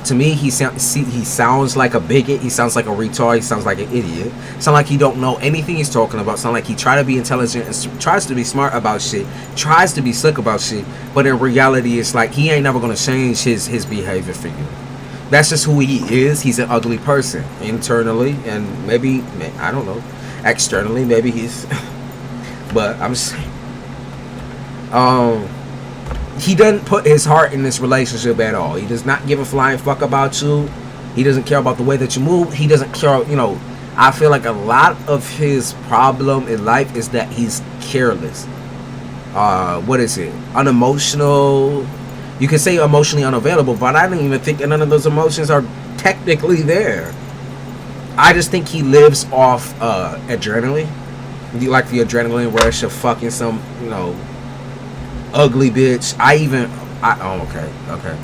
To me, he sounds like a bigot. He sounds like a retard. He sounds like an idiot. Sounds like he don't know anything he's talking about. Sounds like he try to be intelligent and tries to be smart about shit. Tries to be slick about shit. But in reality, it's like he ain't never gonna change his behavior for you. That's just who he is. He's an ugly person internally, and maybe I don't know. Externally, maybe he's. But I'm saying, he doesn't put his heart in this relationship at all. He does not give a flying fuck about you. He doesn't care about the way that you move. He doesn't care, you know. I feel like a lot of his problem in life is that he's careless. What is it? Unemotional. You can say emotionally unavailable, but I don't even think that none of those emotions are technically there. I just think he lives off adrenaline. Like the adrenaline rush of fucking some, you know, ugly bitch. Okay.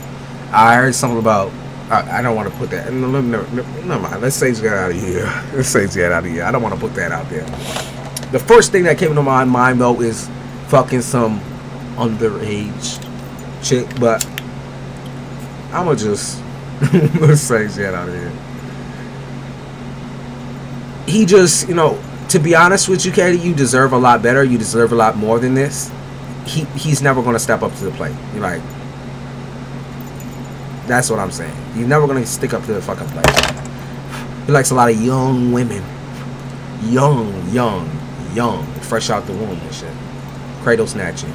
I heard something about. I don't want to put that. Never mind. Let's say get out of here. I don't want to put that out there. The first thing that came to my mind though is fucking some underage chick, but I'ma just let's say get out of here. He just, you know, to be honest with you, Katie, you deserve a lot better. You deserve a lot more than this. He's never going to step up to the plate. You're like, that's what I'm saying. He's never going to stick up to the fucking plate. He likes a lot of young women. Young, fresh out the womb and shit. Cradle snatcher.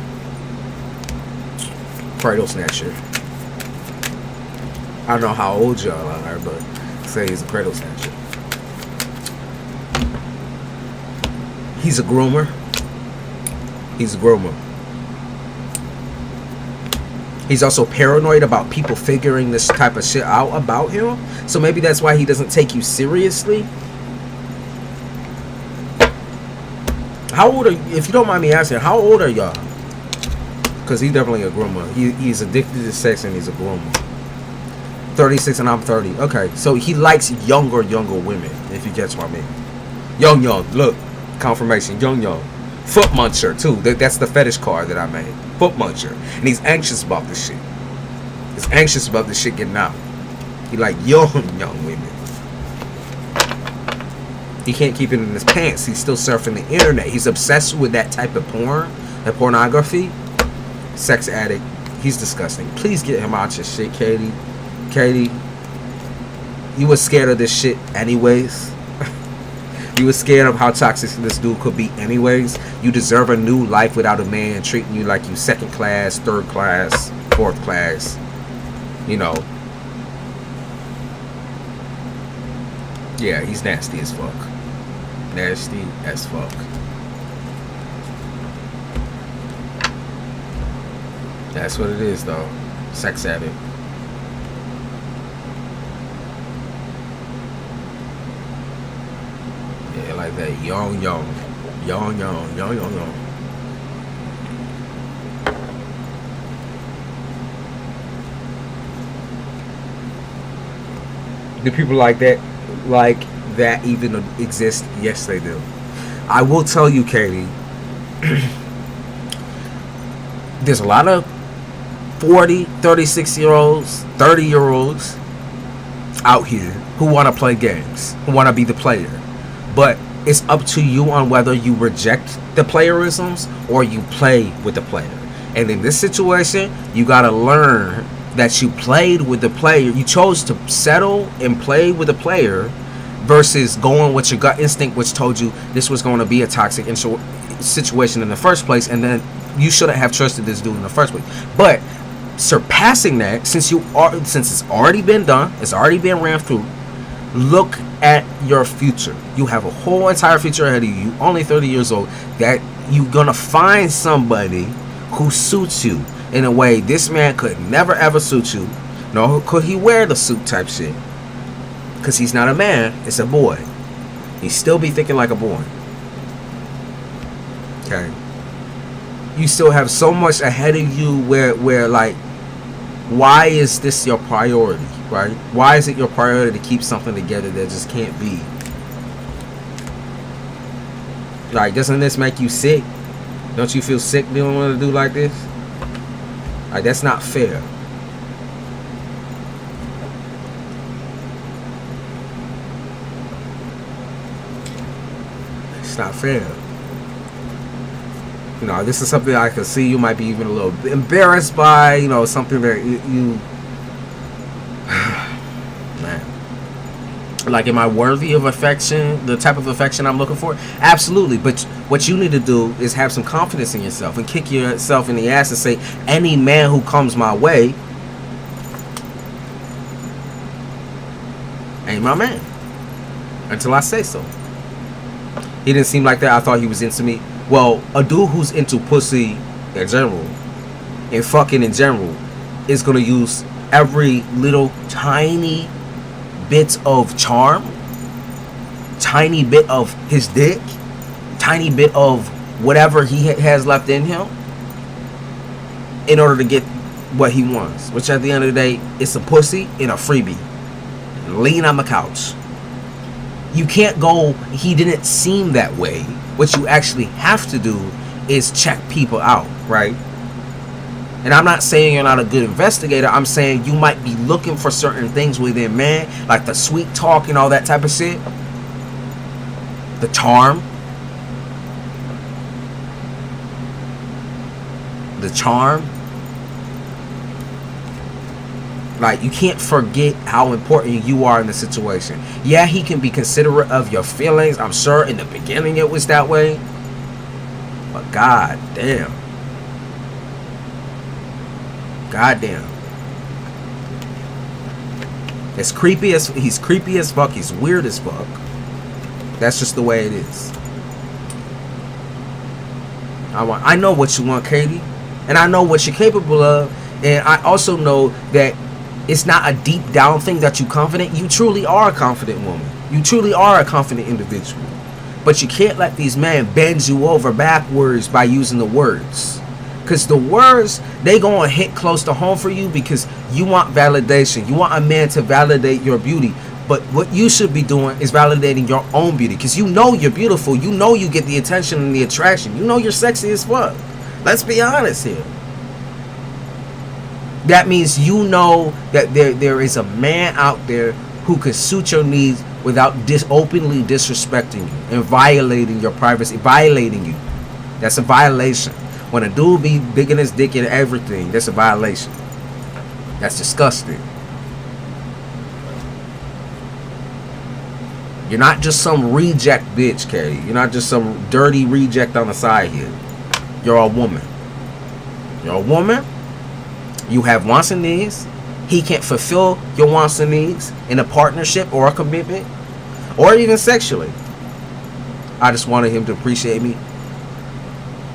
I don't know how old y'all are, but say he's a cradle snatcher. He's a groomer. He's also paranoid about people figuring this type of shit out about him. So maybe that's why he doesn't take you seriously. How old are you? If you don't mind me asking, how old are y'all? Because he's definitely a groomer. He's addicted to sex and he's a groomer. 36 and I'm 30. Okay, so he likes younger women, if you catch what I mean. Young. Look, confirmation. Young. Foot muncher, too. That's the fetish card that I made. Foot muncher. And he's anxious about this shit. He's anxious about this shit getting out. He like young women. He can't keep it in his pants. He's still surfing the internet. He's obsessed with that type of porn, that pornography. Sex addict. He's disgusting. Please get him out your shit, Katie. Katie, you was scared of this shit anyways. You was scared of how toxic this dude could be anyways. You deserve a new life without a man treating you like you second class, third class, fourth class. You know. Yeah, he's nasty as fuck. Nasty as fuck. That's what it is, though. Sex addict. Yeah, like that. Young. Do people like that even exist? Yes, they do. I will tell you, Katie, there's a lot of 40, 36-year-olds, 30-year-olds out here who want to play games, who want to be the player. But it's up to you on whether you reject the playerisms or you play with the player. And in this situation, you got to learn that you played with the player. You chose to settle and play with the player versus going with your gut instinct, which told you this was going to be a toxic situation in the first place, and then you shouldn't have trusted this dude in the first place. But surpassing that, since it's already been done, it's already been ran through, look at your future. You have a whole entire future ahead of you. You only 30 years old. That you're gonna find somebody who suits you in a way this man could never ever suit you. Nor could he wear the suit type shit. Because he's not a man, it's a boy. He still be thinking like a boy. Okay. You still have so much ahead of you where like, why is this your priority, right? Why is it your priority to keep something together that just can't be? Like, doesn't this make you sick? Don't you feel sick doing what to do like this? Like, that's not fair. It's not fair. You know, this is something I can see you might be even a little embarrassed by. You know, something that you man. Like, am I worthy of affection? The type of affection I'm looking for? Absolutely. But what you need to do is have some confidence in yourself and kick yourself in the ass and say, any man who comes my way ain't my man. Until I say so. He didn't seem like that. I thought he was into me. Well, a dude who's into pussy in general and fucking in general is going to use every little tiny bit of charm, tiny bit of his dick, tiny bit of whatever he has left in him in order to get what he wants. Which at the end of the day, it's a pussy and a freebie. Lean on the couch. You can't go, he didn't seem that way. What you actually have to do is check people out, right? And I'm not saying you're not a good investigator. I'm saying you might be looking for certain things within man, like the sweet talk and all that type of shit. The charm. The charm. Like, you can't forget how important you are in the situation. Yeah, he can be considerate of your feelings. I'm sure in the beginning it was that way. But god damn. God damn. He's creepy as fuck. He's weird as fuck. That's just the way it is. I know what you want, Katie. And I know what you're capable of. And I also know that it's not a deep down thing that you're confident. You truly are a confident woman. You truly are a confident individual. But you can't let these men bend you over backwards by using the words. Because the words, they gonna hit close to home for you because you want validation. You want a man to validate your beauty. But what you should be doing is validating your own beauty. Because you know you're beautiful. You know you get the attention and the attraction. You know you're sexy as fuck. Let's be honest here. That means you know that there is a man out there who can suit your needs without openly disrespecting you and violating your privacy, violating you. That's a violation. When a dude be digging his dick in everything, that's a violation. That's disgusting. You're not just some reject bitch, Katie. You're not just some dirty reject on the side here. You're a woman. You're a woman. You have wants and needs. He can't fulfill your wants and needs in a partnership or a commitment or even sexually. I just wanted him to appreciate me.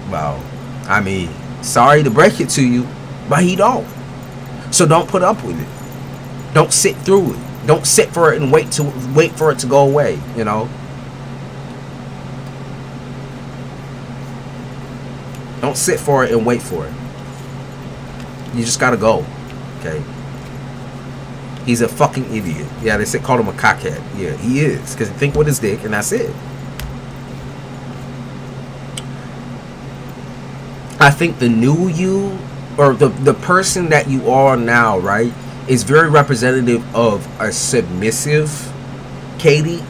Well, I mean, sorry to break it to you, but he don't. So don't put up with it. Don't sit through it. Don't sit for it and wait for it to go away, you know. Don't sit for it and wait for it. You just gotta go, okay? He's a fucking idiot. Yeah, they called him a cockhead. Yeah, he is, because he think with his dick, and that's it. I think the new you, or the person that you are now, right, is very representative of a submissive Katie.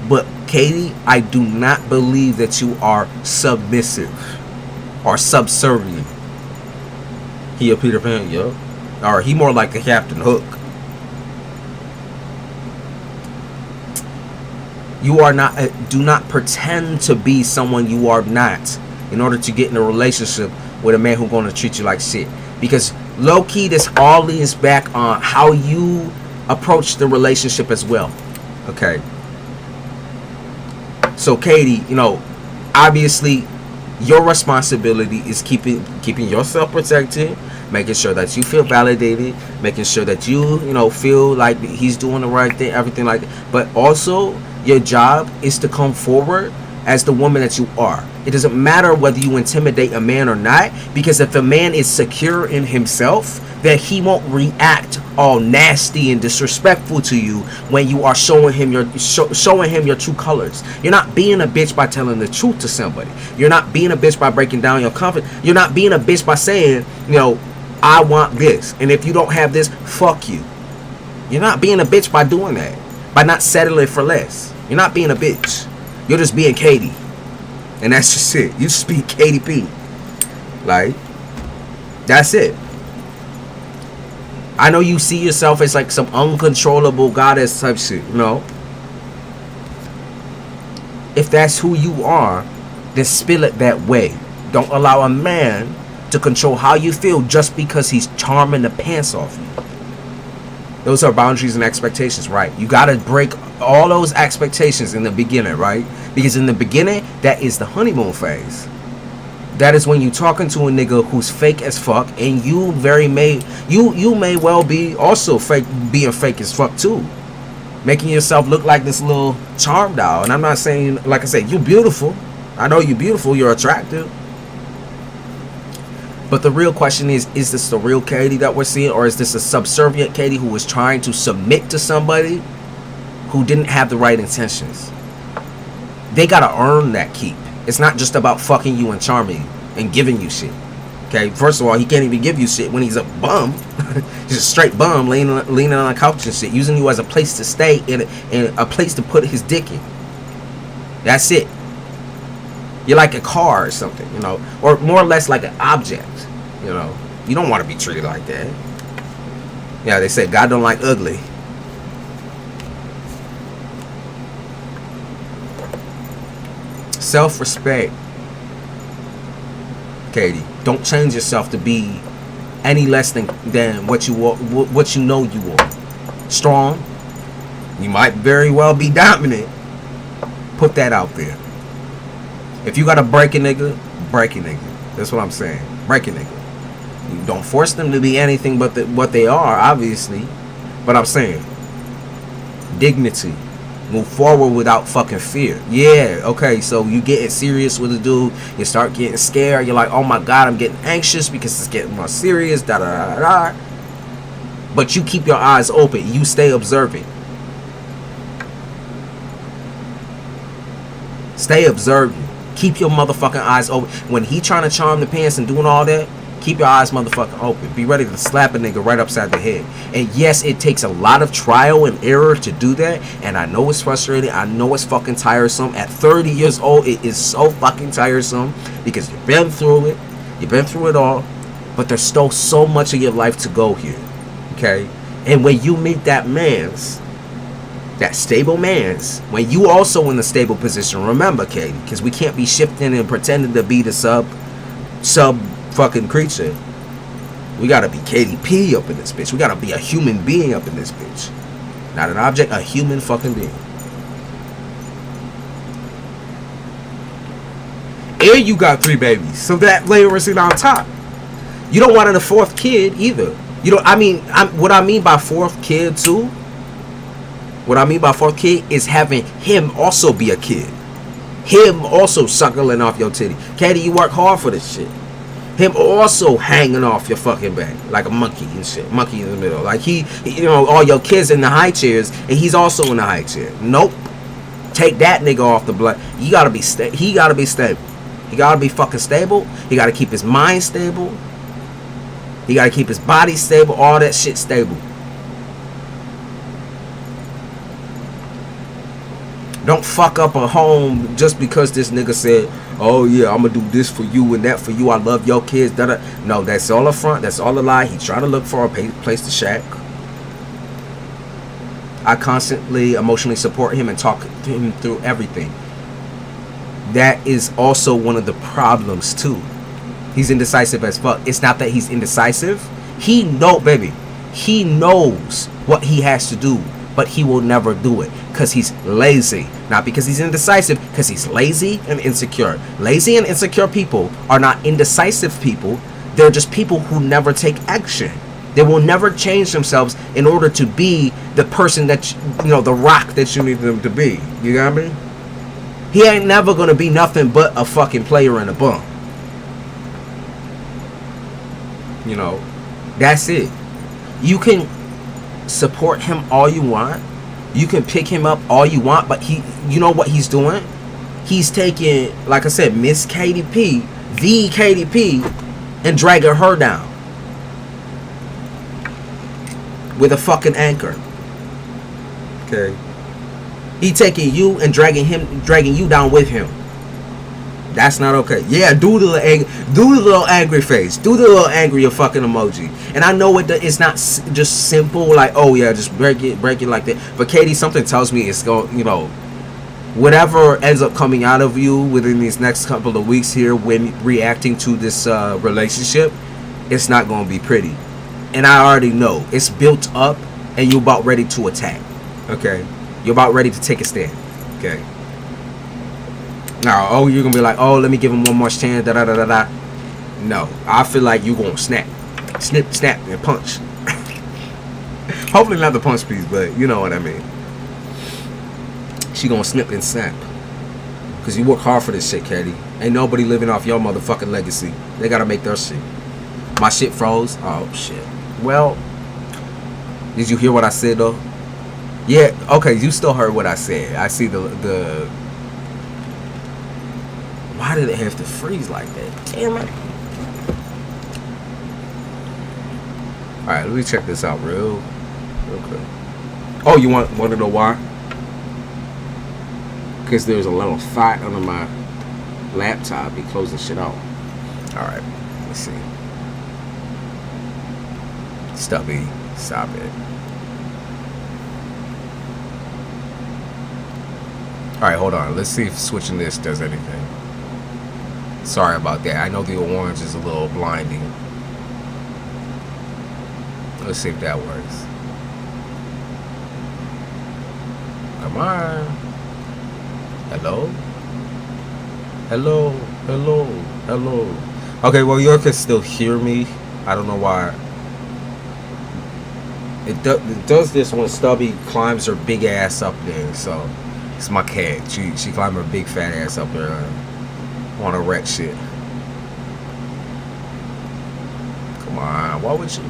But Katie, I do not believe that you are submissive or subservient. He a Peter Pan, yo. Or he more like a Captain Hook. You are not, do not pretend to be someone you are not in order to get in a relationship with a man who's going to treat you like shit. Because low-key, this all leans back on how you approach the relationship as well. Okay. So, Katie, you know, obviously, your responsibility is keeping yourself protected, making sure that you feel validated, making sure that you know, feel like he's doing the right thing, everything like that. But also, your job is to come forward as the woman that you are. It doesn't matter whether you intimidate a man or not, because if a man is secure in himself, then he won't react all nasty and disrespectful to you when you are showing him your true colors. You're not being a bitch by telling the truth to somebody. You're not being a bitch by breaking down your confidence. You're not being a bitch by saying, you know, I want this, and if you don't have this, fuck you. You're not being a bitch by doing that, by not settling for less. You're not being a bitch. You're just being Katie. And that's just it. You just be Katie P. Like, that's it. I know you see yourself as like some uncontrollable goddess type shit, you know. If that's who you are, then spill it that way. Don't allow a man to control how you feel just because he's charming the pants off you. Those are boundaries and expectations, right? You got to break all those expectations in the beginning, right? Because in the beginning, that is the honeymoon phase. That is when you're talking to a nigga who's fake as fuck, and you may well be also being fake as fuck too, making yourself look like this little charm doll. And I'm not saying, like I said, you're beautiful. I know you're beautiful. You're attractive. But the real question is this the real Katie that we're seeing, or is this a subservient Katie who was trying to submit to somebody who didn't have the right intentions? They gotta earn that keep. It's not just about fucking you and charming you and giving you shit. Okay, first of all, he can't even give you shit when he's a bum. He's a straight bum leaning on a couch and shit, using you as a place to stay and a place to put his dick in. That's it. You're like a car or something, you know, or more or less like an object, you know. You don't want to be treated like that. Yeah, they say God don't like ugly. Self-respect, Katie. Don't change yourself to be any less than what you know you are. Strong. You might very well be dominant. Put that out there. If you gotta break a nigga, break a nigga. That's what I'm saying. Break a nigga. You don't force them to be anything but what they are, obviously. But I'm saying, dignity. Move forward without fucking fear. Yeah, okay, so you getting serious with a dude, you start getting scared, you're like, oh my god, I'm getting anxious because it's getting more serious, da da da da. But you keep your eyes open, you stay observing. Stay observing. Keep your motherfucking eyes open. When he trying to charm the pants and doing all that, keep your eyes motherfucking open. Be ready to slap a nigga right upside the head. And yes, it takes a lot of trial and error to do that. And I know it's frustrating. I know it's fucking tiresome. At 30 years old, it is so fucking tiresome because you've been through it. You've been through it all. But there's still so much of your life to go here. Okay? And when you meet that stable man's, when you also in a stable position, remember, Katie, because we can't be shifting and pretending to be the sub fucking creature. We gotta be KDP up in this bitch. We gotta be a human being up in this bitch. Not an object, a human fucking being. And you got 3 babies, so that layers it on top. You don't want a 4th kid either. You know, what I mean by 4th kid too. What I mean by 4th kid is having him also be a kid. Him also suckling off your titty. Katie, you work hard for this shit. Him also hanging off your fucking back like a monkey and shit. Monkey in the middle. Like he you know, all your kids in the high chairs and he's also in the high chair. Nope. Take that nigga off the block. He gotta be stable. He gotta be fucking stable. He gotta keep his mind stable. He gotta keep his body stable. All that shit stable. Don't fuck up a home just because this nigga said, oh yeah, I'm gonna do this for you and that for you. I love your kids. Da -da. No, that's all a front. That's all a lie. He's trying to look for a place to shack. I constantly emotionally support him and talk to him through everything. That is also one of the problems too. He's indecisive as fuck. It's not that he's indecisive. He knows what he has to do, but he will never do it because he's lazy. Not because he's indecisive, because he's lazy and insecure. Lazy and insecure people are not indecisive people. They're just people who never take action. They will never change themselves in order to be the person that, you know, the rock that you need them to be. You got me? He ain't never going to be nothing but a fucking player and a bum. You know, that's it. You can support him all you want. You can pick him up all you want, but you know what he's doing? He's taking, like I said, Miss KDP, the KDP, and dragging her down with a fucking anchor. Okay. He taking you and dragging you down with him. That's not okay. Yeah, do the little angry face. Do the little angry fucking emoji. And I know it's not just simple like, oh yeah, just break it like that. But Katie, something tells me it's going, you know, whatever ends up coming out of you within these next couple of weeks here when reacting to this relationship, it's not going to be pretty. And I already know it's built up and you're about ready to attack. Okay? You're about ready to take a stand. Okay? Now, oh, you're going to be like, oh, let me give him one more chance, da da da da da. No, I feel like you're going to snap, snap, and punch. Hopefully not the punch piece, but you know what I mean. She going to snip and snap. Because you work hard for this shit, Katie. Ain't nobody living off your motherfucking legacy. They got to make their shit. My shit froze. Oh, shit. Well, did you hear what I said, though? Yeah, okay, you still heard what I said. I see the why did it have to freeze like that? Damn it. Alright, let me check this out real quick. Oh, you want to know why? Because there's a little fat under my laptop. Be closing shit out. Alright, let's see. Stubby, stop it. Alright, hold on. Let's see if switching this does anything. Sorry about that. I know the orange is a little blinding. Let's see if that works. Come on. Hello? Hello? Hello? Hello? Okay, well, you can still hear me. I don't know why. It does this when Stubby climbs her big ass up there. So it's my cat. She climbed her big fat ass up there on a wreck shit. Come on, why would you?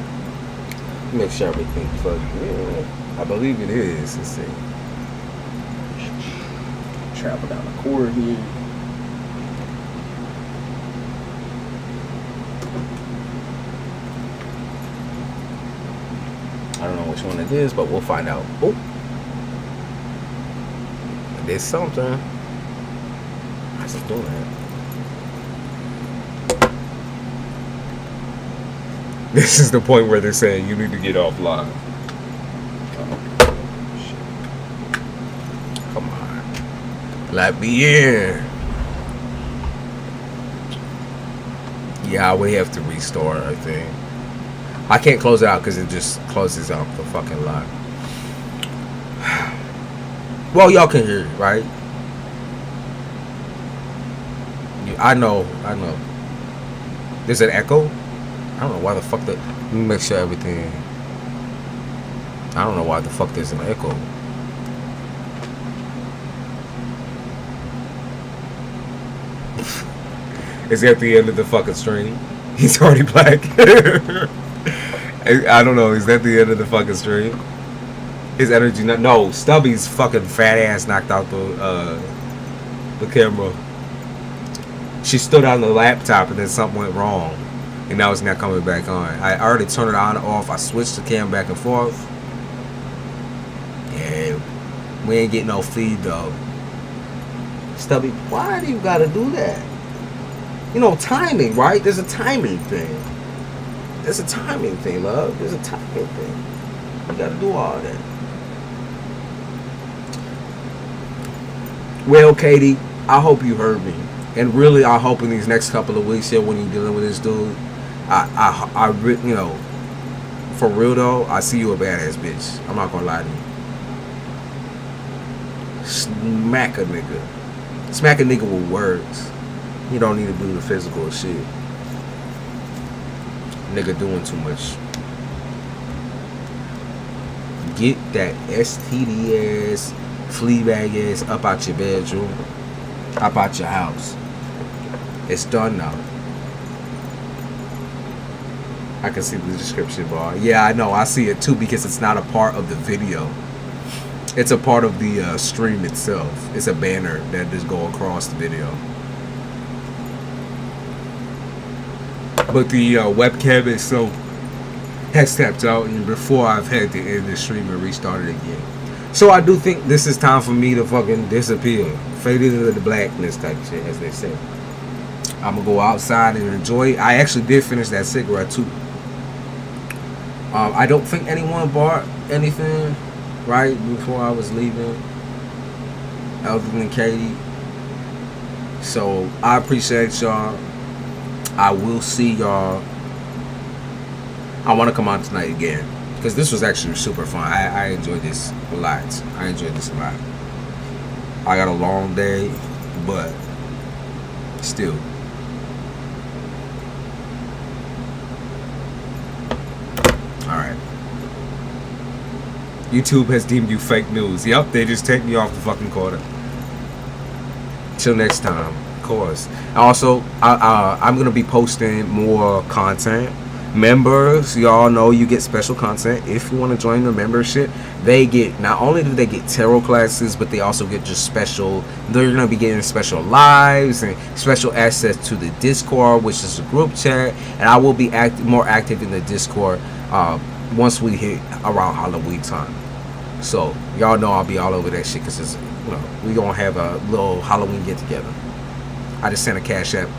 Make sure everything fucking. Yeah, I believe it is. Let's see. Travel down the cord here. I don't know which one it is, but we'll find out. Oh, there's something. How's it doing that? This is the point where they're saying you need to get offline. Oh, shit. Come on, let me in. Yeah, we have to restore, I think. I can't close it out because it just closes out the fucking line. Well, y'all can hear it, right? I know. There's an echo? I don't know why the fuck that. Let me make sure everything. I don't know why the fuck there's an echo. Is he at the end of the fucking stream? He's already black. I don't know. Is that the end of the fucking stream? His energy, no. Stubby's fucking fat ass knocked out the camera. She stood on the laptop and then something went wrong, and now it's not coming back on. I already turned it on and off. I switched the cam back and forth. Yeah, we ain't getting no feed though. Stubby, why do you gotta do that? You know, timing, right? There's a timing thing. There's a timing thing, love. There's a timing thing. You gotta do all that. Well, Katie, I hope you heard me. And really, I hope in these next couple of weeks here when you're dealing with this dude, you know, for real though, I see you a badass bitch. I'm not gonna lie to you. Smack a nigga. Smack a nigga with words. You don't need to do the physical shit. Nigga doing too much. Get that STD ass, flea bag ass up out your bedroom, up out your house. It's done now. I can see the description bar. Yeah, I know. I see it too because it's not a part of the video. It's a part of the stream itself. It's a banner that just go across the video. But the webcam itself has tapped out, and before I've had to end the stream and restart it again. So I do think this is time for me to fucking disappear, fade into the blackness type of shit, as they say. I'm gonna go outside and enjoy it. I actually did finish that cigarette too. I don't think anyone bought anything right before I was leaving, other than Katie. So I appreciate y'all. I will see y'all. I want to come on tonight again because this was actually super fun. I enjoyed this a lot. I got a long day, but still. Alright. YouTube has deemed you fake news. Yep, they just take me off the fucking quarter. Till next time. Course. Also, I'm gonna be posting more content. Members, y'all know you get special content if you want to join the membership. They get, not only do they get tarot classes, but they also get just special. They're gonna be getting special lives and special access to the Discord, which is a group chat. And I will be more active in the Discord once we hit around Halloween time. So y'all know I'll be all over that shit because it's, you know, we gonna have a little Halloween get together. I just sent a cash app.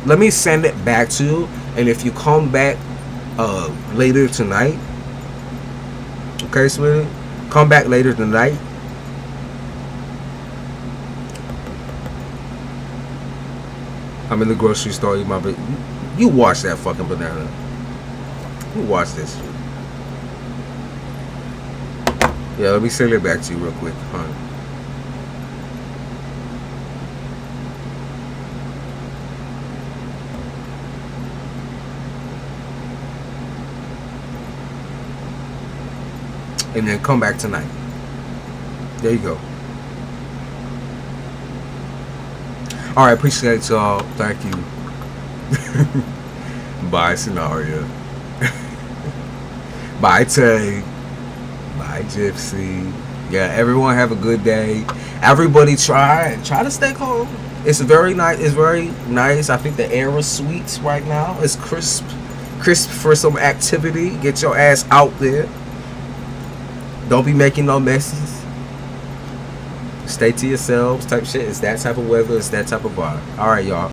Let me send it back to you, and if you come back later tonight, okay, sweetie, come back later tonight. I'm in the grocery store. You watch that fucking banana. You watch this shit. Yeah, let me send it back to you real quick, hon. and then come back tonight. There you go. All right, appreciate y'all. Thank you. Bye, Scenario. Bye, Tay. Bye, Gypsy. Yeah, everyone have a good day. Everybody try to stay calm. It's very nice. It's very nice. I think the air is sweet right now. It's crisp for some activity. Get your ass out there. Don't be making no messes. Stay to yourselves type shit. It's that type of weather. It's that type of vibe. All right, y'all.